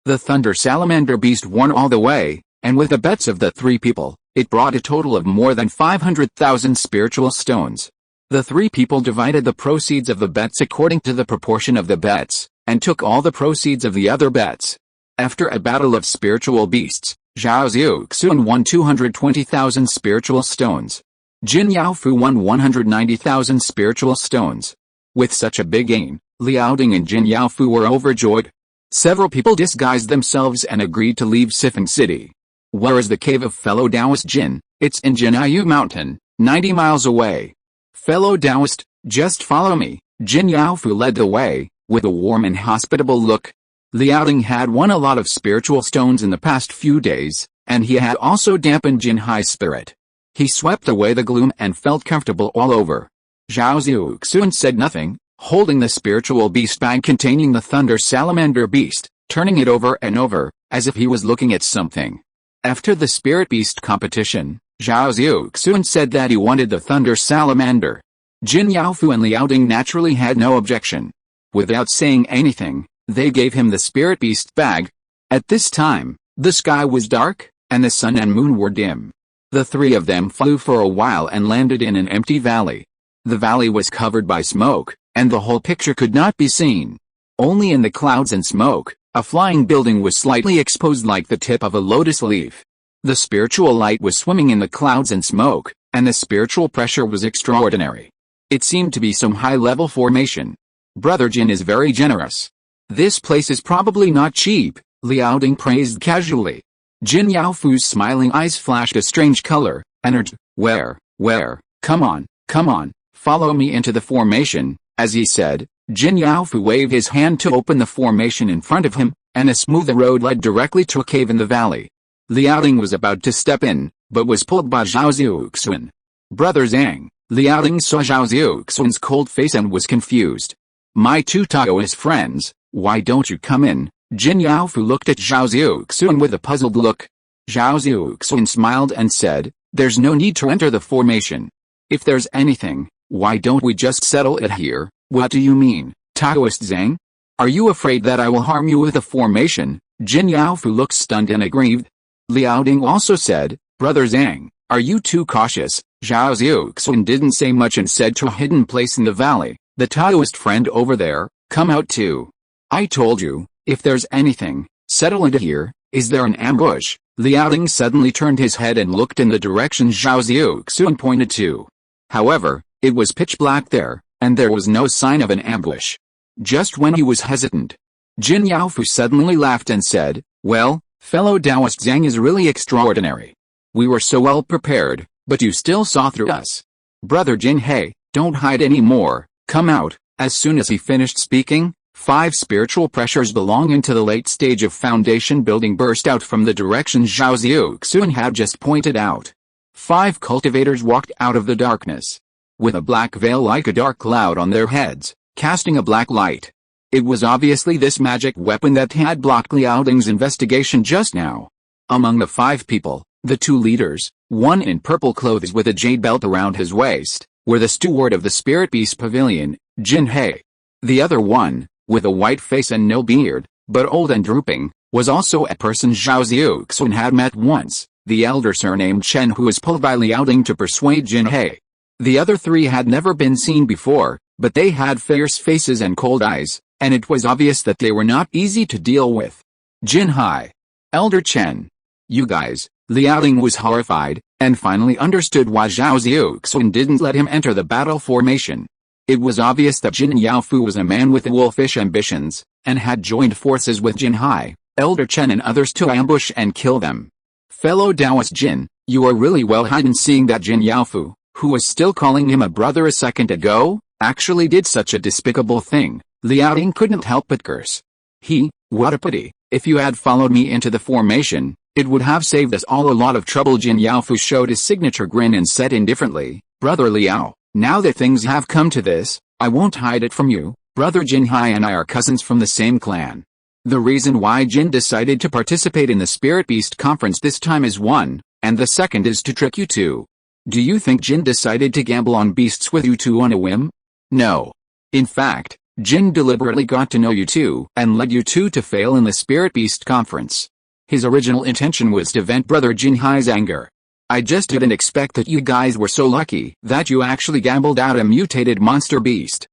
The Thunder Salamander beast won all the way, and with the bets of the three people, it brought a total of more than 500,000 spiritual stones. The three people divided the proceeds of the bets according to the proportion of the bets, and took all the proceeds of the other bets. After a battle of spiritual beasts, Zhao Xiuxuan won 220,000 spiritual stones. Jin Yaofu won 190,000 spiritual stones. With such a big gain, Liaoding and Jin Yaofu were overjoyed. Several people disguised themselves and agreed to leave Sifeng City. Where is the cave of fellow Taoist Jin? It's in Jinayu Mountain, 90 miles away. Fellow Taoist, just follow me. Jin Yaofu led the way, with a warm and hospitable look. Liaoding had won a lot of spiritual stones in the past few days, and he had also dampened Jin Hai's spirit. He swept away the gloom and felt comfortable all over. Zhao Xiuxuan said nothing, holding the spiritual beast bag containing the thunder salamander beast, turning it over and over, as if he was looking at something. After the spirit beast competition, Zhao Xiuxuan said that he wanted the thunder salamander. Jin Yaofu and Liaoding naturally had no objection. Without saying anything, they gave him the spirit beast bag. At this time, the sky was dark, and the sun and moon were dim. The three of them flew for a while and landed in an empty valley. The valley was covered by smoke, and the whole picture could not be seen. Only in the clouds and smoke, a flying building was slightly exposed like the tip of a lotus leaf. The spiritual light was swimming in the clouds and smoke, and the spiritual pressure was extraordinary. It seemed to be some high-level formation. Brother Jin is very generous. This place is probably not cheap, Liaoding praised casually. Jin Yaofu's smiling eyes flashed a strange color, and urged, where, come on, follow me into the formation. As he said, Jin Yaofu waved his hand to open the formation in front of him, and a smooth road led directly to a cave in the valley. Liaoding was about to step in, but was pulled by Zhao Xiuxuan. Brother Zhang, Liaoding saw Zhao Xiuxuan's cold face and was confused. My two Taoist friends, why don't you come in? Jin Yaofu looked at Zhao Xiuxuan with a puzzled look. Zhao Xiuxuan smiled and said, there's no need to enter the formation. If there's anything, why don't we just settle it here? What do you mean, Taoist Zhang? Are you afraid that I will harm you with the formation? Jin Yaofu looked stunned and aggrieved. Liaoding also said, Brother Zhang, are you too cautious? Zhao Xiuxuan didn't say much and said to a hidden place in the valley, the Taoist friend over there, come out too. I told you, if there's anything, settle it here. Is there an ambush? Liaoding suddenly turned his head and looked in the direction Zhao Xiuxuan pointed to. However, it was pitch black there, and there was no sign of an ambush. Just when he was hesitant, Jin Yaofu suddenly laughed and said, well, fellow Taoist Zhang is really extraordinary. We were so well prepared, but you still saw through us. Brother Jin, hey, don't hide anymore, come out. As soon as he finished speaking, 5 spiritual pressures belonging to the late stage of foundation building burst out from the direction Zhao Xiuxuan had just pointed out. 5 cultivators walked out of the darkness, with a black veil like a dark cloud on their heads, casting a black light. It was obviously this magic weapon that had blocked Liaoding's investigation just now. Among the 5 people, the 2 leaders, one in purple clothes with a jade belt around his waist, were the steward of the Spirit Beast Pavilion, Jin He. The other one, with a white face and no beard, but old and drooping, was also a person Zhao Xiuxuan had met once, the elder surnamed Chen, who was pulled by Liaoding to persuade Jin He. The other 3 had never been seen before, but they had fierce faces and cold eyes, and it was obvious that they were not easy to deal with. Jin He. Elder Chen. You guys. Liaoding was horrified, and finally understood why Zhao Xiuxuan didn't let him enter the battle formation. It was obvious that Jin Yaofu was a man with wolfish ambitions, and had joined forces with Jin He, Elder Chen and others to ambush and kill them. Fellow Taoist Jin, you are really well hidden, seeing that Jin Yaofu, who was still calling him a brother a second ago, actually did such a despicable thing. Liaoding couldn't help but curse. What a pity. If you had followed me into the formation, it would have saved us all a lot of trouble. Jin Yaofu showed his signature grin and said indifferently, Brother Liao, now that things have come to this, I won't hide it from you. Brother Jin He and I are cousins from the same clan. The reason why Jin decided to participate in the Spirit Beast Conference this time is one, and the second is to trick you two. Do you think Jin decided to gamble on beasts with you two on a whim? No. In fact, Jin deliberately got to know you two and led you two to fail in the Spirit Beast Conference. His original intention was to vent Brother Jin He's anger. I just didn't expect that you guys were so lucky that you actually gambled out a mutated monster beast.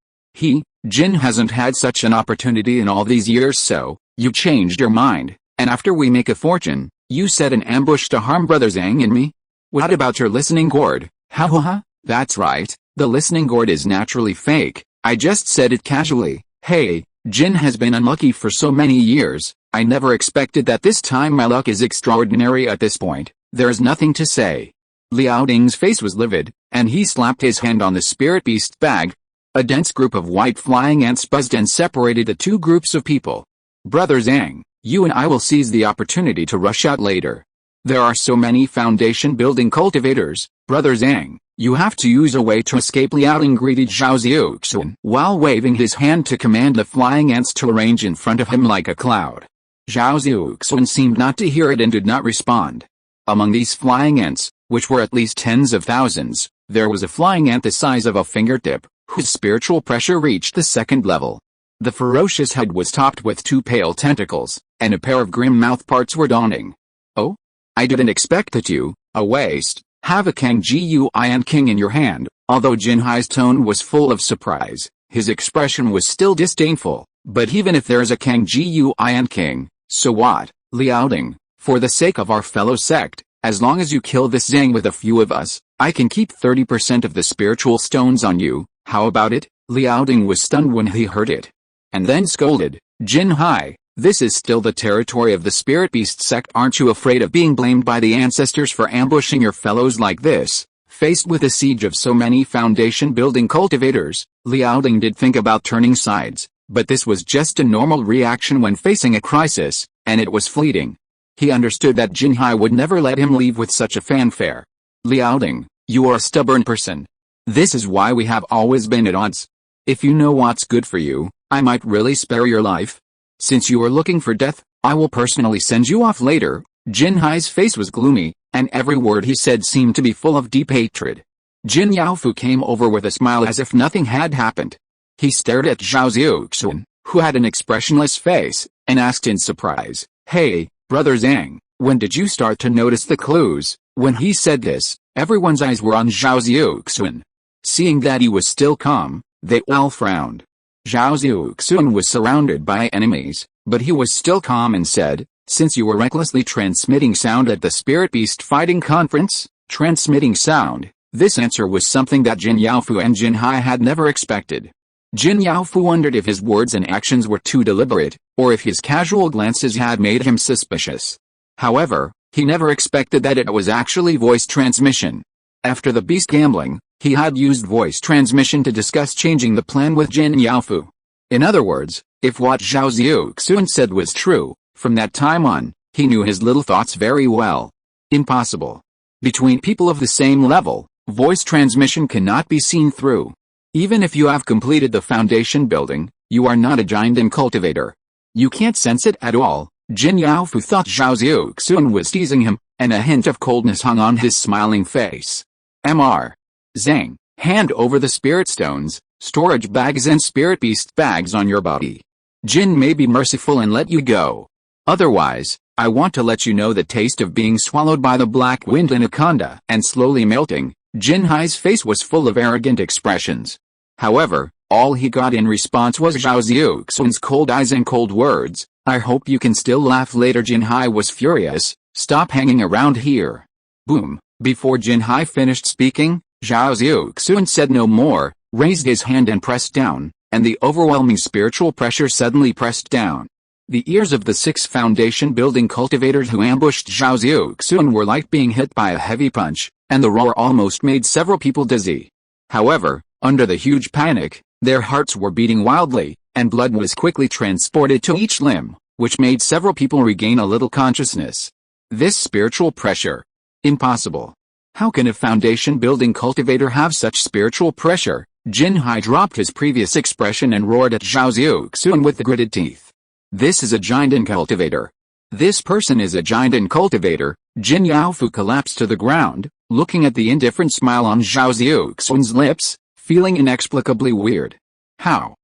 Jin hasn't had such an opportunity in all these years, so you changed your mind, and after we make a fortune, you set an ambush to harm Brother Zhang and me? What about your listening gourd? Ha. That's right, the listening gourd is naturally fake. I just said it casually. Hey, Jin has been unlucky for so many years. I never expected that this time. My luck is extraordinary at this point. There's nothing to say. Liaoding's face was livid, and he slapped his hand on the Spirit Beast bag. A dense group of white flying ants buzzed and separated the two groups of people. Brother Zhang, you and I will seize the opportunity to rush out later. There are so many foundation-building cultivators, Brother Zhang, you have to use a way to escape," Liaoding greeted Zhao Xiuxuan while waving his hand to command the flying ants to arrange in front of him like a cloud. Zhao Xiuxuan seemed not to hear it and did not respond. Among these flying ants, which were at least tens of thousands, there was a flying ant the size of a fingertip, whose spiritual pressure reached the second level. The ferocious head was topped with two pale tentacles, and a pair of grim mouthparts were dawning. "Oh? I didn't expect that you, a waste, have a Kang King in your hand." Although Jinhai's tone was full of surprise, his expression was still disdainful. "But even if there's a Kang King, so what, Liaoding, for the sake of our fellow sect, as long as you kill this Zhang with a few of us, I can keep 30% of the spiritual stones on you, how about it?" Liaoding was stunned when he heard it. And then scolded, "Jinhai, this is still the territory of the Spirit Beast sect. Aren't you afraid of being blamed by the ancestors for ambushing your fellows like this?" Faced with a siege of so many foundation-building cultivators, Liaoding did think about turning sides, but this was just a normal reaction when facing a crisis, and it was fleeting. He understood that Jinhai would never let him leave with such a fanfare. "Liaoding, you are a stubborn person. This is why we have always been at odds. If you know what's good for you, I might really spare your life. Since you are looking for death, I will personally send you off later." Jinhai's face was gloomy, and every word he said seemed to be full of deep hatred. Jin Yaofu came over with a smile as if nothing had happened. He stared at Zhao Xiuxuan, who had an expressionless face, and asked in surprise, "Hey, Brother Zhang, when did you start to notice the clues?" When he said this, everyone's eyes were on Zhao Xiuxuan. Seeing that he was still calm, they all frowned. Zhao Xiuxuan was surrounded by enemies, but he was still calm and said, "Since you were recklessly transmitting sound at the Spirit Beast Fighting Conference." Transmitting sound, this answer was something that Jin Yaofu and Jinhai had never expected. Jin Yaofu wondered if his words and actions were too deliberate, or if his casual glances had made him suspicious. However, he never expected that it was actually voice transmission. After the beast gambling, he had used voice transmission to discuss changing the plan with Jin Yaofu. In other words, if what Zhao Xiuxuan said was true, from that time on, he knew his little thoughts very well. Impossible. Between people of the same level, voice transmission cannot be seen through. Even if you have completed the foundation building, you are not a giant and cultivator. You can't sense it at all. Jin Yaofu thought Zhao Xiuxuan was teasing him, and a hint of coldness hung on his smiling face. Mr. Zhang, hand over the spirit stones, storage bags and spirit beast bags on your body. Jin may be merciful and let you go. Otherwise, I want to let you know the taste of being swallowed by the black wind anaconda and slowly melting. Jinhai's face was full of arrogant expressions. However, all he got in response was Zhao Xiuxuan's cold eyes and cold words. "I hope you can still laugh later." Jinhai was furious. "Stop hanging around here." Boom. Before Jinhai finished speaking, Zhao Xiuxuan said no more, raised his hand and pressed down, and the overwhelming spiritual pressure suddenly pressed down. The ears of the 6 foundation-building cultivators who ambushed Zhao Xiuxuan were like being hit by a heavy punch, and the roar almost made several people dizzy. However, under the huge panic, their hearts were beating wildly, and blood was quickly transported to each limb, which made several people regain a little consciousness. This spiritual pressure. Impossible. How can a foundation-building cultivator have such spiritual pressure? Jinhai dropped his previous expression and roared at Zhao Xiuxuan with the gritted teeth. "This is a giant and cultivator. This person is a giant and cultivator." Jin Yaofu collapsed to the ground, looking at the indifferent smile on Zhao Xiuxuan's lips, feeling inexplicably weird. How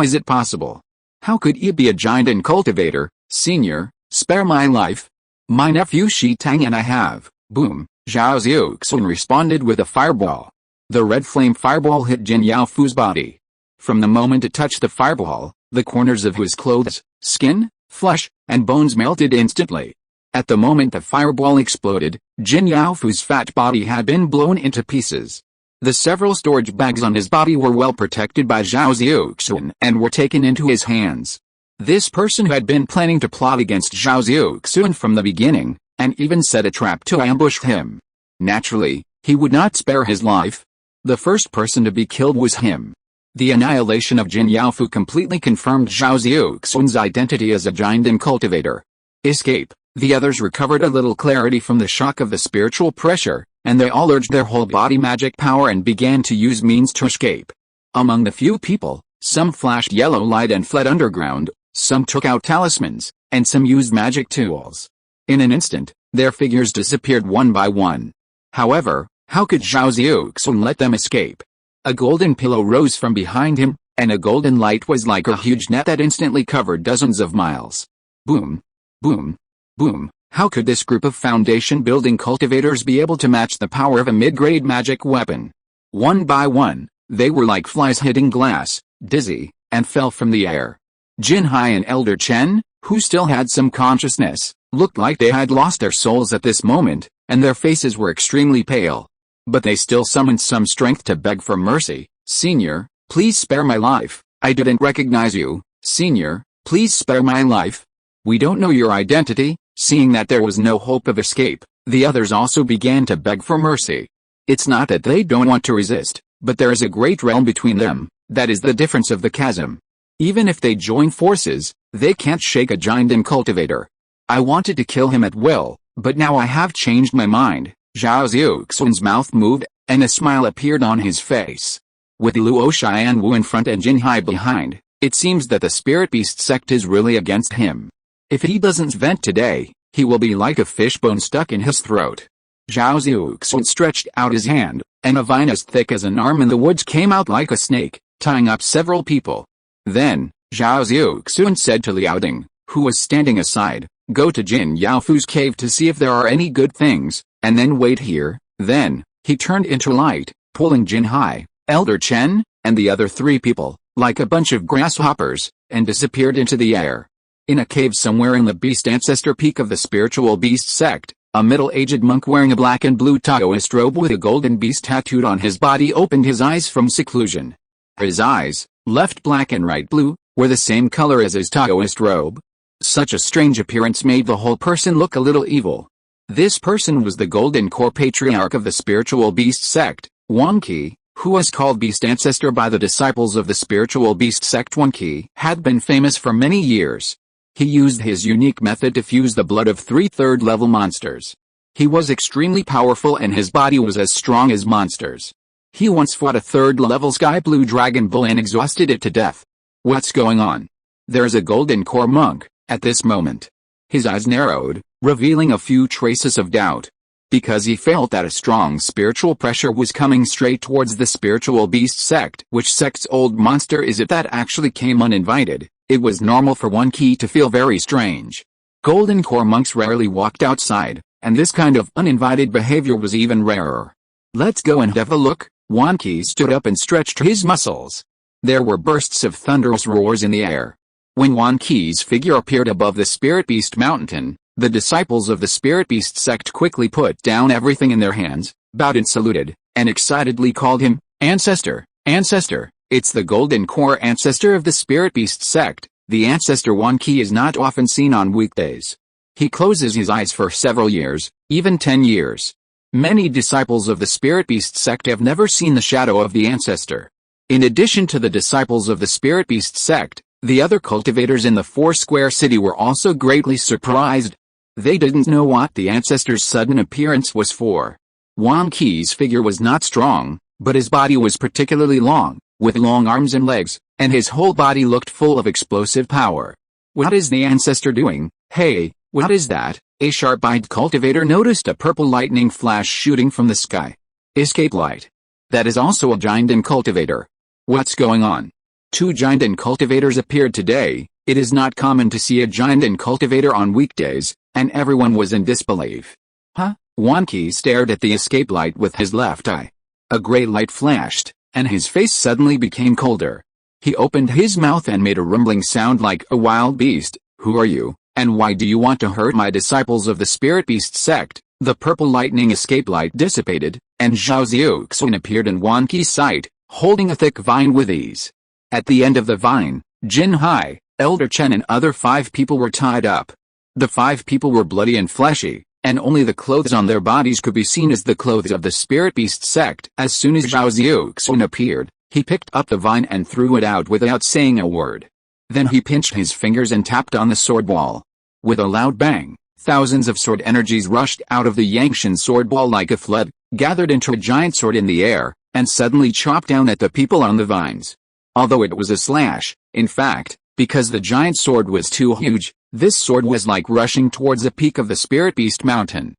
is it possible? How could he be a giant and cultivator? "Senior, spare my life. My nephew Shi Tang and I have." Boom. Zhao Xiuxuan responded with a fireball. The red flame fireball hit Jin Yaofu's body. From the moment it touched the fireball, the corners of his clothes, skin, flesh, and bones melted instantly. At the moment the fireball exploded, Jin Yaofu's fat body had been blown into pieces. The several storage bags on his body were well protected by Zhao Xiuxuan and were taken into his hands. This person had been planning to plot against Zhao Xiuxuan from the beginning, and even set a trap to ambush him. Naturally, he would not spare his life. The first person to be killed was him. The annihilation of Jin Yaofu completely confirmed Zhao Xiuxuan's identity as a giant and cultivator. Escape. The others recovered a little clarity from the shock of the spiritual pressure, and they all urged their whole body magic power and began to use means to escape. Among the few people, some flashed yellow light and fled underground, some took out talismans, and some used magic tools. In an instant, their figures disappeared one by one. However, how could Zhao Xiuxuan let them escape? A golden pillow rose from behind him, and a golden light was like a huge net that instantly covered dozens of miles. Boom! Boom! Boom! How could this group of foundation-building cultivators be able to match the power of a mid-grade magic weapon? One by one, they were like flies hitting glass, dizzy, and fell from the air. Jin Hai and Elder Chen, who still had some consciousness, looked like they had lost their souls at this moment, and their faces were extremely pale. But they still summoned some strength to beg for mercy. "Senior, please spare my life. I didn't recognize you. Senior, please spare my life. We don't know your identity." Seeing that there was no hope of escape, the others also began to beg for mercy. It's not that they don't want to resist, but there is a great realm between them. That is the difference of the chasm. Even if they join forces, they can't shake a giant and cultivator. I wanted to kill him at will, but now I have changed my mind. Zhao Xiuxuan's mouth moved, and a smile appeared on his face. With Luo Xianwu in front and Jin Hai behind, it seems that the Spirit Beast sect is really against him. If he doesn't vent today, he will be like a fishbone stuck in his throat. Zhao Xiuxuan stretched out his hand, and a vine as thick as an arm in the woods came out like a snake, tying up several people. Then, Zhao Xiuxuan said to Liao Ding, who was standing aside, "Go to Jin Yaofu's cave to see if there are any good things, and then wait here." Then, he turned into light, pulling Jin Hai, Elder Chen, and the other three people, like a bunch of grasshoppers, and disappeared into the air. In a cave somewhere in the Beast Ancestor Peak of the Spiritual Beast Sect, a middle-aged monk wearing a black and blue Taoist robe with a golden beast tattooed on his body opened his eyes from seclusion. His eyes, left black and right blue, were the same color as his Taoist robe. Such a strange appearance made the whole person look a little evil. This person was the Golden Core Patriarch of the Spiritual Beast Sect, Wan Qi, who was called Beast Ancestor by the disciples of the Spiritual Beast Sect. Wan Qi had been famous for many years. He used his unique method to fuse the blood of 3 third-level monsters. He was extremely powerful and his body was as strong as monsters. He once fought a 3rd-level sky blue dragon bull and exhausted it to death. What's going on? There's a golden core monk, at this moment. His eyes narrowed, revealing a few traces of doubt. Because he felt that a strong spiritual pressure was coming straight towards the Spiritual Beast Sect. Which sect's old monster is it that actually came uninvited? It was normal for Wan Qi to feel very strange. Golden Core monks rarely walked outside, and this kind of uninvited behavior was even rarer. Let's go and have a look. Wan Qi stood up and stretched his muscles. There were bursts of thunderous roars in the air. When Wan Qi's figure appeared above the Spirit Beast Mountain, the disciples of the Spirit Beast sect quickly put down everything in their hands, bowed and saluted, and excitedly called him, "Ancestor, Ancestor." It's the Golden Core Ancestor of the Spirit Beast sect. The Ancestor Wan Qi is not often seen on weekdays. He closes his eyes for several years, even 10 years. Many disciples of the Spirit Beast sect have never seen the shadow of the Ancestor. In addition to the disciples of the Spirit Beast sect, the other cultivators in the Four-Square City were also greatly surprised. They didn't know what the Ancestor's sudden appearance was for. Wan Qi's figure was not strong, but his body was particularly long, with long arms and legs, and his whole body looked full of explosive power. What is the Ancestor doing? Hey, what is that? A sharp-eyed cultivator noticed a purple lightning flash shooting from the sky. Escape light. That is also a giant and cultivator. What's going on? 2 giant and cultivators appeared today. It is not common to see a giant and cultivator on weekdays, and everyone was in disbelief. Huh? Wan Qi stared at the escape light with his left eye. A gray light flashed, and his face suddenly became colder. He opened his mouth and made a rumbling sound like a wild beast. "Who are you, and why do you want to hurt my disciples of the Spirit Beast sect?" The purple lightning escape light dissipated, and Zhao Xiuxuan appeared in Wan Qi's sight, holding a thick vine with ease. At the end of the vine, Jin Hai, Elder Chen and other 5 people were tied up. The 5 people were bloody and fleshy, and only the clothes on their bodies could be seen as the clothes of the Spirit Beast sect. As soon as Zhao Xiuxuan appeared, He picked up the vine and threw it out without saying a word. Then he pinched his fingers and tapped on the sword wall. With a loud bang, thousands of sword energies rushed out of the Yangshan sword ball like a flood, gathered into a giant sword in the air, and suddenly chopped down at the people on the vines. Although it was a slash, in fact, because the giant sword was too huge, this sword was like rushing towards the peak of the Spirit Beast Mountain.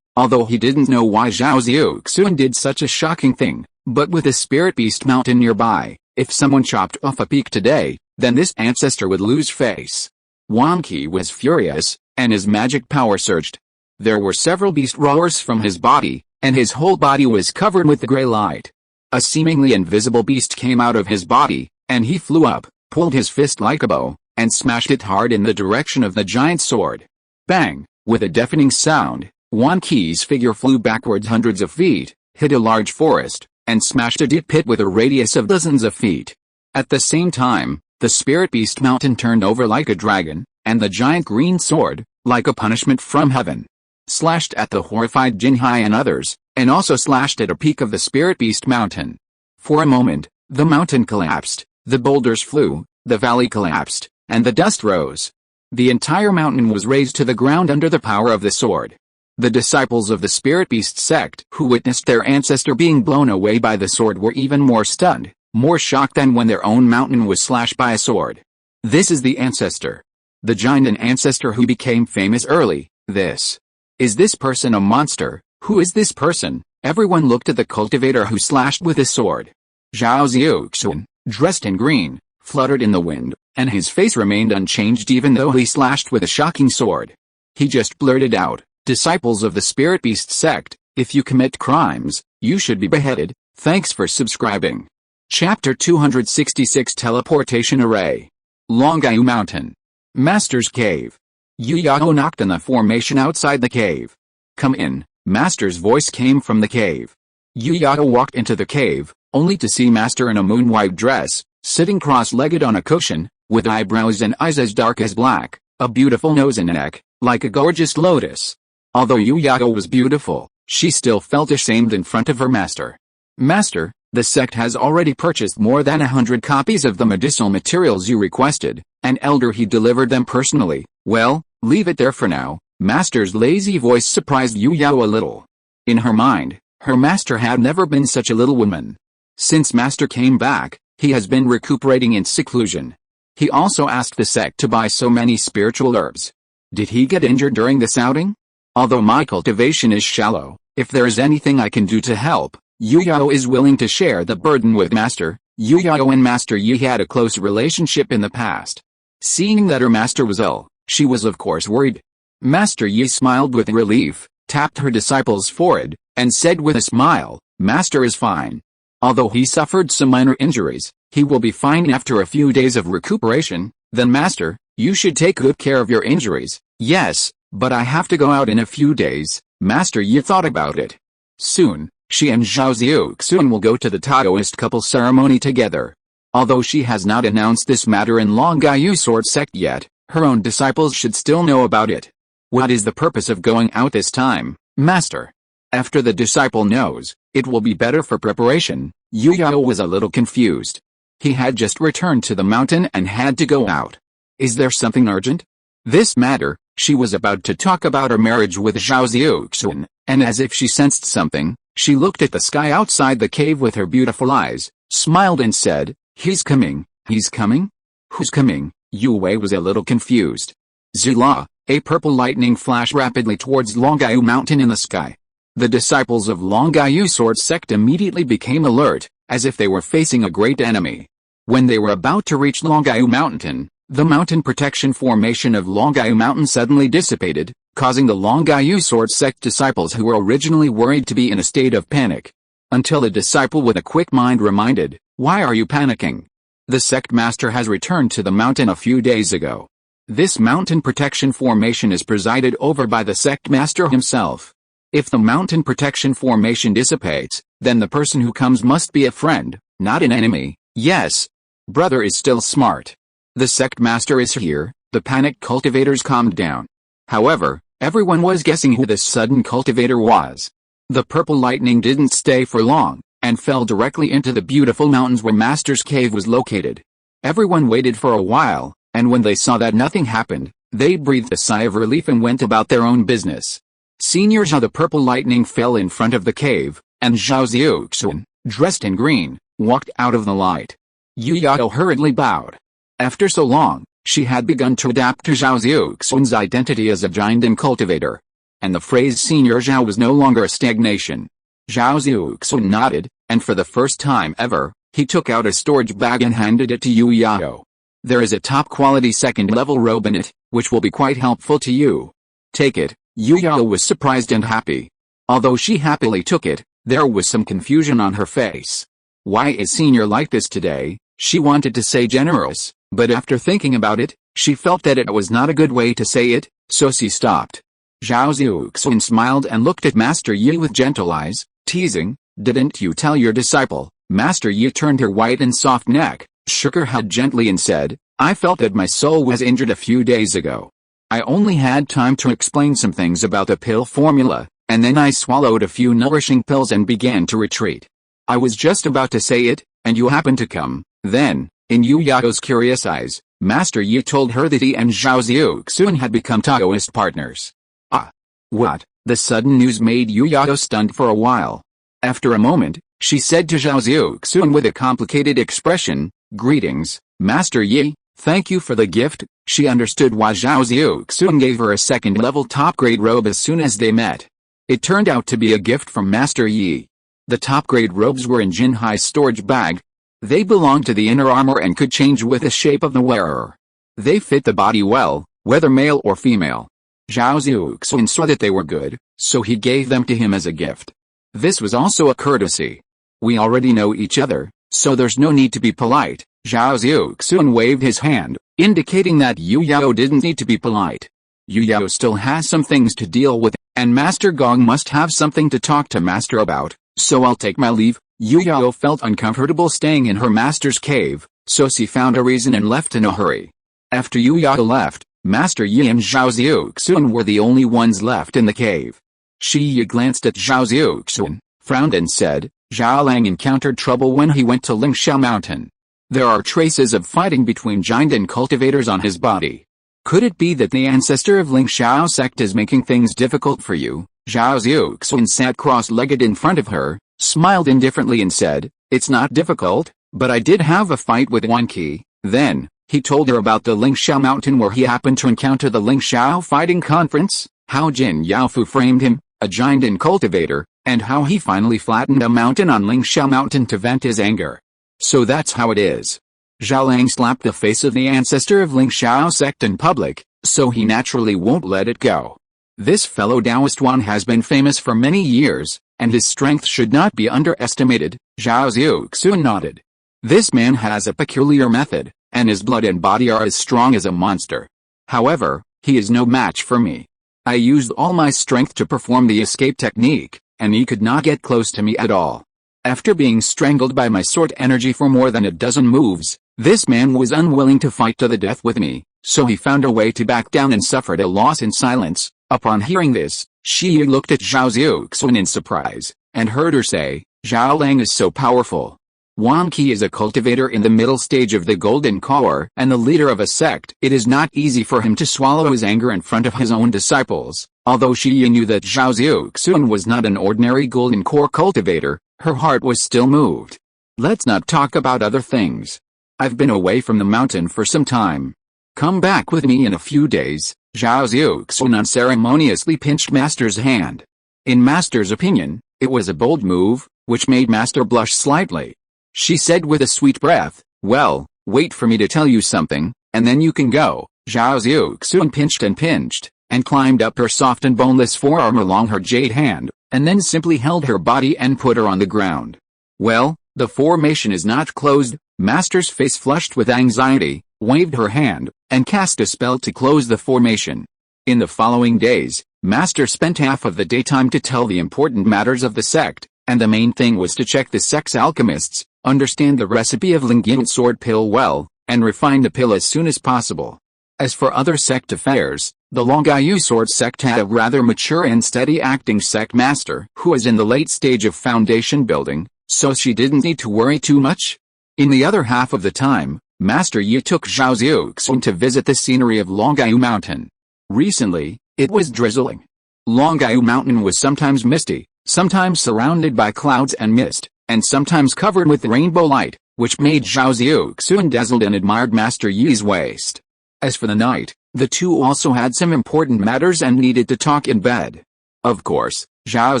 Although he didn't know why Zhao Xiuxuan did such a shocking thing, but with the Spirit Beast Mountain nearby, if someone chopped off a peak today, then this ancestor would lose face. Wan Qi was furious, and his magic power surged. There were several beast roars from his body, and his whole body was covered with the gray light. A seemingly invisible beast came out of his body, and he flew up, pulled his fist like a bow, and smashed it hard in the direction of the giant sword. Bang! With a deafening sound, Wan Qi's figure flew backwards hundreds of feet, hit a large forest, and smashed a deep pit with a radius of dozens of feet. At the same time, the Spirit Beast Mountain turned over like a dragon, and the giant green sword, like a punishment from heaven, slashed at the horrified Jinhai and others, and also slashed at a peak of the Spirit Beast Mountain. For a moment, the mountain collapsed, the boulders flew, the valley collapsed, and the dust rose. The entire mountain was razed to the ground under the power of the sword. The disciples of the Spirit Beast sect who witnessed their ancestor being blown away by the sword were even more stunned, more shocked than when their own mountain was slashed by a sword. This is the ancestor. The giant and ancestor who became famous early. Is this person a monster? Who is this person? Everyone looked at the cultivator who slashed with his sword. Zhao Xiuxuan, dressed in green, fluttered in the wind, and his face remained unchanged even though he slashed with a shocking sword. He just blurted out, "Disciples of the Spirit Beast sect, if you commit crimes, you should be beheaded." Thanks for subscribing. Chapter 266 Teleportation Array. Longyao Mountain. Master's Cave. Yu Yao knocked on the formation outside the cave. "Come in." Master's voice came from the cave. Yu Yao walked into the cave, only to see Master in a moon-white dress, sitting cross-legged on a cushion, with eyebrows and eyes as dark as black, a beautiful nose and neck, like a gorgeous lotus. Although Yu Yao was beautiful, she still felt ashamed in front of her master. "Master, the sect has already purchased more than 100 copies of the medicinal materials you requested, and Elder he delivered them personally." "Well, leave it there for now." Master's lazy voice surprised Yu Yao a little. In her mind, her master had never been such a little woman. Since Master came back, he has been recuperating in seclusion. He also asked the sect to buy so many spiritual herbs. Did he get injured during this outing? Although my cultivation is shallow, if there is anything I can do to help, Yu Yao is willing to share the burden with Master. Yu Yao and Master Yi had a close relationship in the past. Seeing that her master was ill, she was of course worried. Master Yi smiled with relief, tapped her disciple's forehead, and said with a smile, "Master is fine. Although he suffered some minor injuries, he will be fine after a few days of recuperation." "Then Master, you should take good care of your injuries." "Yes, but I have to go out in a few days." Master Yi thought about it. Soon, she and Zhao Xiuxuan will go to the Taoist couple ceremony together. Although she has not announced this matter in Longyao Sword Sect yet, her own disciples should still know about it. "What is the purpose of going out this time, Master?" After the disciple knows, it will be better for preparation. Yu Yao was a little confused. He had just returned to the mountain and had to go out. Is there something urgent? This matter, she was about to talk about her marriage with Zhao Xiuxuan, and as if she sensed something, she looked at the sky outside the cave with her beautiful eyes, smiled and said, "He's coming." "He's coming? Who's coming?" Yu Wei was a little confused. Zula, a purple lightning flashed rapidly towards Longyao Mountain in the sky. The disciples of Longyao Sword Sect immediately became alert, as if they were facing a great enemy. When they were about to reach Longyao Mountain, the mountain protection formation of Longyao Mountain suddenly dissipated, causing the Longyao Sword Sect disciples who were originally worried to be in a state of panic. Until a disciple with a quick mind reminded, "Why are you panicking? The sect master has returned to the mountain a few days ago. This mountain protection formation is presided over by the sect master himself. If the mountain protection formation dissipates, then the person who comes must be a friend, not an enemy." "Yes. Brother is still smart. The sect master is here." The panicked cultivators calmed down. However, everyone was guessing who this sudden cultivator was. The purple lightning didn't stay for long, and fell directly into the beautiful mountains where Master's cave was located. Everyone waited for a while, and when they saw that nothing happened, they breathed a sigh of relief and went about their own business. Senior Zhao, the purple lightning fell in front of the cave, and Zhao Xiuxuan, dressed in green, walked out of the light. Yu Yao hurriedly bowed. After so long, she had begun to adapt to Zhao Xiuxuan's identity as a giant and cultivator. And the phrase Senior Zhao was no longer a stagnation. Zhao Xiuxuan nodded, and for the first time ever, he took out a storage bag and handed it to Yu Yao. There is a top-quality second-level robe in it, which will be quite helpful to you. Take it. Yu Yao was surprised and happy. Although she happily took it, there was some confusion on her face. Why is Senior like this today? She wanted to say generous, but after thinking about it, she felt that it was not a good way to say it, so she stopped. Zhao Xiuxuan smiled and looked at Master Yi with gentle eyes, teasing, "Didn't you tell your disciple?" Master Yi turned her white and soft neck, shook her head gently and said, "I felt that my soul was injured a few days ago. I only had time to explain some things about the pill formula, and then I swallowed a few nourishing pills and began to retreat. I was just about to say it, and you happened to come." Then, in Yu Yao's curious eyes, Master Yi told her that he and Zhao Xiuxuan had become Taoist partners. Ah! What? The sudden news made Yu Yao stunned for a while. After a moment, she said to Zhao Xiuxuan with a complicated expression, "Greetings, Master Yi, thank you for the gift." She understood why Zhao Xiuxuan gave her a second-level top-grade robe as soon as they met. It turned out to be a gift from Master Yi. The top-grade robes were in Jinhai's storage bag. They belonged to the inner armor and could change with the shape of the wearer. They fit the body well, whether male or female. Zhao Xiuxuan saw that they were good, so he gave them to him as a gift. This was also a courtesy. We already know each other, so there's no need to be polite. Zhao Xiuxuan waved his hand, indicating that Yu Yao didn't need to be polite. Yu Yao still has some things to deal with, and Master Gong must have something to talk to Master about, so I'll take my leave. Yu Yao felt uncomfortable staying in her master's cave, so she found a reason and left in a hurry. After Yu Yao left, Master Yi and Zhao Xiuxuan were the only ones left in the cave. Yi glanced at Zhao Xiuxuan, frowned and said, "Zhao Lang encountered trouble when he went to Lingsha Mountain. There are traces of fighting between giant and cultivators on his body. Could it be that the ancestor of Lingsha sect is making things difficult for you?" Zhao Xiuxuan sat cross-legged in front of her, smiled indifferently and said, "It's not difficult, but I did have a fight with Wan Qi." Then, he told her about the Lingsha Mountain where he happened to encounter the Lingsha fighting conference, how Jin Yaofu framed him, a giant and cultivator, and how he finally flattened a mountain on Lingsha Mountain to vent his anger. So that's how it is. Zhao Lang slapped the face of the ancestor of Lingsha sect in public, so he naturally won't let it go. This fellow Taoist one has been famous for many years, and his strength should not be underestimated. Zhao Xiuxuan nodded. This man has a peculiar method, and his blood and body are as strong as a monster. However, he is no match for me. I used all my strength to perform the escape technique, and he could not get close to me at all. After being strangled by my sword energy for more than a dozen moves, this man was unwilling to fight to the death with me, so he found a way to back down and suffered a loss in silence. Upon hearing this, Yi looked at Zhao Xiuxuan in surprise, and heard her say, "Zhao Lang is so powerful. Wan Qi is a cultivator in the middle stage of the Golden Core and the leader of a sect. It is not easy for him to swallow his anger in front of his own disciples." Although Yi knew that Zhao Xiuxuan was not an ordinary Golden Core cultivator, her heart was still moved. "Let's not talk about other things. I've been away from the mountain for some time. Come back with me in a few days." Zhao Xiuxuan unceremoniously pinched Master's hand. In Master's opinion, it was a bold move, which made Master blush slightly. She said with a sweet breath, "Well, wait for me to tell you something, and then you can go." Zhao Xiuxuan pinched, and climbed up her soft and boneless forearm along her jade hand, and then simply held her body and put her on the ground. "Well, the formation is not closed." Master's face flushed with anxiety, waved her hand, and cast a spell to close the formation. In the following days, Master spent half of the daytime to tell the important matters of the sect, and the main thing was to check the sect's alchemists, understand the recipe of Lingying sword pill well, and refine the pill as soon as possible. As for other sect affairs, the Longayu sword sect had a rather mature and steady acting sect master who was in the late stage of foundation building, so she didn't need to worry too much. In the other half of the time, Master Yi took Zhao Xiuxuan to visit the scenery of Longyou Mountain. Recently, it was drizzling. Longyou Mountain was sometimes misty, sometimes surrounded by clouds and mist, and sometimes covered with rainbow light, which made Zhao Xiuxuan dazzled and admired Master Yi's waist. As for the night, the two also had some important matters and needed to talk in bed. Of course, Zhao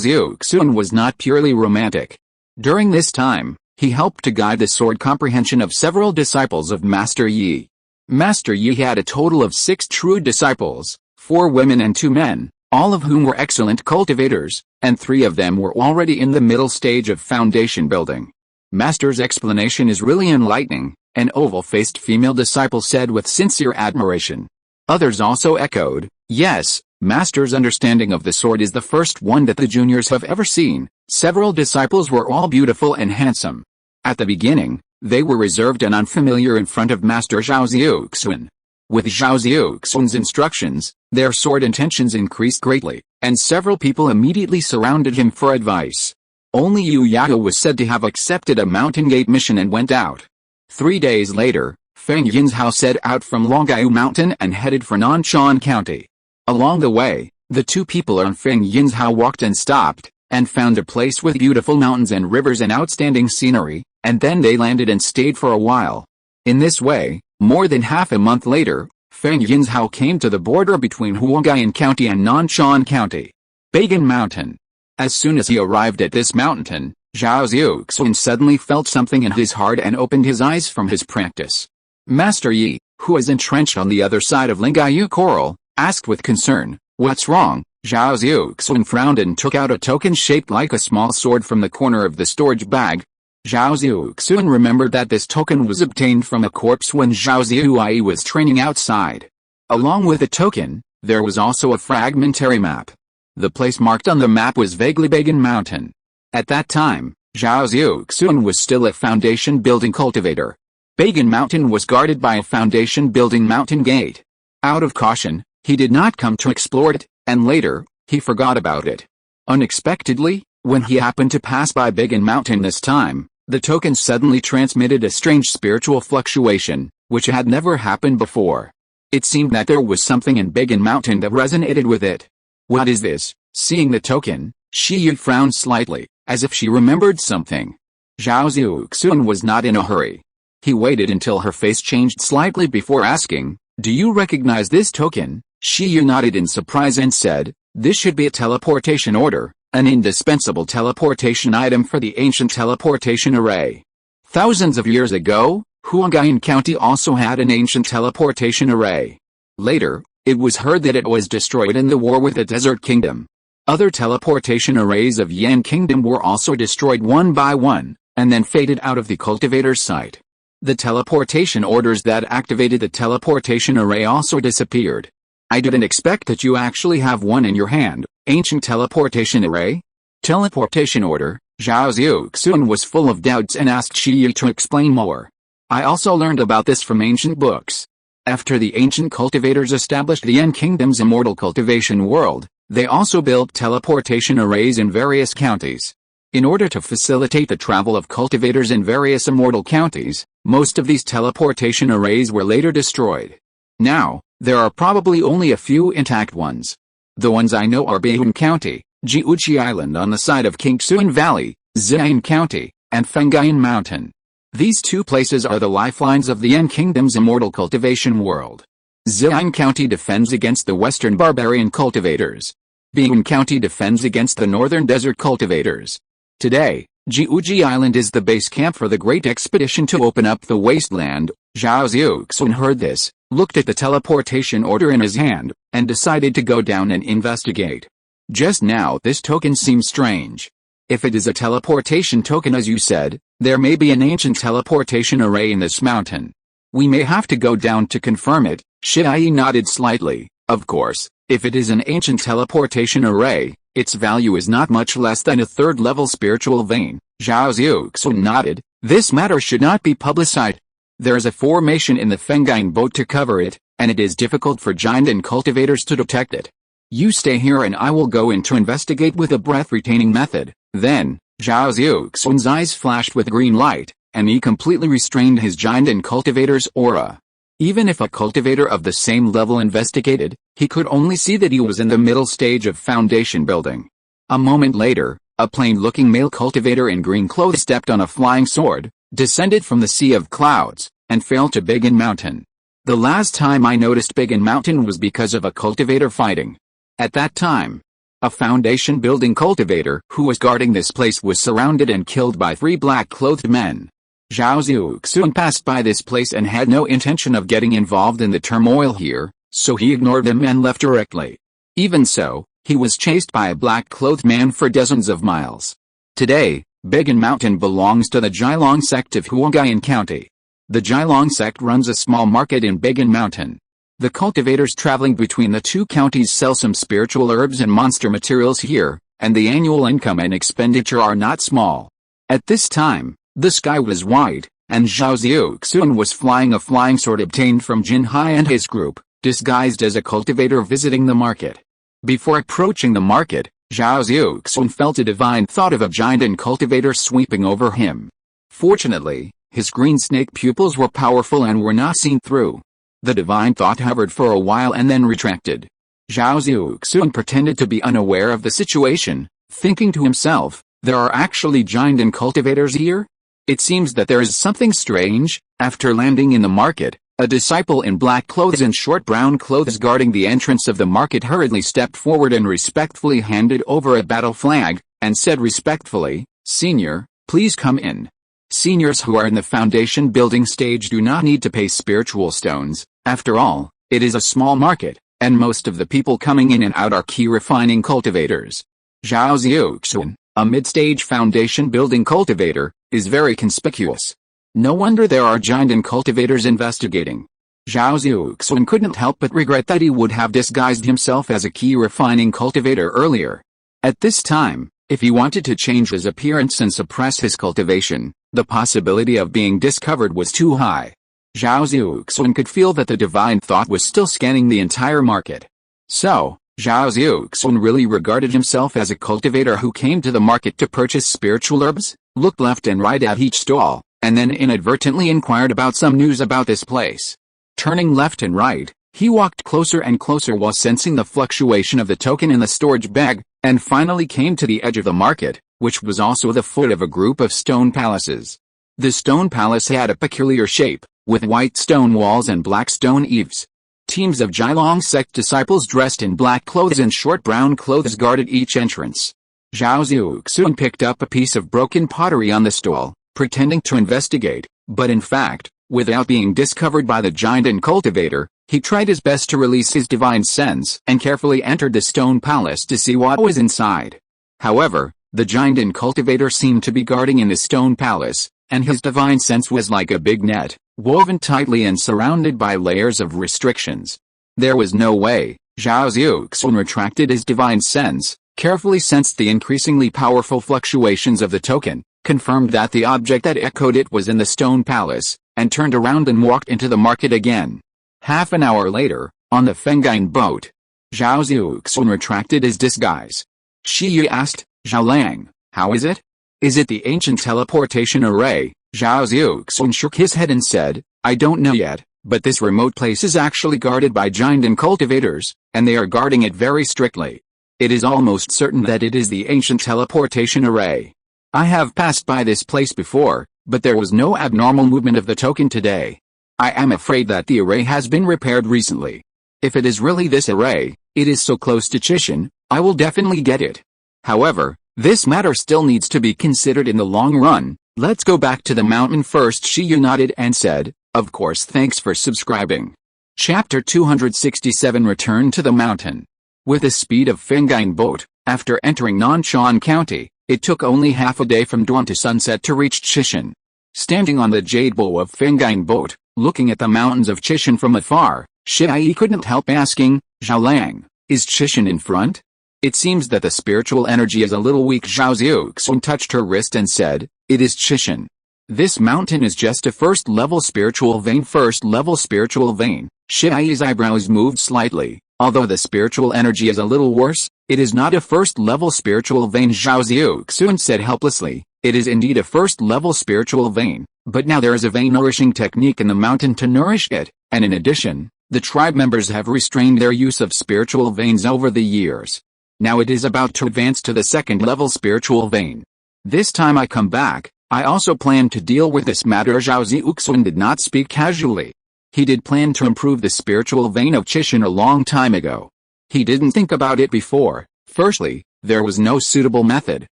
Xiuxuan was not purely romantic. During this time, he helped to guide the sword comprehension of several disciples of Master Yi. Master Yi had a total of 6 true disciples, 4 women and 2 men, all of whom were excellent cultivators, and 3 of them were already in the middle stage of foundation building. Master's explanation is really enlightening, an oval-faced female disciple said with sincere admiration. Others also echoed, yes, Master's understanding of the sword is the first one that the juniors have ever seen. Several disciples were all beautiful and handsome. At the beginning, they were reserved and unfamiliar in front of Master Zhao Xiuxuan. With Zhao Xiuxuan's instructions, their sword intentions increased greatly, and several people immediately surrounded him for advice. Only Yu Yao was said to have accepted a mountain gate mission and went out. 3 days later, Feng Yinzhao set out from Longyou Mountain and headed for Nanshan County. Along the way, the 2 people on Feng Yinzhao walked and stopped, and found a place with beautiful mountains and rivers and outstanding scenery, and then they landed and stayed for a while. In this way, more than half a month later, Feng Yinzhao came to the border between Huangyan County and Nanshan County. Bagan Mountain. As soon as he arrived at this mountain, Zhao Xiuxuan suddenly felt something in his heart and opened his eyes from his practice. Master Yi, who is entrenched on the other side of Lingayu Coral, asked with concern, "What's wrong?" Zhao Xiuxuan frowned and took out a token shaped like a small sword from the corner of the storage bag. Zhao Xiuxuan remembered that this token was obtained from a corpse when Zhao Xiuyi was training outside. Along with the token, there was also a fragmentary map. The place marked on the map was vaguely Bagan Mountain. At that time, Zhao Xiuxuan was still a foundation-building cultivator. Bagan Mountain was guarded by a foundation-building mountain gate. Out of caution, he did not come to explore it, and later, he forgot about it. Unexpectedly, when he happened to pass by Bagan Mountain this time, the token suddenly transmitted a strange spiritual fluctuation, which had never happened before. It seemed that there was something in Bagan Mountain that resonated with it. What is this? Seeing the token, Shi Yu frowned slightly, as if she remembered something. Zhao Xiuxuan was not in a hurry. He waited until her face changed slightly before asking, "Do you recognize this token?" Shi Yu nodded in surprise and said, "This should be a teleportation order, an indispensable teleportation item for the ancient teleportation array." Thousands of years ago, Huangyan County also had an ancient teleportation array. Later, it was heard that it was destroyed in the war with the Desert Kingdom. Other teleportation arrays of Yan Kingdom were also destroyed one by one, and then faded out of the cultivator's sight. The teleportation orders that activated the teleportation array also disappeared. "I didn't expect that you actually have one in your hand, ancient teleportation array?" Teleportation order. Zhao Xiuxuan was full of doubts and asked Shi Yu to explain more. "I also learned about this from ancient books. After the ancient cultivators established the Yan Kingdom's immortal cultivation world, they also built teleportation arrays in various counties. In order to facilitate the travel of cultivators in various immortal counties, most of these teleportation arrays were later destroyed. Now, there are probably only a few intact ones. The ones I know are Beihun County, Jiuchi Island on the side of Kingsuan Valley, Ziyan County, and Fenggayan Mountain. These 2 places are the lifelines of the Yan Kingdom's immortal cultivation world. Ziyan County defends against the western barbarian cultivators. Beihun County defends against the northern desert cultivators. Today, Jiuji Island is the base camp for the great expedition to open up the wasteland. Zhao Xiuxuan heard this, looked at the teleportation order in his hand, and decided to go down and investigate. Just now this token seems strange. If it is a teleportation token as you said, there may be an ancient teleportation array in this mountain. We may have to go down to confirm it. Shi nodded slightly. Of course, if it is an ancient teleportation array, its value is not much less than a 3rd-level spiritual vein. Zhao Xiuxuan nodded. This matter should not be publicized. There is a formation in the Fenggayan boat to cover it, and it is difficult for giant and cultivators to detect it. You stay here and I will go in to investigate with a breath-retaining method. Then, Zhao Xiuxuan's eyes flashed with green light, and he completely restrained his giant and cultivator's aura. Even if a cultivator of the same level investigated, he could only see that he was in the middle stage of foundation building. A moment later, a plain-looking male cultivator in green clothes stepped on a flying sword, descended from the sea of clouds, and fell to Biggin Mountain. The last time I noticed Biggin Mountain was because of a cultivator fighting. At that time, a foundation-building cultivator who was guarding this place was surrounded and killed by 3 black-clothed men. Zhao Xiuxuan passed by this place and had no intention of getting involved in the turmoil here, so he ignored them and left directly. Even so, he was chased by a black-clothed man for dozens of miles. Today, Biggin Mountain belongs to the Zhilong sect of Huangyan County. The Zhilong sect runs a small market in Biggin Mountain. The cultivators traveling between the 2 counties sell some spiritual herbs and monster materials here, and the annual income and expenditure are not small. At this time, the sky was white, and Zhao Xiuxuan was flying a flying sword obtained from Jin Hai and his group, disguised as a cultivator visiting the market. Before approaching the market, Zhao Xiuxuan felt a divine thought of a giant and cultivator sweeping over him. Fortunately, his green snake pupils were powerful and were not seen through. The divine thought hovered for a while and then retracted. Zhao Xiuxuan pretended to be unaware of the situation, thinking to himself, there are actually giant and cultivators here? It seems that there is something strange. After landing in the market, a disciple in black clothes and short brown clothes guarding the entrance of the market hurriedly stepped forward and respectfully handed over a battle flag, and said respectfully, "Senior, please come in." Seniors who are in the foundation building stage do not need to pay spiritual stones. After all, it is a small market, and most of the people coming in and out are key refining cultivators. Zhao Xiuxuan, a mid-stage foundation building cultivator, is very conspicuous. No wonder there are giant and cultivators investigating. Zhao Xiuxuan couldn't help but regret that he would have disguised himself as a key refining cultivator earlier. At this time, if he wanted to change his appearance and suppress his cultivation, the possibility of being discovered was too high. Zhao Xiuxuan could feel that the divine thought was still scanning the entire market. So, Zhao Xiuxuan really regarded himself as a cultivator who came to the market to purchase spiritual herbs, looked left and right at each stall, and then inadvertently inquired about some news about this place. Turning left and right, he walked closer and closer while sensing the fluctuation of the token in the storage bag, and finally came to the edge of the market, which was also the foot of a group of stone palaces. The stone palace had a peculiar shape, with white stone walls and black stone eaves. Teams of Zhilong sect disciples dressed in black clothes and short brown clothes guarded each entrance. Zhao Xiuxuan picked up a piece of broken pottery on the stall, pretending to investigate, but in fact, without being discovered by the giant and cultivator, he tried his best to release his divine sense and carefully entered the stone palace to see what was inside. However, the giant and cultivator seemed to be guarding in the stone palace, and his divine sense was like a big net, woven tightly and surrounded by layers of restrictions. There was no way. Zhao Xiuxuan retracted his divine sense, carefully sensed the increasingly powerful fluctuations of the token, confirmed that the object that echoed it was in the stone palace, and turned around and walked into the market again. Half an hour later, on the Fengine boat, Zhao Xiuxuan retracted his disguise. Shi Yi asked, "Zhao Lang, how is it? Is it the ancient teleportation array?" Zhao Xiuxuan shook his head and said, "I don't know yet, but this remote place is actually guarded by giant and cultivators, and they are guarding it very strictly. It is almost certain that it is the ancient teleportation array. I have passed by this place before, but there was no abnormal movement of the token today. I am afraid that the array has been repaired recently. If it is really this array, it is so close to Chishan, I will definitely get it. However, this matter still needs to be considered in the long run. Let's go back to the mountain first." Shi Yu nodded and said, "Of course, thanks for subscribing." Chapter 267 Return to the Mountain. With the speed of Fengine boat, after entering Nanshan County, it took only half a day from dawn to sunset to reach Chishan. Standing on the jade bow of Fengine boat, looking at the mountains of Chishan from afar, Shi couldn't help asking, "Zhao Lang, is Chishan in front? It seems that the spiritual energy is a little weak." Zhao Xiuxuan touched her wrist and said, "It is Chishan. This mountain is just a first-level spiritual vein." First-level spiritual vein. Shi's eyebrows moved slightly, Although the spiritual energy is a little worse, it is not a first-level spiritual vein, Zhao Xiuxuan said helplessly. It is indeed a first-level spiritual vein, but now there is a vein nourishing technique in the mountain to nourish it, and in addition, the tribe members have restrained their use of spiritual veins over the years. Now it is about to advance to the second-level spiritual vein. This time I come back, I also plan to deal with this matter. Zhao Xiuxuan did not speak casually. He did plan to improve the spiritual vein of Qishan a long time ago. He didn't think about it before. Firstly, there was no suitable method,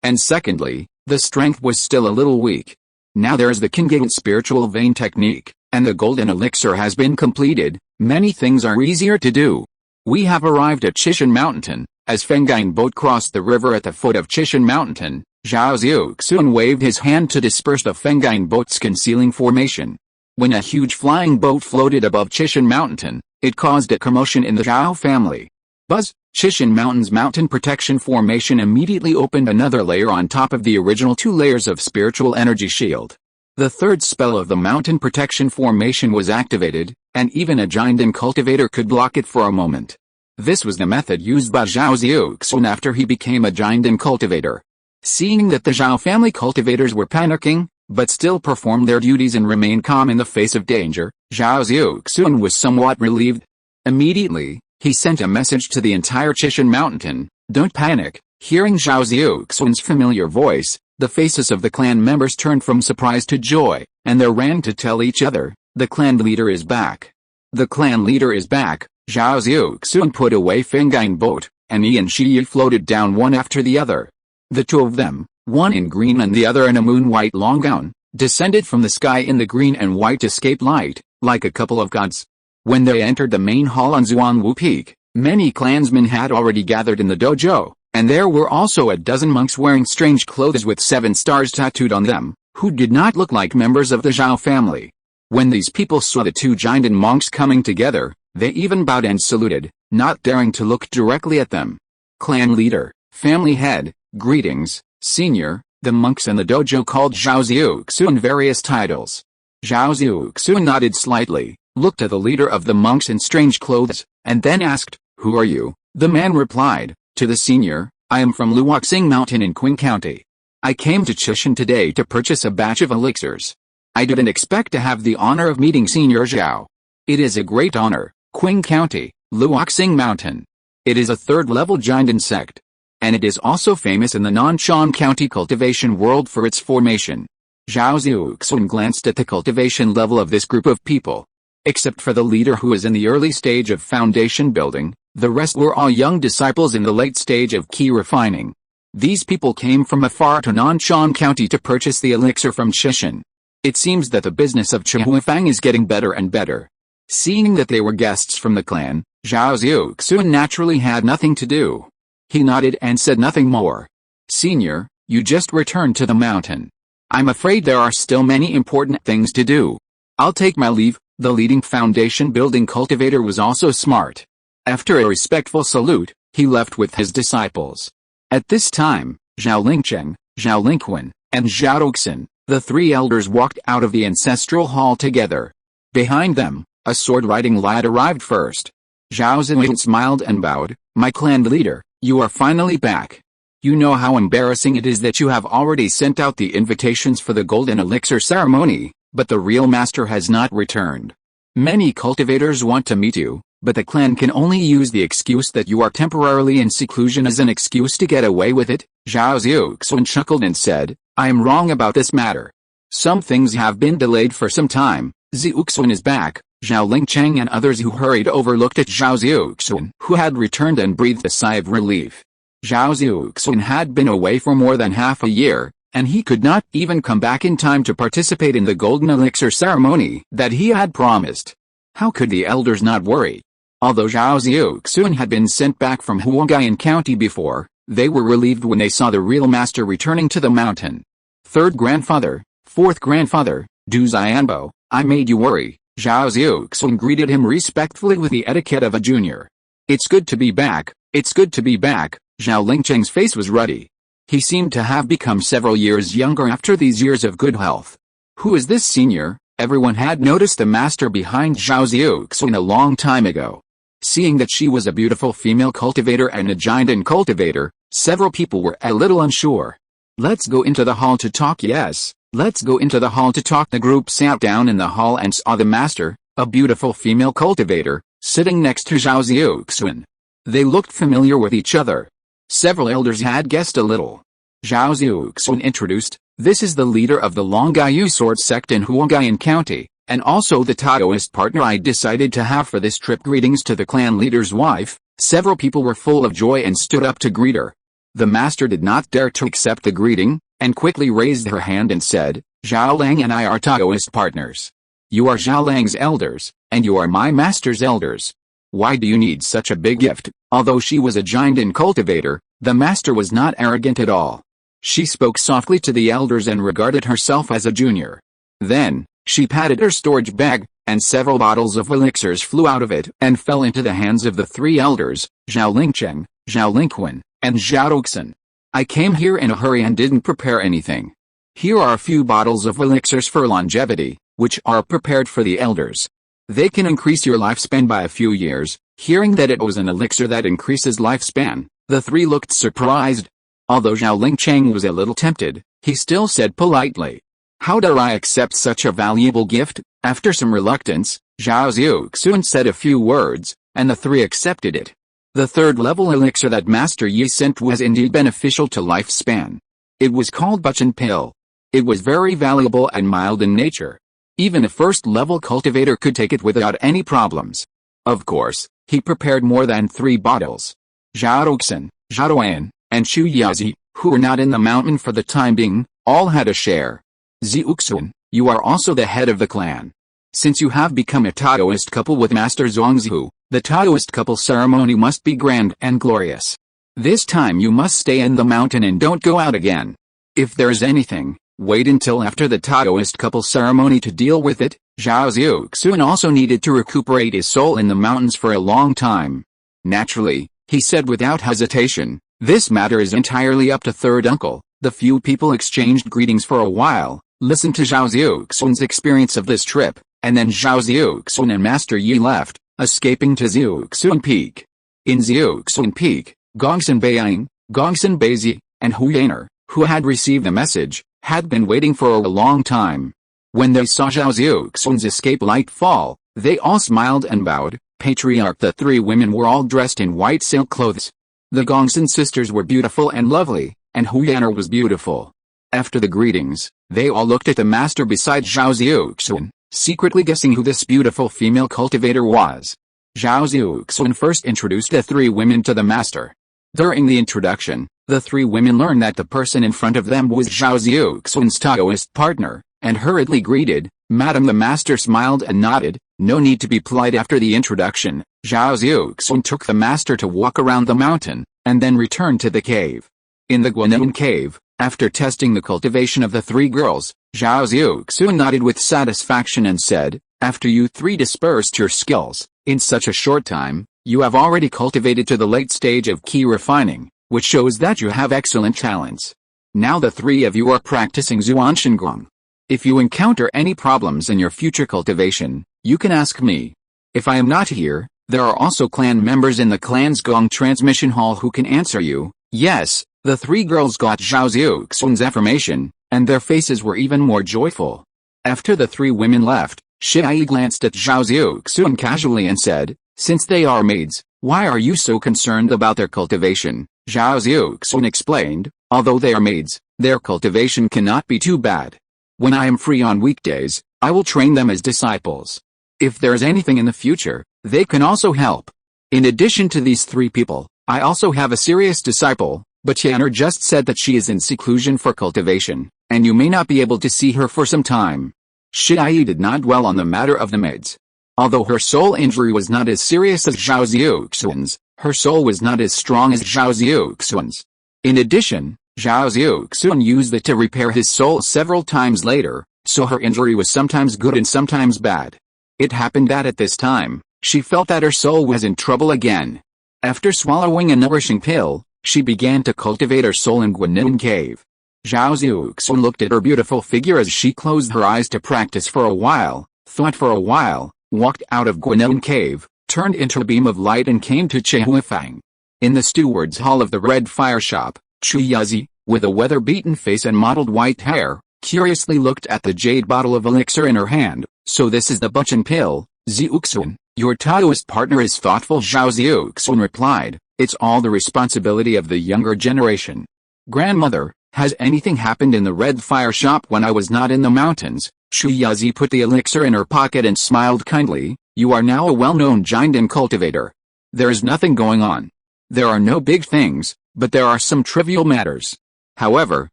and secondly, the strength was still a little weak. Now there is the Kingate spiritual vein technique, and the golden elixir has been completed. Many things are easier to do. We have arrived at Qishan Mountain. As Fenggang boat crossed the river at the foot of Qishan Mountain, Zhao Xiuxuan waved his hand to disperse the Fenggang boat's concealing formation. When a huge flying boat floated above Qishan Mountain, it caused a commotion in the Zhao family. Buzz! Qishan Mountain's mountain protection formation immediately opened another layer on top of the original 2 layers of spiritual energy shield. The third spell of the mountain protection formation was activated, and even a giant cultivator could block it for a moment. This was the method used by Zhao Xiuxuan after he became a giant cultivator. Seeing that the Zhao family cultivators were panicking, but still performed their duties and remained calm in the face of danger, Zhao Xiuxuan was somewhat relieved. Immediately, he sent a message to the entire Qishan Mountain, "Don't panic." Hearing Zhao Xiuxuan's familiar voice, the faces of the clan members turned from surprise to joy, and they ran to tell each other, "The clan leader is back." The clan leader is back. Zhao Xiuxuan put away Fenggang boat, and he and Shi floated down one after the other. The 2 of them, one in green and the other in a moon-white long gown, descended from the sky in the green and white escape light, like a couple of gods. When they entered the main hall on Xuanwu Peak, many clansmen had already gathered in the dojo, and there were also a dozen monks wearing strange clothes with 7 stars tattooed on them, who did not look like members of the Zhao family. When these people saw the 2 giant monks coming together, they even bowed and saluted, not daring to look directly at them. Clan leader, family head, greetings, senior. The monks in the dojo called Zhao Xiuxuan various titles. Zhao Xiuxuan nodded slightly, looked at the leader of the monks in strange clothes, and then asked, "Who are you?" The man replied, "To the senior, I am from Luoxing Mountain in Qing County. I came to Qishan today to purchase a batch of elixirs. I didn't expect to have the honor of meeting Senior Zhao. It is a great honor." Qing County, Luoxing Mountain. It is a 3rd-level giant insect, and it is also famous in the Nanshan County cultivation world for its formation. Zhao Xiuxuan glanced at the cultivation level of this group of people. Except for the leader who is in the early stage of foundation building, the rest were all young disciples in the late stage of key refining. These people came from afar to Nanshan County to purchase the elixir from Qishan. It seems that the business of Chihuafang is getting better and better. Seeing that they were guests from the clan, Zhao Xiuxuan naturally had nothing to do. He nodded and said nothing more. "Senior, you just returned to the mountain. I'm afraid there are still many important things to do. I'll take my leave." The leading foundation building cultivator was also smart. After a respectful salute, he left with his disciples. At this time, Zhao Lingcheng, Zhao Lingquan, and Zhao Doxin, the 3 elders walked out of the ancestral hall together. Behind them, a sword-riding lad arrived first. Zhao Xiuxuan smiled and bowed, "My clan leader, you are finally back. You know how embarrassing it is that you have already sent out the invitations for the golden elixir ceremony, but the real master has not returned. Many cultivators want to meet you, but the clan can only use the excuse that you are temporarily in seclusion as an excuse to get away with it." Zhao Xiuxuan chuckled and said, "I am wrong about this matter. Some things have been delayed for some time. Xiuxuan is back." Zhao Lingcheng and others who hurried over looked at Zhao Xiuxuan, who had returned, and breathed a sigh of relief. Zhao Xiuxuan had been away for more than half a year, and he could not even come back in time to participate in the golden elixir ceremony that he had promised. How could the elders not worry? Although Zhao Xiuxuan had been sent back from Huangyan County before, they were relieved when they saw the real master returning to the mountain. "Third grandfather, 4th grandfather, Du Xianbo, I made you worry." Zhao Xiuxuan greeted him respectfully with the etiquette of a junior. "It's good to be back, it's good to be back." Zhao Lingcheng's face was ruddy. He seemed to have become several years younger after these years of good health. "Who is this senior?" Everyone had noticed the master behind Zhao Xiuxuan a long time ago. Seeing that she was a beautiful female cultivator and a giant cultivator, several people were a little unsure. Let's go into the hall to talk. Yes, let's go into the hall to talk. The group sat down in the hall and saw the master, a beautiful female cultivator, sitting next to Zhao Xiuxuan. They looked familiar with each other. Several elders had guessed a little. Zhao Xiuxuan introduced, "This is the leader of the Longyou sword sect in Huangyan County, and also the Taoist partner I decided to have for this trip." Greetings to the clan leader's wife. Several people were full of joy and stood up to greet her. The master did not dare to accept the greeting, and quickly raised her hand and said, "Zhao Lang and I are Taoist partners. You are Zhao Lang's elders, and you are my master's elders. Why do you need such a big gift?" Although she was a giant cultivator, the master was not arrogant at all. She spoke softly to the elders and regarded herself as a junior. Then, she patted her storage bag, and several bottles of elixirs flew out of it and fell into the hands of the three elders, Zhao Lingcheng, Zhao Lingquan, and Zhao Xiuxuan. "I came here in a hurry and didn't prepare anything. Here are a few bottles of elixirs for longevity, which are prepared for the elders. They can increase your lifespan by a few years." Hearing that it was an elixir that increases lifespan, the three looked surprised. Although Zhao Lingcheng was a little tempted, he still said politely, "How dare I accept such a valuable gift?" After some reluctance, Zhao Xiuxuan said a few words, and the three accepted it. The third-level elixir that Master Yi sent was indeed beneficial to lifespan. It was called Buchan Pill. It was very valuable and mild in nature. Even a first-level cultivator could take it without any problems. Of course, he prepared more than 3 bottles. Zhao Xiuxuan, Zhao Duan, and Xu Yazi, who were not in the mountain for the time being, all had a share. "Xiuxuan, you are also the head of the clan. Since you have become a Taoist couple with Master Zhuangzi, the Taoist couple ceremony must be grand and glorious. This time you must stay in the mountain and don't go out again. If there is anything, wait until after the Taoist couple ceremony to deal with it." Zhao Xiuxuan also needed to recuperate his soul in the mountains for a long time. Naturally, he said without hesitation, "This matter is entirely up to third uncle." The few people exchanged greetings for a while, listened to Zhao Xiuxuan's experience of this trip, and then Zhao Xiuxuan and Master Yi left, escaping to Xiuxuan Peak. In Xiuxuan Peak, Gongsun Beiyang, Gongsun Beizi, and Hu Yaner, who had received the message, had been waiting for a long time. When they saw Zhao Xiuxuan's escape light fall, they all smiled and bowed. Patriarch, the 3 women were all dressed in white silk clothes. The Gongsun sisters were beautiful and lovely, and Hu Yaner was beautiful. After the greetings, they all looked at the master beside Zhao Xiuxuan, secretly guessing who this beautiful female cultivator was. Zhao Xiuxuan first introduced the 3 women to the master. During the introduction, the 3 women learned that the person in front of them was Zhao Xiuxuan's Taoist partner, and hurriedly greeted, "Madam." The master smiled and nodded. No need to be polite after the introduction. Zhao Xiuxuan took the master to walk around the mountain, and then returned to the cave. In the Guanyin cave, after testing the cultivation of the 3 girls, Zhao Xiuxuan nodded with satisfaction and said, "After you 3 dispersed your skills, in such a short time, you have already cultivated to the late stage of key refining, which shows that you have excellent talents. Now the 3 of you are practicing Zhuanshenguang. If you encounter any problems in your future cultivation, you can ask me. If I am not here, there are also clan members in the clan's Gong transmission hall who can answer you." Yes, the 3 girls got Zhao Xiuxuan's affirmation, and their faces were even more joyful. After the 3 women left, Shi glanced at Zhao Xiuxuan casually and said, "Since they are maids, why are you so concerned about their cultivation?" Zhao Xiuxuan explained, "Although they are maids, their cultivation cannot be too bad. When I am free on weekdays, I will train them as disciples. If there is anything in the future, they can also help. In addition to these 3 people, I also have a serious disciple, but Yaner just said that she is in seclusion for cultivation, and you may not be able to see her for some time." Shi did not dwell on the matter of the maids. Although her soul injury was not as serious as Zhao Xiuxuan's, her soul was not as strong as Zhao Xiuxuan's. In addition, Zhao Xiuxuan used it to repair his soul several times later, so her injury was sometimes good and sometimes bad. It happened that at this time, she felt that her soul was in trouble again. After swallowing a nourishing pill, she began to cultivate her soul in Guanyin Cave. Zhao Xiuxuan looked at her beautiful figure as she closed her eyes to practice for a while, thought for a while, walked out of Guanyin Cave, turned into a beam of light and came to Xiuxuan. In the steward's hall of the red fire shop, Chuyazi, with a weather-beaten face and mottled white hair, curiously looked at the jade bottle of elixir in her hand. So this is the Buchan pill, Xiuxuan. Your Taoist partner is thoughtful, Zhao Xiuxuan replied. It's all the responsibility of the younger generation. Grandmother, has anything happened in the red fire shop when I was not in the mountains? Chuyazi put the elixir in her pocket and smiled kindly. You are now a well-known giant and cultivator. There is nothing going on. There are no big things, but there are some trivial matters. However,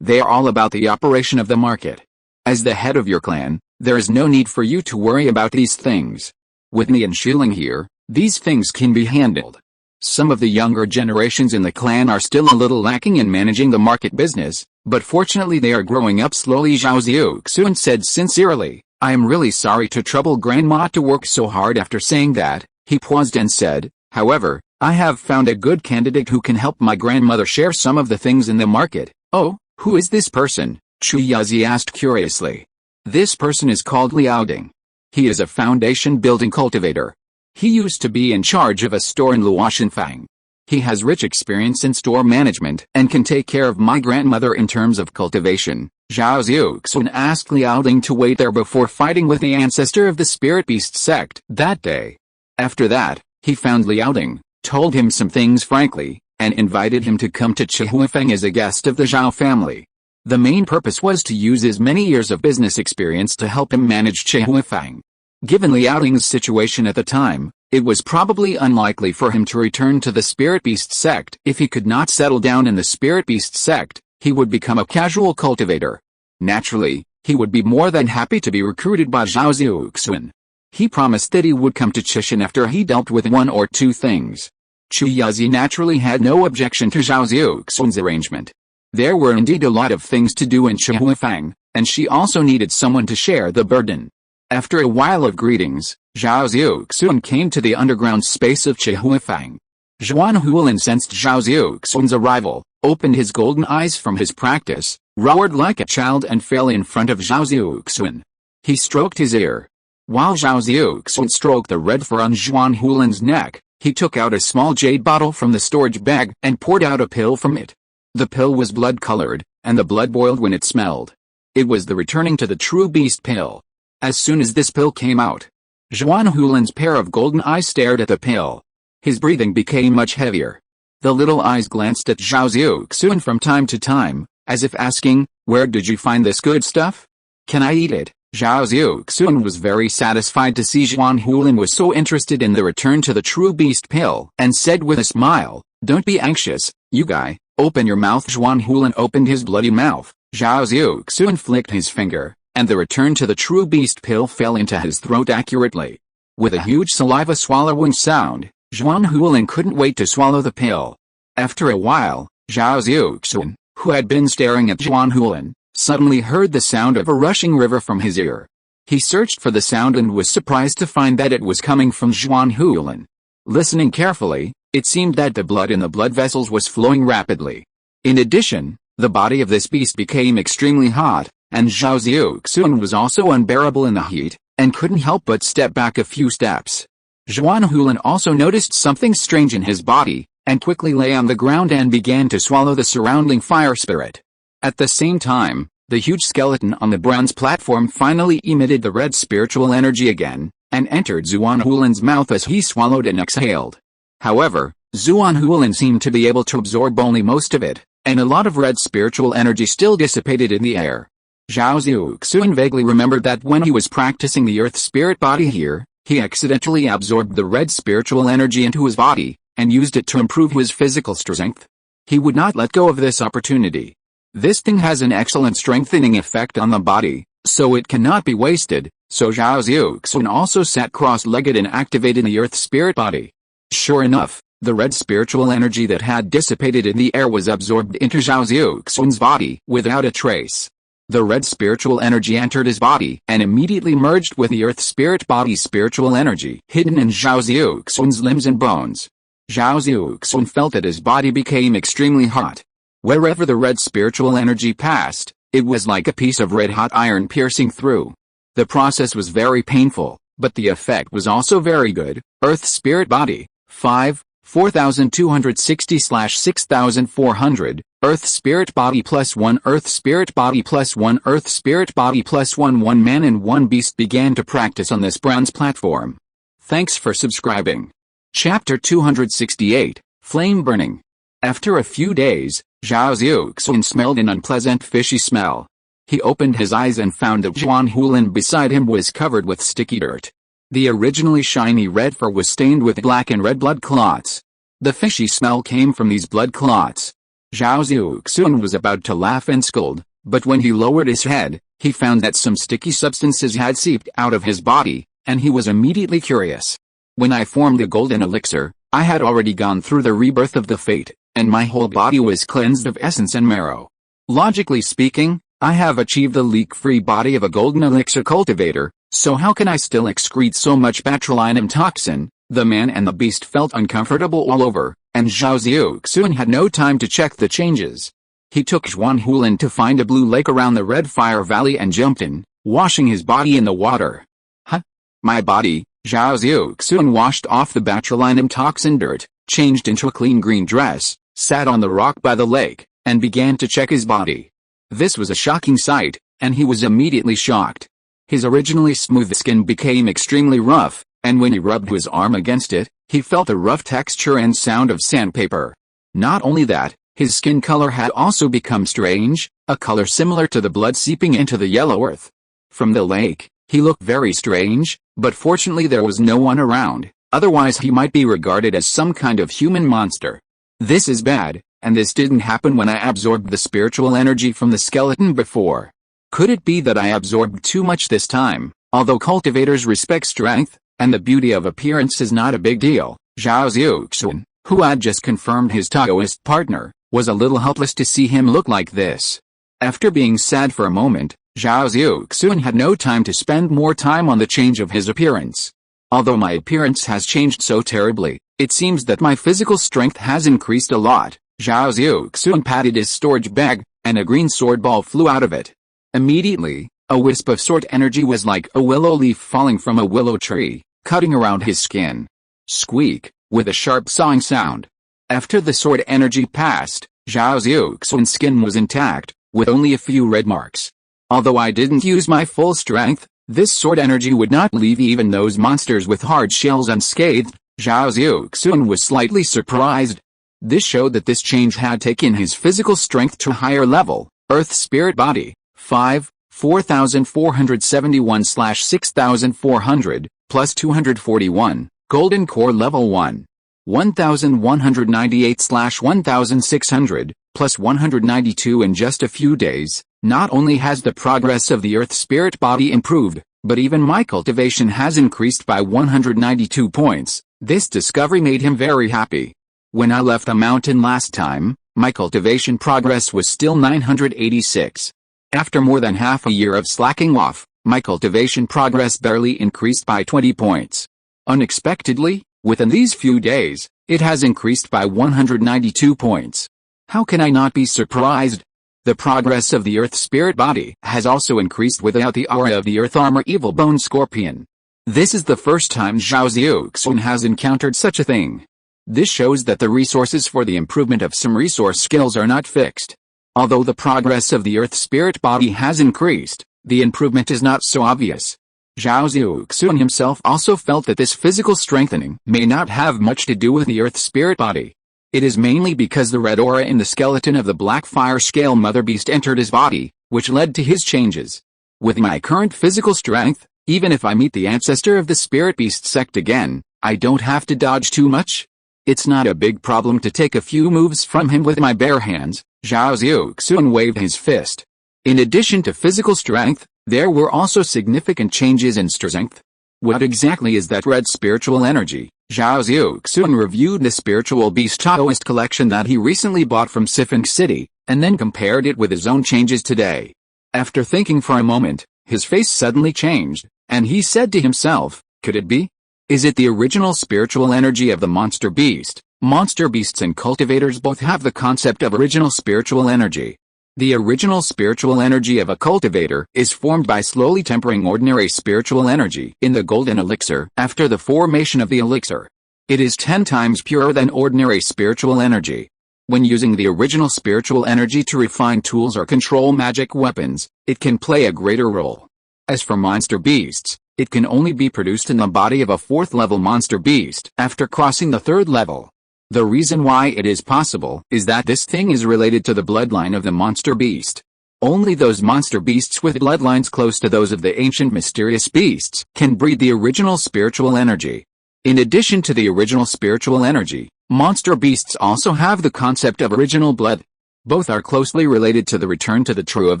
they are all about the operation of the market. As the head of your clan, there is no need for you to worry about these things. With me and Shilling here, these things can be handled. Some of the younger generations in the clan are still a little lacking in managing the market business, but fortunately they are growing up slowly, Zhao Xiuxuan said sincerely. I am really sorry to trouble Grandma to work so hard. After saying that, he paused and said, however, I have found a good candidate who can help my grandmother share some of the things in the market. Oh, who is this person? Chuyazi asked curiously. This person is called Liaoding. He is a foundation-building cultivator. He used to be in charge of a store in Luoshanfang. He has rich experience in store management and can take care of my grandmother in terms of cultivation. Zhao Xiuxuan asked Liaoding to wait there before fighting with the ancestor of the spirit beast sect that day. After that, he found Liaoding, told him some things frankly, and invited him to come to Xiuxuan as a guest of the Zhao family. The main purpose was to use his many years of business experience to help him manage Xiuxuan. Given Liaoding's situation at the time, it was probably unlikely for him to return to the Spirit Beast sect. If he could not settle down in the Spirit Beast sect, he would become a casual cultivator. Naturally, he would be more than happy to be recruited by Zhao Xiuxuan. He promised that he would come to Chishan after he dealt with one or two things. Chuyazi naturally had no objection to Zhao Xiuxuan's arrangement. There were indeed a lot of things to do in Xiuxuan, and she also needed someone to share the burden. After a while of greetings, Zhao Xiuxuan came to the underground space of Xiuxuan. Zhuan Huilin sensed Zhao Xiuxuan's arrival, opened his golden eyes from his practice, roared like a child and fell in front of Zhao Xiuxuan. He stroked his ear. While Zhao Xiuxuan stroked the red fur on Zhuan Huilin's neck, he took out a small jade bottle from the storage bag and poured out a pill from it. The pill was blood-colored, and the blood boiled when it smelled. It was the returning to the true beast pill. As soon as this pill came out, Zhuan Huilin's pair of golden eyes stared at the pill. His breathing became much heavier. The little eyes glanced at Zhao Xiuxuan from time to time, as if asking, where did you find this good stuff? Can I eat it? Zhao Xiuxuan was very satisfied to see Zhuan Huilin was so interested in the return to the true beast pill, and said with a smile, don't be anxious, you guy, open your mouth. Zhuan Huilin opened his bloody mouth. Zhao Xiuxuan flicked his finger, and the return to the true beast pill fell into his throat accurately. With a huge saliva swallowing sound, Zhuan Huilin couldn't wait to swallow the pill. After a while, Zhao Xiuxuan, who had been staring at Zhuan Huilin, suddenly heard the sound of a rushing river from his ear. He searched for the sound and was surprised to find that it was coming from Zhuan Huilin. Listening carefully, it seemed that the blood in the blood vessels was flowing rapidly. In addition, the body of this beast became extremely hot, and Zhao Xiuxuan was also unbearable in the heat, and couldn't help but step back a few steps. Zhuan Huilin also noticed something strange in his body, and quickly lay on the ground and began to swallow the surrounding fire spirit. At the same time, the huge skeleton on the bronze platform finally emitted the red spiritual energy again, and entered Zhuan Huilin's mouth as he swallowed and exhaled. However, Zhuan Huilin seemed to be able to absorb only most of it, and a lot of red spiritual energy still dissipated in the air. Zhao Xiuxuan vaguely remembered that when he was practicing the earth spirit body here, he accidentally absorbed the red spiritual energy into his body, and used it to improve his physical strength. He would not let go of this opportunity. This thing has an excellent strengthening effect on the body, so it cannot be wasted, so Zhao Xiuxuan also sat cross-legged and activated the earth spirit body. Sure enough, the red spiritual energy that had dissipated in the air was absorbed into Zhao Xiuxuan's body without a trace. The red spiritual energy entered his body and immediately merged with the earth spirit body's spiritual energy hidden in Zhao Xiuxuan's limbs and bones. Zhao Xiuxuan felt that his body became extremely hot. Wherever the red spiritual energy passed, it was like a piece of red-hot iron piercing through. The process was very painful, But the effect was also very good. Earth Spirit Body, 5, 4260/6400, Earth Spirit Body +1, Earth Spirit Body +1, Earth Spirit Body +1. One man and one beast began to practice on this bronze platform. Thanks for subscribing. Chapter 268, Flame Burning. After a few days, Zhao Xiuxuan smelled an unpleasant fishy smell. He opened his eyes and found that Zhuan Hulan beside him was covered with sticky dirt. The originally shiny red fur was stained with black and red blood clots. The fishy smell came from these blood clots. Zhao Xiuxuan was about to laugh and scold, but when he lowered his head, he found that some sticky substances had seeped out of his body, and he was immediately curious. When I formed the golden elixir, I had already gone through the rebirth of the fate, and my whole body was cleansed of essence and marrow. Logically speaking, I have achieved the leak-free body of a golden elixir cultivator, so how can I still excrete so much botulinum toxin? The man and the beast felt uncomfortable all over, and Zhao Xiuxuan had no time to check the changes. He took Zhuan Hulan to find a blue lake around the Red Fire Valley and jumped in, washing his body in the water. Huh? My body? Zhao Xiuxuan washed off the botulinum toxin dirt, changed into a clean green dress, sat on the rock by the lake, and began to check his body. This was a shocking sight, and he was immediately shocked. His originally smooth skin became extremely rough, and when he rubbed his arm against it, he felt the rough texture and sound of sandpaper. Not only that, his skin color had also become strange, a color similar to the blood seeping into the yellow earth. From the lake, he looked very strange, but fortunately there was no one around, otherwise he might be regarded as some kind of human monster. This is bad, and this didn't happen when I absorbed the spiritual energy from the skeleton before. Could it be that I absorbed too much this time? Although cultivators respect strength, and the beauty of appearance is not a big deal, Zhao Xiuxuan, who had just confirmed his Taoist partner, was a little helpless to see him look like this. After being sad for a moment, Zhao Xiuxuan had no time to spend more time on the change of his appearance. Although my appearance has changed so terribly, it seems that my physical strength has increased a lot. Zhao Xiuxuan patted his storage bag, and a green sword ball flew out of it. Immediately, a wisp of sword energy was like a willow leaf falling from a willow tree, cutting around his skin. Squeak, with a sharp sawing sound. After the sword energy passed, Zhao Xiuxuan's skin was intact, with only a few red marks. Although I didn't use my full strength, this sword energy would not leave even those monsters with hard shells unscathed. Zhao Xiuxuan was slightly surprised. This showed that this change had taken his physical strength to a higher level. Earth Spirit Body, 5, 4471/6400, plus 241, Golden Core Level 1. 1198/1600, plus 192 in just a few days. Not only has the progress of the Earth Spirit Body improved, but even my cultivation has increased by 192 points. This discovery made him very happy. When I left the mountain last time, my cultivation progress was still 986. After more than half a year of slacking off, my cultivation progress barely increased by 20 points. Unexpectedly, within these few days, it has increased by 192 points. How can I not be surprised? The progress of the Earth Spirit Body has also increased without the aura of the Earth Armor Evil Bone Scorpion. This is the first time Zhao Xiuxuan has encountered such a thing. This shows that the resources for the improvement of some resource skills are not fixed. Although the progress of the Earth Spirit Body has increased, the improvement is not so obvious. Zhao Xiuxuan himself also felt that this physical strengthening may not have much to do with the Earth Spirit Body. It is mainly because the red aura in the skeleton of the Black Fire Scale Mother Beast entered his body, which led to his changes. With my current physical strength, even if I meet the ancestor of the Spirit Beast sect again, I don't have to dodge too much. It's not a big problem to take a few moves from him with my bare hands. Zhao Xiuxuan waved his fist. In addition to physical strength, there were also significant changes in strength. What exactly is that red spiritual energy? Zhao Xiuxuan reviewed the Spiritual Beast Taoist collection that he recently bought from Sifeng City, and then compared it with his own changes today. After thinking for a moment, his face suddenly changed, and he said to himself, could it be? Is it the original spiritual energy of the monster beast? Monster beasts and cultivators both have the concept of original spiritual energy. The original spiritual energy of a cultivator is formed by slowly tempering ordinary spiritual energy in the golden elixir after the formation of the elixir. It is 10 times purer than ordinary spiritual energy. When using the original spiritual energy to refine tools or control magic weapons, it can play a greater role. As for monster beasts, it can only be produced in the body of a 4th level monster beast after crossing the 3rd level. The reason why it is possible is that this thing is related to the bloodline of the monster beast. Only those monster beasts with bloodlines close to those of the ancient mysterious beasts can breed the original spiritual energy. In addition to the original spiritual energy, monster beasts also have the concept of original blood. Both are closely related to the return to the true of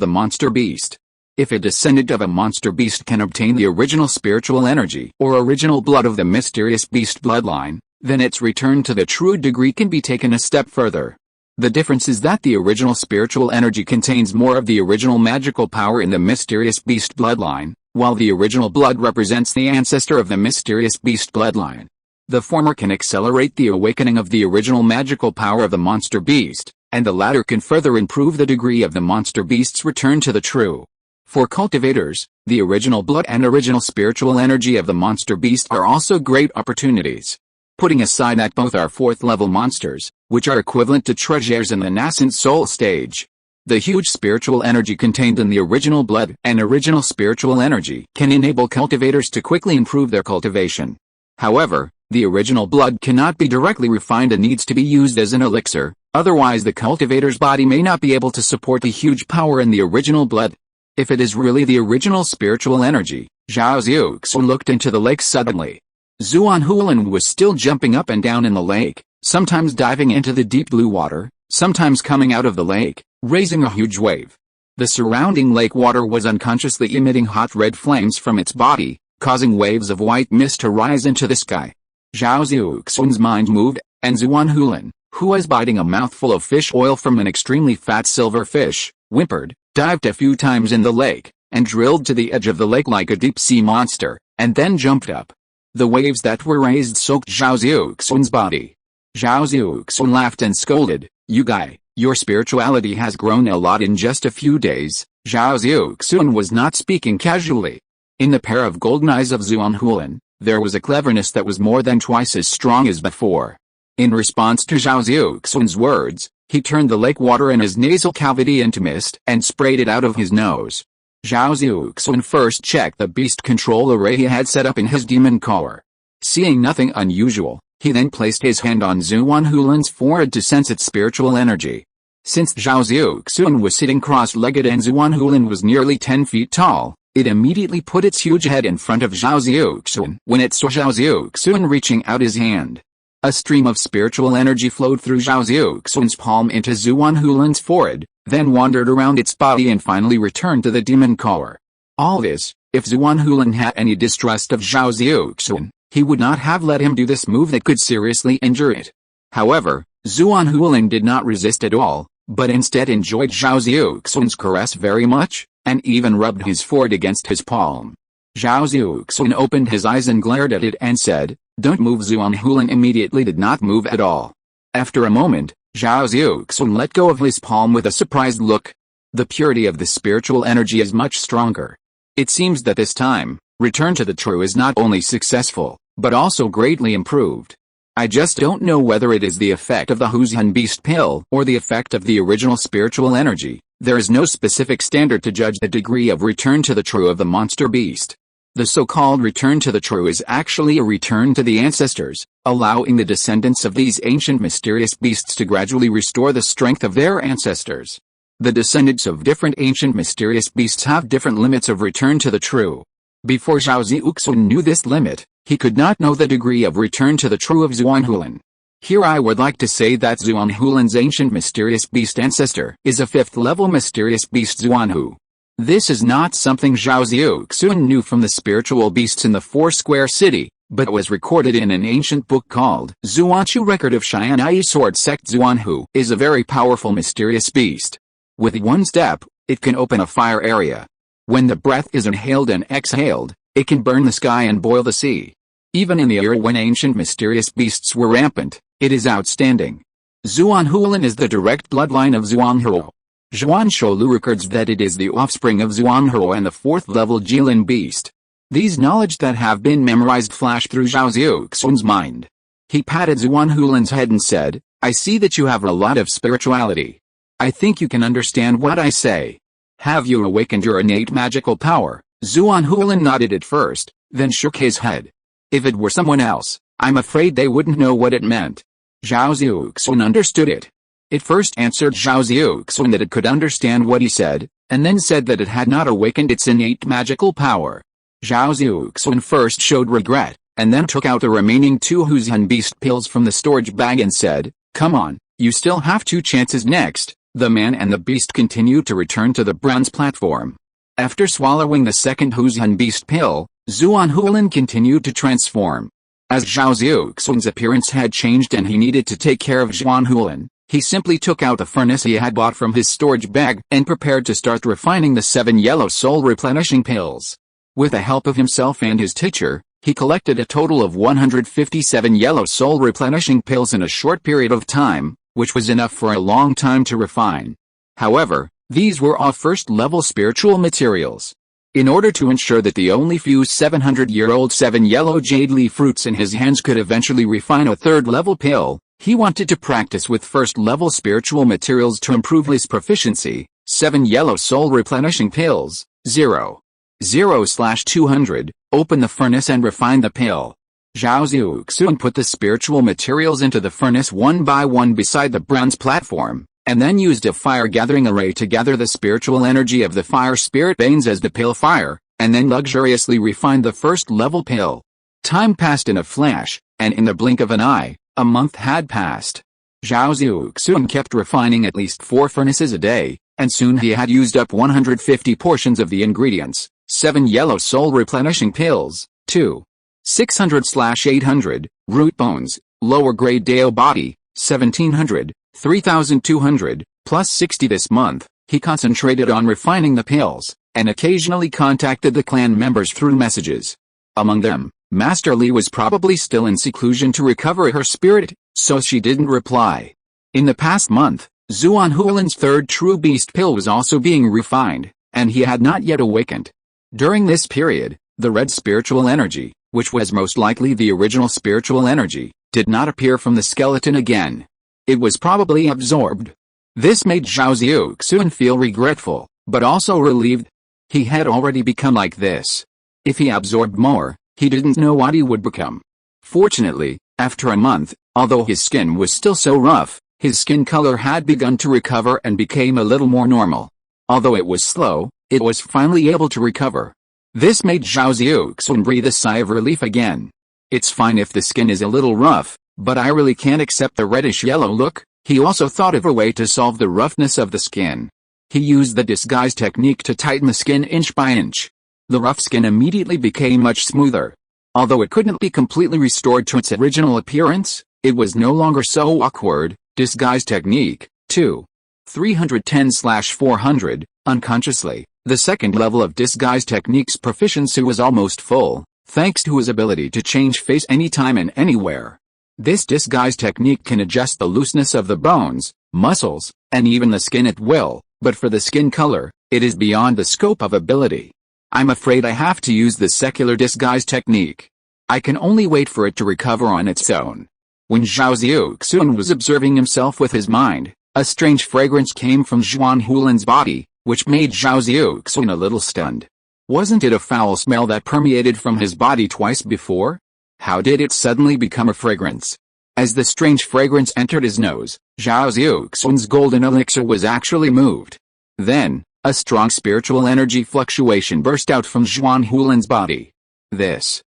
the monster beast. If a descendant of a monster beast can obtain the original spiritual energy or original blood of the mysterious beast bloodline, then its return to the true degree can be taken a step further. The difference is that the original spiritual energy contains more of the original magical power in the mysterious beast bloodline, while the original blood represents the ancestor of the mysterious beast bloodline. The former can accelerate the awakening of the original magical power of the monster beast, and the latter can further improve the degree of the monster beast's return to the true. For cultivators, the original blood and original spiritual energy of the monster beast are also great opportunities. Putting aside that both are 4th level monsters, which are equivalent to treasures in the nascent soul stage, the huge spiritual energy contained in the original blood and original spiritual energy can enable cultivators to quickly improve their cultivation. However, the original blood cannot be directly refined and needs to be used as an elixir, otherwise the cultivator's body may not be able to support the huge power in the original blood. If it is really the original spiritual energy, Zhao Xiuxuan looked into the lake suddenly. Zhao Xiuxuan was still jumping up and down in the lake, sometimes diving into the deep blue water, sometimes coming out of the lake, raising a huge wave. The surrounding lake water was unconsciously emitting hot red flames from its body, causing waves of white mist to rise into the sky. Zhao Xiuxuan's mind moved, and Zhao Xiuxuan, who was biting a mouthful of fish oil from an extremely fat silver fish, whimpered, dived a few times in the lake, and drilled to the edge of the lake like a deep-sea monster, and then jumped up. The waves that were raised soaked Zhao Xiuxuan's body. Zhao Xiuxuan laughed and scolded, "You guy, your spirituality has grown a lot in just a few days." Zhao Xiuxuan was not speaking casually. In the pair of golden eyes of Zhao Xiuxuan, there was a cleverness that was more than twice as strong as before. In response to Zhao Xiuxuan's words, he turned the lake water in his nasal cavity into mist and sprayed it out of his nose. Zhao Xiuxuan first checked the beast control array he had set up in his demon collar. Seeing nothing unusual, he then placed his hand on Zhao Xiuxuan's forehead to sense its spiritual energy. Since Zhao Xiuxuan was sitting cross-legged and Zhao Xiuxuan was nearly 10 feet tall, it immediately put its huge head in front of Zhao Xiuxuan when it saw Zhao Xiuxuan reaching out his hand. A stream of spiritual energy flowed through Zhao Xiuxuan's palm into Zhao Xiuxuan's forehead, then wandered around its body and finally returned to the demon collar. All this, if Zhao Xiuxuan had any distrust of Zhao Xiuxuan, he would not have let him do this move that could seriously injure it. However, Zhao Xiuxuan did not resist at all, but instead enjoyed Zhao Xiuxuan's caress very much, and even rubbed his forehead against his palm. Zhao Xiuxuan opened his eyes and glared at it and said, "Don't move." Zhao Xiuxuan immediately did not move at all. After a moment, Zhao Xiuxuan let go of his palm with a surprised look. The purity of the spiritual energy is much stronger. It seems that this time, return to the true is not only successful, but also greatly improved. I just don't know whether it is the effect of the Huzian beast pill or the effect of the original spiritual energy. There is no specific standard to judge the degree of return to the true of the monster beast. The so-called return to the true is actually a return to the ancestors, allowing the descendants of these ancient mysterious beasts to gradually restore the strength of their ancestors. The descendants of different ancient mysterious beasts have different limits of return to the true. Before Zhao Xiuxuan knew this limit, he could not know the degree of return to the true of Zhao Xiuxuan. Here I would like to say that Zhao Xiuxuan's ancient mysterious beast ancestor is a 5th level mysterious beast Zhao Xiu. This is not something Zhao Xiuxuan knew from the spiritual beasts in the Four-Square City, but was recorded in an ancient book called Zhuanshu Record of Xian'ai Sword Sect. Zhao Xiu is a very powerful mysterious beast. With one step, it can open a fire area. When the breath is inhaled and exhaled, it can burn the sky and boil the sea. Even in the era when ancient mysterious beasts were rampant, it is outstanding. Zhao Xiuxuan is the direct bloodline of Zhao Xiu. Zhuan Sholu records that it is the offspring of Zhuanhe and the 4th level Jilin beast. These knowledge that have been memorized flashed through Zhao Xiuxuan's mind. He patted Zhuanhulin's head and said, I see that you have a lot of spirituality. I think you can understand what I say. Have you awakened your innate magical power? Zhuanhulin nodded at first, then shook his head. If it were someone else, I'm afraid they wouldn't know what it meant. Zhao Xiuxuan understood it. It first answered Zhao Xiuxuan that it could understand what he said, and then said that it had not awakened its innate magical power. Zhao Xiuxuan first showed regret, and then took out the remaining 2 Huzian beast pills from the storage bag and said, Come on, you still have 2 chances next. The man and the beast continued to return to the bronze platform. After swallowing the second Huzian beast pill, Zhuanhulin continued to transform. As Zhao Xiuxuan's appearance had changed and he needed to take care of Zhuanhulin, he simply took out the furnace he had bought from his storage bag and prepared to start refining the 7 yellow soul replenishing pills. With the help of himself and his teacher, he collected a total of 157 yellow soul replenishing pills in a short period of time, which was enough for a long time to refine. However, these were all first-level spiritual materials. In order to ensure that the only few 700-year-old 7 yellow jade leaf fruits in his hands could eventually refine a 3rd-level pill, he wanted to practice with first-level spiritual materials to improve his proficiency. 7 yellow soul replenishing pills, 0/200, open the furnace and refine the pill. Zhao Xiuxuan put the spiritual materials into the furnace one by one beside the bronze platform, and then used a fire-gathering array to gather the spiritual energy of the fire spirit veins as the pill fire, and then luxuriously refined the first-level pill. Time passed in a flash, and in the blink of an eye, a month had passed. Zhao Xiuxuan kept refining at least 4 furnaces a day, and soon he had used up 150 portions of the ingredients, 7 yellow soul replenishing pills, 600/800, root bones, lower grade Dao body, 1700, 3200, plus 60 this month. He concentrated on refining the pills, and occasionally contacted the clan members through messages. Among them, Master Li was probably still in seclusion to recover her spirit, so she didn't reply. In the past month, Zhuanhulin's 3rd true beast pill was also being refined, and he had not yet awakened. During this period, the red spiritual energy, which was most likely the original spiritual energy, did not appear from the skeleton again. It was probably absorbed. This made Zhao Xiuxuan feel regretful, but also relieved. He had already become like this. If he absorbed more, he didn't know what he would become. Fortunately, after a month, although his skin was still so rough, his skin color had begun to recover and became a little more normal. Although it was slow, it was finally able to recover. This made Zhao Xiuxuan breathe a sigh of relief again. It's fine if the skin is a little rough, but I really can't accept the reddish-yellow look. He also thought of a way to solve the roughness of the skin. He used the disguise technique to tighten the skin inch by inch. The rough skin immediately became much smoother. Although it couldn't be completely restored to its original appearance, it was no longer so awkward. Disguise technique, 310/400, unconsciously. The 2nd level of disguise technique's proficiency was almost full, thanks to his ability to change face anytime and anywhere. This disguise technique can adjust the looseness of the bones, muscles, and even the skin at will, but for the skin color, it is beyond the scope of ability. I'm afraid I have to use the secular disguise technique. I can only wait for it to recover on its own. When Zhao Xiuxuan was observing himself with his mind, a strange fragrance came from Zhuanhulin's body, which made Zhao Xiuxuan a little stunned. Wasn't it a foul smell that permeated from his body twice before? How did it suddenly become a fragrance? As the strange fragrance entered his nose, Zhao Xiuxuan's golden elixir was actually moved. Then, a strong spiritual energy fluctuation burst out from Zhuanhulin's body. Is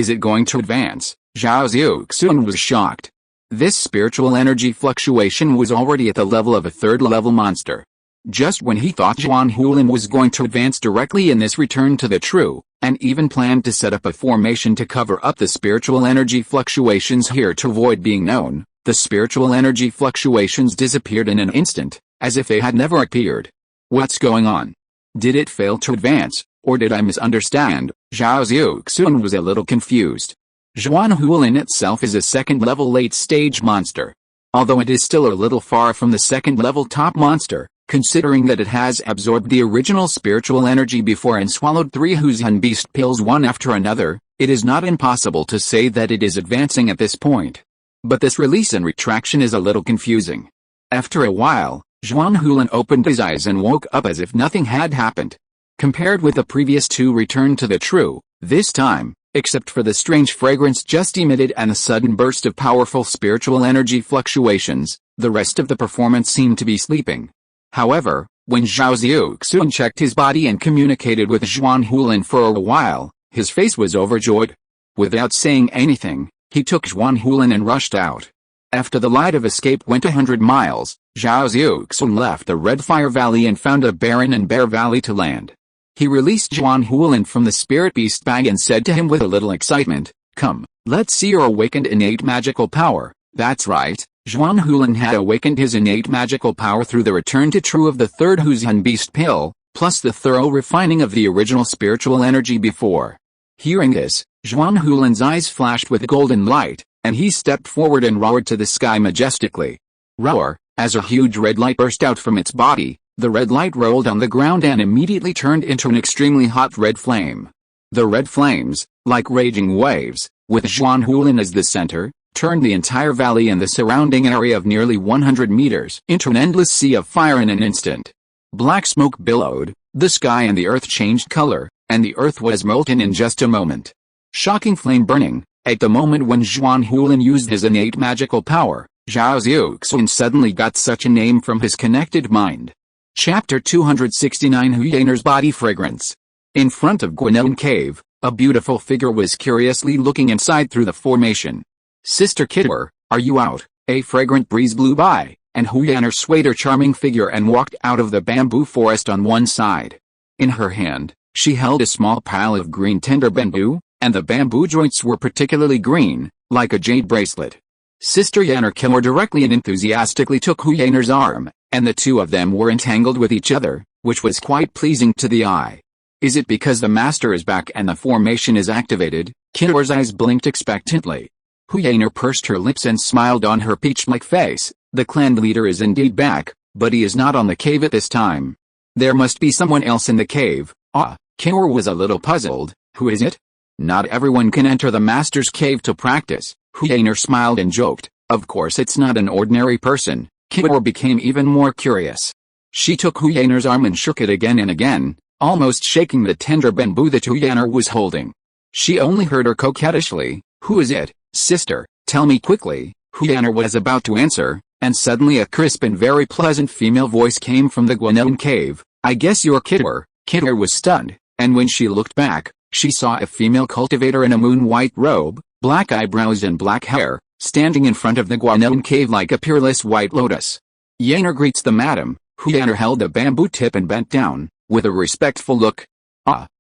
it going to advance? Zhao Xiuxuan was shocked. This spiritual energy fluctuation was already at the level of a 3rd-level monster. Just when he thought Zhuanhulin was going to advance directly in this return to the true, and even planned to set up a formation to cover up the spiritual energy fluctuations here to avoid being known, the spiritual energy fluctuations disappeared in an instant, as if they had never appeared. What's going on? Did it fail to advance, or did I misunderstand? Zhao Xiuxuan was a little confused. Zhuanhulin itself is a 2nd-level late-stage monster. Although it is still a little far from the second-level top monster, considering that it has absorbed the original spiritual energy before and swallowed 3 Huzian beast pills one after another, it is not impossible to say that it is advancing at this point. But this release and retraction is a little confusing. After a while, Zhuan Hulan opened his eyes and woke up as if nothing had happened. Compared with the previous 2 returned to the true, this time, except for the strange fragrance just emitted and a sudden burst of powerful spiritual energy fluctuations, the rest of the performance seemed to be sleeping. However, when Zhao Xiuxuan checked his body and communicated with Zhuan Hulan for a while, his face was overjoyed. Without saying anything, he took Zhuan Hulan and rushed out. After the light of escape went 100 miles, Zhao Xiuxuan left the Red Fire Valley and found a barren and bare valley to land. He released Zhuan Hulan from the spirit beast bag and said to him with a little excitement, "Come, let's see your awakened innate magical power." That's right, Zhuan Hulan had awakened his innate magical power through the return to true of the 3rd Huzian beast pill, plus the thorough refining of the original spiritual energy before. Hearing this, Zhuan Hulan's eyes flashed with golden light, and he stepped forward and roared to the sky majestically. Roar, as a huge red light burst out from its body. The red light rolled on the ground and immediately turned into an extremely hot red flame. The red flames, like raging waves, with Zhuan Hulan as the center, turned the entire valley and the surrounding area of nearly 100 meters into an endless sea of fire in an instant. Black smoke billowed, the sky and the earth changed color, and the earth was molten in just a moment. Shocking flame burning, at the moment when Zhuan Hulan used his innate magical power, Zhao Xiuxuan suddenly got such a name from his connected mind. Chapter 269 Huyaner's Body Fragrance. In front of Guanon Cave, a beautiful figure was curiously looking inside through the formation. "Sister Kidwer, are you out?" A fragrant breeze blew by, and Huyaner swayed her charming figure and walked out of the bamboo forest on one side. In her hand, she held a small pile of green tender bamboo, and the bamboo joints were particularly green, like a jade bracelet. Sister Yaner Kidwer directly and enthusiastically took Huyaner's arm, and the 2 of them were entangled with each other, which was quite pleasing to the eye. Is it because the master is back and the formation is activated? Kidwer's eyes blinked expectantly. Huyaner pursed her lips and smiled on her peach-like face. The clan leader is indeed back, but he is not on the cave at this time. There must be someone else in the cave. Kidwer was a little puzzled. Who is it? Not everyone can enter the master's cave to practice. Huyaner smiled and joked. Of course it's not an ordinary person. Kidwer became even more curious. She took Huyaner's arm and shook it again and again, almost shaking the tender bamboo that Huyaner was holding. She only heard her coquettishly, "Who is it, sister? Tell me quickly." Huyaner was about to answer, and suddenly a crisp and very pleasant female voice came from the Guanon Cave. "I guess you're Kidwer." Kidwer was stunned, and when she looked back, she saw a female cultivator in a moon-white robe, black eyebrows and black hair, standing in front of the Guanon Cave like a peerless white lotus. "Yaner greets the madam." Huyaner held a bamboo tip and bent down, with a respectful look.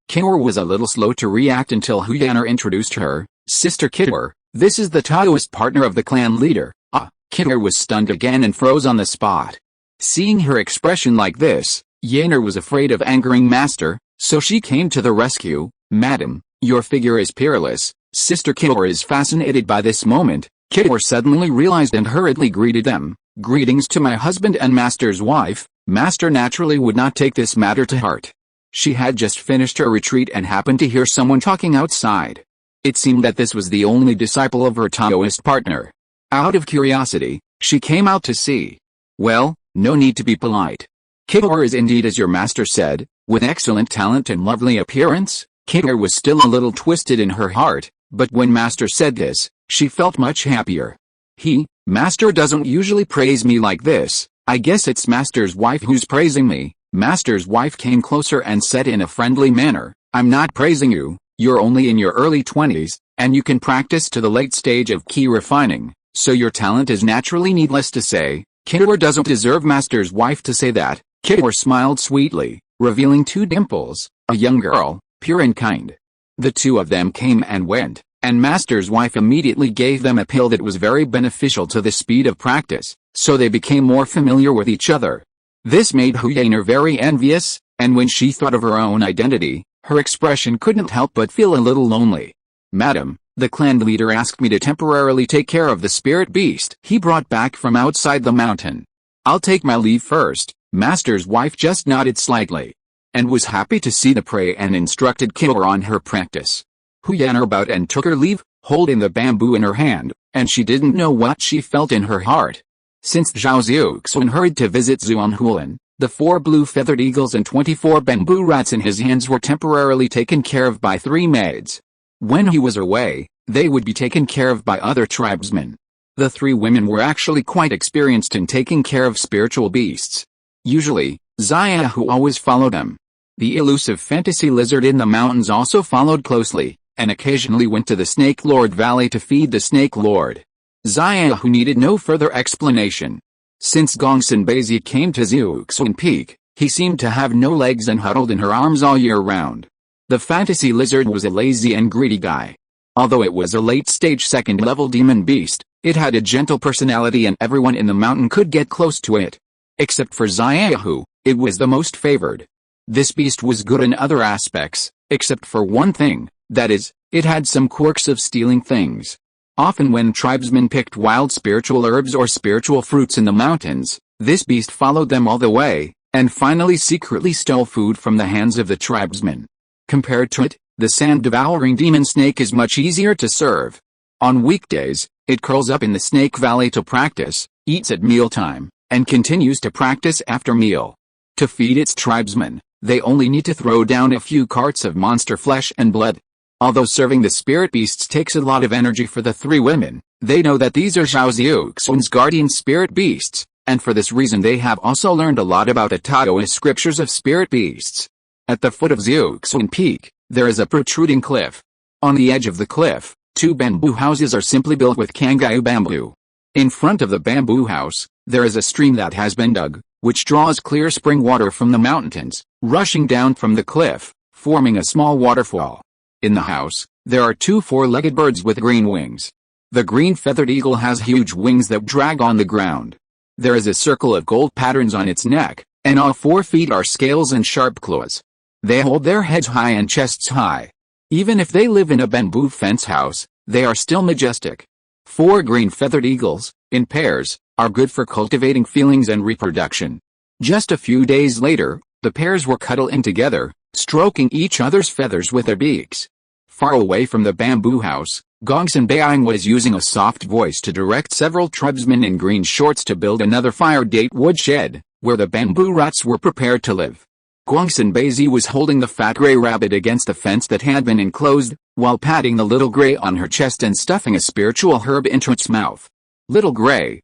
Kidwer was a little slow to react until Huyaner introduced her. "Sister Kidwer, this is the Taoist partner of the clan leader." Kidwer was stunned again and froze on the spot. Seeing her expression like this, Yaner was afraid of angering master, so she came to the rescue. "Madam, your figure is peerless." Sister Kidwer is fascinated by this moment. Kidwer suddenly realized and hurriedly greeted them. "Greetings to my husband and master's wife." Master naturally would not take this matter to heart. She had just finished her retreat and happened to hear someone talking outside. It seemed that this was the only disciple of her Taoist partner. Out of curiosity, she came out to see. "Well, no need to be polite. Kidwer is indeed as your master said, with excellent talent and lovely appearance." Kidwer was still a little twisted in her heart, but when master said this, she felt much happier. Master doesn't usually praise me like this. I guess it's master's wife who's praising me." Master's wife came closer and said in a friendly manner, "I'm not praising you. You're only in your early 20s, and you can practice to the late stage of key refining, so your talent is naturally needless to say." Kidwer doesn't deserve master's wife to say that. Kidwer smiled sweetly, revealing 2 dimples, a young girl, pure and kind. The 2 of them came and went, and master's wife immediately gave them a pill that was very beneficial to the speed of practice, so they became more familiar with each other. This made Huyaner very envious, and when she thought of her own identity, her expression couldn't help but feel a little lonely. "Madam, The clan leader asked me to temporarily take care of the spirit beast he brought back from outside the mountain. I'll take my leave first. Master's wife just nodded slightly, and was happy to see the prey and instructed Killer on her practice. Hu Yan bowed and took her leave, holding the bamboo in her hand, and she didn't know what she felt in her heart. Since Zhao Xiuxuan hurried to visit Zhuanghuan, the 4 blue-feathered eagles and 24 bamboo rats in his hands were temporarily taken care of by 3 maids. When he was away, they would be taken care of by other tribesmen. The 3 women were actually quite experienced in taking care of spiritual beasts. Usually, Xiaohu always followed them. The elusive fantasy lizard in the mountains also followed closely, and occasionally went to the Snake Lord Valley to feed the Snake Lord. Xiaohu needed no further explanation. Since Gongsun Beizi came to Xiuxuan Peak, he seemed to have no legs and huddled in her arms all year round. The fantasy lizard was a lazy and greedy guy. Although it was a late-stage second-level demon beast, it had a gentle personality and everyone in the mountain could get close to it. Except for Xiaohu, it was the most favored. This beast was good in other aspects, except for one thing, that is, it had some quirks of stealing things. Often when tribesmen picked wild spiritual herbs or spiritual fruits in the mountains, this beast followed them all the way, and finally secretly stole food from the hands of the tribesmen. Compared to it, the sand-devouring demon snake is much easier to serve. On weekdays, it curls up in the Snake Valley to practice, eats at mealtime, and continues to practice after meal. To feed its tribesmen, they only need to throw down a few carts of monster flesh and blood. Although serving the spirit beasts takes a lot of energy for the 3 women, they know that these are Zhao Xiuxuan's guardian spirit beasts, and for this reason they have also learned a lot about the Taoist scriptures of spirit beasts. At the foot of Xiuxuan Peak, there is a protruding cliff. On the edge of the cliff, 2 bamboo houses are simply built with kangaroo bamboo. In front of the bamboo house, there is a stream that has been dug, which draws clear spring water from the mountains, rushing down from the cliff, forming a small waterfall. In the house, there are 2 4-legged birds with green wings. The green-feathered eagle has huge wings that drag on the ground. There is a circle of gold patterns on its neck, and all 4 feet are scales and sharp claws. They hold their heads high and chests high. Even if they live in a bamboo fence house, they are still majestic. 4 green-feathered eagles, in pairs, are good for cultivating feelings and reproduction. Just a few days later, the pairs were cuddling together, stroking each other's feathers with their beaks. Far away from the bamboo house, Gongsun Beiang was using a soft voice to direct several tribesmen in green shorts to build another fire-date woodshed, where the bamboo rats were prepared to live. Gongsun Beizi was holding the fat gray rabbit against the fence that had been enclosed, while patting the little gray on her chest and stuffing a spiritual herb into its mouth. Little gray,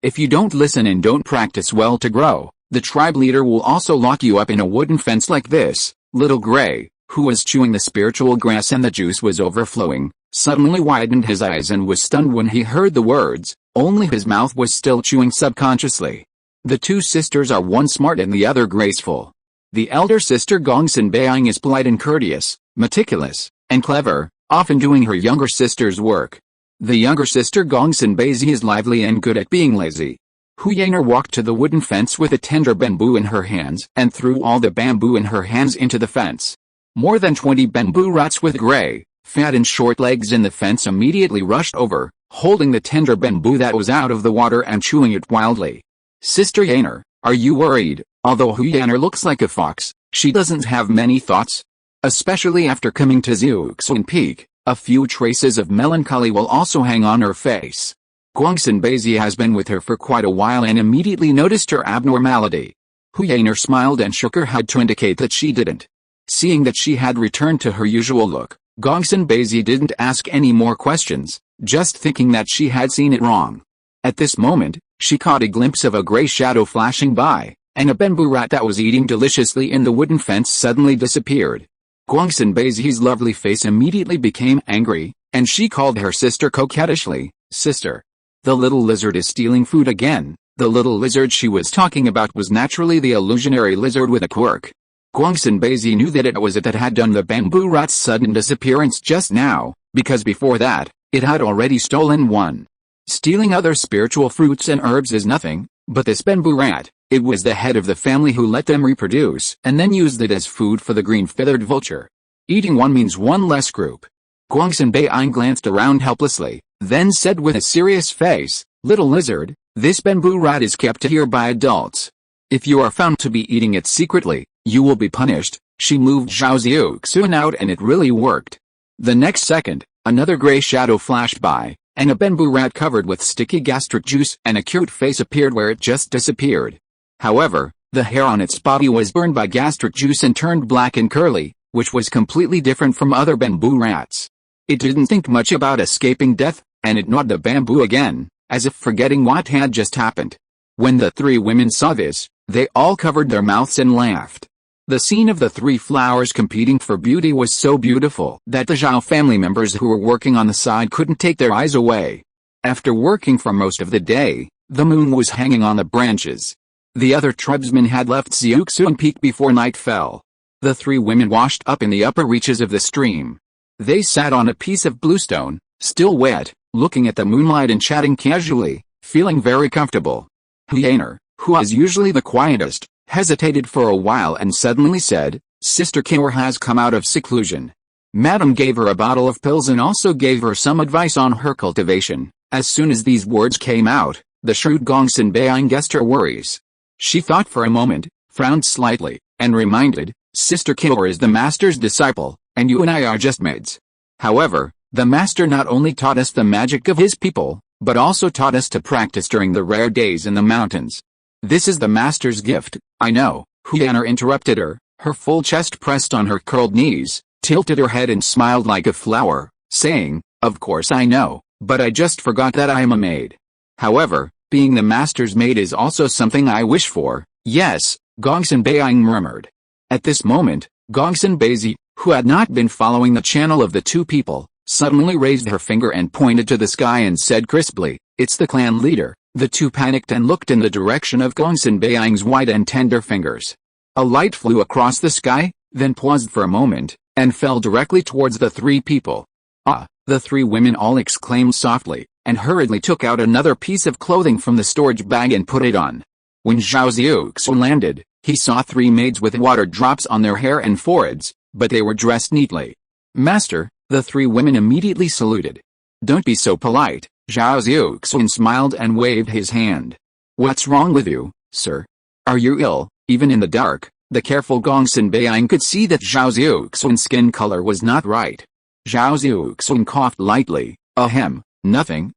if you don't listen and don't practice well to grow, the tribe leader will also lock you up in a wooden fence like this. Little Gray, who was chewing the spiritual grass and the juice was overflowing, suddenly widened his eyes and was stunned when he heard the words, only his mouth was still chewing subconsciously. The 2 sisters are one smart and the other graceful. The elder sister Gongsun Beiang is polite and courteous, meticulous, and clever, often doing her younger sister's work. The younger sister Gongsun Beizi is lively and good at being lazy. Hu Yaner walked to the wooden fence with a tender bamboo in her hands and threw all the bamboo in her hands into the fence. More than 20 bamboo rats with gray, fat and short legs in the fence immediately rushed over, holding the tender bamboo that was out of the water and chewing it wildly. Sister Yaner, are you worried? Although Hu Yaner looks like a fox, she doesn't have many thoughts. Especially after coming to Xiuxuan Peak, a few traces of melancholy will also hang on her face. Gongsun Beizi has been with her for quite a while and immediately noticed her abnormality. Hu Yaner smiled and shook her head to indicate that she didn't. Seeing that she had returned to her usual look, Gongsun Beizi didn't ask any more questions, just thinking that she had seen it wrong. At this moment, she caught a glimpse of a gray shadow flashing by, and a bamboo rat that was eating deliciously in the wooden fence suddenly disappeared. Gongsun Beizi's lovely face immediately became angry, and she called her sister coquettishly, "Sister. The little lizard is stealing food again." The little lizard she was talking about was naturally the illusionary lizard with a quirk. Gongsun Beizi knew that it was it that had done the bamboo rat's sudden disappearance just now, because before that, it had already stolen one. Stealing other spiritual fruits and herbs is nothing, but this bamboo rat, it was the head of the family who let them reproduce and then used it as food for the green-feathered vulture. Eating one means one less group. Guangxin Beiyang glanced around helplessly, then said with a serious face, "Little lizard, this bamboo rat is kept here by adults. If you are found to be eating it secretly, you will be punished." She moved Zhao Xiuxuan out and it really worked. The next second, another gray shadow flashed by, and a bamboo rat covered with sticky gastric juice and a cute face appeared where it just disappeared. However, the hair on its body was burned by gastric juice and turned black and curly, which was completely different from other bamboo rats. It didn't think much about escaping death, and it gnawed the bamboo again, as if forgetting what had just happened. When the three women saw this, they all covered their mouths and laughed. The scene of the three flowers competing for beauty was so beautiful that the Zhao family members who were working on the side couldn't take their eyes away. After working for most of the day, the moon was hanging on the branches. The other tribesmen had left Xiuxuan Peak before night fell. The three women washed up in the upper reaches of the stream. They sat on a piece of bluestone, still wet, looking at the moonlight and chatting casually, feeling very comfortable. Huyaner, who was usually the quietest, hesitated for a while and suddenly said, "Sister Kior has come out of seclusion." Madame gave her a bottle of pills and also gave her some advice on her cultivation. As soon as these words came out, the shrewd Guangxin Beiyang guessed her worries. She thought for a moment, frowned slightly, and reminded, "Sister Kior is the master's disciple, and you and I are just maids. However, the master not only taught us the magic of his people, but also taught us to practice during the rare days in the mountains. This is the master's gift." "I know," Huyaner interrupted her, her full chest pressed on her curled knees, tilted her head and smiled like a flower, saying, "Of course I know, but I just forgot that I am a maid. However, being the master's maid is also something I wish for." "Yes," Guangxin Beiyang murmured. At this moment, Guangxin Beizi, who had not been following the channel of the two people, suddenly raised her finger and pointed to the sky and said crisply, "It's the clan leader." The two panicked and looked in the direction of Guangxin Beiyang's white and tender fingers. A light flew across the sky, then paused for a moment, and fell directly towards the three people. "Ah!" the three women all exclaimed softly, and hurriedly took out another piece of clothing from the storage bag and put it on. When Zhao Xiuxuan landed, he saw three maids with water drops on their hair and foreheads, but they were dressed neatly. "Master," the three women immediately saluted. "Don't be so polite." Zhao Xiuxuan smiled and waved his hand. "What's wrong with you, sir? Are you ill?" Even in the dark, the careful Guangxin Beiyang could see that Zhao Xiuxuan's skin color was not right. Zhao Xiuxuan coughed lightly. "Ahem, nothing.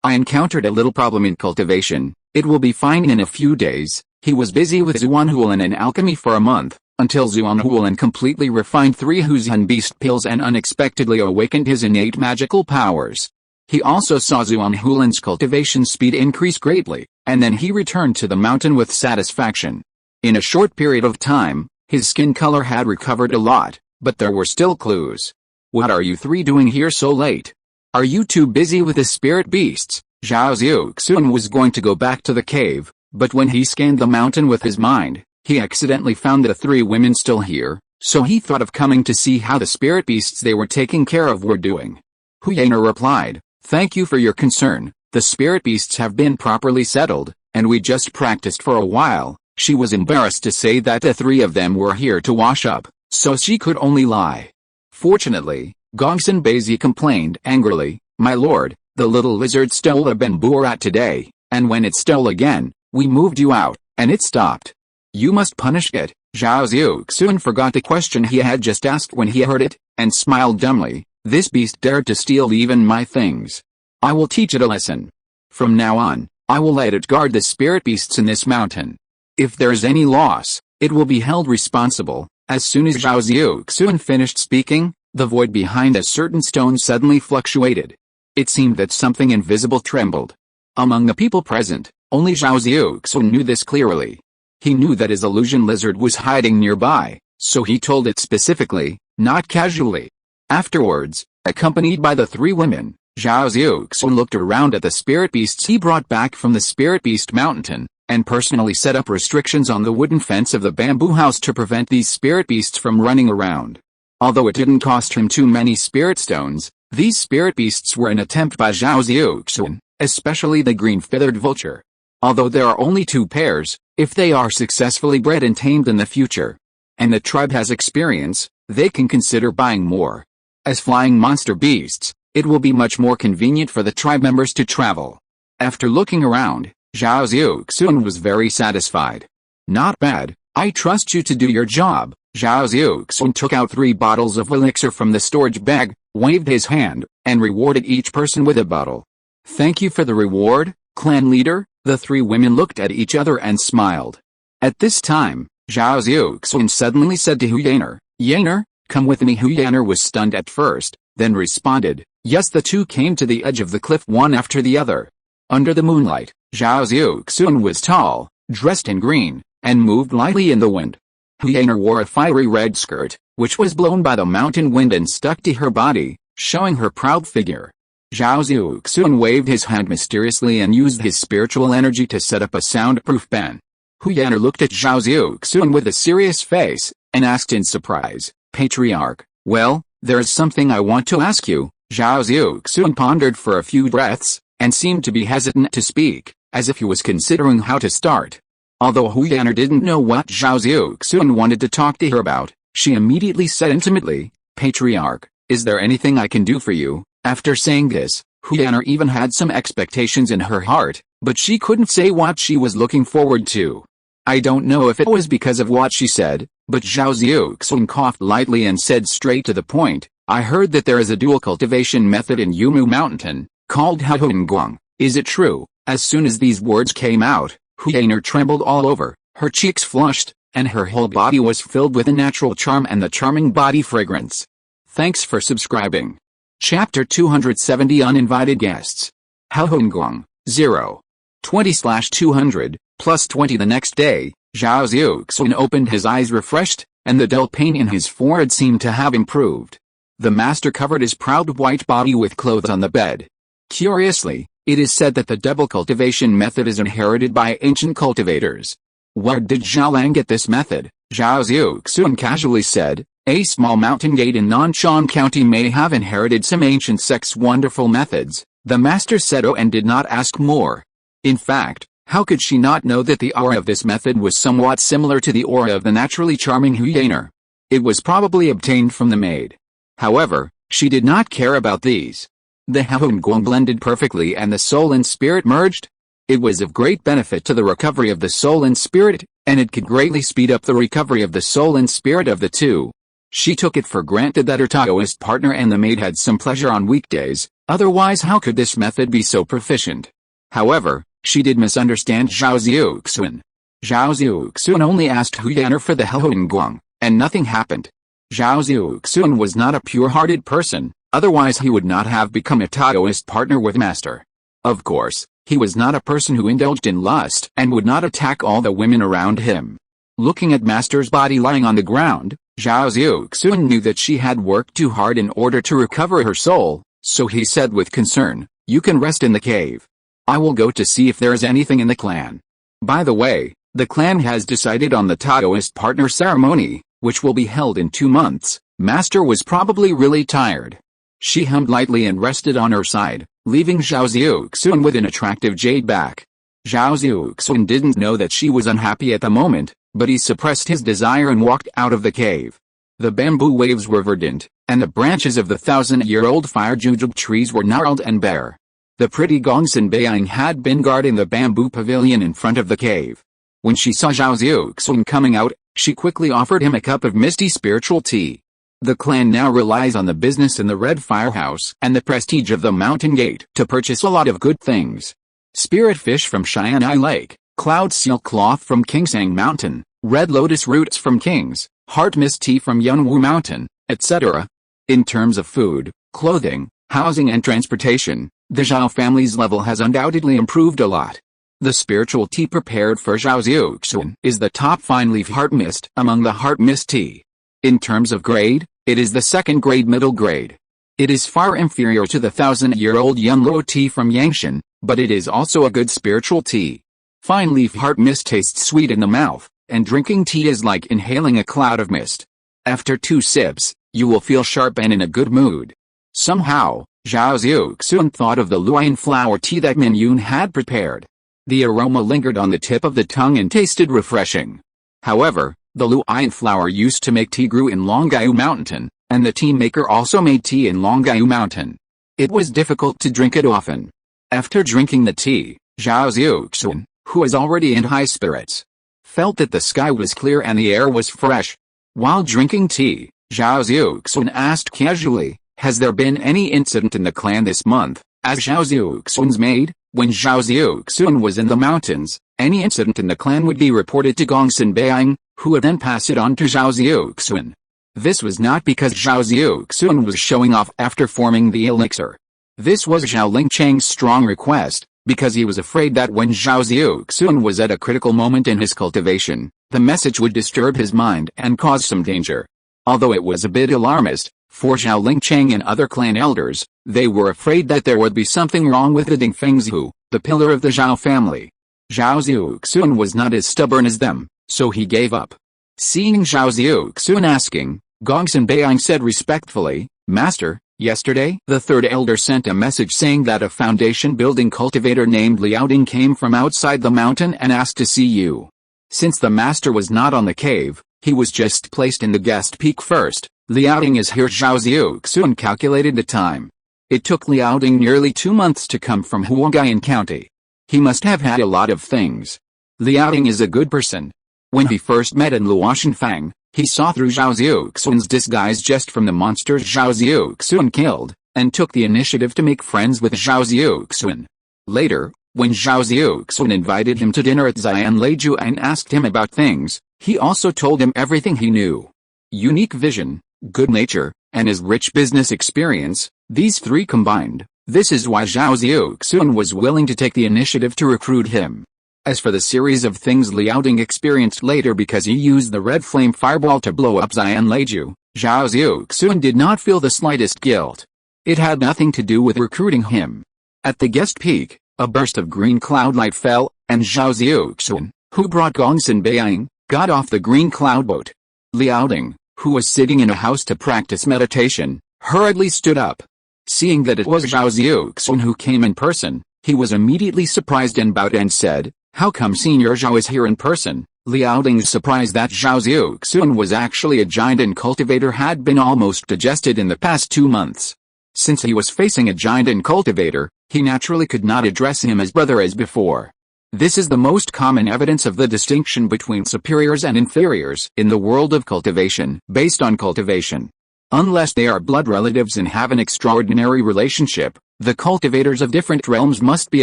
I encountered a little problem in cultivation. It will be fine in a few days." He was busy with Xuanhulan and alchemy for a month, until Xuanhulan completely refined 3 Huzian beast pills and unexpectedly awakened his innate magical powers. He also saw Xuanhulan's cultivation speed increase greatly, and then he returned to the mountain with satisfaction. In a short period of time, his skin color had recovered a lot, but there were still clues. "What are you three doing here so late? Are you too busy with the spirit beasts?" Zhao Xiuxuan was going to go back to the cave, but when he scanned the mountain with his mind, he accidentally found the three women still here, so he thought of coming to see how the spirit beasts they were taking care of were doing. Huyaner replied, "Thank you for your concern. The spirit beasts have been properly settled, and we just practiced for a while." She was embarrassed to say that the three of them were here to wash up, so she could only lie. Fortunately, Guangxin Beizi complained angrily, "My lord, the little lizard stole a bamboo rat today, and when it stole again, we moved you out, and it stopped. You must punish it." Zhao Xiuxuan forgot the question he had just asked when he heard it, and smiled dumbly. "This beast dared to steal even my things. I will teach it a lesson. From now on, I will let it guard the spirit beasts in this mountain. If there is any loss, it will be held responsible." As soon as Zhao Xiuxuan finished speaking, the void behind a certain stone suddenly fluctuated. It seemed that something invisible trembled. Among the people present, only Zhao Xiuxuan knew this clearly. He knew that his illusion lizard was hiding nearby, so he told it specifically, not casually. Afterwards, accompanied by the three women, Zhao Xiuxuan looked around at the spirit beasts he brought back from the spirit beast mountain, and personally set up restrictions on the wooden fence of the bamboo house to prevent these spirit beasts from running around. Although it didn't cost him too many spirit stones, these spirit beasts were an attempt by Zhao Xiuxuan, especially the green-feathered vulture. Although there are only 2 pairs, if they are successfully bred and tamed in the future, and the tribe has experience, they can consider buying more. As flying monster beasts, it will be much more convenient for the tribe members to travel. After looking around, Zhao Xiuxuan was very satisfied. Not bad, I trust you to do your job. Zhao Xiuxuan took out 3 bottles of elixir from the storage bag, waved his hand, and rewarded each person with a bottle. Thank you for the reward, clan leader. The 3 women looked at each other and smiled. At this time, Zhao Xiuxuan suddenly said to Hu Yaner, "Yaner, come with me." Hu Yaner was stunned at first, then responded, "Yes." The 2 came to the edge of the cliff one after the other. Under the moonlight, Zhao Xiuxuan was tall, dressed in green, and moved lightly in the wind. Hu Yaner wore a fiery red skirt, which was blown by the mountain wind and stuck to her body, showing her proud figure. Zhao Xiuxuan waved his hand mysteriously and used his spiritual energy to set up a soundproof ban. Hu Yaner looked at Zhao Xiuxuan with a serious face, and asked in surprise, "Patriarch, well, there is something I want to ask you." Zhao Xiuxuan pondered for a few breaths, and seemed to be hesitant to speak, as if he was considering how to start. Although Hu Yaner didn't know what Zhao Xiuxuan wanted to talk to her about, she immediately said intimately, "Patriarch, is there anything I can do for you?" After saying this, Hu Yaner even had some expectations in her heart, but she couldn't say what she was looking forward to. I don't know if it was because of what she said, but Zhao Xiuxuan coughed lightly and said straight to the point, "I heard that there is a dual cultivation method in Yumu Mountain, called Haohongguang. Is it true?" As soon as these words came out, Hu Yaner trembled all over, her cheeks flushed, and her whole body was filled with a natural charm and the charming body fragrance. Thanks for subscribing. Chapter 270 Uninvited Guests. Haohongguang, 0. 20/200, plus 20. The next day, Zhao Xiuxuan opened his eyes refreshed, and the dull pain in his forehead seemed to have improved. The master covered his proud white body with clothes on the bed. Curiously, it is said that the double cultivation method is inherited by ancient cultivators. Where did Zhao Lang get this method? Zhao Xiuxuan casually said, "A small mountain gate in Nanshan County may have inherited some ancient sect's wonderful methods." The master said and did not ask more. In fact, how could she not know that the aura of this method was somewhat similar to the aura of the naturally charming Hu Yaner? It was probably obtained from the maid. However, she did not care about these. The Haohongguang blended perfectly and the soul and spirit merged. It was of great benefit to the recovery of the soul and spirit, and it could greatly speed up the recovery of the soul and spirit of the 2. She took it for granted that her Taoist partner and the maid had some pleasure on weekdays, otherwise how could this method be so proficient? However, she did misunderstand Zhao Xiuxuan. Zhao Xiuxuan only asked Hu Yaner for the Haohongguang, and nothing happened. Zhao Xiuxuan was not a pure-hearted person, otherwise he would not have become a Taoist partner with Master. Of course, he was not a person who indulged in lust and would not attack all the women around him. Looking at Master's body lying on the ground, Zhao Xiuxuan knew that she had worked too hard in order to recover her soul, so he said with concern, "You can rest in the cave. I will go to see if there is anything in the clan." By the way, the clan has decided on the Taoist partner ceremony, which will be held in 2 months. Master was probably really tired. She hummed lightly and rested on her side, leaving Zhao Xiuxuan with an attractive jade back. Zhao Xiuxuan didn't know that she was unhappy at the moment, but he suppressed his desire and walked out of the cave. The bamboo waves were verdant, and the branches of the 1,000-year-old fire jujube trees were gnarled and bare. The pretty Gongsun Beiying had been guarding the bamboo pavilion in front of the cave. When she saw Zhao Xiuxuan coming out, she quickly offered him a cup of misty spiritual tea. The clan now relies on the business in the Red Firehouse and the prestige of the Mountain Gate to purchase a lot of good things. Spirit fish from Xianai Lake, cloud seal cloth from Kingsang Mountain, red lotus roots from King's, heart mist tea from Yunwu Mountain, etc. In terms of food, clothing, housing and transportation, the Zhao family's level has undoubtedly improved a lot. The spiritual tea prepared for Zhao Xiuxuan is the top fine leaf heart mist among the heart mist tea. In terms of grade, it is the 2nd grade middle grade. It is far inferior to the 1,000-year-old Yunluo tea from Yangshan, but it is also a good spiritual tea. Fine leaf heart mist tastes sweet in the mouth, and drinking tea is like inhaling a cloud of mist. After 2 sips, you will feel sharp and in a good mood. Somehow, Zhao Xiuxuan thought of the Luoyang flower tea that Min Yun had prepared. The aroma lingered on the tip of the tongue and tasted refreshing. However, the Luoyang flower used to make tea grew in Longyao Mountain, And the tea maker also made tea in Longyao Mountain. It was difficult to drink it often. After drinking the tea, Zhao Xiuxuan, who was already in high spirits, felt that the sky was clear and the air was fresh. While drinking tea, Zhao Xiuxuan asked casually, "Has there been any incident in the clan this month?" As Zhao Xiuxuan's maid, when Zhao Xiuxuan was in the mountains, any incident in the clan would be reported to Gongsun Beiang, who would then pass it on to Zhao Xiuxuan. This was not because Zhao Xiuxuan was showing off after forming the elixir. This was Zhao Lingchang's strong request, because he was afraid that when Zhao Xiuxuan was at a critical moment in his cultivation, the message would disturb his mind and cause some danger. Although it was a bit alarmist, for Zhao Lingchang and other clan elders, they were afraid that there would be something wrong with the Dingfengzhu, the pillar of the Zhao family. Zhao Xiuxuan was not as stubborn as them, so he gave up. Seeing Zhao Xiuxuan asking, Gongsun Beiang said respectfully, "Master, yesterday the third elder sent a message saying that a foundation-building cultivator named Liaoding came from outside the mountain and asked to see you." Since the master was not on the cave, he was just placed in the guest peak first. Liaoding is here. Zhao Xiuxuan calculated the time. It took Liaoding nearly 2 months to come from Huangyan County. He must have had a lot of things. Liaoding is a good person. When he first met in Luoshanfang, he saw through Zhao Xiuxuan's disguise just from the monsters Zhao Xiuxuan killed, and took the initiative to make friends with Zhao Xiuxuan. Later, when Zhao Xiuxuan invited him to dinner at Xianleiju and asked him about things, he also told him everything he knew. Unique vision, good nature, and his rich business experience, these three combined, this is why Zhao Xiuxuan was willing to take the initiative to recruit him. As for the series of things Liaoding experienced later because he used the red flame fireball to blow up Xianleiju, Zhao Xiuxuan did not feel the slightest guilt. It had nothing to do with recruiting him. At the guest peak, a burst of green cloud light fell, and Zhao Xiuxuan, who brought Gongsun Beiang, got off the green cloud boat. Liaoding, who was sitting in a house to practice meditation, hurriedly stood up. Seeing that it was Zhao Xiuxuan who came in person, he was immediately surprised and bowed and said, "How come Senior Zhao is here in person?" Liaoding's surprise that Zhao Xiuxuan was actually a giant and cultivator had been almost digested in the past 2 months. Since he was facing a giant and cultivator, he naturally could not address him as brother as before. This is the most common evidence of the distinction between superiors and inferiors in the world of cultivation, based on cultivation. Unless they are blood relatives and have an extraordinary relationship, the cultivators of different realms must be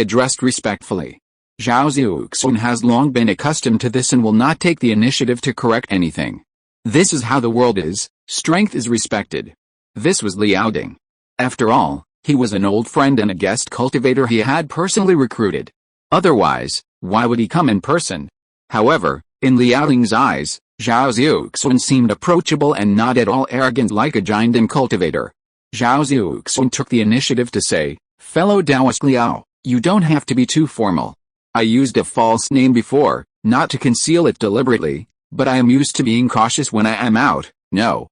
addressed respectfully. Zhao Xiuxuan has long been accustomed to this and will not take the initiative to correct anything. This is how the world is, strength is respected. This was Liaoding. After all, he was an old friend and a guest cultivator he had personally recruited. Otherwise, why would he come in person? However, in Liaoding's eyes, Zhao Xiuxuan seemed approachable and not at all arrogant like a giant and cultivator. Zhao Xiuxuan took the initiative to say, "Fellow Taoist Liao, you don't have to be too formal. I used a false name before, not to conceal it deliberately, but I am used to being cautious when I am out. No,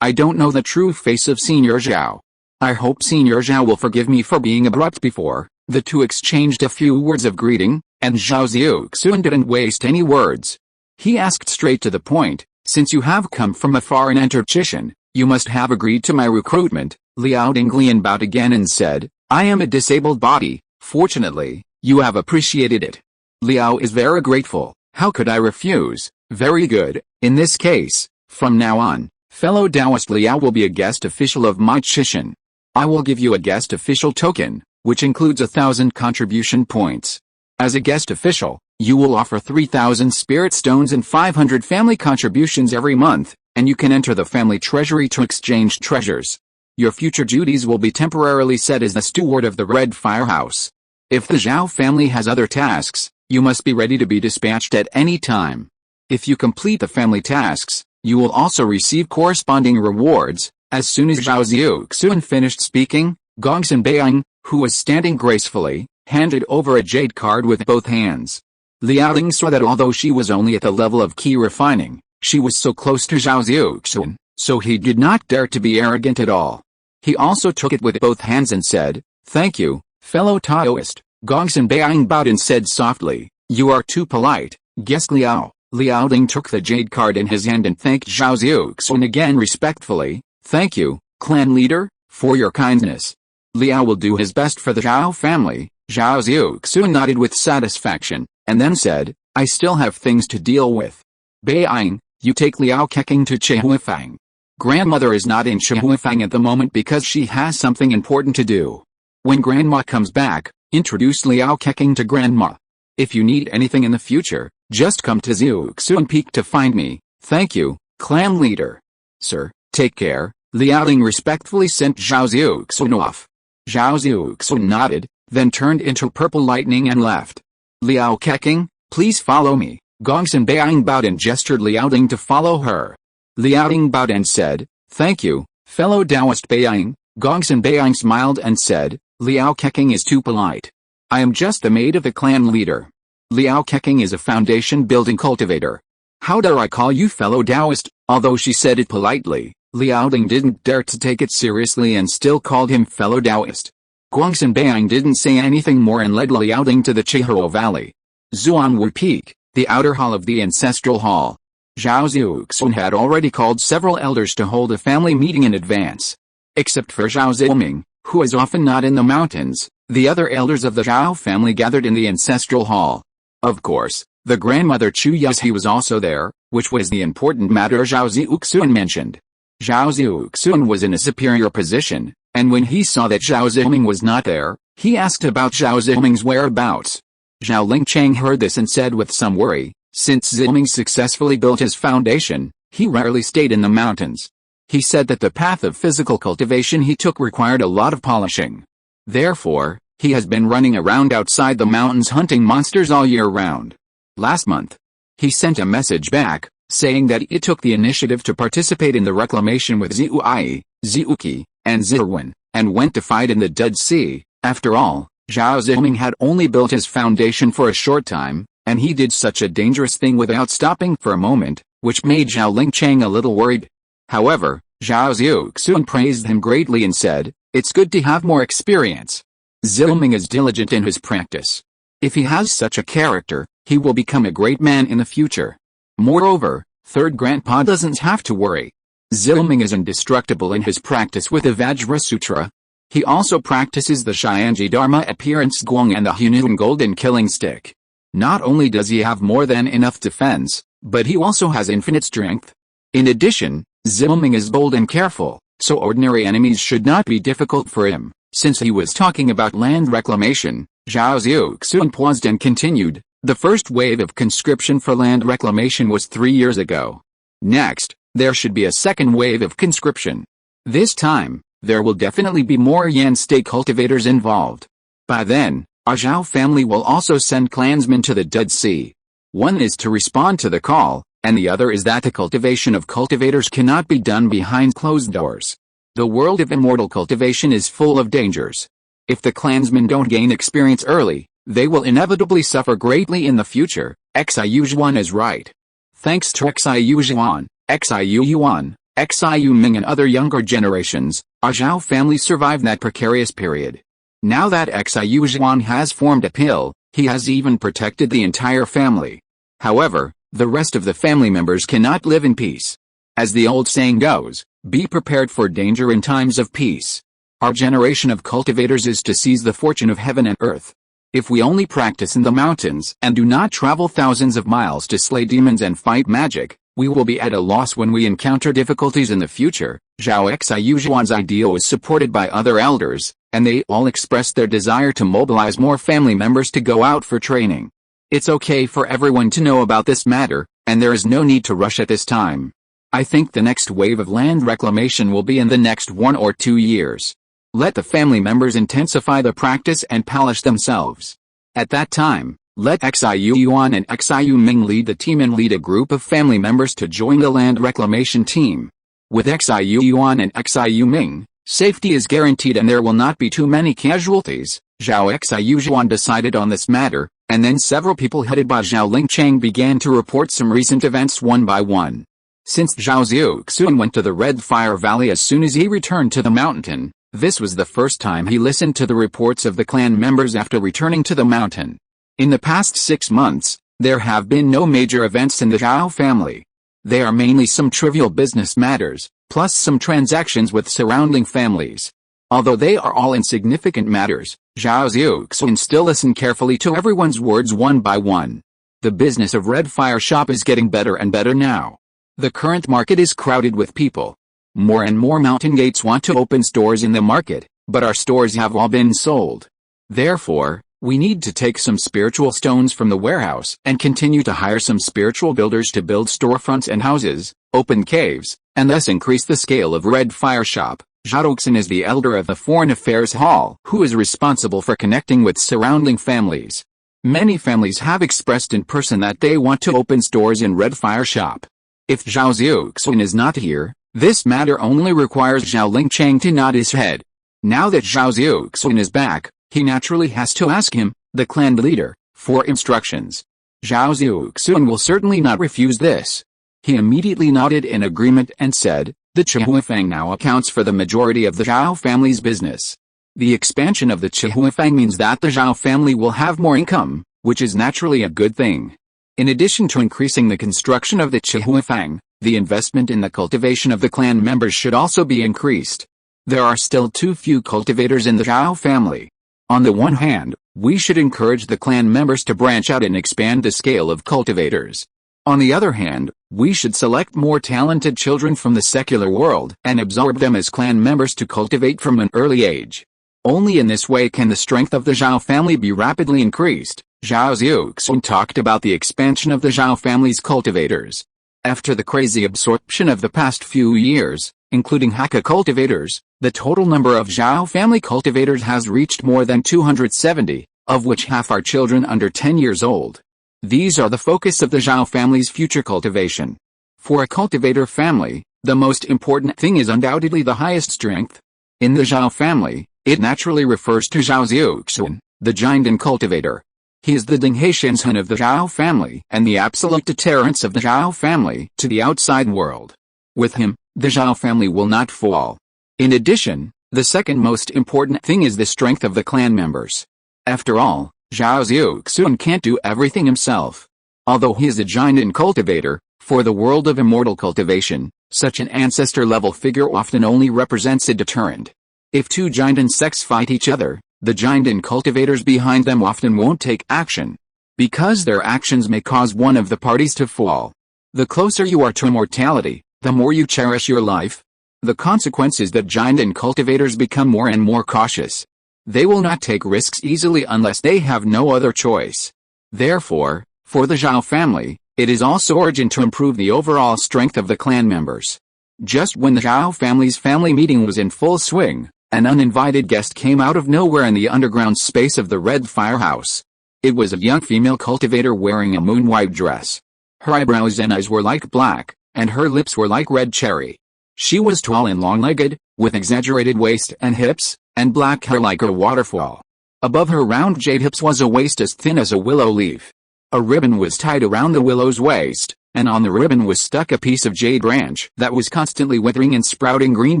I don't know the true face of Senior Zhao. I hope Senior Zhao will forgive me for being abrupt before." The two exchanged a few words of greeting, and Zhao Xiuxuan didn't waste any words. He asked straight to the point, "Since you have come from afar and entered Chishan, you must have agreed to my recruitment." Liaoding bowed again and said, "I am a disabled body, fortunately, you have appreciated it. Liao is very grateful, how could I refuse?" "Very good, in this case, from now on, fellow Taoist Liao will be a guest official of my Chishan. I will give you a guest official token, which includes 1,000 contribution points. As a guest official, you will offer 3,000 spirit stones and 500 family contributions every month, and you can enter the family treasury to exchange treasures. Your future duties will be temporarily set as the steward of the Red Firehouse. If the Zhao family has other tasks, you must be ready to be dispatched at any time. If you complete the family tasks, you will also receive corresponding rewards." As soon as Zhao Xiuxuan finished speaking, Gongsun Beiang, who was standing gracefully, handed over a jade card with both hands. Liaoding saw that although she was only at the level of key refining, she was so close to Zhao Xiuxuan, so he did not dare to be arrogant at all. He also took it with both hands and said, "Thank you, fellow Taoist." Gongsun Beiang bowed and said softly, "You are too polite, guest Liao." Liaoding took the jade card in his hand and thanked Zhao Xiuxuan again respectfully, Thank you, clan leader, for your kindness. Liao will do his best for the Zhao family. Zhao Xiuxuan nodded with satisfaction, and then said, I still have things to deal with. Beiying, you take Liao Keqing to Chihuafang. Grandmother is not in Chihuafang at the moment because she has something important to do. When Grandma comes back, introduce Liao Keqing to Grandma. If you need anything in the future, just come to Xiuxuan Peak to find me. Thank you, clan leader. Sir, take care. Liao Ling respectfully sent Zhao Xiuxuan off. Zhao Xiuxuan nodded, then turned into purple lightning and left. Liao Keqing, please follow me. Gongsun Beiying bowed and gestured Liao Ling to follow her. Liao Ling bowed and said, thank you, fellow Taoist Beiying. Gongsun Beiying smiled and said, Liao Keqing is too polite. I am just the maid of the clan leader. Liao Keqing is a foundation-building cultivator. How dare I call you fellow Taoist? Although she said it politely, Liao Ling didn't dare to take it seriously and still called him fellow Taoist. Gongsun Beiying didn't say anything more and led Liao Ling to the Chihuo Valley. Zuanwu Peak, the outer hall of the ancestral hall. Zhao Xiuxuan had already called several elders to hold a family meeting in advance. Except for Zhao Ziming, who is often not in the mountains, the other elders of the Zhao family gathered in the ancestral hall. Of course, the grandmother Chu Yushi was also there, which was the important matter Zhao Xiuxuan mentioned. Zhao Xiuxuan was in a superior position, and when he saw that Zhao Ziming was not there, he asked about Zhao Ziming's whereabouts. Zhao Lingcheng heard this and said with some worry, since Ziming successfully built his foundation, he rarely stayed in the mountains. He said that the path of physical cultivation he took required a lot of polishing. Therefore, he has been running around outside the mountains hunting monsters all year round. Last month, he sent a message back, saying that it took the initiative to participate in the reclamation with Ziuai, Ziuki, and Zirwan, and went to fight in the Dead Sea. After all, Zhao Ziming had only built his foundation for a short time, and he did such a dangerous thing without stopping for a moment, which made Zhao Lingcheng a little worried. However, Zhao Xiuxuan praised him greatly and said, it's good to have more experience. Ziming is diligent in his practice. If he has such a character, he will become a great man in the future. Moreover, third grandpa doesn't have to worry. Ziming is indestructible in his practice with the Vajra Sutra. He also practices the Xianji Dharma appearance Guang and the Hunun golden killing stick. Not only does he have more than enough defense, but he also has infinite strength. In addition, Ziming is bold and careful, so ordinary enemies should not be difficult for him. Since he was talking about land reclamation, Zhao Xiuxuan paused and continued, the first wave of conscription for land reclamation was 3 years ago. Next, there should be a second wave of conscription. This time, there will definitely be more Yan state cultivators involved. By then, our Zhao family will also send clansmen to the Dead Sea. One is to respond to the call, and the other is that the cultivation of cultivators cannot be done behind closed doors. The world of immortal cultivation is full of dangers. If the clansmen don't gain experience early, they will inevitably suffer greatly in the future. Xiuxuan is right. Thanks to Xiuxuan, Xiuxuan, Xiuming and other younger generations, our Zhao family survived that precarious period. Now that Xiuxuan has formed a pill, he has even protected the entire family. However, the rest of the family members cannot live in peace. As the old saying goes, be prepared for danger in times of peace. Our generation of cultivators is to seize the fortune of heaven and earth. If we only practice in the mountains and do not travel thousands of miles to slay demons and fight magic, we will be at a loss when we encounter difficulties in the future. Zhao Xiuxuan's ideal is supported by other elders, and they all expressed their desire to mobilize more family members to go out for training. It's okay for everyone to know about this matter, and there is no need to rush at this time. I think the next wave of land reclamation will be in the next 1 or 2 years. Let the family members intensify the practice and polish themselves. At that time, let Xiuxuan and Xiuming lead the team and lead a group of family members to join the land reclamation team. With Xiuxuan and Xiuming, safety is guaranteed and there will not be too many casualties. Zhao Xiuxuan decided on this matter, and then several people headed by Zhao Lingcheng began to report some recent events one by one. Since Zhao Xiuxuan went to the Red Fire Valley as soon as he returned to the mountain, this was the first time he listened to the reports of the clan members after returning to the mountain. In the past 6 months, there have been no major events in the Zhao family. They are mainly some trivial business matters, plus some transactions with surrounding families. Although they are all insignificant matters, Zhao Xiuxuan still listened carefully to everyone's words one by one. The business of Red Fire Shop is getting better and better now. The current market is crowded with people. More and more mountain gates want to open stores in the market, but our stores have all been sold. Therefore, we need to take some spiritual stones from the warehouse and continue to hire some spiritual builders to build storefronts and houses, open caves, and thus increase the scale of Red Fire Shop. Zhao Xiuxuan is the elder of the Foreign Affairs Hall who is responsible for connecting with surrounding families. Many families have expressed in person that they want to open stores in Red Fire Shop. If Zhao Xiuxuan is not here, this matter only requires Zhao Lingchang to nod his head. Now that Zhao Xiuxuan is back, he naturally has to ask him, the clan leader, for instructions. Zhao Xiuxuan will certainly not refuse this. He immediately nodded in agreement and said, the Chihuafang now accounts for the majority of the Zhao family's business. The expansion of the Chihuafang means that the Zhao family will have more income, which is naturally a good thing. In addition to increasing the construction of the Chihuafang, the investment in the cultivation of the clan members should also be increased. There are still too few cultivators in the Zhao family. On the one hand, we should encourage the clan members to branch out and expand the scale of cultivators. On the other hand, we should select more talented children from the secular world and absorb them as clan members to cultivate from an early age. Only in this way can the strength of the Zhao family be rapidly increased. Zhao Xiuxuan talked about the expansion of the Zhao family's cultivators. After the crazy absorption of the past few years, including Hakka cultivators, the total number of Zhao family cultivators has reached more than 270, of which half are children under 10 years old. These are the focus of the Zhao family's future cultivation. For a cultivator family, the most important thing is undoubtedly the highest strength. In the Zhao family, it naturally refers to Zhao Xiuxuan, the giant cultivator. He is the Dinghaitian son of the Zhao family and the absolute deterrence of the Zhao family to the outside world. With him, the Zhao family will not fall. In addition, the second most important thing is the strength of the clan members. After all, Zhao Xiuxuan can't do everything himself. Although he is a giant cultivator, for the world of immortal cultivation, such an ancestor-level figure often only represents a deterrent. If two giant insects fight each other, the giant cultivators behind them often won't take action, because their actions may cause one of the parties to fall. The closer you are to immortality, the more you cherish your life. The consequence is that giant cultivators become more and more cautious. They will not take risks easily unless they have no other choice. Therefore, for the Zhao family, it is also urgent to improve the overall strength of the clan members. Just when the Zhao family's family meeting was in full swing, an uninvited guest came out of nowhere in the underground space of the Red Firehouse. It was a young female cultivator wearing a moon-white dress. Her eyebrows and eyes were like black, and her lips were like red cherry. She was tall and long-legged, with exaggerated waist and hips, and black hair like a waterfall. Above her round jade hips was a waist as thin as a willow leaf. A ribbon was tied around the willow's waist, and on the ribbon was stuck a piece of jade branch that was constantly withering and sprouting green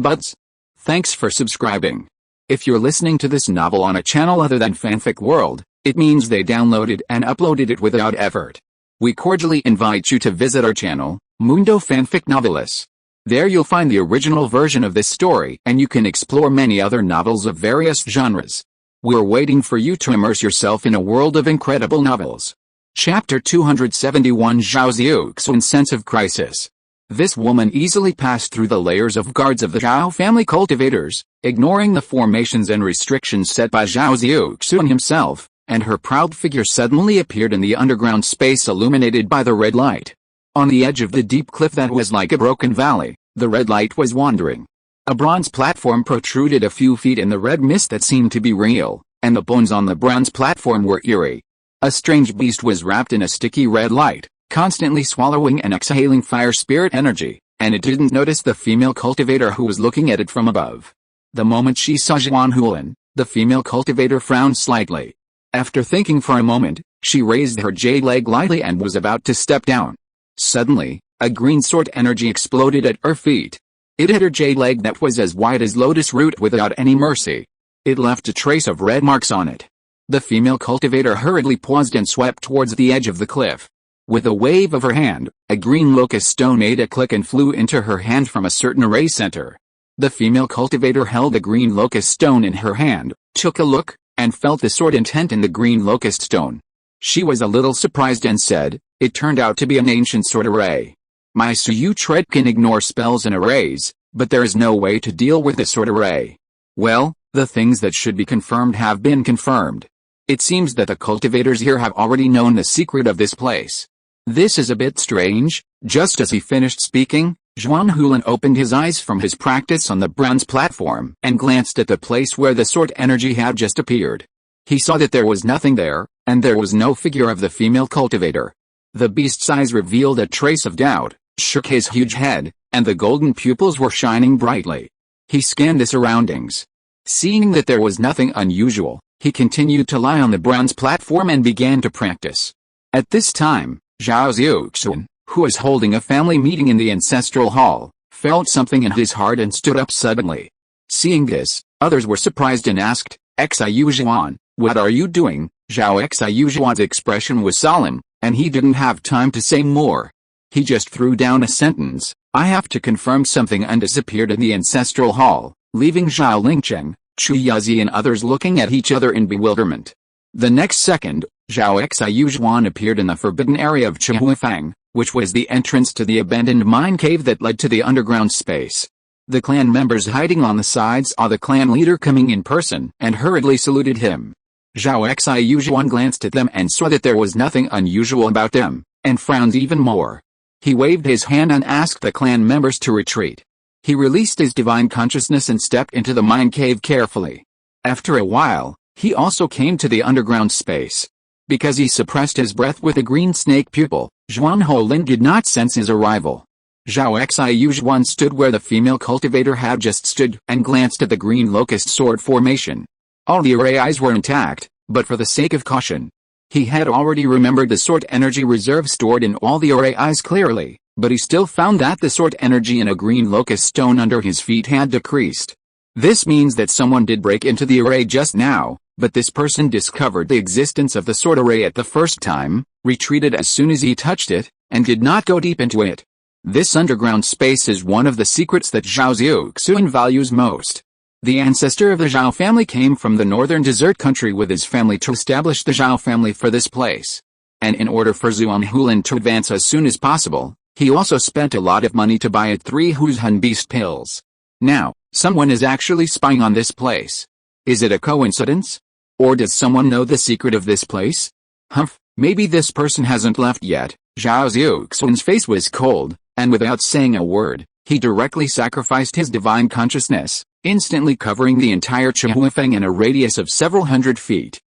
buds. Thanks for subscribing. If you're listening to this novel on a channel other than Fanfic World, it means they downloaded and uploaded it without effort. We cordially invite you to visit our channel, Mundo Fanfic Novelis. There you'll find the original version of this story and you can explore many other novels of various genres. We're waiting for you to immerse yourself in a world of incredible novels. Chapter 271 Zhao Xiuxuan's sense of crisis. This woman easily passed through the layers of guards of the Zhao family cultivators, ignoring the formations and restrictions set by Zhao Xiuxuan himself, and her proud figure suddenly appeared in the underground space illuminated by the red light. On the edge of the deep cliff that was like a broken valley, the red light was wandering. A bronze platform protruded a few feet in the red mist that seemed to be real, and the bones on the bronze platform were eerie. A strange beast was wrapped in a sticky red light, constantly swallowing and exhaling fire spirit energy, and it didn't notice the female cultivator who was looking at it from above. The moment she saw Zhao Xiuxuan, the female cultivator frowned slightly. After thinking for a moment, she raised her jade leg lightly and was about to step down. Suddenly, a green sword energy exploded at her feet. It hit her jade leg that was as wide as lotus root without any mercy. It left a trace of red marks on it. The female cultivator hurriedly paused and swept towards the edge of the cliff. With a wave of her hand, a green locust stone made a click and flew into her hand from a certain array center. The female cultivator held the green locust stone in her hand, took a look, and felt the sword intent in the green locust stone. She was a little surprised and said, "It turned out to be an ancient sword array. My Xiuquan can ignore spells and arrays, but there is no way to deal with a sword array." Well, the things that should be confirmed have been confirmed. It seems that the cultivators here have already known the secret of this place. This is a bit strange. Just as he finished speaking, Zhao Xiuxuan opened his eyes from his practice on the bronze platform and glanced at the place where the sword energy had just appeared. He saw that there was nothing there, and there was no figure of the female cultivator. The beast's eyes revealed a trace of doubt, shook his huge head, and the golden pupils were shining brightly. He scanned the surroundings. Seeing that there was nothing unusual, he continued to lie on the bronze platform and began to practice. At this time, Zhao Xiuxuan, who was holding a family meeting in the ancestral hall, felt something in his heart and stood up suddenly. Seeing this, others were surprised and asked, "Xiuxuan, what are you doing?" Zhao Xiuxuan's expression was solemn, and he didn't have time to say more. He just threw down a sentence, "I have to confirm something," and disappeared in the ancestral hall, leaving Zhao Lingcheng, Chu Yazi and others looking at each other in bewilderment. The next second, Zhao Xiuxuan appeared in the forbidden area of Chihuafang, which was the entrance to the abandoned mine cave that led to the underground space. The clan members hiding on the sides saw the clan leader coming in person and hurriedly saluted him. Zhao Xiuxuan glanced at them and saw that there was nothing unusual about them, and frowned even more. He waved his hand and asked the clan members to retreat. He released his divine consciousness and stepped into the mine cave carefully. After a while, he also came to the underground space. Because he suppressed his breath with a green snake pupil, Zhuan Holin did not sense his arrival. Zhao Xiuxuan stood where the female cultivator had just stood and glanced at the green locust sword formation. All the array eyes were intact, but for the sake of caution, he had already remembered the sword energy reserve stored in all the array eyes clearly, but he still found that the sword energy in a green locust stone under his feet had decreased. This means that someone did break into the array just now, but this person discovered the existence of the sword array at the first time, retreated as soon as he touched it, and did not go deep into it. This underground space is one of the secrets that Zhao Xiuxuan values most. The ancestor of the Zhao family came from the northern desert country with his family to establish the Zhao family for this place. And in order for Zhuan Holin to advance as soon as possible, he also spent a lot of money to buy 3 Huzhan beast pills. Now, someone is actually spying on this place. Is it a coincidence? Or does someone know the secret of this place? Humph, maybe this person hasn't left yet. Zhao Xiuxuan's face was cold, and without saying a word, he directly sacrificed his divine consciousness, instantly covering the entire Chihuafang in a radius of several hundred feet.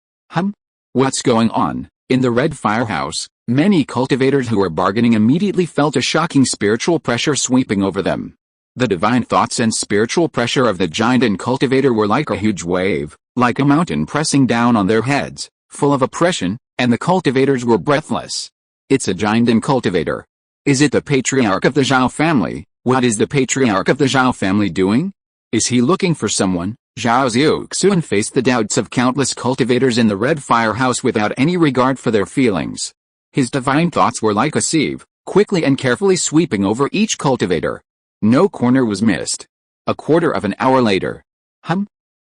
What's going on? In the Red Firehouse, many cultivators who were bargaining immediately felt a shocking spiritual pressure sweeping over them. The divine thoughts and spiritual pressure of the giant and cultivator were like a huge wave, like a mountain pressing down on their heads, full of oppression, and the cultivators were breathless. It's a giant and cultivator. Is it the patriarch of the Zhao family? What is the patriarch of the Zhao family doing? Is he looking for someone? Zhao Xiuxuan faced the doubts of countless cultivators in the Red Firehouse without any regard for their feelings. His divine thoughts were like a sieve, quickly and carefully sweeping over each cultivator. No corner was missed. A quarter of an hour later.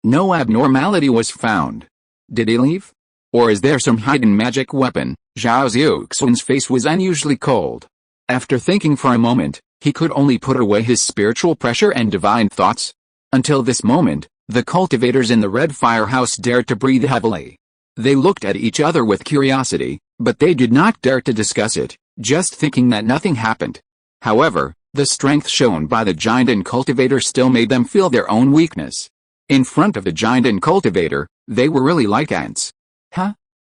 No abnormality was found. Did he leave? Or is there some hidden magic weapon? Zhao Xiuxuan's face was unusually cold. After thinking for a moment, he could only put away his spiritual pressure and divine thoughts. Until this moment, the cultivators in the Red Firehouse dared to breathe heavily. They looked at each other with curiosity, but they did not dare to discuss it, just thinking that nothing happened. However, the strength shown by the giant and cultivator still made them feel their own weakness. In front of the giant and cultivator, they were really like ants.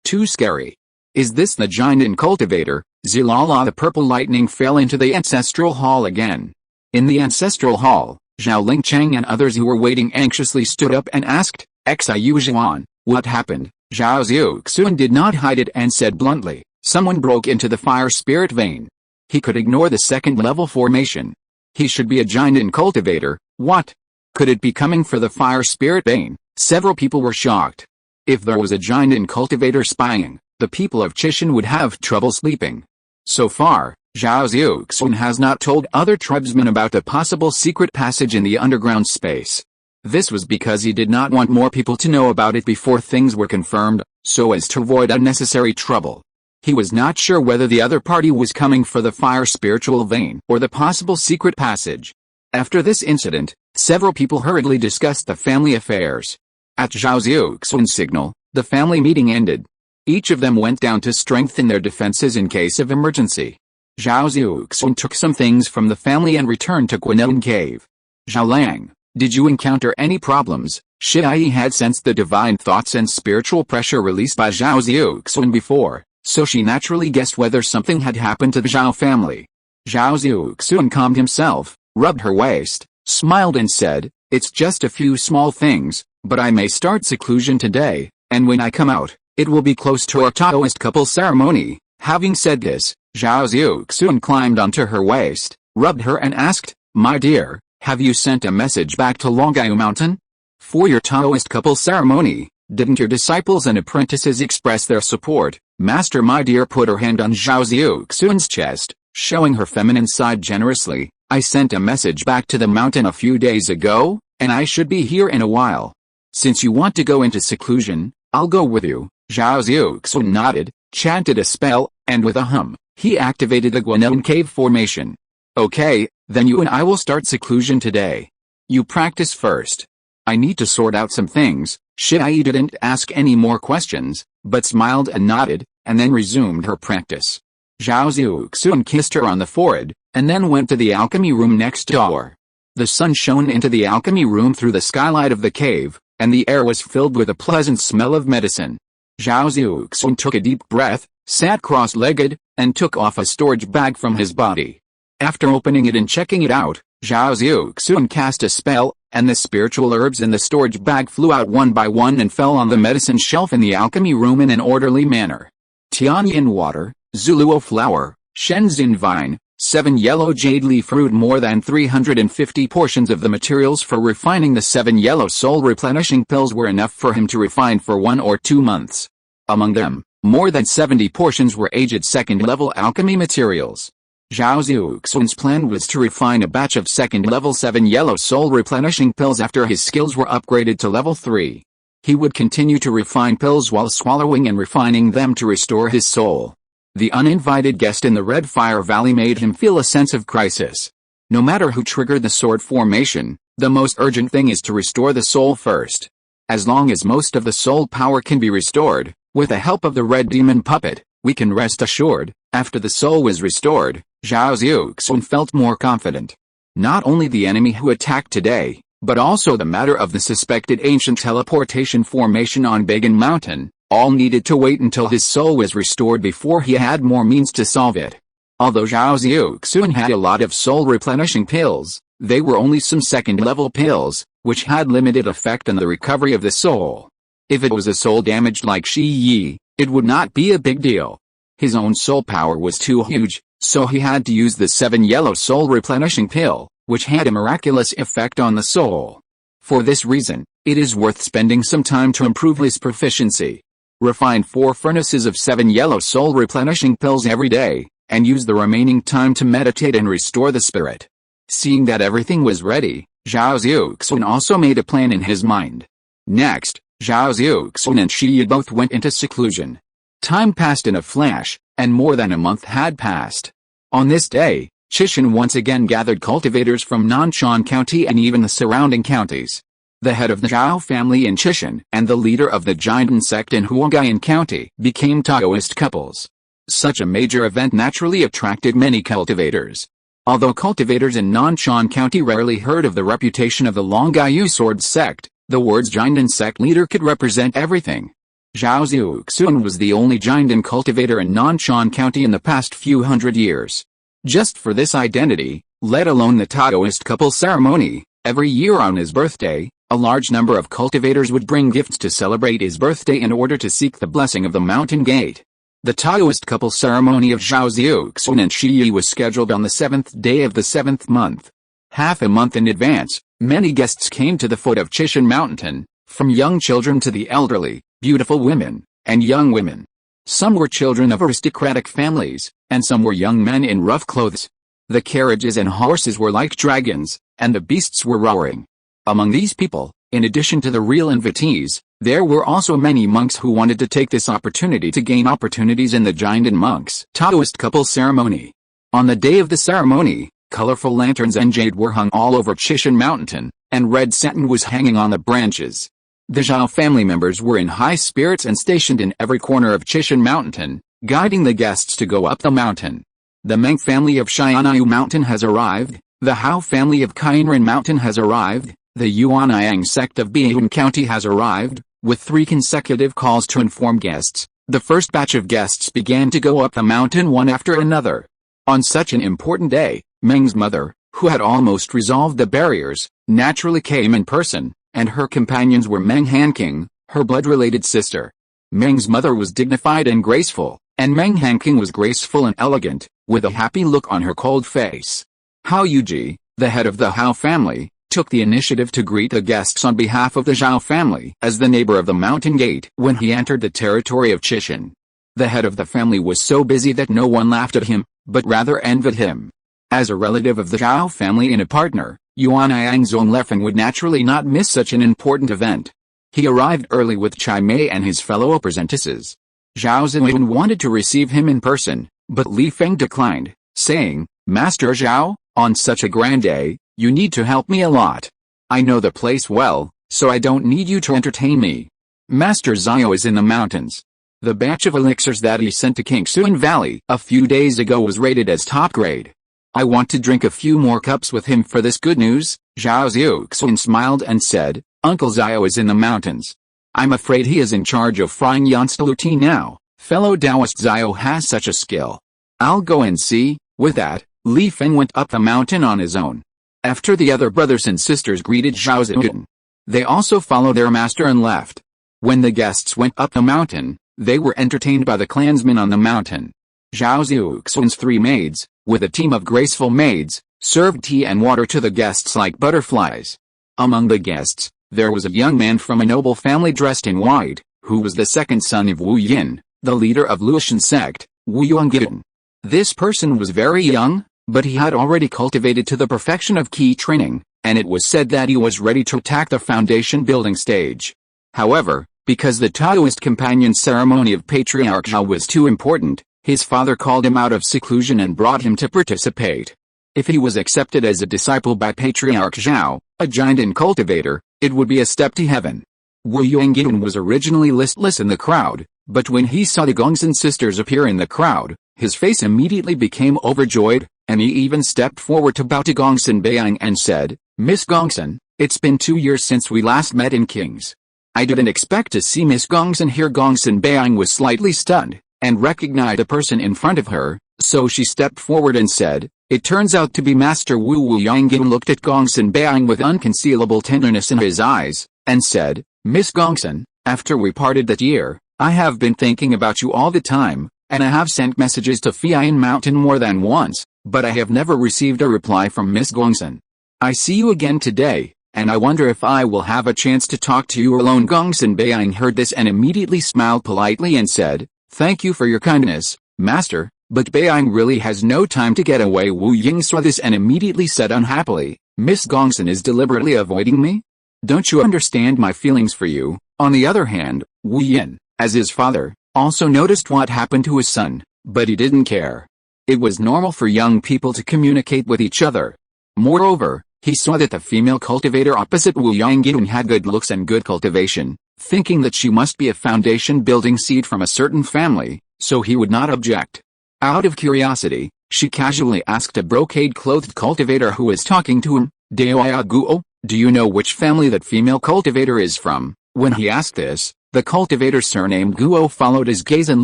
Too scary. Is this the giant and cultivator? Zilala, the purple lightning fell into the ancestral hall again. In the ancestral hall, Zhao Lingcheng and others who were waiting anxiously stood up and asked, "Xiuxuan, what happened?" Zhao Xiuxuan did not hide it and said bluntly, "Someone broke into the fire spirit vein." He could ignore the second-level formation. He should be a giant and cultivator. What? Could it be coming for the fire spirit vein? Several people were shocked. If there was a giant and cultivator spying, the people of Chishan would have trouble sleeping. So far, Zhao Xiuxuan has not told other tribesmen about the possible secret passage in the underground space. This was because he did not want more people to know about it before things were confirmed, so as to avoid unnecessary trouble. He was not sure whether the other party was coming for the fire spiritual vein or the possible secret passage. After this incident, several people hurriedly discussed the family affairs. At Zhao Xiuxuan's signal, the family meeting ended. Each of them went down to strengthen their defenses in case of emergency. Zhao Xiuxuan took some things from the family and returned to Guanelin Cave. Zhao Lang, did you encounter any problems? Shi had sensed the divine thoughts and spiritual pressure released by Zhao Xiuxuan before, so she naturally guessed whether something had happened to the Zhao family. Zhao Xiuxuan calmed himself, rubbed her waist, smiled and said, "It's just a few small things, but I may start seclusion today, and when I come out, it will be close to our Taoist couple ceremony." Having said this, Zhao Xiuxuan climbed onto her waist, rubbed her and asked, "My dear, have you sent a message back to Longgao Mountain? For your Taoist couple ceremony, didn't your disciples and apprentices express their support?" Master my dear put her hand on Zhao Xiuxuan's chest, showing her feminine side generously. "I sent a message back to the mountain a few days ago, and I should be here in a while. Since you want to go into seclusion, I'll go with you." Zhao Xiuxuan nodded, chanted a spell, and with a hum, he activated the Guanelin Cave formation. "Okay, then you and I will start seclusion today. You practice first. I need to sort out some things." Shi didn't ask any more questions, but smiled and nodded, and then resumed her practice. Zhao Xiuxuan kissed her on the forehead, and then went to the alchemy room next door. The sun shone into the alchemy room through the skylight of the cave, and the air was filled with a pleasant smell of medicine. Zhao Xiuxuan took a deep breath, sat cross-legged, and took off a storage bag from his body. After opening it and checking it out, Zhao Xiuxuan cast a spell, and the spiritual herbs in the storage bag flew out one by one and fell on the medicine shelf in the alchemy room in an orderly manner. Tianyin water, Zuluo flower, Shenzhen vine, 7 yellow jade leaf root. More than 350 portions of the materials for refining the 7 yellow soul replenishing pills were enough for him to refine for 1 or 2 months. Among them, more than 70 portions were aged second-level alchemy materials. Zhao Xiuxuan's plan was to refine a batch of second-level 7 yellow soul replenishing pills after his skills were upgraded to level 3. He would continue to refine pills while swallowing and refining them to restore his soul. The uninvited guest in the Red Fire Valley made him feel a sense of crisis. No matter who triggered the sword formation, the most urgent thing is to restore the soul first. As long as most of the soul power can be restored, with the help of the red demon puppet, we can rest assured. After the soul was restored, Zhao Xiuxuan felt more confident. Not only the enemy who attacked today, but also the matter of the suspected ancient teleportation formation on Bagan Mountain, all needed to wait until his soul was restored before he had more means to solve it. Although Zhao Xiuxuan had a lot of soul replenishing pills, they were only some second-level pills, which had limited effect on the recovery of the soul. If it was a soul damaged like Shi Yi, it would not be a big deal. His own soul power was too huge, so he had to use the 7 yellow soul replenishing pill, which had a miraculous effect on the soul. For this reason, it is worth spending some time to improve his proficiency. Refine 4 furnaces of 7 yellow soul replenishing pills every day, and use the remaining time to meditate and restore the spirit. Seeing that everything was ready, Zhao Xiuxuan also made a plan in his mind. Next, Zhao Xiuxuan and Shi Yi both went into seclusion. Time passed in a flash, and more than a month had passed. On this day, Chishan once again gathered cultivators from Nanshan County and even the surrounding counties. The head of the Zhao family in Chishan and the leader of the Jinden sect in Huangyan County became Taoist couples. Such a major event naturally attracted many cultivators. Although cultivators in Nanshan County rarely heard of the reputation of the Longgao sword sect, the words Jinden sect leader could represent everything. Zhao Xiuxuan was the only Jinden cultivator in Nanshan County in the past few hundred years. Just for this identity, let alone the Taoist couple ceremony, every year on his birthday, a large number of cultivators would bring gifts to celebrate his birthday in order to seek the blessing of the mountain gate. The Taoist couple ceremony of Zhao Xiuxuan and Shi Yi was scheduled on the 7th day of the 7th month. Half a month in advance, many guests came to the foot of Chishan Mountain, from young children to the elderly, beautiful women, and young women. Some were children of aristocratic families, and some were young men in rough clothes. The carriages and horses were like dragons, and the beasts were roaring. Among these people, in addition to the real invitees, there were also many monks who wanted to take this opportunity to gain opportunities in the Giant and Monks Taoist couple ceremony. On the day of the ceremony, colorful lanterns and jade were hung all over Chishan Mountain, and red satin was hanging on the branches. The Zhao family members were in high spirits and stationed in every corner of Chishan Mountain, guiding the guests to go up the mountain. The Meng family of Xianyu Mountain has arrived, the Hao family of Kainran Mountain has arrived, the Yuanyang sect of Beiyun County has arrived, with 3 consecutive calls to inform guests. The first batch of guests began to go up the mountain one after another. On such an important day, Meng's mother, who had almost resolved the barriers, naturally came in person, and her companions were Meng Hanqing, her blood-related sister. Meng's mother was dignified and graceful, and Meng Hanqing was graceful and elegant, with a happy look on her cold face. Hao Yuji, the head of the Hao family, took the initiative to greet the guests on behalf of the Zhao family as the neighbor of the mountain gate when he entered the territory of Chishan. The head of the family was so busy that no one laughed at him, but rather envied him. As a relative of the Zhao family and a partner, Yuanyang Zonglefeng would naturally not miss such an important event. He arrived early with Chai Mei and his fellow apprentices. Zhao Xiuxuan wanted to receive him in person, but Li Feng declined, saying, "Master Zhao, on such a grand day, you need to help me a lot. I know the place well, so I don't need you to entertain me. Master Zhao is in the mountains. The batch of elixirs that he sent to Kingsuan Valley a few days ago was rated as top grade. I want to drink a few more cups with him for this good news." Zhao Xiuxuan smiled and said, "Uncle Zhao is in the mountains. I'm afraid he is in charge of frying Yanstalu tea now. Fellow Taoist Zhao has such a skill. I'll go and see." With that, Li Feng went up the mountain on his own. After the other brothers and sisters greeted Zhao Xiuxuan, they also followed their master and left. When the guests went up the mountain, they were entertained by the clansmen on the mountain. Zhao Xiuxuan's 3 maids, with a team of graceful maids, served tea and water to the guests like butterflies. Among the guests, there was a young man from a noble family dressed in white, who was the second son of Wu Yin, the leader of Luotian sect, Wu Yongyan. This person was very young, but he had already cultivated to the perfection of key training, and it was said that he was ready to attack the foundation building stage. However, because the Taoist companion ceremony of Patriarch Zhao was too important, his father called him out of seclusion and brought him to participate. If he was accepted as a disciple by Patriarch Zhao, a giant and cultivator, it would be a step to heaven. Wu Yongyan was originally listless in the crowd, but when he saw the Gongsun sisters appear in the crowd, his face immediately became overjoyed, and he even stepped forward to bow to Gongsun Beiyang and said, "Miss Gongsun, it's been 2 years since we last met in King's. I didn't expect to see Miss Gongsun here." Gongsun Beiyang was slightly stunned, and recognized a person in front of her, so she stepped forward and said, "It turns out to be Master Wu." Wu Yongyan looked at Gongsun Beiyang with unconcealable tenderness in his eyes, and said, "Miss Gongsun, after we parted that year, I have been thinking about you all the time, and I have sent messages to Fian Mountain more than once, but I have never received a reply from Miss Gongsun. I see you again today, and I wonder if I will have a chance to talk to you alone." Gongsun Beiyang heard this and immediately smiled politely and said, "Thank you for your kindness, Master, but Beiyang really has no time to get away." Wu Ying saw this and immediately said unhappily, "Miss Gongsun is deliberately avoiding me? Don't you understand my feelings for you?" On the other hand, Wu Yin, as his father, also noticed what happened to his son, but he didn't care. It was normal for young people to communicate with each other. Moreover, he saw that the female cultivator opposite Wu Yongyan had good looks and good cultivation, thinking that she must be a foundation-building seed from a certain family, so he would not object. Out of curiosity, she casually asked a brocade-clothed cultivator who was talking to him, "Deoya Guo, do you know which family that female cultivator is from?" When he asked this, the cultivator surnamed Guo followed his gaze and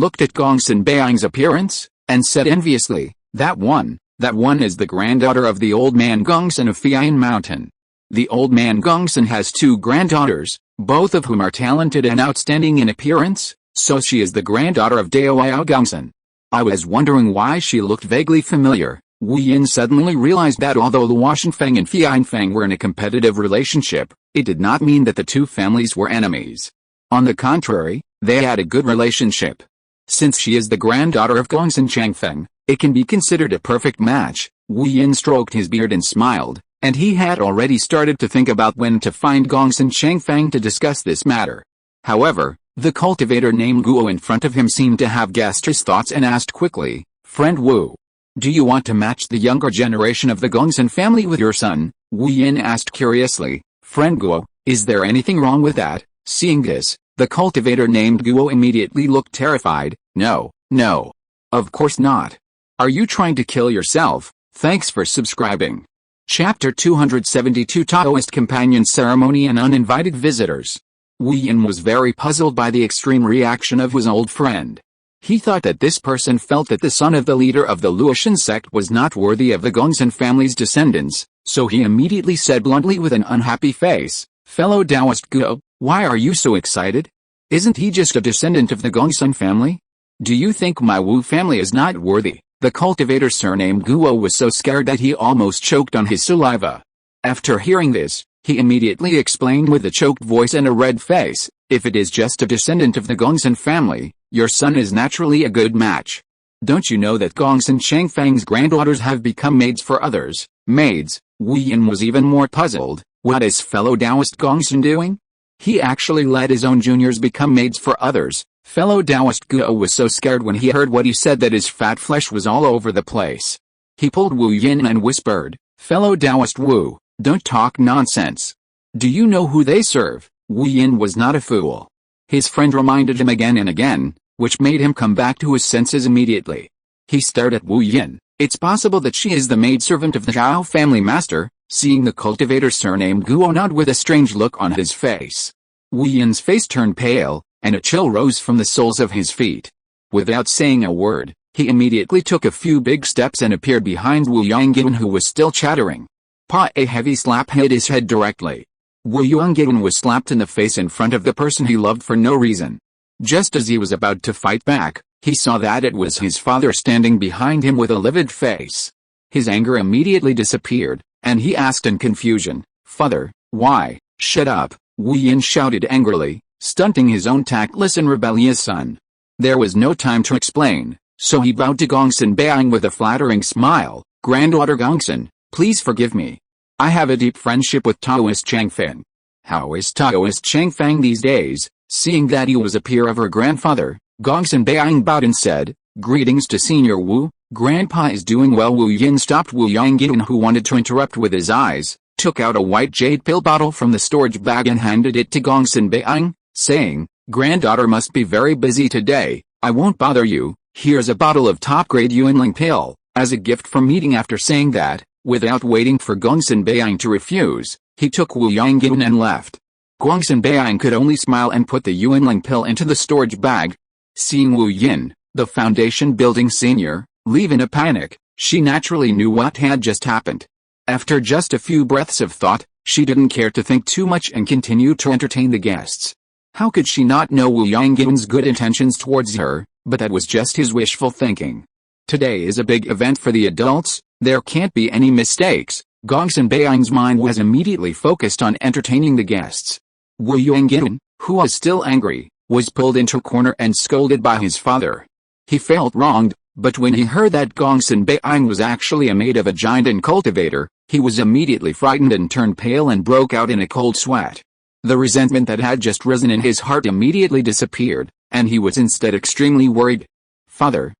looked at Gongsun Beiyang's appearance, and said enviously, that one is the granddaughter of the old man Gongsun of Fian Mountain. The old man Gongsun has 2 granddaughters, both of whom are talented and outstanding in appearance, so she is the granddaughter of Deoya Gongsun." I was wondering why she looked vaguely familiar. Wu Yin suddenly realized that although Luo Shenfeng and Fian Feng were in a competitive relationship, it did not mean that the 2 families were enemies. On the contrary, they had a good relationship. Since she is the granddaughter of Gongsun Changfeng, it can be considered a perfect match. Wu Yin stroked his beard and smiled, and he had already started to think about when to find Gongsun Changfeng to discuss this matter. However, the cultivator named Guo in front of him seemed to have guessed his thoughts and asked quickly, "Friend Wu, do you want to match the younger generation of the Gongsun family with your son?" Wu Yin asked curiously. "Friend Guo, is there anything wrong with that?" Seeing this, the cultivator named Guo immediately looked terrified. No, no. Of course not. Are you trying to kill yourself? Thanks for subscribing. Chapter 272 Taoist Companion Ceremony and Uninvited Visitors. Wu Yin was very puzzled by the extreme reaction of his old friend. He thought that this person felt that the son of the leader of the Luotian sect was not worthy of the Gongsun family's descendants, so he immediately said bluntly with an unhappy face, "Fellow Taoist Guo, why are you so excited? Isn't he just a descendant of the Gongsun family? Do you think my Wu family is not worthy?" The cultivator surnamed Guo was so scared that he almost choked on his saliva. After hearing this, he immediately explained with a choked voice and a red face, "If it is just a descendant of the Gongsun family, your son is naturally a good match. Don't you know that Gongsun Changfeng's granddaughters have become maids for others?" Maids? Wu Yin was even more puzzled. What is fellow Taoist Gongsun doing? He actually let his own juniors become maids for others. Fellow Taoist Guo was so scared when he heard what he said that his fat flesh was all over the place. He pulled Wu Yin and whispered, "Fellow Taoist Wu, don't talk nonsense. Do you know who they serve?" Wu Yin was not a fool. His friend reminded him again and again, which made him come back to his senses immediately. He stared at Wu Yin. "It's possible that she is the maidservant of the Zhao family master." Seeing the cultivator surnamed Guo nod with a strange look on his face, Wu Yin's face turned pale, and a chill rose from the soles of his feet. Without saying a word, he immediately took a few big steps and appeared behind Wu Yangyan, who was still chattering. A heavy slap hit his head directly. Wu Yangyan was slapped in the face in front of the person he loved for no reason. Just as he was about to fight back, he saw that it was his father standing behind him with a livid face. His anger immediately disappeared, and he asked in confusion, "Father, why?" "Shut up," Wu Yin shouted angrily, stunting his own tactless and rebellious son. There was no time to explain, so he bowed to Gongsun Beiyang with a flattering smile. "Granddaughter Gongsun, please forgive me. I have a deep friendship with Taoist Changfeng." How is Taoist Changfeng these days? Seeing that he was a peer of her grandfather, Gongsun Beiyang bowed and said, "Greetings to Senior Wu, Grandpa is doing well." Wu Yin stopped Wu Yangyan, who wanted to interrupt with his eyes, took out a white jade pill bottle from the storage bag and handed it to Gongsun Beiyang, saying, "Granddaughter must be very busy today, I won't bother you, here's a bottle of top-grade Yuanling pill, as a gift from meeting." After saying that, without waiting for Gongsun Beiyang to refuse, he took Wu Yangyan and left. Gongsun Beiyang could only smile and put the Yuanling pill into the storage bag. Seeing Wu Yin, the foundation building senior, leave in a panic, she naturally knew what had just happened. After just a few breaths of thought, she didn't care to think too much and continued to entertain the guests. How could she not know Wu Yangyan's good intentions towards her? But that was just his wishful thinking. Today is a big event for the adults, there can't be any mistakes. Gongsun Beiyang's mind was immediately focused on entertaining the guests. Wu Yangyan, who was still angry, was pulled into a corner and scolded by his father. He felt wronged, but when he heard that Gongsun Beiyang was actually a maid of a giant and cultivator, he was immediately frightened and turned pale and broke out in a cold sweat. The resentment that had just risen in his heart immediately disappeared, and he was instead extremely worried. Father,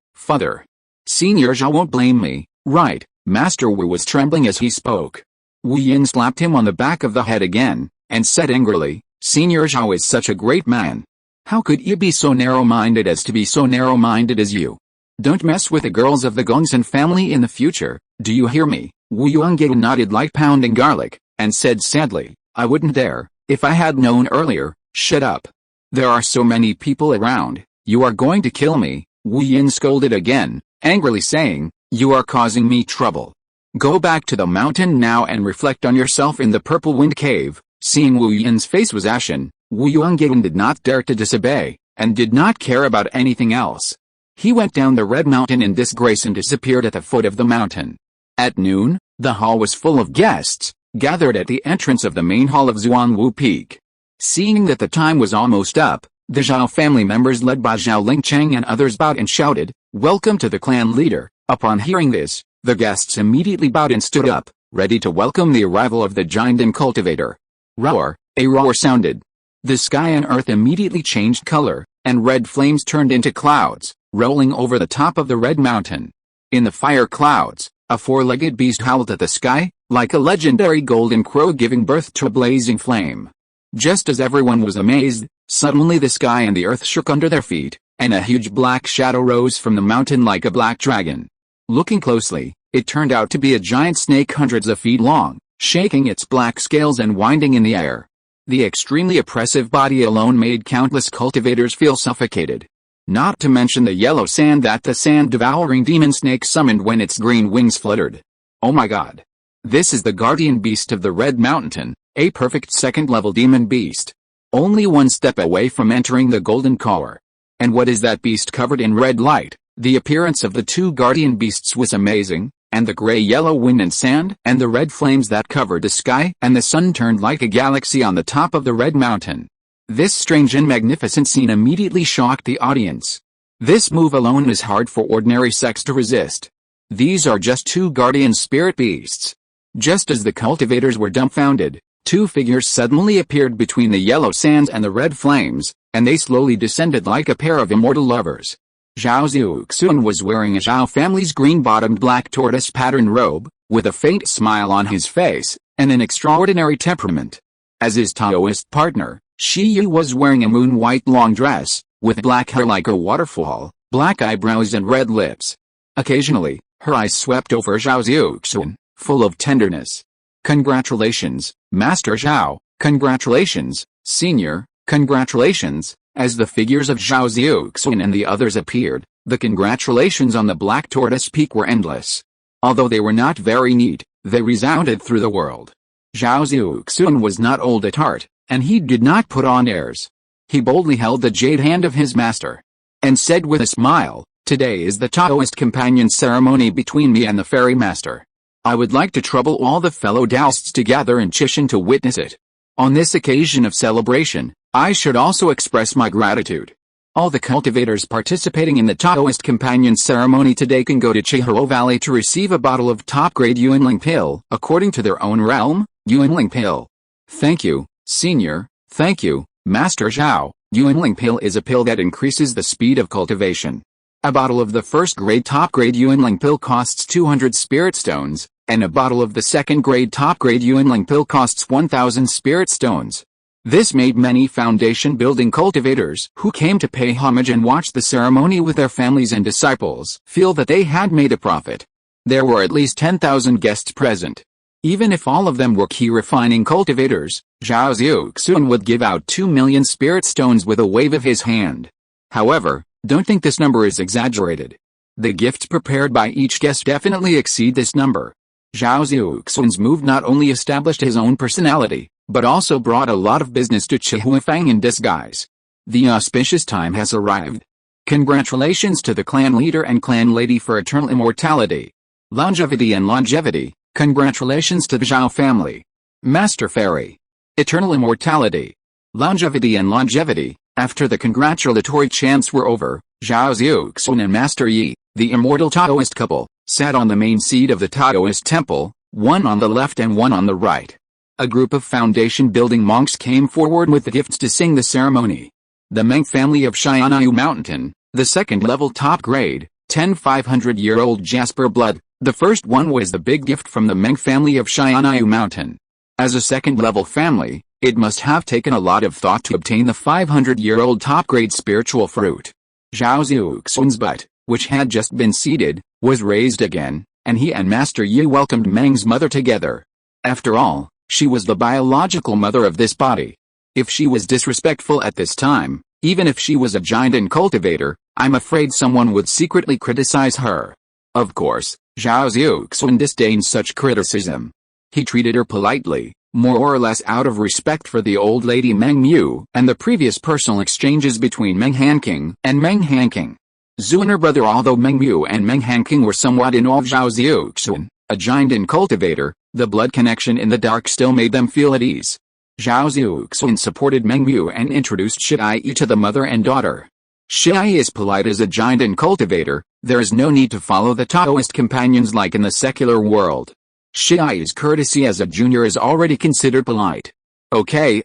Senior Zhao won't blame me, right?" Master Wu was trembling as he spoke. Wu Yin slapped him on the back of the head again, and said angrily, "Senior Zhao is such a great man. How could you be so narrow-minded as to be so narrow-minded as you? Don't mess with the girls of the Gongsun family in the future, do you hear me?" Wu Yangyan nodded like pounding garlic, and said sadly, "I wouldn't dare, if I had known earlier." "Shut up. There are so many people around, you are going to kill me," Wu Yin scolded again, angrily saying, "You are causing me trouble. Go back to the mountain now and reflect on yourself in the Purple Wind Cave." Seeing Wu Yin's face was ashen, Wu Yangyan did not dare to disobey, and did not care about anything else. He went down the Red Mountain in disgrace and disappeared at the foot of the mountain. At noon, the hall was full of guests, gathered at the entrance of the main hall of Zhuangwu Peak. Seeing that the time was almost up, The Zhao family members led by Zhao Lingcheng and others bowed and shouted, "Welcome to the clan leader." Upon hearing this, the guests immediately bowed and stood up, ready to welcome the arrival of the giant and cultivator. Roar! A roar sounded. The sky and earth immediately changed color, and red flames turned into clouds, rolling over the top of the red mountain. In the fire clouds, a four-legged beast howled at the sky, like a legendary golden crow giving birth to a blazing flame. Just as everyone was amazed, suddenly the sky and the earth shook under their feet, and a huge black shadow rose from the mountain like a black dragon. Looking closely, it turned out to be a giant snake hundreds of feet long, shaking its black scales and winding in the air. The extremely oppressive body alone made countless cultivators feel suffocated. Not to mention the yellow sand that the sand-devouring demon snake summoned when its green wings fluttered. Oh my god! This is the guardian beast of the Red Mountain, a perfect second-level demon beast. Only one step away from entering the golden core. And what is that beast covered in red light? The appearance of the two guardian beasts was amazing, and the gray-yellow wind and sand and the red flames that covered the sky and the sun turned like a galaxy on the top of the Red Mountain. This strange and magnificent scene immediately shocked the audience. This move alone is hard for ordinary sex to resist. These are just two guardian spirit beasts. Just as the cultivators were dumbfounded, two figures suddenly appeared between the yellow sands and the red flames, and they slowly descended like a pair of immortal lovers. Zhao Xiuxuan was wearing a Zhao family's green-bottomed black tortoise-patterned robe, with a faint smile on his face, and an extraordinary temperament. As his Taoist partner, Shi Yu was wearing a moon-white long dress, with black hair like a waterfall, black eyebrows and red lips. Occasionally, her eyes swept over Zhao Xiuxuan, full of tenderness. "Congratulations, Master Zhao, congratulations, Senior, congratulations." As the figures of Zhao Xiuxuan and the others appeared, the congratulations on the Black Tortoise Peak were endless. Although they were not very neat, they resounded through the world. Zhao Xiuxuan was not old at heart, and he did not put on airs. He boldly held the jade hand of his master, and said with a smile, "Today is the Taoist companion ceremony between me and the fairy master. I would like to trouble all the fellow Taoists to gather in Chishan to witness it. On this occasion of celebration, I should also express my gratitude. All the cultivators participating in the Taoist companion ceremony today can go to Chihiro Valley to receive a bottle of top-grade Yuanling pill, according to their own realm, Yuanling pill." "Thank you, Senior, thank you, Master Zhao." Yuanling pill is a pill that increases the speed of cultivation. A bottle of the first-grade top-grade Yuanling pill costs 200 spirit stones, and a bottle of the second-grade top-grade Yuanling pill costs 1,000 spirit stones. This made many foundation-building cultivators who came to pay homage and watch the ceremony with their families and disciples feel that they had made a profit. There were at least 10,000 guests present. Even if all of them were key-refining cultivators, Zhao Xiuxuan would give out 2 million spirit stones with a wave of his hand. However, don't think this number is exaggerated. The gifts prepared by each guest definitely exceed this number. Zhao Xiuxuan's move not only established his own personality, but also brought a lot of business to Chihuafang in disguise. The auspicious time has arrived. Congratulations to the clan leader and clan lady for eternal immortality, longevity and longevity. Congratulations to the Zhao family. Master Fairy. Eternal immortality, longevity and longevity. After the congratulatory chants were over, Zhao Xiuxuan and Master Yi, the immortal Taoist couple, sat on the main seat of the Taoist temple, one on the left and one on the right. A group of foundation-building monks came forward with the gifts to sing the ceremony. The Meng family of Xianyu Mountain, the second-level top-grade, 500-year-old Jasper blood. The first one was the big gift from the Meng family of Xianyu Mountain. As a second-level family, it must have taken a lot of thought to obtain the 500-year-old top-grade spiritual fruit. Zhao Xiuxuan's butt, which had just been seeded, was raised again, and he and Master Yi welcomed Meng's mother together. After all, she was the biological mother of this body. If she was disrespectful at this time, even if she was a giant and cultivator, I'm afraid someone would secretly criticize her. Of course, Zhao Xiuxuan disdained such criticism. He treated her politely, more or less out of respect for the old lady Meng Mu and the previous personal exchanges between Meng Hanqing and Meng Hanqing. Zhu and her brother. Although Meng Mu and Meng Hanqing were somewhat in awe of Zhao Xiuxuan, a giant and cultivator, the blood connection in the dark still made them feel at ease. Zhao Xiuxuan supported Meng Mu and introduced Shi to the mother and daughter. Shi is polite as a giant and cultivator. There is no need to follow the Taoist companions like in the secular world. Shi's courtesy as a junior is already considered polite. Okay,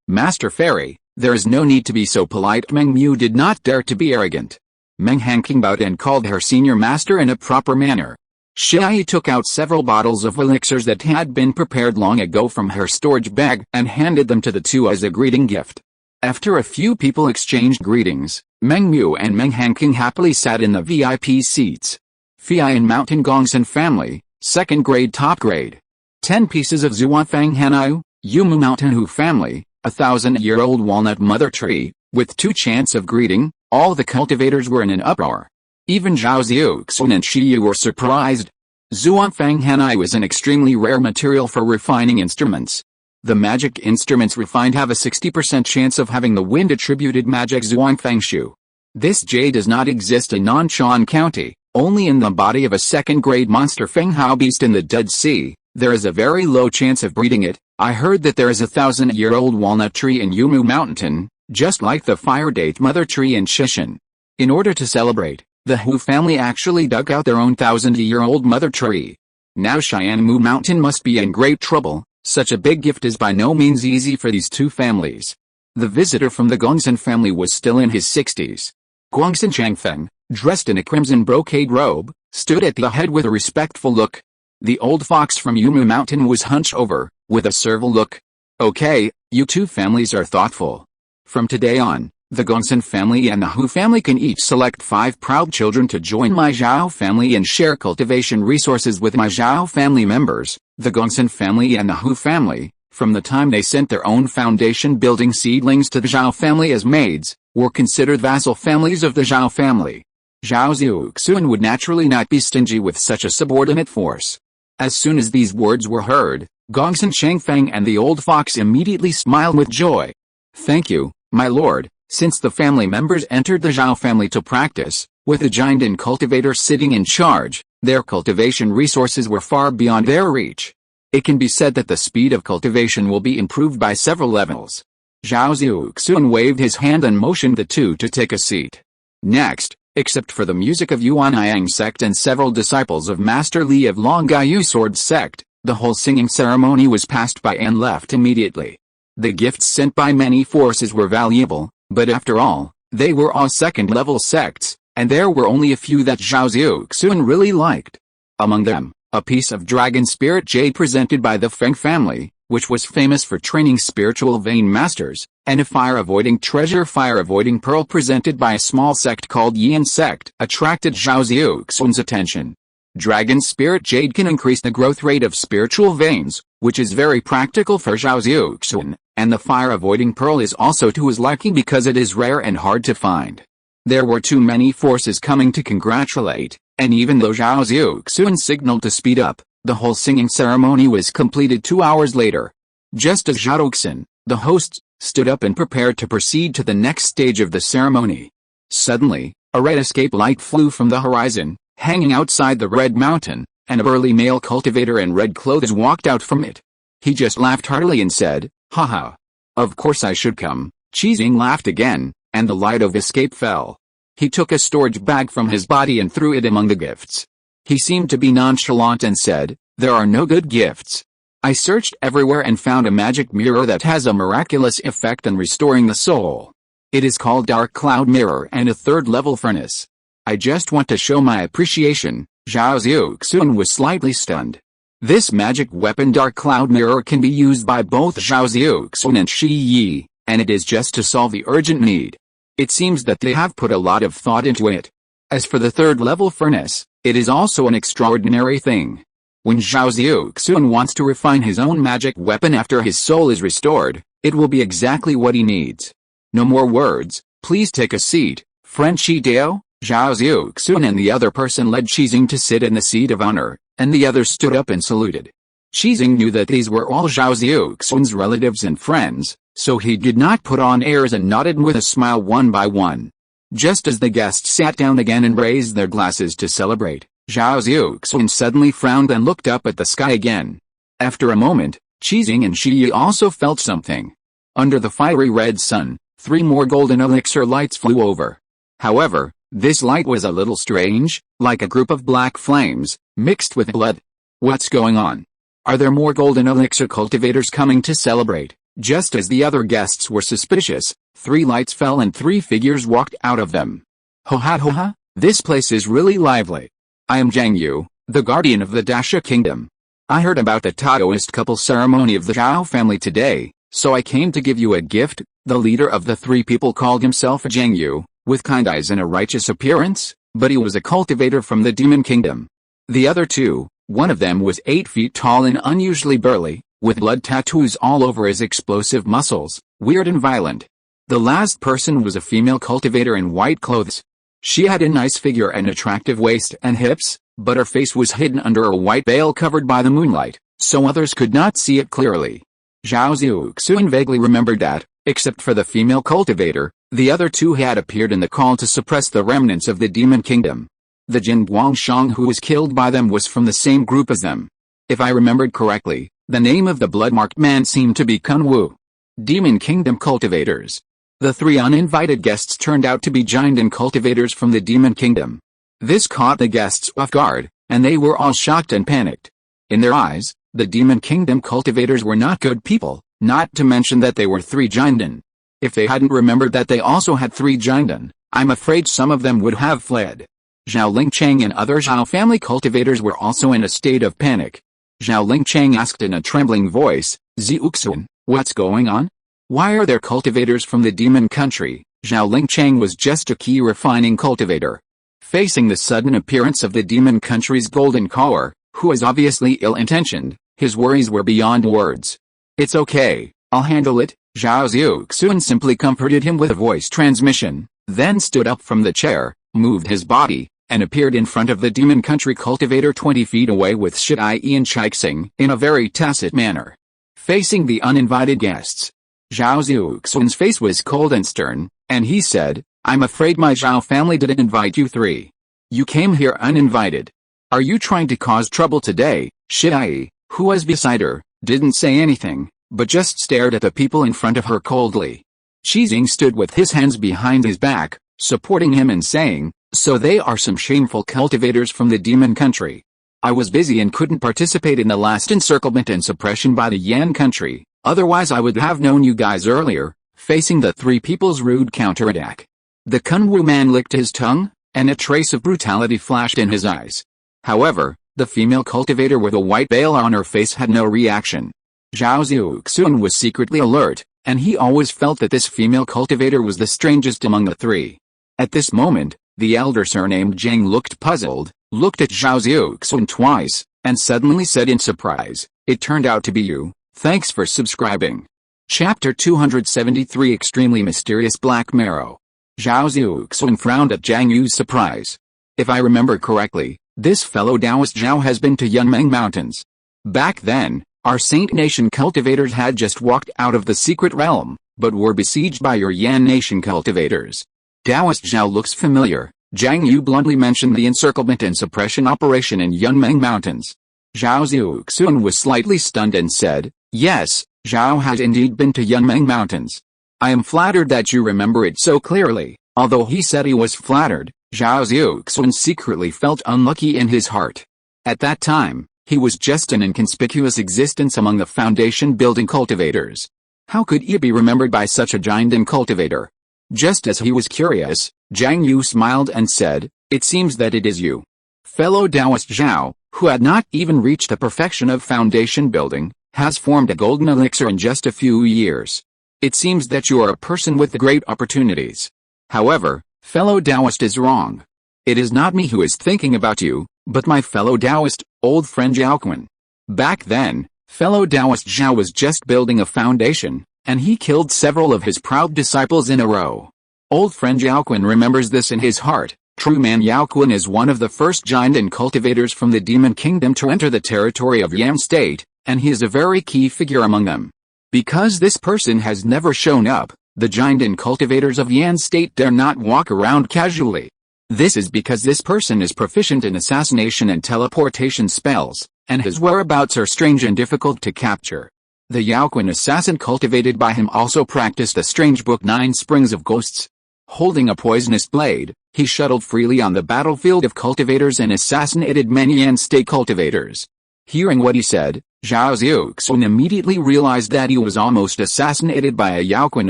Master Fairy, there is no need to be so polite. Meng Mu did not dare to be arrogant. Meng Han bowed and called her senior master in a proper manner. Shi took out several bottles of elixirs that had been prepared long ago from her storage bag and handed them to the two as a greeting gift. After a few people exchanged greetings, Meng Mu and Meng Han happily sat in the VIP seats. Fian Mountain Gongsun family, 2nd grade top grade. 10 pieces of Zuanfang Hanyu, Yumu Mountain Hu family, 1,000-year-old walnut mother tree, with 2 chants of greeting. All the cultivators were in an uproar. Even Zhao Xiuxuan and Shi were surprised. Zuanfang Hanyu is an extremely rare material for refining instruments. The magic instruments refined have a 60% chance of having the wind-attributed magic Zuanfang Shu. This jade does not exist in Nanshan County, only in the body of a 2nd-grade monster Fenghao beast in the Dead Sea. There is a very low chance of breeding it. I heard that there is a 1,000-year-old walnut tree in Yumu Mountain, just like the fire date mother tree in Shishan. In order to celebrate, the Hu family actually dug out their own 1,000-year-old mother tree. Now Xianmu Mountain must be in great trouble. Such a big gift is by no means easy for these two families. The visitor from the Gongsun family was still in his 60s. Guangsun Changfeng, dressed in a crimson brocade robe, stood at the head with a respectful look. The old fox from Yumu Mountain was hunched over, with a servile look. Okay, you two families are thoughtful. From today on, the Gongsun family and the Hu family can each select 5 proud children to join my Zhao family and share cultivation resources with my Zhao family members. The Gongsun family and the Hu family, from the time they sent their own foundation-building seedlings to the Zhao family as maids, were considered vassal families of the Zhao family. Zhao Xiuxuan would naturally not be stingy with such a subordinate force. As soon as these words were heard, Gongsun Changfeng and the old fox immediately smiled with joy. Thank you, my lord. Since the family members entered the Zhao family to practice, with the giant and cultivator sitting in charge, their cultivation resources were far beyond their reach. It can be said that the speed of cultivation will be improved by several levels. Zhao Xiuxuan waved his hand and motioned the two to take a seat. Next, except for the music of Yuanyang sect and several disciples of Master Li of Longayu Sword sect, the whole singing ceremony was passed by and left immediately. The gifts sent by many forces were valuable, but after all, they were all 2nd-level sects, and there were only a few that Zhao Xiuxuan really liked. Among them, a piece of dragon spirit jade presented by the Feng family, which was famous for training spiritual vein masters, and a fire-avoiding fire-avoiding pearl presented by a small sect called Yin sect, attracted Zhao Xiuxuan's attention. Dragon spirit jade can increase the growth rate of spiritual veins, which is very practical for Zhao Xiuxuan, and the fire-avoiding pearl is also to his liking because it is rare and hard to find. There were too many forces coming to congratulate, and even though Zhao Xiuxuan signaled to speed up, the whole singing ceremony was completed 2 hours later. Just as Zhao Xiuxuan, the host, stood up and prepared to proceed to the next stage of the ceremony. Suddenly, a red escape light flew from the horizon, hanging outside the red mountain, and a burly male cultivator in red clothes walked out from it. He just laughed heartily and said, "Haha. Of course I should come." Qizing laughed again, and the light of escape fell. He took a storage bag from his body and threw it among the gifts. He seemed to be nonchalant and said, "There are no good gifts. I searched everywhere and found a magic mirror that has a miraculous effect in restoring the soul. It is called Dark Cloud Mirror and a 3rd-level furnace. I just want to show my appreciation." Zhao Xiuxuan was slightly stunned. This magic weapon Dark Cloud Mirror can be used by both Zhao Xiuxuan and Shi Yi, and it is just to solve the urgent need. It seems that they have put a lot of thought into it. As for the 3rd-level furnace, it is also an extraordinary thing. When Zhao Xiuxuan wants to refine his own magic weapon after his soul is restored, it will be exactly what he needs. No more words, please take a seat, friend Shi Dao. Zhao Xiuxuan and the other person led Qizing to sit in the seat of honor, and the others stood up and saluted. Qizing knew that these were all Zhao Xiuxuan's relatives and friends, so he did not put on airs and nodded with a smile one by one. Just as the guests sat down again and raised their glasses to celebrate, Zhao Xiuxuan suddenly frowned and looked up at the sky again. After a moment, Qizing and Shiyi also felt something. Under the fiery red sun, 3 more golden elixir lights flew over. However, this light was a little strange, like a group of black flames, mixed with blood. What's going on? Are there more golden elixir cultivators coming to celebrate? Just as the other guests were suspicious, 3 lights fell and 3 figures walked out of them. Ho ha, this place is really lively. I am Zhang Yu, the guardian of the Dasha kingdom. I heard about the Taoist couple ceremony of the Zhao family today, so I came to give you a gift. The leader of the 3 people called himself Zhang Yu, with kind eyes and a righteous appearance, but he was a cultivator from the demon kingdom. The other 2, one of them was 8 feet tall and unusually burly, with blood tattoos all over his explosive muscles, weird and violent. The last person was a female cultivator in white clothes. She had a nice figure and attractive waist and hips, but her face was hidden under a white veil covered by the moonlight, so others could not see it clearly. Zhao Xiuxuan vaguely remembered that, except for the female cultivator, the other 2 had appeared in the call to suppress the remnants of the demon kingdom. The Jin Guangshang who was killed by them was from the same group as them. If I remembered correctly, the name of the blood-marked man seemed to be Kun Wu. Demon Kingdom cultivators. The 3 uninvited guests turned out to be giant cultivators from the Demon Kingdom. This caught the guests off guard, and they were all shocked and panicked. In their eyes, the Demon Kingdom cultivators were not good people, not to mention that they were 3 giant. If they hadn't remembered that they also had 3 giant, I'm afraid some of them would have fled. Zhao Lingchang and other Zhao family cultivators were also in a state of panic. Zhao Lingchang asked in a trembling voice, Xiuxuan, what's going on? Why are there cultivators from the demon country? Zhao Lingchang was just a key refining cultivator. Facing the sudden appearance of the demon country's golden caller, who was obviously ill-intentioned, his worries were beyond words. It's okay, I'll handle it, Zhao Xiuxuan simply comforted him with a voice transmission, then stood up from the chair, moved his body, and appeared in front of the demon country cultivator 20 feet away with Shiyi and Qiqing in a very tacit manner. Facing the uninvited guests, Zhao Xiuxuan's face was cold and stern, and he said, I'm afraid my Zhao family didn't invite you 3. You came here uninvited. Are you trying to cause trouble today? Shiyi, who was beside her, didn't say anything, but just stared at the people in front of her coldly. Qizing stood with his hands behind his back, supporting him and saying, so they are some shameful cultivators from the demon country. I was busy and couldn't participate in the last encirclement and suppression by the Yan country, otherwise I would have known you guys earlier. Facing the 3 people's rude counterattack, the Kunwu man licked his tongue, and a trace of brutality flashed in his eyes. However, the female cultivator with a white veil on her face had no reaction. Zhao Xiuxuan was secretly alert, and he always felt that this female cultivator was the strangest among the 3. At this moment, the elder surnamed Zhang looked puzzled, looked at Zhao Xiuxuan twice, and suddenly said in surprise, it turned out to be you, thanks for subscribing. Chapter 273 Extremely Mysterious Black Marrow. Zhao Xiuxuan frowned at Zhang Yu's surprise. If I remember correctly, this fellow Taoist Zhao has been to Yunmeng Mountains. Back then, our Saint Nation cultivators had just walked out of the secret realm, but were besieged by your Yan Nation cultivators. Taoist Zhao looks familiar. Zhang Yu bluntly mentioned the encirclement and suppression operation in Yunmeng Mountains. Zhao Xiuxuan was slightly stunned and said, yes, Zhao has indeed been to Yunmeng Mountains. I am flattered that you remember it so clearly. Although he said he was flattered, Zhao Xiuxuan secretly felt unlucky in his heart. At that time, he was just an inconspicuous existence among the foundation-building cultivators. How could he be remembered by such a giant cultivator? Just as he was curious, Zhang Yu smiled and said, it seems that it is you. Fellow Taoist Zhao, who had not even reached the perfection of foundation building, has formed a golden elixir in just a few years. It seems that you are a person with great opportunities. However, fellow Taoist is wrong. It is not me who is thinking about you, but my fellow Taoist, old friend Xiaoquan. Back then, fellow Taoist Zhao was just building a foundation, and he killed several of his proud disciples in a row. Old friend Xiaoquan remembers this in his heart. True man Xiaoquan is one of the first giant cultivators from the Demon Kingdom to enter the territory of Yan State, and he is a very key figure among them. Because this person has never shown up, the giant cultivators of Yan State dare not walk around casually. This is because this person is proficient in assassination and teleportation spells, and his whereabouts are strange and difficult to capture. The Xiuquan assassin cultivated by him also practiced the strange book 9 Springs of Ghosts. Holding a poisonous blade, he shuttled freely on the battlefield of cultivators and assassinated many and-state cultivators. Hearing what he said, Zhao Xiuxuan immediately realized that he was almost assassinated by a Xiuquan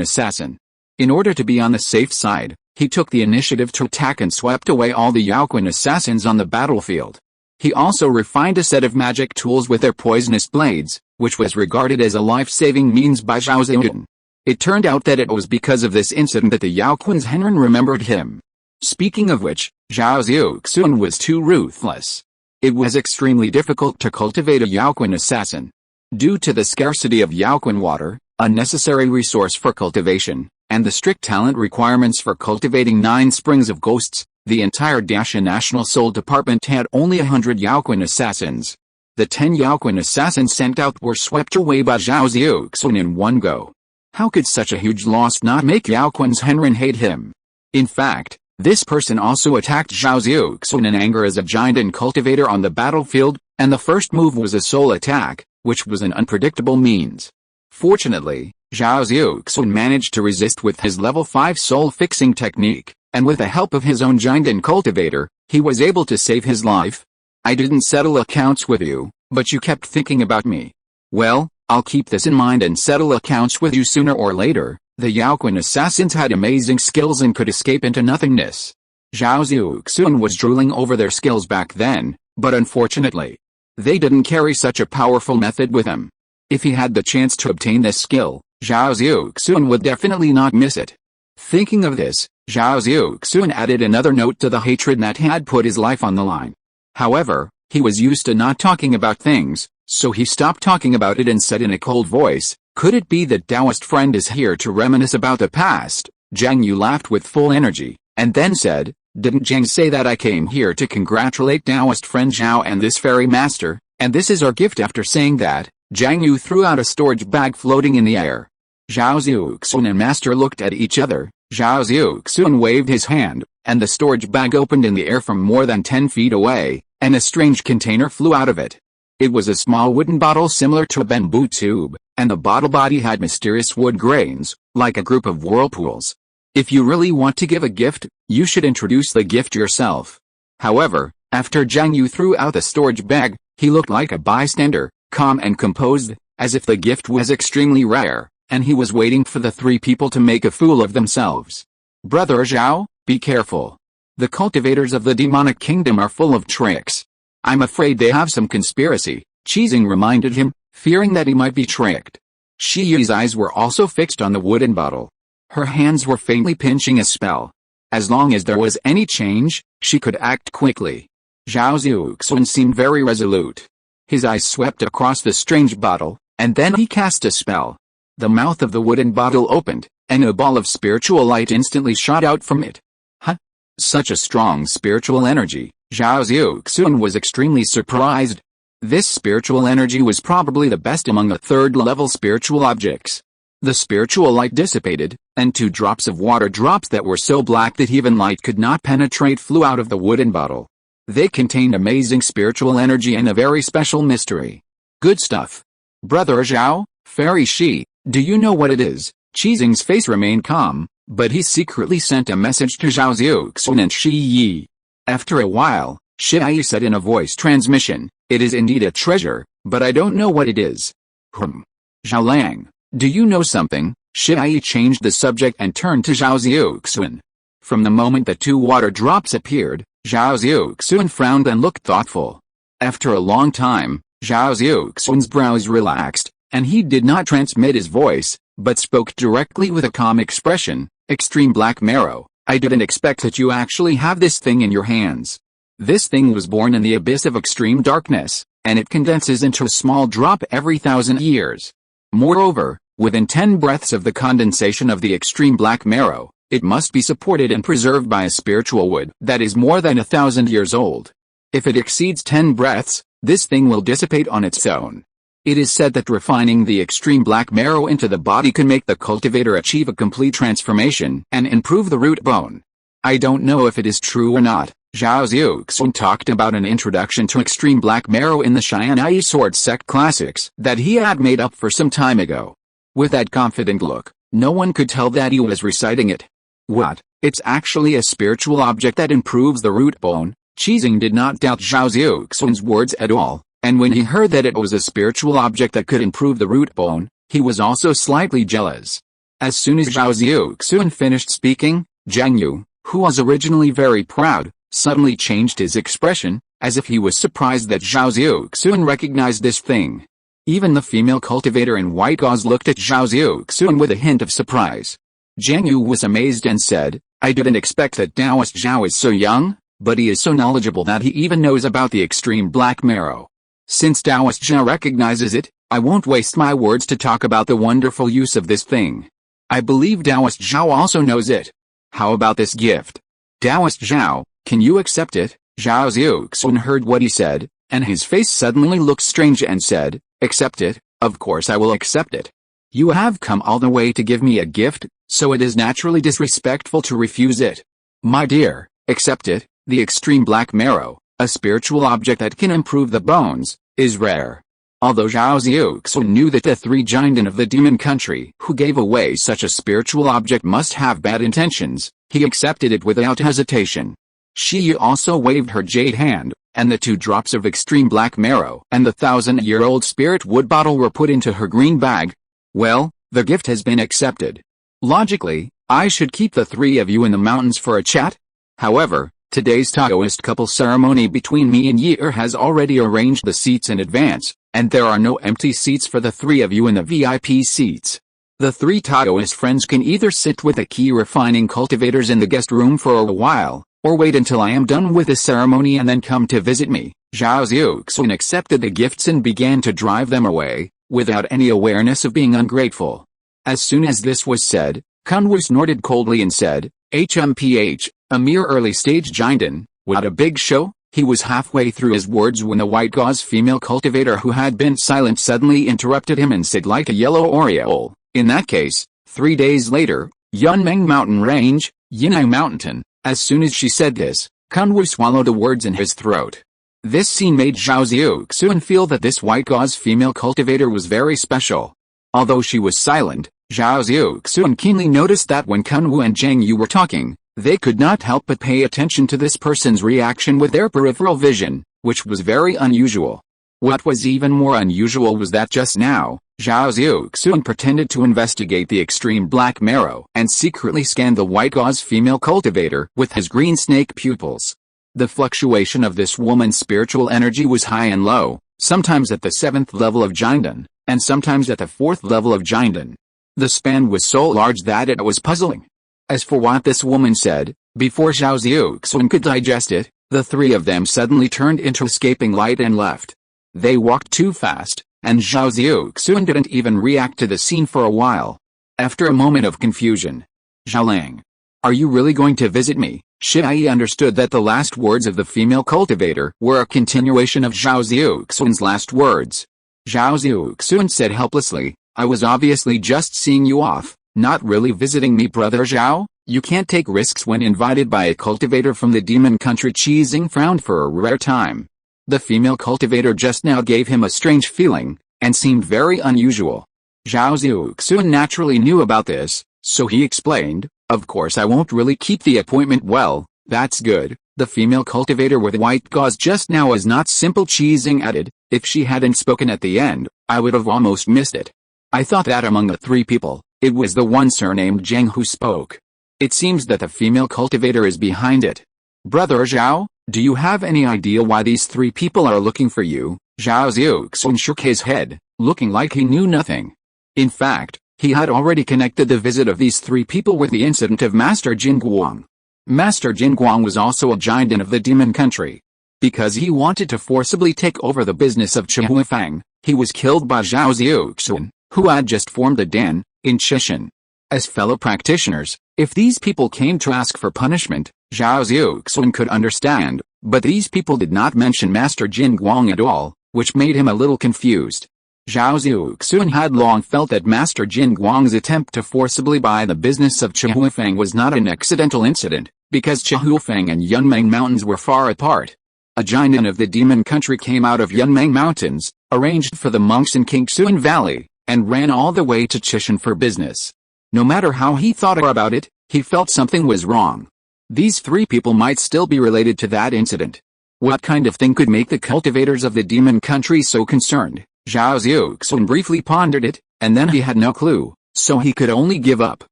assassin. In order to be on the safe side, he took the initiative to attack and swept away all the Xiuquan assassins on the battlefield. He also refined a set of magic tools with their poisonous blades, which was regarded as a life-saving means by Zhao Xiuxuan. It turned out that it was because of this incident that the Xiuquan's Henren remembered him. Speaking of which, Zhao Xiuxuan was too ruthless. It was extremely difficult to cultivate a Xiuquan assassin. Due to the scarcity of Xiuquan water, a necessary resource for cultivation, and the strict talent requirements for cultivating 9 Springs of Ghosts, the entire Dacia National Soul Department had only 100 Xiuquan assassins. The 10 Xiuquan assassins sent out were swept away by Zhao Xiuxuan in one go. How could such a huge loss not make Xiuquan's Henren hate him? In fact, this person also attacked Zhao Xiuxuan in anger as a giant and cultivator on the battlefield, and the first move was a soul attack, which was an unpredictable means. Fortunately, Zhao Xiuxuan managed to resist with his level 5 soul fixing technique, and with the help of his own giant and cultivator, he was able to save his life. I didn't settle accounts with you, but you kept thinking about me. Well, I'll keep this in mind and settle accounts with you sooner or later. The Xiuquan assassins had amazing skills and could escape into nothingness. Zhao Xiuxuan was drooling over their skills back then, but unfortunately, they didn't carry such a powerful method with them. If he had the chance to obtain this skill, Zhao Xiuxuan would definitely not miss it. Thinking of this, Zhao Xiuxuan added another note to the hatred that had put his life on the line. However, he was used to not talking about things, so he stopped talking about it and said in a cold voice, "Could it be that Taoist friend is here to reminisce about the past?" Zhang Yu laughed with full energy, and then said, "Didn't Zhang say that I came here to congratulate Taoist friend Zhao and this fairy master, and this is our gift?" After saying that, Zhang Yu threw out a storage bag floating in the air. Zhao Xiuxuan and master looked at each other. Zhao Xiuxuan waved his hand, and the storage bag opened in the air from more than 10 feet away, and a strange container flew out of it. It was a small wooden bottle similar to a bamboo tube, and the bottle body had mysterious wood grains, like a group of whirlpools. If you really want to give a gift, you should introduce the gift yourself. However, after Zhang Yu threw out the storage bag, he looked like a bystander, calm and composed, as if the gift was extremely rare, and he was waiting for the 3 people to make a fool of themselves. "Brother Zhao, be careful. The cultivators of the demonic kingdom are full of tricks. I'm afraid they have some conspiracy," Qizing reminded him, fearing that he might be tricked. Shi Yi's eyes were also fixed on the wooden bottle. Her hands were faintly pinching a spell. As long as there was any change, she could act quickly. Zhao Xiuxuan seemed very resolute. His eyes swept across the strange bottle, and then he cast a spell. The mouth of the wooden bottle opened, and a ball of spiritual light instantly shot out from it. Huh? Such a strong spiritual energy. Zhao Xiuxuan was extremely surprised. This spiritual energy was probably the best among the 3rd-level spiritual objects. The spiritual light dissipated, and 2 drops of water drops that were so black that even light could not penetrate flew out of the wooden bottle. They contained amazing spiritual energy and a very special mystery. Good stuff. "Brother Zhao, Fairy Shi, do you know what it is?" Qizing's face remained calm, but he secretly sent a message to Zhao Xiuxuan and Shi Yi. After a while, Shi Yi said in a voice transmission, "It is indeed a treasure, but I don't know what it is." "Zhao Lang, do you know something?" Shi Yi changed the subject and turned to Zhao Xiuxuan. From the moment the 2 water drops appeared, Zhao Xiuxuan frowned and looked thoughtful. After a long time, Zhao Xiuxuan's brows relaxed, and he did not transmit his voice, but spoke directly with a calm expression. "Extreme Black Marrow, I didn't expect that you actually have this thing in your hands. This thing was born in the abyss of extreme darkness, and it condenses into a small drop every 1,000 years. Moreover, within 10 breaths of the condensation of the extreme black marrow, it must be supported and preserved by a spiritual wood that is more than 1,000 years old. If it exceeds 10 breaths, this thing will dissipate on its own. It is said that refining the extreme black marrow into the body can make the cultivator achieve a complete transformation and improve the root bone. I don't know if it is true or not," Zhao Xiuxuan talked about an introduction to extreme black marrow in the Xianai sword sect classics that he had made up for some time ago. With that confident look, no one could tell that he was reciting it. What? It's actually a spiritual object that improves the root bone. Qizing did not doubt Zhao Xiuxuan's words at all, and when he heard that it was a spiritual object that could improve the root bone, he was also slightly jealous. As soon as Zhao Xiuxuan finished speaking, Zhang Yu, who was originally very proud, suddenly changed his expression, as if he was surprised that Zhao Xiuxuan recognized this thing. Even the female cultivator in white gauze looked at Zhao Xiuxuan with a hint of surprise. Zhang Yu was amazed and said, "I didn't expect that Taoist Zhao is so young, but he is so knowledgeable that he even knows about the extreme black marrow. Since Taoist Zhao recognizes it, I won't waste my words to talk about the wonderful use of this thing. I believe Taoist Zhao also knows it. How about this gift? Taoist Zhao, can you accept it?" Zhao Xiuxuan heard what he said, and his face suddenly looked strange and said, "Accept it? Of course I will accept it. You have come all the way to give me a gift, so it is naturally disrespectful to refuse it. My dear, accept it. The extreme black marrow, a spiritual object that can improve the bones, is rare." Although Zhao Xiuxuan knew that the three giants of the demon country who gave away such a spiritual object must have bad intentions, he accepted it without hesitation. Shi Yu also waved her jade hand, and the 2 drops of extreme black marrow and the 1,000-year-old spirit wood bottle were put into her green bag. Well, the gift has been accepted. Logically, I should keep the 3 of you in the mountains for a chat. However, today's Taoist couple ceremony between me and Yi has already arranged the seats in advance, and there are no empty seats for the 3 of you in the VIP seats. The 3 Taoist friends can either sit with the key refining cultivators in the guest room for a while, or wait until I am done with the ceremony and then come to visit me. Zhao Xiuxuan accepted the gifts and began to drive them away, without any awareness of being ungrateful. As soon as this was said, Kunwu snorted coldly and said, "HMPH, a mere early-stage giant, what a big show." He was halfway through his words when the white gauze female cultivator who had been silent suddenly interrupted him and said like a yellow aureole, "In that case, 3 days later, Yunmeng Mountain Range, Yinai Mountain." As soon as she said this, Kunwu swallowed the words in his throat. This scene made Zhao Xiuxuan feel that this white gauze female cultivator was very special. Although she was silent, Zhao Xiuxuan keenly noticed that when Kunwu and Zhang Yu were talking, they could not help but pay attention to this person's reaction with their peripheral vision, which was very unusual. What was even more unusual was that just now, Zhao Xiuxuan pretended to investigate the extreme black marrow and secretly scanned the white gauze female cultivator with his green snake pupils. The fluctuation of this woman's spiritual energy was high and low, sometimes at the 7th level of Jinden, and sometimes at the 4th level of Jinden. The span was so large that it was puzzling. As for what this woman said, before Zhao Xiuxuan could digest it, the 3 of them suddenly turned into escaping light and left. They walked too fast, and Zhao Xiuxuan didn't even react to the scene for a while. After a moment of confusion, "Zhaolang, are you really going to visit me?" Shi understood that the last words of the female cultivator were a continuation of Zhao Xiuxuan's last words. Zhao Xiuxuan said helplessly, "I was obviously just seeing you off, not really visiting me, brother Zhao. You can't take risks when invited by a cultivator from the demon country." Qizing frowned for a rare time. The female cultivator just now gave him a strange feeling, and seemed very unusual. Zhao Xiuxuan naturally knew about this, so he explained, "Of course I won't really keep the appointment." "Well, that's good." The female cultivator with white gauze just now is not simple, Qizing added. "If she hadn't spoken at the end, I would have almost missed it. I thought that among the 3 people, it was the one surnamed Zheng who spoke. It seems that the female cultivator is behind it. Brother Zhao, do you have any idea why these 3 people are looking for you?" Zhao Xiuxuan shook his head, looking like he knew nothing. In fact, he had already connected the visit of these 3 people with the incident of Master Jinguang. Master Jinguang was also a giant of the demon country. Because he wanted to forcibly take over the business of Chihuafang, he was killed by Zhao Xiuxuan, who had just formed a den in Chishan. As fellow practitioners, if these people came to ask for punishment, Zhao Xiuxuan could understand, but these people did not mention Master Jinguang at all, which made him a little confused. Zhao Xiuxuan had long felt that Master Jinguang's attempt to forcibly buy the business of Chihuafang was not an accidental incident, because Chihufeng and Yunmeng Mountains were far apart. A giant of the demon country came out of Yunmeng Mountains, arranged for the monks in Kingsuan Valley, and ran all the way to Chishan for business. No matter how he thought about it, he felt something was wrong. These three people might still be related to that incident. What kind of thing could make the cultivators of the demon country so concerned? Zhao Xiuxuan briefly pondered it, and then he had no clue, so he could only give up.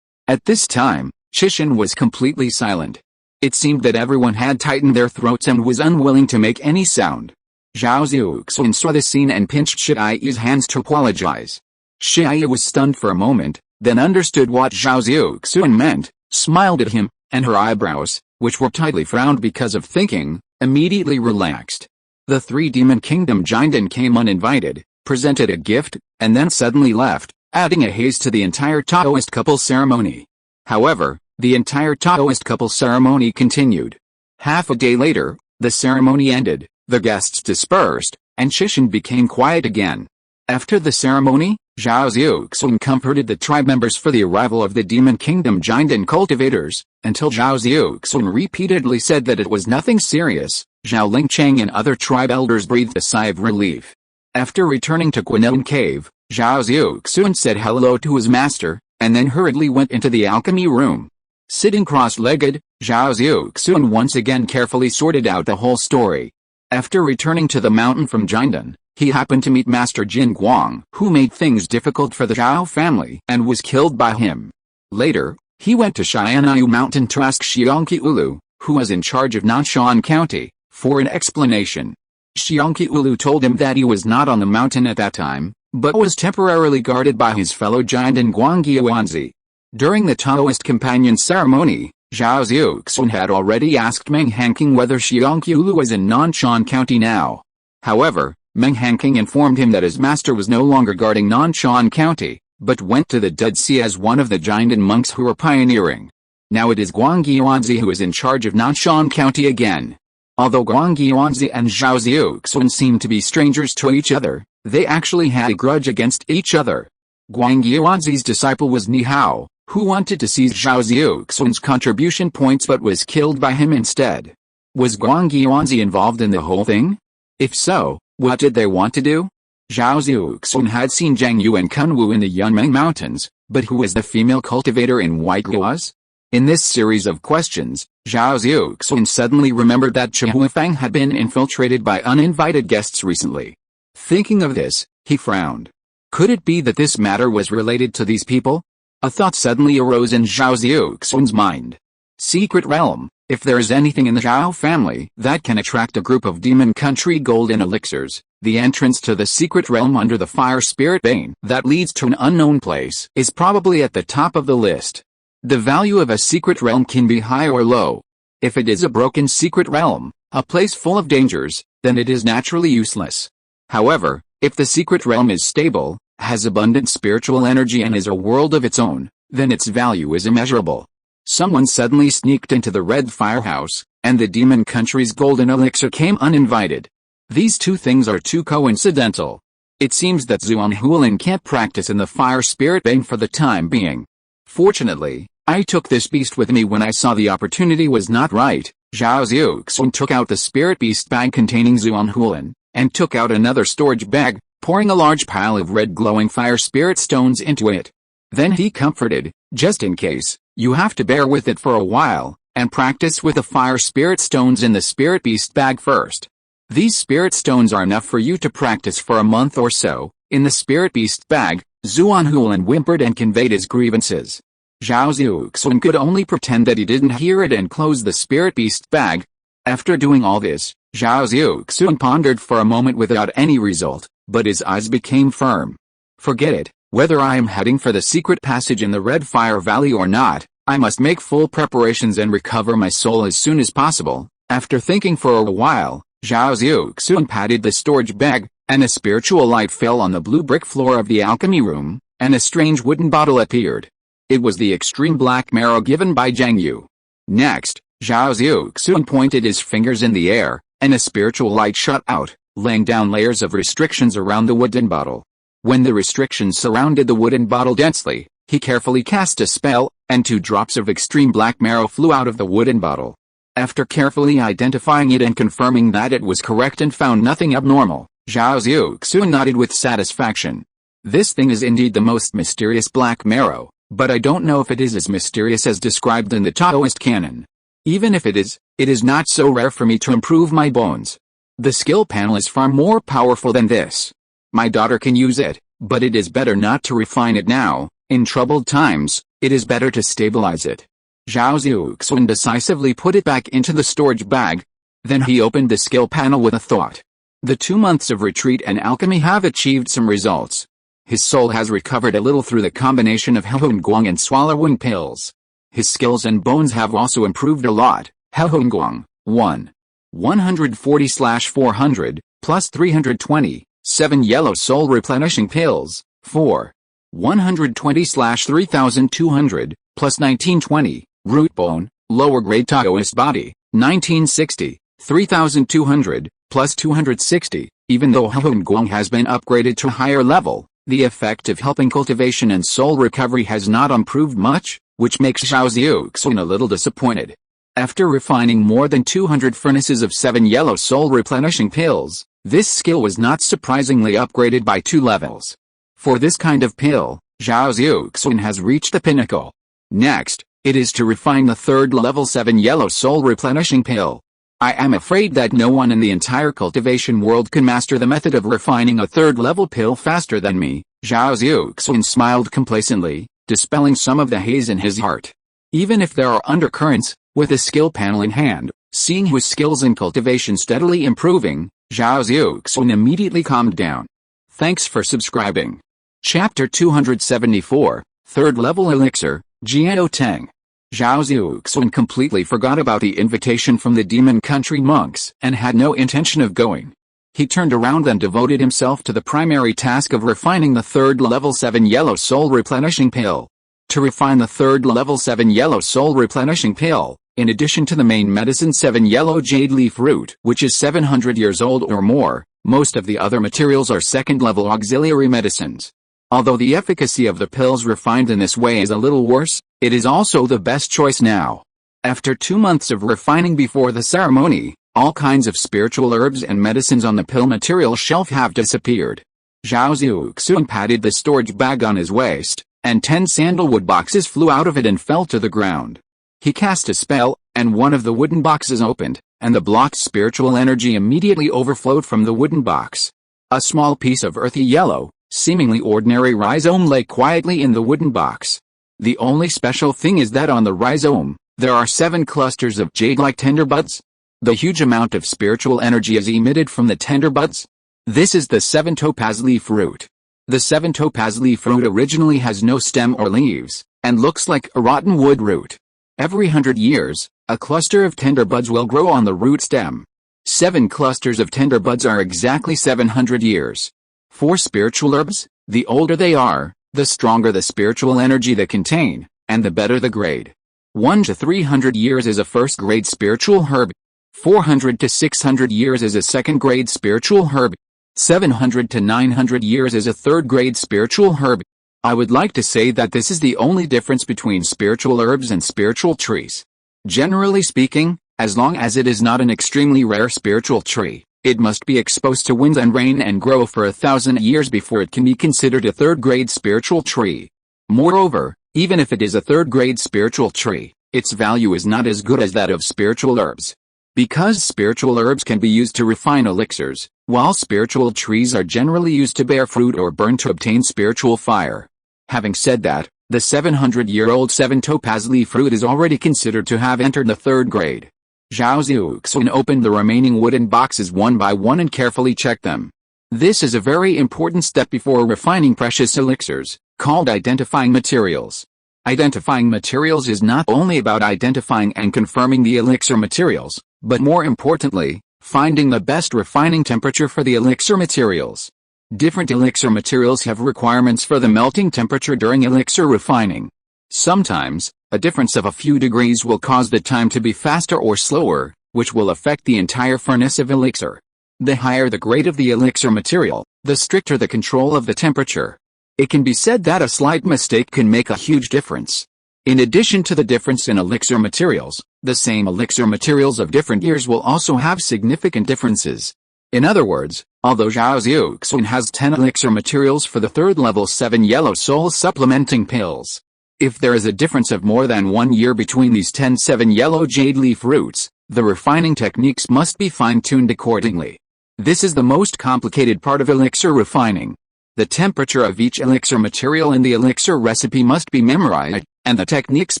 At this time, Chishan was completely silent. It seemed that everyone had tightened their throats and was unwilling to make any sound. Zhao Xiuxuan saw the scene and pinched Shiai's hands to apologize. Shiai was stunned for a moment, then understood what Zhao Xiuxuan meant, smiled at him, and her eyebrows, which were tightly frowned because of thinking, immediately relaxed. The three Demon Kingdom Jinden came uninvited, presented a gift, and then suddenly left, adding a haze to the entire Taoist couple ceremony. However, the entire Taoist couple ceremony continued. Half a day later, the ceremony ended, the guests dispersed, and Chishan became quiet again. After the ceremony, Zhao Xiuxuan comforted the tribe members for the arrival of the Demon Kingdom Jinden cultivators, until Zhao Xiuxuan repeatedly said that it was nothing serious. Zhao Lingcheng and other tribe elders breathed a sigh of relief. After returning to Guanelin Cave, Zhao Xiuxuan said hello to his master, and then hurriedly went into the alchemy room. Sitting cross-legged, Zhao Xiuxuan once again carefully sorted out the whole story. After returning to the mountain from Jinden, he happened to meet Master Jin Guang, who made things difficult for the Zhao family and was killed by him. Later, he went to Xianyu Mountain to ask Xiongqiulu, who was in charge of Nanshan County, for an explanation. Xiongqiulu told him that he was not on the mountain at that time, but was temporarily guarded by his fellow giant in Guangguanzi. During the Taoist companion ceremony, Zhao Xiuxuan had already asked Meng Hanqing whether Xiongqiulu was in Nanshan County now. However, Meng Hanqing informed him that his master was no longer guarding Nanshan County, but went to the Dead Sea as one of the Jinden monks who were pioneering. Now it is Guangguanzi who is in charge of Nanshan County again. Although Guangguanzi and Zhao Xiuxuan seemed to be strangers to each other, they actually had a grudge against each other. Guangguanzi's disciple was Ni Hao, who wanted to seize Zhao Xiuxuan's contribution points but was killed by him instead. Was Guangguanzi involved in the whole thing? If so, what did they want to do? Zhao Xiuxuan had seen Zhang Yu and Kun Wu in the Yunmeng Mountains, but who was the female cultivator in White Guas? In this series of questions, Zhao Xiuxuan suddenly remembered that Chihufeng had been infiltrated by uninvited guests recently. Thinking of this, he frowned. Could it be that this matter was related to these people? A thought suddenly arose in Zhao Xiuxuan's mind. Secret realm. If there is anything in the Zhao family that can attract a group of demon country golden elixirs, the entrance to the secret realm under the fire spirit vein that leads to an unknown place is probably at the top of the list. The value of a secret realm can be high or low. If it is a broken secret realm, a place full of dangers, then it is naturally useless. However, if the secret realm is stable, has abundant spiritual energy and is a world of its own, then its value is immeasurable. Someone suddenly sneaked into the red firehouse, and the demon country's golden elixir came uninvited. These two things are too coincidental. It seems that Zhuan Huilin can't practice in the fire spirit vein for the time being. Fortunately, I took this beast with me when I saw the opportunity was not right. Zhao Xiuxuan took out the spirit beast bag containing Zhuan Huilin, and took out another storage bag, pouring a large pile of red glowing fire spirit stones into it. Then he comforted, just in case, you have to bear with it for a while, and practice with the fire spirit stones in the spirit beast bag first. These spirit stones are enough for you to practice for a month or so. In the spirit beast bag, Zhuan Huilin whimpered and conveyed his grievances. Zhao Xiuxuan could only pretend that he didn't hear it and close the spirit beast bag. After doing all this, Zhao Xiuxuan pondered for a moment without any result, but his eyes became firm. Forget it, whether I am heading for the secret passage in the Red Fire Valley or not, I must make full preparations and recover my soul as soon as possible. After thinking for a while, Zhao Xiuxuan patted the storage bag, and a spiritual light fell on the blue brick floor of the alchemy room, and a strange wooden bottle appeared. It was the extreme black marrow given by Zhang Yu. Next, Zhao Xiuxuan pointed his fingers in the air, and a spiritual light shot out, laying down layers of restrictions around the wooden bottle. When the restrictions surrounded the wooden bottle densely, He carefully cast a spell, and 2 drops of extreme black marrow flew out of the wooden bottle. After carefully identifying it and confirming that it was correct and found nothing abnormal, Zhao Xiuxuan nodded with satisfaction. This thing is indeed the most mysterious black marrow, but I don't know if it is as mysterious as described in the Taoist canon. Even if it is not so rare for me to improve my bones. The skill panel is far more powerful than this. My daughter can use it, but it is better not to refine it now. In troubled times, it is better to stabilize it. Zhao Xiuxuan decisively put it back into the storage bag. Then he opened the skill panel with a thought. The 2 months of retreat and alchemy have achieved some results. His soul has recovered a little through the combination of Hehongguang and swallowing pills. His skills and bones have also improved a lot. Hehongguang, 1. 140/400, plus 320, 7 yellow soul replenishing pills, 4. 120/3200, plus 1920, root bone, lower grade Taoist body, 1960, 3200, plus 260, even though Hehongguang has been upgraded to higher level. The effect of helping cultivation and soul recovery has not improved much, which makes Zhao Xiuxuan a little disappointed. After refining more than 200 furnaces of 7 yellow soul replenishing pills, this skill was not surprisingly upgraded by 2 levels. For this kind of pill, Zhao Xiuxuan has reached the pinnacle. Next, it is to refine the 3rd level 7 yellow soul replenishing pill. I am afraid that no one in the entire cultivation world can master the method of refining a 3rd level pill faster than me. Zhao Xiuxuan smiled complacently, dispelling some of the haze in his heart. Even if there are undercurrents, with a skill panel in hand, seeing his skills in cultivation steadily improving, Zhao Xiuxuan immediately calmed down. Thanks for subscribing. Chapter 274, 3rd level elixir, Jiao Teng. Zhao Xiuxuan completely forgot about the invitation from the demon country monks and had no intention of going. He turned around and devoted himself to the primary task of refining the 3rd level 7 yellow soul replenishing pill. To refine the 3rd level 7 yellow soul replenishing pill, in addition to the main medicine 7 yellow jade leaf root, which is 700 years old or more, most of the other materials are 2nd level auxiliary medicines. Although the efficacy of the pills refined in this way is a little worse, it is also the best choice now. After 2 months of refining before the ceremony, all kinds of spiritual herbs and medicines on the pill material shelf have disappeared. Zhao Xiuxuan patted the storage bag on his waist, and 10 sandalwood boxes flew out of it and fell to the ground. He cast a spell, and one of the wooden boxes opened, and the blocked spiritual energy immediately overflowed from the wooden box. A small piece of earthy yellow, seemingly ordinary rhizome lay quietly in the wooden box. The only special thing is that on the rhizome, there are 7 clusters of jade-like tender buds. The huge amount of spiritual energy is emitted from the tender buds. This is the 7 topaz leaf root. The 7 topaz leaf root originally has no stem or leaves, and looks like a rotten wood root. Every 100 years, a cluster of tender buds will grow on the root stem. 7 clusters of tender buds are exactly 700 years. For spiritual herbs, the older they are, the stronger the spiritual energy they contain, and the better the grade. 1 to 300 years is a 1st grade spiritual herb. 400 to 600 years is a 2nd grade spiritual herb. 700 to 900 years is a 3rd grade spiritual herb. I would like to say that this is the only difference between spiritual herbs and spiritual trees. Generally speaking, as long as it is not an extremely rare spiritual tree, it must be exposed to wind and rain and grow for 1,000 years before it can be considered a 3rd grade spiritual tree. Moreover, even if it is a 3rd grade spiritual tree, its value is not as good as that of spiritual herbs. Because spiritual herbs can be used to refine elixirs, while spiritual trees are generally used to bear fruit or burn to obtain spiritual fire. Having said that, the 700-year-old 7 topaz leaf root is already considered to have entered the 3rd grade. Zhao Xiuxuan opened the remaining wooden boxes one by one and carefully checked them. This is a very important step before refining precious elixirs, called identifying materials. Identifying materials is not only about identifying and confirming the elixir materials, but more importantly, finding the best refining temperature for the elixir materials. Different elixir materials have requirements for the melting temperature during elixir refining. Sometimes, a difference of a few degrees will cause the time to be faster or slower, which will affect the entire furnace of elixir. The higher the grade of the elixir material, the stricter the control of the temperature. It can be said that a slight mistake can make a huge difference. In addition to the difference in elixir materials, the same elixir materials of different years will also have significant differences. In other words, although Zhao Xiuxuan has 10 elixir materials for the third level 7 yellow soul supplementing pills, if there is a difference of more than 1 year between these 10 7 yellow jade leaf roots, the refining techniques must be fine-tuned accordingly. This is the most complicated part of elixir refining. The temperature of each elixir material in the elixir recipe must be memorized, and the techniques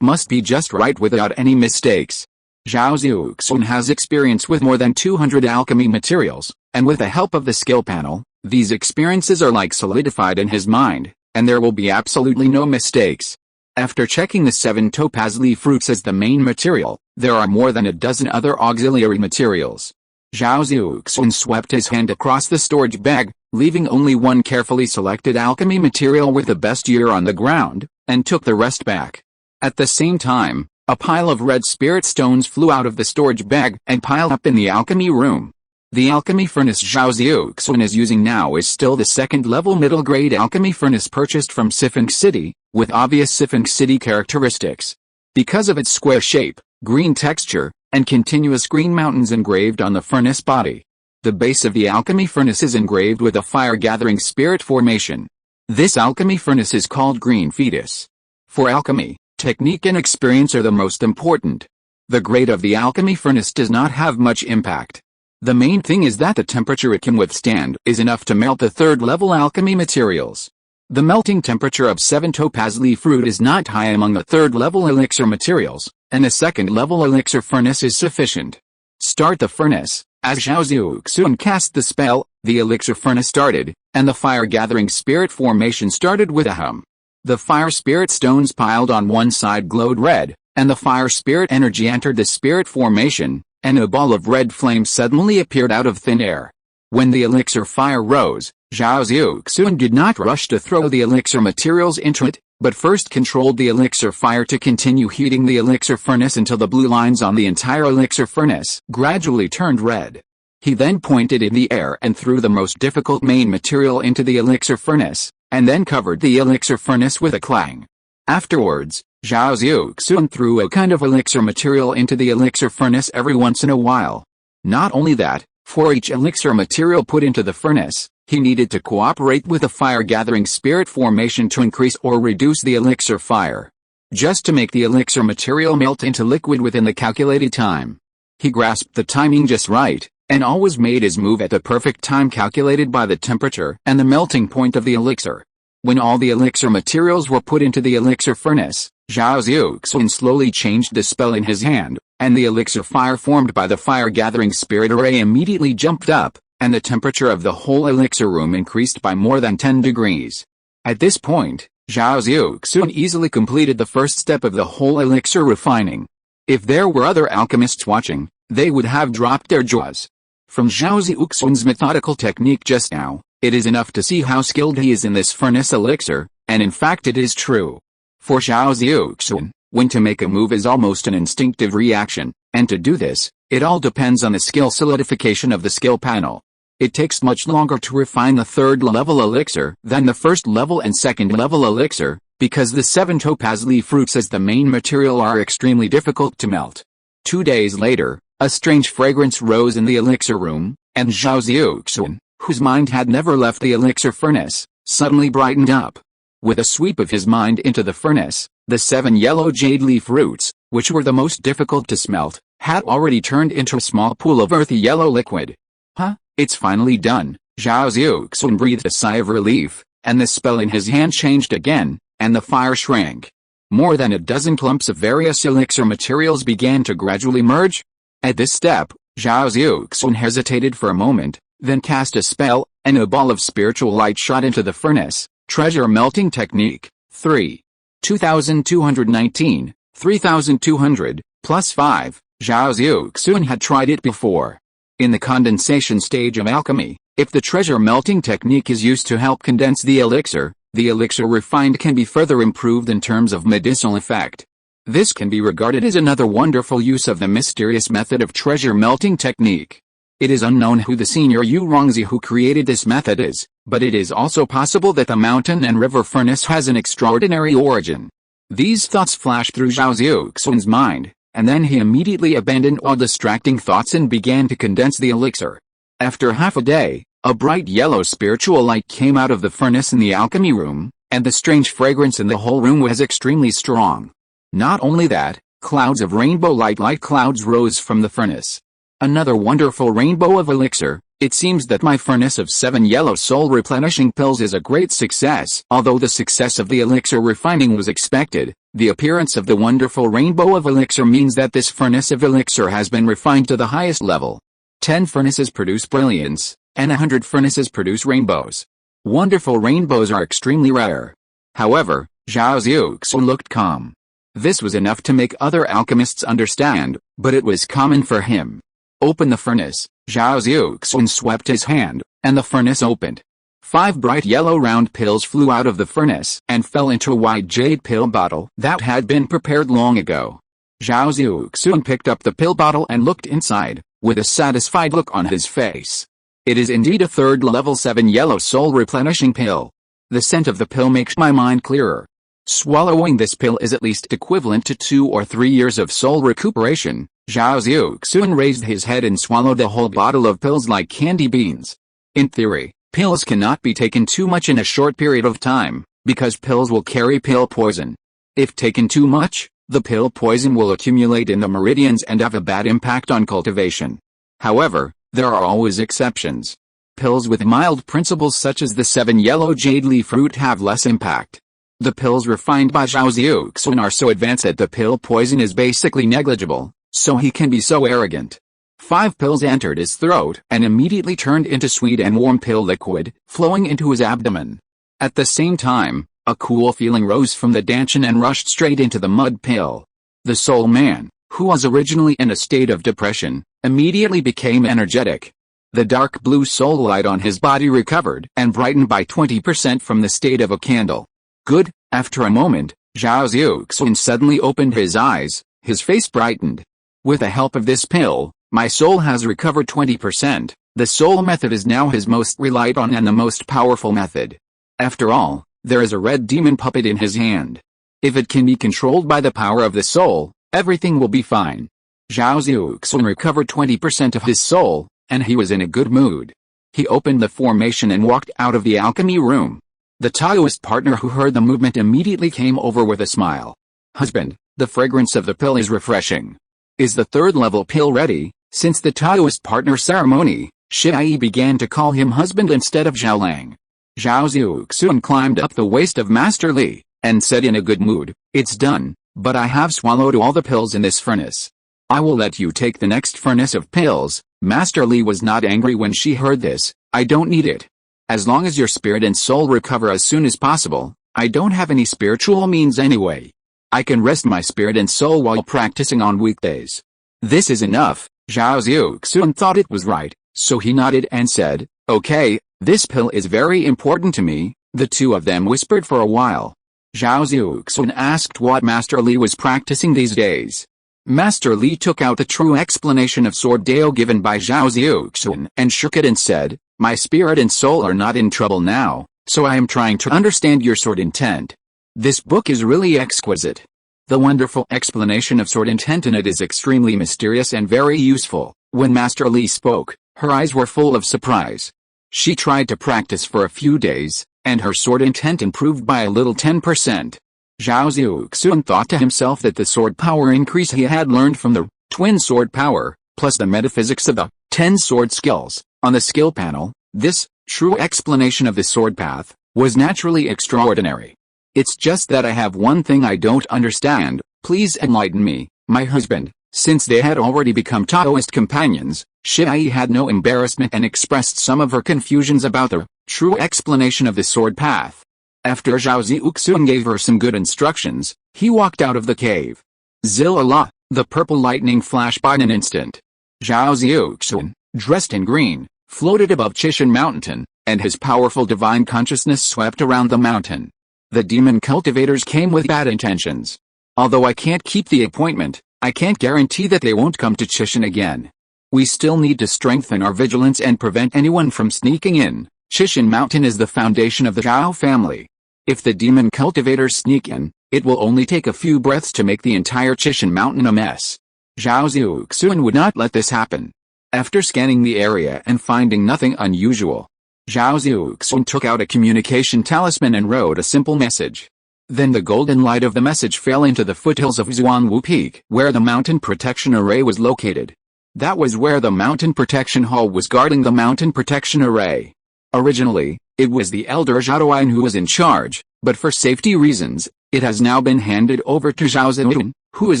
must be just right without any mistakes. Zhao Xiuxuan has experience with more than 200 alchemy materials, and with the help of the skill panel, these experiences are like solidified in his mind, and there will be absolutely no mistakes. After checking the 7 topaz leaf roots as the main material, there are more than a dozen other auxiliary materials. Zhao Xiuxuan swept his hand across the storage bag, leaving only one carefully selected alchemy material with the best year on the ground, and took the rest back. At the same time, a pile of red spirit stones flew out of the storage bag and piled up in the alchemy room. The alchemy furnace Zhao Xiuxuan is using now is still the second-level middle-grade alchemy furnace purchased from Sphinx City, with obvious Sphinx City characteristics. Because of its square shape, green texture, and continuous green mountains engraved on the furnace body. The base of the alchemy furnace is engraved with a fire-gathering spirit formation. This alchemy furnace is called Green Fetus. For alchemy, technique and experience are the most important. The grade of the alchemy furnace does not have much impact. The main thing is that the temperature it can withstand is enough to melt the third-level alchemy materials. The melting temperature of 7 topaz leaf root is not high among the third-level elixir materials, and a second-level elixir furnace is sufficient. Start the furnace. As Zhao Xiuxuan cast the spell, the elixir furnace started, and the fire-gathering spirit formation started with a hum. The fire spirit stones piled on one side glowed red, and the fire spirit energy entered the spirit formation, and a ball of red flame suddenly appeared out of thin air. When the elixir fire rose, Zhao Xiuxuan did not rush to throw the elixir materials into it, but first controlled the elixir fire to continue heating the elixir furnace until the blue lines on the entire elixir furnace gradually turned red. He then pointed in the air and threw the most difficult main material into the elixir furnace, and then covered the elixir furnace with a clang. Afterwards, Zhao Xiuxuan threw a kind of elixir material into the elixir furnace every once in a while. Not only that, for each elixir material put into the furnace, he needed to cooperate with a fire-gathering spirit formation to increase or reduce the elixir fire, just to make the elixir material melt into liquid within the calculated time. He grasped the timing just right, and always made his move at the perfect time calculated by the temperature and the melting point of the elixir. When all the elixir materials were put into the elixir furnace, Zhao Xiuxuan slowly changed the spell in his hand, and the elixir fire formed by the fire-gathering spirit array immediately jumped up, and the temperature of the whole elixir room increased by more than 10 degrees. At this point, Zhao Xiuxuan easily completed the first step of the whole elixir refining. If there were other alchemists watching, they would have dropped their jaws. From Zhao Xiuxuan's methodical technique just now, it is enough to see how skilled he is in this furnace elixir, and in fact it is true. For Zhao Xiuxuan, when to make a move is almost an instinctive reaction, and to do this, it all depends on the skill solidification of the skill panel. It takes much longer to refine the third-level elixir than the first-level and second-level elixir, because the 7 topaz leaf roots as the main material are extremely difficult to melt. 2 days later, a strange fragrance rose in the elixir room, and Zhao Xiuxuan, whose mind had never left the elixir furnace, suddenly brightened up. With a sweep of his mind into the furnace, the 7 yellow jade leaf roots, which were the most difficult to smelt, had already turned into a small pool of earthy yellow liquid. Huh? It's finally done. Zhao Xiuxuan breathed a sigh of relief, and the spell in his hand changed again, and the fire shrank. More than a dozen clumps of various elixir materials began to gradually merge. At this step, Zhao Xiuxuan hesitated for a moment, then cast a spell, and a ball of spiritual light shot into the furnace. Treasure melting technique. 3. 2219, 3200, plus 5. Zhao Xiuxuan had tried it before. In the condensation stage of alchemy, if the treasure melting technique is used to help condense the elixir refined can be further improved in terms of medicinal effect. This can be regarded as another wonderful use of the mysterious method of treasure melting technique. It is unknown who the senior Yurongzi who created this method is, but it is also possible that the mountain and river furnace has an extraordinary origin. These thoughts flashed through Zhao Xiuxuan's mind, and then he immediately abandoned all distracting thoughts and began to condense the elixir. After half a day, a bright yellow spiritual light came out of the furnace in the alchemy room, and the strange fragrance in the whole room was extremely strong. Not only that, clouds of rainbow light like clouds rose from the furnace. Another wonderful rainbow of elixir. It seems that my furnace of 7 yellow soul replenishing pills is a great success. Although the success of the elixir refining was expected, the appearance of the wonderful rainbow of elixir means that this furnace of elixir has been refined to the highest level. 10 furnaces produce brilliance, and 100 furnaces produce rainbows. Wonderful rainbows are extremely rare. However, Zhao Xiuxuan looked calm. This was enough to make other alchemists understand, but it was common for him. Open the furnace. Zhao Xiuxuan swept his hand, and the furnace opened. 5 bright yellow round pills flew out of the furnace and fell into a wide jade pill bottle that had been prepared long ago. Zhao Xiuxuan picked up the pill bottle and looked inside, with a satisfied look on his face. It is indeed a third level 7 yellow soul replenishing pill. The scent of the pill makes my mind clearer. Swallowing this pill is at least equivalent to 2 or 3 years of soul recuperation. Zhao Xiuxuan raised his head and swallowed the whole bottle of pills like candy beans. In theory, pills cannot be taken too much in a short period of time, because pills will carry pill poison. If taken too much, the pill poison will accumulate in the meridians and have a bad impact on cultivation. However, there are always exceptions. Pills with mild principles such as the 7 yellow jade leaf root have less impact. The pills refined by Zhao Xiuxuan are so advanced that the pill poison is basically negligible, so he can be so arrogant. 5 pills entered his throat and immediately turned into sweet and warm pill liquid, flowing into his abdomen. At the same time, a cool feeling rose from the danchan and rushed straight into the mud pill. The soul man, who was originally in a state of depression, immediately became energetic. The dark blue soul light on his body recovered and brightened by 20% from the state of a candle. Good. After a moment, Zhao Xiuxuan suddenly opened his eyes, his face brightened. With the help of this pill, my soul has recovered 20%. The soul method is now his most relied on and the most powerful method. After all, there is a red demon puppet in his hand. If it can be controlled by the power of the soul, everything will be fine. Zhao Xiuxuan recovered 20% of his soul, and he was in a good mood. He opened the formation and walked out of the alchemy room. The Taoist partner who heard the movement immediately came over with a smile. Husband, the fragrance of the pill is refreshing. Is the third level pill ready? Since the Taoist partner ceremony, Shi began to call him husband instead of Zhao Lang. Zhao Xiuxuan climbed up the waist of Master Li, and said in a good mood, "It's done, but I have swallowed all the pills in this furnace. I will let you take the next furnace of pills." Master Li was not angry when she heard this. "I don't need it. As long as your spirit and soul recover as soon as possible, I don't have any spiritual means anyway. I can rest my spirit and soul while practicing on weekdays." This is enough. Zhao Xiuxuan thought it was right, so he nodded and said, "Okay, this pill is very important to me." The two of them whispered for a while. Zhao Xiuxuan asked what Master Li was practicing these days. Master Li took out the true explanation of Sword Dao given by Zhao Xiuxuan and shook it and said, "My spirit and soul are not in trouble now, so I am trying to understand your sword intent. This book is really exquisite. The wonderful explanation of sword intent in it is extremely mysterious and very useful." When Master Li spoke, her eyes were full of surprise. She tried to practice for a few days, and her sword intent improved by a little 10%. Zhao Xiuxuan thought to himself that the sword power increase he had learned from the twin sword power, plus the metaphysics of the 10 sword skills, on the skill panel, this true explanation of the sword path, was naturally extraordinary. "It's just that I have one thing I don't understand, please enlighten me, my husband." Since they had already become Taoist companions, Shi had no embarrassment and expressed some of her confusions about the true explanation of the sword path. After Zhao Xiuxuan gave her some good instructions, he walked out of the cave. Zilala, the purple lightning flashed by in an instant. Zhao Xiuxuan, dressed in green, floated above Chishan Mountain, and his powerful divine consciousness swept around the mountain. The demon cultivators came with bad intentions. Although I can't keep the appointment, I can't guarantee that they won't come to Chishan again. We still need to strengthen our vigilance and prevent anyone from sneaking in. Qishan Mountain is the foundation of the Zhao family. If the demon cultivators sneak in, it will only take a few breaths to make the entire Qishan Mountain a mess. Zhao Xiuxuan would not let this happen. After scanning the area and finding nothing unusual, Zhao Xiuxuan took out a communication talisman and wrote a simple message. Then the golden light of the message fell into the foothills of Xuanwu Peak, where the mountain protection array was located. That was where the mountain protection hall was guarding the mountain protection array. Originally, it was the elder Zhao who was in charge, but for safety reasons, it has now been handed over to Zhao Xiuxuan, who is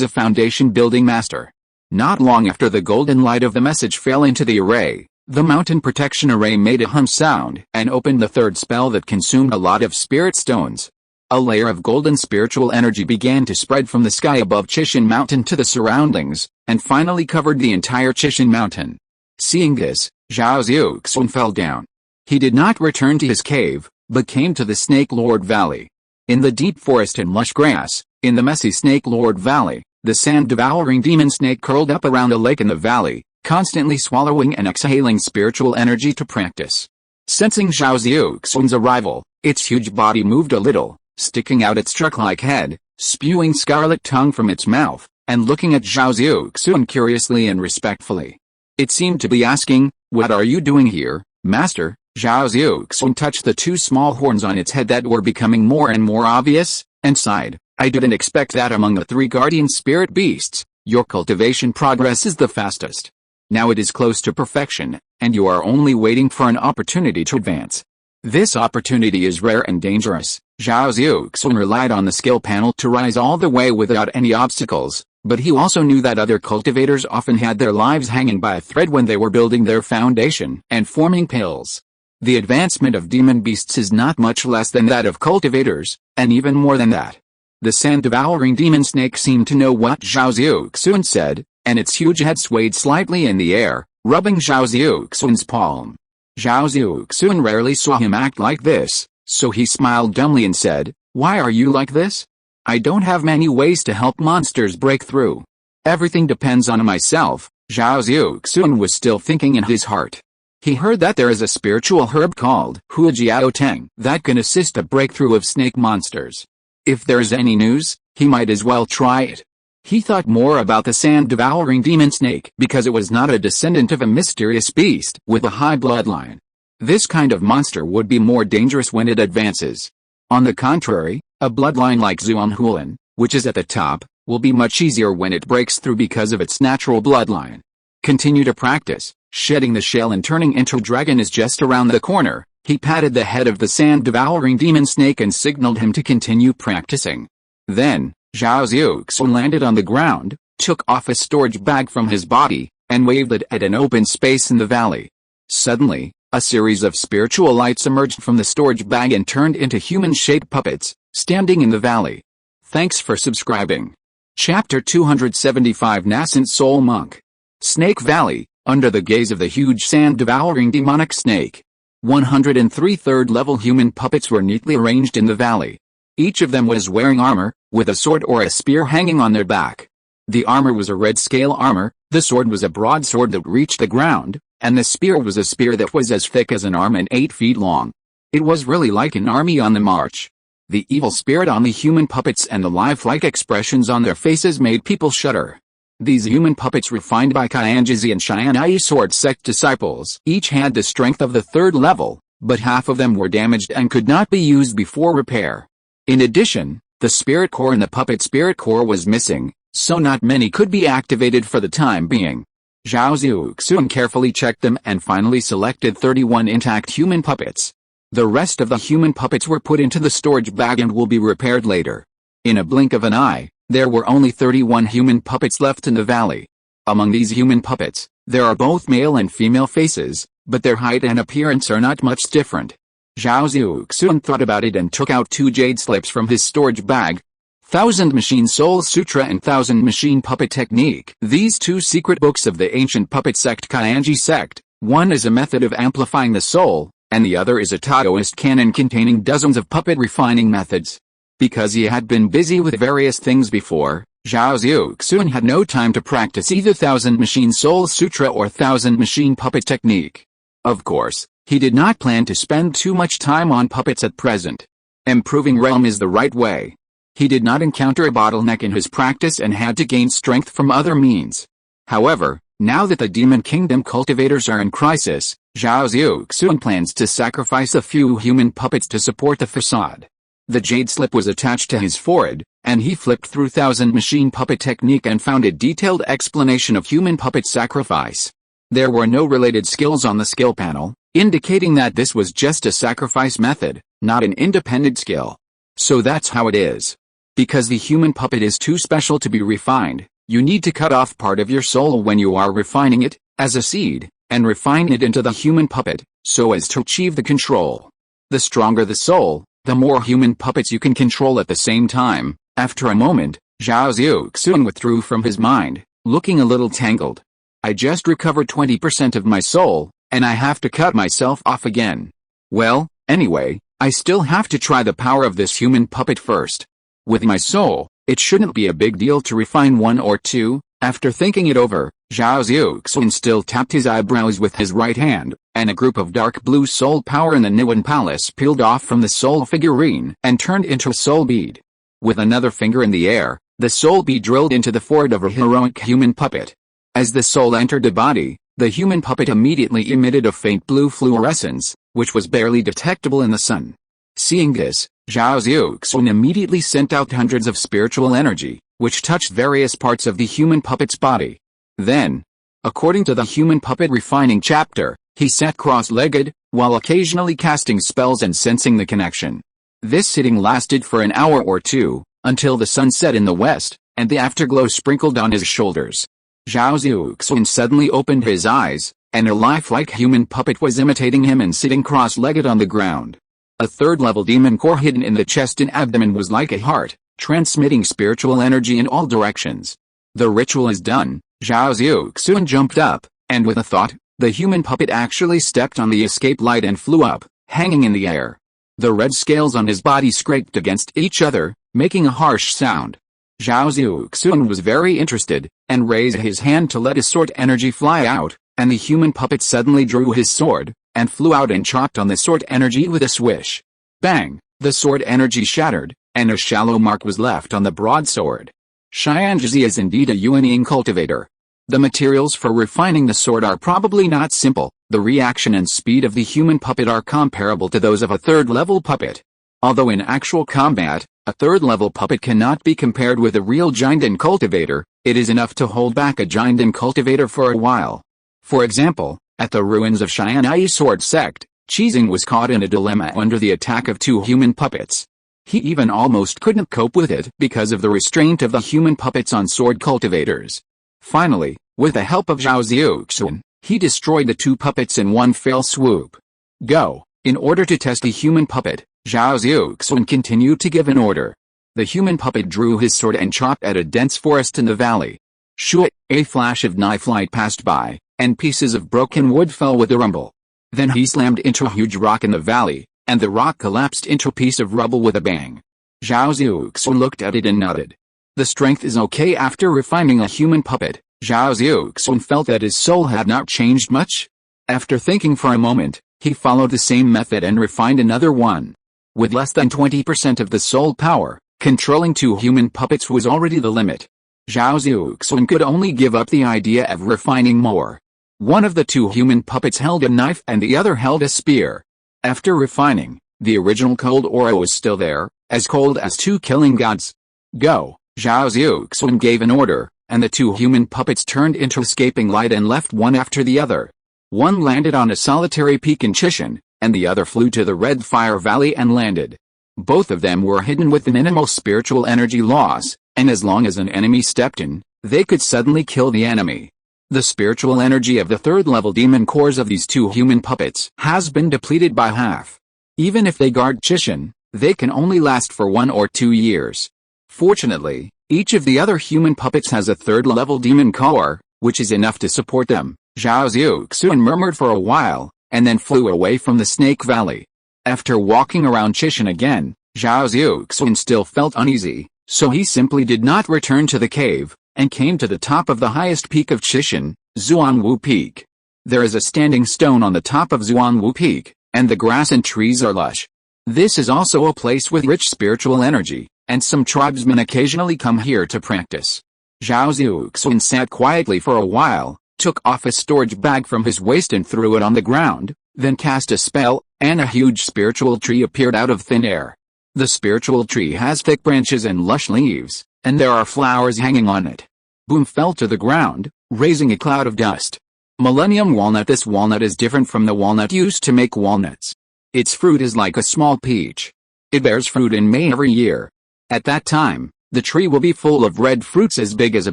a foundation building master. Not long after the golden light of the message fell into the array, the mountain protection array made a hum sound and opened the third spell that consumed a lot of spirit stones. A layer of golden spiritual energy began to spread from the sky above Qishan Mountain to the surroundings, and finally covered the entire Qishan Mountain. Seeing this, Zhao Xiuxuan fell down. He did not return to his cave, but came to the Snake Lord Valley. In the deep forest and lush grass, in the messy Snake Lord Valley, the sand-devouring demon snake curled up around a lake in the valley, constantly swallowing and exhaling spiritual energy to practice. Sensing Zhao Xiuxuan's arrival, its huge body moved a little, sticking out its truck-like head, spewing scarlet tongue from its mouth, and looking at Zhao Xiuxuan curiously and respectfully. It seemed to be asking, "What are you doing here, Master?" Zhao Xiuxuan touched the two small horns on its head that were becoming more and more obvious, and sighed. "I didn't expect that among the three guardian spirit beasts. Your cultivation progress is the fastest. Now it is close to perfection, and you are only waiting for an opportunity to advance. This opportunity is rare and dangerous." Zhao Xiuxuan relied on the skill panel to rise all the way without any obstacles, but he also knew that other cultivators often had their lives hanging by a thread when they were building their foundation and forming pills. The advancement of demon beasts is not much less than that of cultivators, and even more than that. The sand-devouring demon snake seemed to know what Zhao Xiuxuan said, and its huge head swayed slightly in the air, rubbing Zhao Xiuxuan's palm. Zhao Xiuxuan rarely saw him act like this, so he smiled dumbly and said, "Why are you like this? I don't have many ways to help monsters break through. Everything depends on myself." Zhao Xiuxuan was still thinking in his heart. He heard that there is a spiritual herb called Hujiao Teng that can assist a breakthrough of snake monsters. If there's any news, he might as well try it. He thought more about the sand-devouring demon snake because it was not a descendant of a mysterious beast with a high bloodline. This kind of monster would be more dangerous when it advances. On the contrary, a bloodline like Zhuanghuan, which is at the top, will be much easier when it breaks through because of its natural bloodline. Continue to practice. Shedding the shell and turning into a dragon is just around the corner. He patted the head of the sand-devouring demon snake and signaled him to continue practicing. Then, Zhao Xiuxuan landed on the ground, took off a storage bag from his body, and waved it at an open space in the valley. Suddenly, a series of spiritual lights emerged from the storage bag and turned into human-shaped puppets, standing in the valley. Thanks for subscribing. Chapter 275 Nascent Soul Monk. Snake Valley, under the gaze of the huge sand-devouring demonic snake. 103 third-level human puppets were neatly arranged in the valley. Each of them was wearing armor, with a sword or a spear hanging on their back. The armor was a red-scale armor, the sword was a broadsword that reached the ground, and the spear was a spear that was as thick as an arm and 8 feet long. It was really like an army on the march. The evil spirit on the human puppets and the lifelike expressions on their faces made people shudder. These human puppets refined by Qianjizi and Xianai sword sect disciples each had the strength of the 3rd level, but half of them were damaged and could not be used before repair. In addition, the spirit core in the puppet spirit core was missing, so not many could be activated for the time being. Zhao Xiuxuan carefully checked them and finally selected 31 intact human puppets. The rest of the human puppets were put into the storage bag and will be repaired later. In a blink of an eye, there were only 31 human puppets left in the valley. Among these human puppets, there are both male and female faces, but their height and appearance are not much different. Zhao Xiuxuan thought about it and took out 2 jade slips from his storage bag. 1000 Machine Soul Sutra and 1000 Machine Puppet Technique. These 2 secret books of the ancient puppet sect Qianji sect, one is a method of amplifying the soul, and the other is a Taoist canon containing dozens of puppet refining methods. Because he had been busy with various things before, Zhao Xiuxuan had no time to practice either Thousand Machine Soul Sutra or Thousand Machine Puppet Technique. Of course, he did not plan to spend too much time on puppets at present. Improving realm is the right way. He did not encounter a bottleneck in his practice and had to gain strength from other means. However, now that the Demon Kingdom cultivators are in crisis, Zhao Xiuxuan plans to sacrifice a few human puppets to support the facade. The jade slip was attached to his forehead, and he flipped through Thousand Machine Puppet Technique and found a detailed explanation of human puppet sacrifice. There were no related skills on the skill panel, indicating that this was just a sacrifice method, not an independent skill. So that's how it is. Because the human puppet is too special to be refined, you need to cut off part of your soul when you are refining it, as a seed, and refine it into the human puppet, so as to achieve the control. The stronger the soul, the more human puppets you can control at the same time. After a moment, Zhao Xiuxuan withdrew from his mind, looking a little tangled. I just recovered 20% of my soul, and I have to cut myself off again. Well, anyway, I still have to try the power of this human puppet first. With my soul, it shouldn't be a big deal to refine one or two. After thinking it over, Zhao Xiuxuan still tapped his eyebrows with his right hand, and a group of dark blue soul power in the Niwen Palace peeled off from the soul figurine and turned into a soul bead. With another finger in the air, the soul bead drilled into the forehead of a heroic human puppet. As the soul entered the body, the human puppet immediately emitted a faint blue fluorescence, which was barely detectable in the sun. Seeing this, Zhao Xiuxuan immediately sent out hundreds of spiritual energy, which touched various parts of the human puppet's body. Then, according to the human puppet refining chapter, he sat cross-legged, while occasionally casting spells and sensing the connection. This sitting lasted for an hour or two, until the sun set in the west, and the afterglow sprinkled on his shoulders. Zhao Xiuxuan suddenly opened his eyes, and a lifelike human puppet was imitating him and sitting cross-legged on the ground. A third-level demon core hidden in the chest and abdomen was like a heart, transmitting spiritual energy in all directions. The ritual is done. Zhao Xiuxuan jumped up, and with a thought, the human puppet actually stepped on the escape light and flew up, hanging in the air. The red scales on his body scraped against each other, making a harsh sound. Zhao Xiuxuan was very interested, and raised his hand to let his sword energy fly out, and the human puppet suddenly drew his sword, and flew out and chopped on the sword energy with a swish. Bang! The sword energy shattered, and a shallow mark was left on the broadsword. Xianzhi is indeed a Yuanying cultivator. The materials for refining the sword are probably not simple. The reaction and speed of the human puppet are comparable to those of a third-level puppet. Although in actual combat, a third-level puppet cannot be compared with a real Jinden cultivator, it is enough to hold back a Jinden cultivator for a while. For example, at the ruins of Xian'ai Sword Sect, Qizeng was caught in a dilemma under the attack of two human puppets. He even almost couldn't cope with it because of the restraint of the human puppets on sword cultivators. Finally, with the help of Zhao Xiuxuan, he destroyed the two puppets in one fell swoop. Go! In order to test the human puppet, Zhao Xiuxuan continued to give an order. The human puppet drew his sword and chopped at a dense forest in the valley. Shui! A flash of knife light passed by, and pieces of broken wood fell with a rumble. Then he slammed into a huge rock in the valley, and the rock collapsed into a piece of rubble with a bang. Zhao Xiuxuan looked at it and nodded. The strength is okay after refining a human puppet. Zhao Xiuxuan felt that his soul had not changed much. After thinking for a moment, he followed the same method and refined another one. With less than 20% of the soul power, controlling two human puppets was already the limit. Zhao Xiuxuan could only give up the idea of refining more. One of the two human puppets held a knife and the other held a spear. After refining, the original cold aura was still there, as cold as two killing gods. Go! Zhao Xiuxuan gave an order, and the two human puppets turned into escaping light and left one after the other. One landed on a solitary peak in Chishan, and the other flew to the Red Fire Valley and landed. Both of them were hidden with minimal spiritual energy loss, and as long as an enemy stepped in, they could suddenly kill the enemy. The spiritual energy of the third-level demon cores of these two human puppets has been depleted by half. Even if they guard Chishan, they can only last for 1 or 2 years. Fortunately, each of the other human puppets has a third-level demon core, which is enough to support them. Zhao Xiuxuan murmured for a while, and then flew away from the Snake Valley. After walking around Chishan again, Zhao Xiuxuan still felt uneasy, So he simply did not return to the cave, and came to the top of the highest peak of Chishan, Xuanwu Peak. There is a standing stone on the top of Xuanwu Peak, and the grass and trees are lush. This is also a place with rich spiritual energy, and some tribesmen occasionally come here to practice. Zhao Xiuxuan sat quietly for a while, took off a storage bag from his waist and threw it on the ground, then cast a spell, and a huge spiritual tree appeared out of thin air. The spiritual tree has thick branches and lush leaves, and there are flowers hanging on it. Boom fell to the ground, raising a cloud of dust. Millennium walnut. This walnut is different from the walnut used to make walnuts. Its fruit is like a small peach. It bears fruit in May every year. At that time, the tree will be full of red fruits as big as a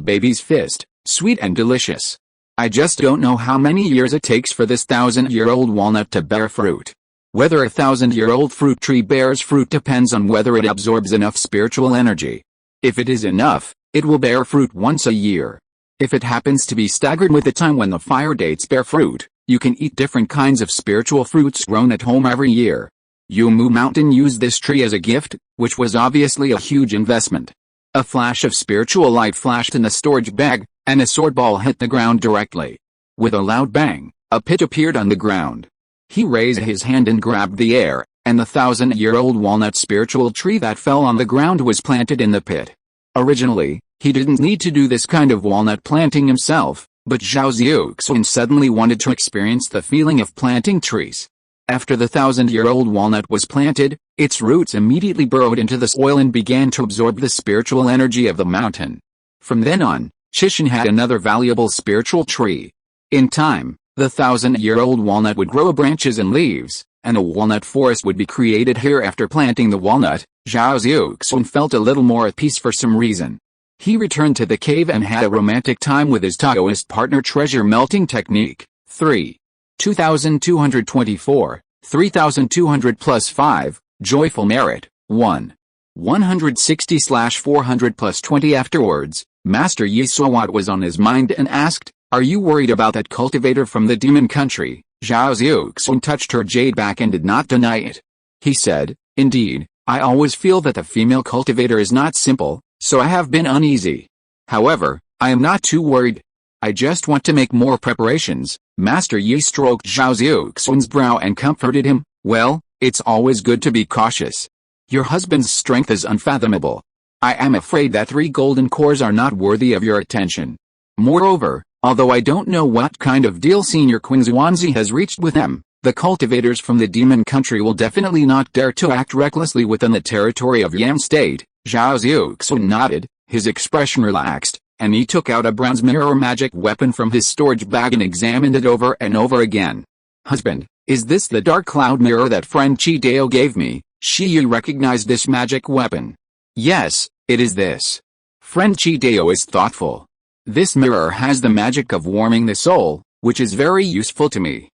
baby's fist, sweet and delicious. I just don't know how many years it takes for this 1,000-year-old walnut to bear fruit. Whether a 1,000-year-old fruit tree bears fruit depends on whether it absorbs enough spiritual energy. If it is enough, it will bear fruit once a year. If it happens to be staggered with the time when the fire dates bear fruit, you can eat different kinds of spiritual fruits grown at home every year. Yumu Mountain used this tree as a gift, which was obviously a huge investment. A flash of spiritual light flashed in the storage bag, and a sword ball hit the ground directly. With a loud bang, a pit appeared on the ground. He raised his hand and grabbed the air, and the 1,000-year-old walnut spiritual tree that fell on the ground was planted in the pit. Originally, he didn't need to do this kind of walnut planting himself, but Zhao Xiuxuan suddenly wanted to experience the feeling of planting trees. After the 1,000-year-old walnut was planted, its roots immediately burrowed into the soil and began to absorb the spiritual energy of the mountain. From then on, Chishan had another valuable spiritual tree. In time, the 1,000-year-old walnut would grow branches and leaves, and a walnut forest would be created here. After planting the walnut, Zhao Xiuxuan felt a little more at peace for some reason. He returned to the cave and had a romantic time with his Taoist partner. Treasure melting technique. 3. 2224, 3200 plus 5, joyful merit. 1. 160/400 plus 20. Afterwards, Master Yi saw what was on his mind and asked, "Are you worried about that cultivator from the demon country?" Zhao Xiuxuan touched her jade back and did not deny it. He said, "Indeed, I always feel that the female cultivator is not simple, so I have been uneasy. However, I am not too worried. I just want to make more preparations." Master Yi stroked Zhao Xiuxuan's brow and comforted him. "Well, it's always good to be cautious. Your husband's strength is unfathomable. I am afraid that 3 golden cores are not worthy of your attention. Moreover, although I don't know what kind of deal Senior Queen Xuanzi has reached with them, the cultivators from the demon country will definitely not dare to act recklessly within the territory of Yam State." Zhao Xiuxuan nodded, his expression relaxed, and he took out a bronze mirror magic weapon from his storage bag and examined it over and over again. "Husband, is this the dark cloud mirror that friend Chi Dao gave me?" Shi Yu recognized this magic weapon. "Yes, it is this. Friend Chi Dao is thoughtful. This mirror has the magic of warming the soul, which is very useful to me.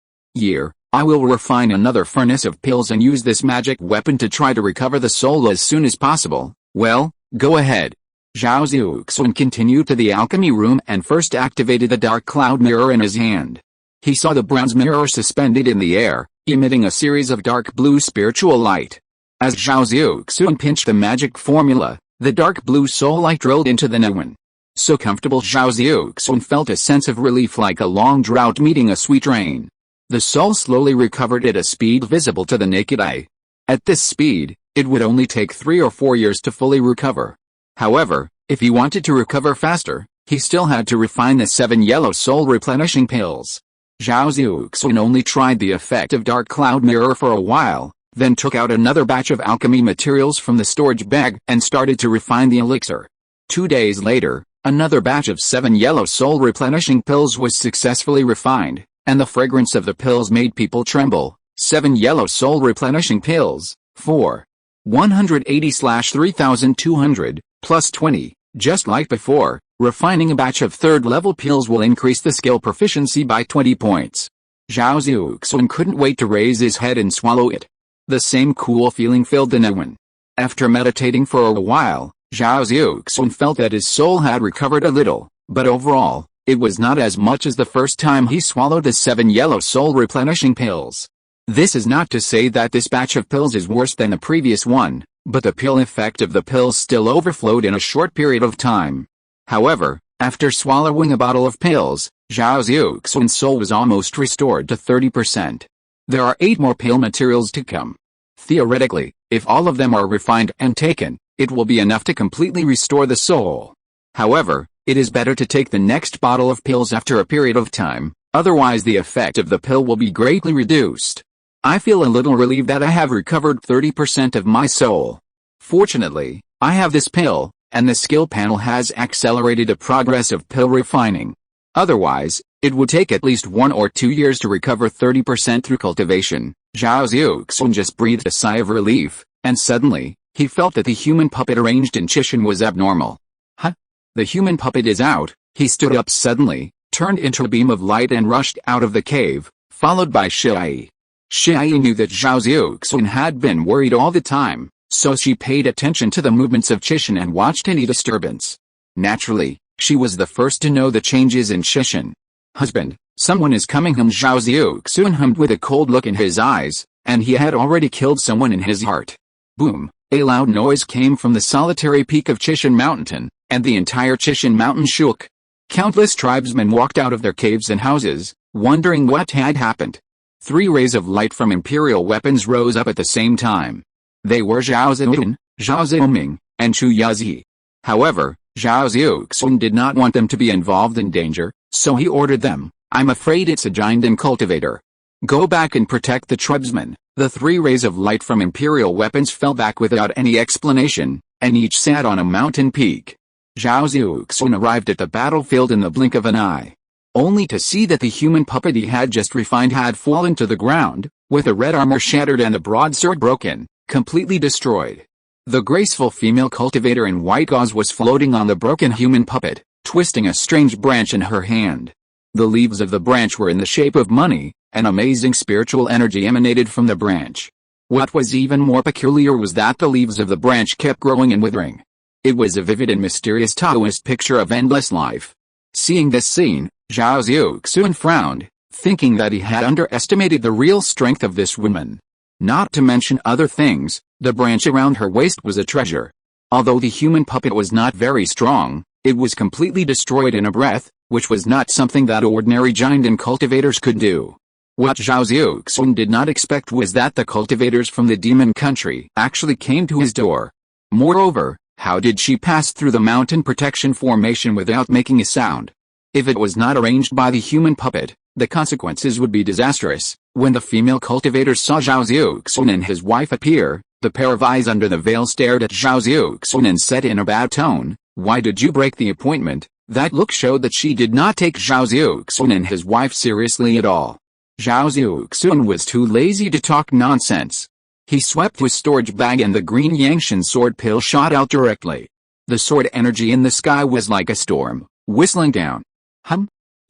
I will refine another furnace of pills and use this magic weapon to try to recover the soul as soon as possible." "Well, go ahead." Zhao Xiuxuan continued to the alchemy room and first activated the dark cloud mirror in his hand. He saw the bronze mirror suspended in the air, emitting a series of dark blue spiritual light. As Zhao Xiuxuan pinched the magic formula, the dark blue soul light drilled into the new one. So comfortable, Zhao Xiuxuan felt a sense of relief like a long drought meeting a sweet rain. The soul slowly recovered at a speed visible to the naked eye. At this speed, it would only take 3 or 4 years to fully recover. However, if he wanted to recover faster, he still had to refine the 7 yellow soul replenishing pills. Zhao Xiuxuan only tried the effect of dark cloud mirror for a while, then took out another batch of alchemy materials from the storage bag and started to refine the elixir. 2 days later, another batch of 7 yellow soul replenishing pills was successfully refined, and the fragrance of the pills made people tremble. 7 yellow soul replenishing pills. 4. 180/3200, plus 20, just like before. Refining a batch of 3rd level pills will increase the skill proficiency by 20 points. Zhao Xiuxuan couldn't wait to raise his head and swallow it. The same cool feeling filled the Nuan. After meditating for a while, Zhao Xiuxuan felt that his soul had recovered a little, but overall, it was not as much as the first time he swallowed the 7 yellow soul replenishing pills. This is not to say that this batch of pills is worse than the previous one, but the pill effect of the pills still overflowed in a short period of time. However, after swallowing a bottle of pills, Zhao Xiuxuan's soul was almost restored to 30%. There are 8 more pill materials to come. Theoretically, if all of them are refined and taken, it will be enough to completely restore the soul. However, it is better to take the next bottle of pills after a period of time, otherwise the effect of the pill will be greatly reduced. I feel a little relieved that I have recovered 30% of my soul. Fortunately, I have this pill, and the skill panel has accelerated the progress of pill refining. Otherwise, it would take at least 1 or 2 years to recover 30% through cultivation. Zhao Xiuxuan just breathed a sigh of relief, and suddenly, he felt that the human puppet arranged in Qishan was abnormal. Huh? The human puppet is out. He stood up suddenly, turned into a beam of light and rushed out of the cave, followed by Shai. Shai knew that Zhao Xiuxuan had been worried all the time, so she paid attention to the movements of Qishan and watched any disturbance. Naturally, she was the first to know the changes in Qishan. "Husband, someone is coming," Zhao Xiuxuan hummed with a cold look in his eyes, and he had already killed someone in his heart. Boom! A loud noise came from the solitary peak of Qishan Mountain, and the entire Qishan Mountain shook. Countless tribesmen walked out of their caves and houses, wondering what had happened. 3 rays of light from imperial weapons rose up at the same time. They were Zhao Xiuxuan, Zhao Xiuming, and Chu Yazi. However, Zhao Xiuxuan did not want them to be involved in danger, so he ordered them, "I'm afraid it's a giant cultivator. Go back and protect the tribesmen." The 3 rays of light from imperial weapons fell back without any explanation, and each sat on a mountain peak. Zhao Xiuxuan arrived at the battlefield in the blink of an eye, only to see that the human puppet he had just refined had fallen to the ground, with the red armor shattered and the broadsword broken, completely destroyed. The graceful female cultivator in white gauze was floating on the broken human puppet, twisting a strange branch in her hand. The leaves of the branch were in the shape of money, and amazing spiritual energy emanated from the branch. What was even more peculiar was that the leaves of the branch kept growing and withering. It was a vivid and mysterious Taoist picture of endless life. Seeing this scene, Zhao Xiuxuan frowned, thinking that he had underestimated the real strength of this woman. Not to mention other things, the branch around her waist was a treasure. Although the human puppet was not very strong, it was completely destroyed in a breath, which was not something that ordinary giant and cultivators could do. What Zhao Xiuxuan did not expect was that the cultivators from the demon country actually came to his door. Moreover, how did she pass through the mountain protection formation without making a sound? If it was not arranged by the human puppet, the consequences would be disastrous. When the female cultivators saw Zhao Xiuxuan and his wife appear, the pair of eyes under the veil stared at Zhao Xiuxuan and said in a bad tone, "Why did you break the appointment?" That look showed that she did not take Zhao Xiuxuan and his wife seriously at all. Zhao Xiuxuan was too lazy to talk nonsense. He swept his storage bag and the green Yangshan sword pill shot out directly. The sword energy in the sky was like a storm, whistling down.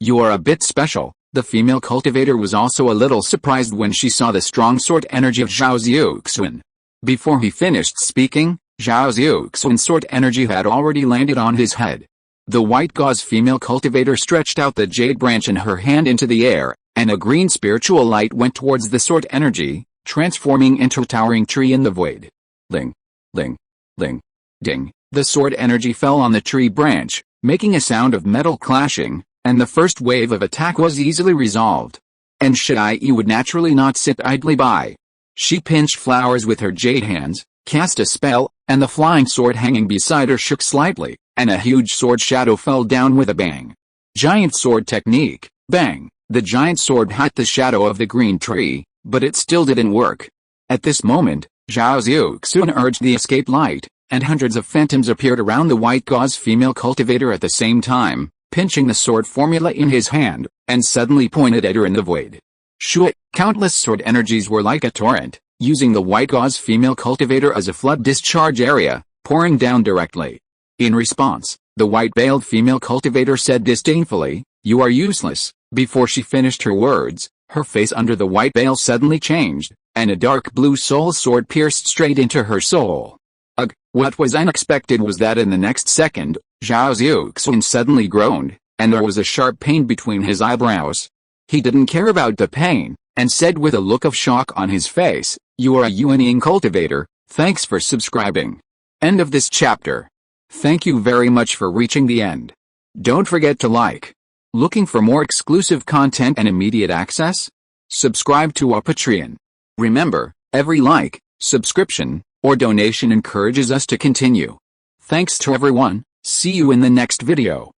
You are a bit special." The female cultivator was also a little surprised when she saw the strong sword energy of Zhao Xiuxuan. Before he finished speaking, Zhao Xiuxuan's sword energy had already landed on his head. The white gauze female cultivator stretched out the jade branch in her hand into the air, and a green spiritual light went towards the sword energy, transforming into a towering tree in the void. Ling, ling, ling, ding. The sword energy fell on the tree branch, making a sound of metal clashing, and the first wave of attack was easily resolved. And Shai would naturally not sit idly by. She pinched flowers with her jade hands, cast a spell, and the flying sword hanging beside her shook slightly, and a huge sword shadow fell down with a bang. Giant sword technique, bang! The giant sword hit the shadow of the green tree, but it still didn't work. At this moment, Zhao Xiuxuan urged the escape light, and hundreds of phantoms appeared around the white gauze female cultivator at the same time, pinching the sword formula in his hand, and suddenly pointed at her in the void. Shui, countless sword energies were like a torrent, using the white gauze female cultivator as a flood discharge area, pouring down directly. In response, the white-veiled female cultivator said disdainfully, "You are useless." Before she finished her words, her face under the white veil suddenly changed, and a dark blue soul sword pierced straight into her soul. Ugh! What was unexpected was that in the next second, Zhao Xiuxuan suddenly groaned, and there was a sharp pain between his eyebrows. He didn't care about the pain, and said with a look of shock on his face, "You are a Yuanying cultivator, Thanks for subscribing. End of this chapter. Thank you very much for reaching the end. Don't forget to like. Looking for more exclusive content and immediate access? Subscribe to our Patreon. Remember, every like, subscription, or donation encourages us to continue. Thanks to everyone. See you in the next video.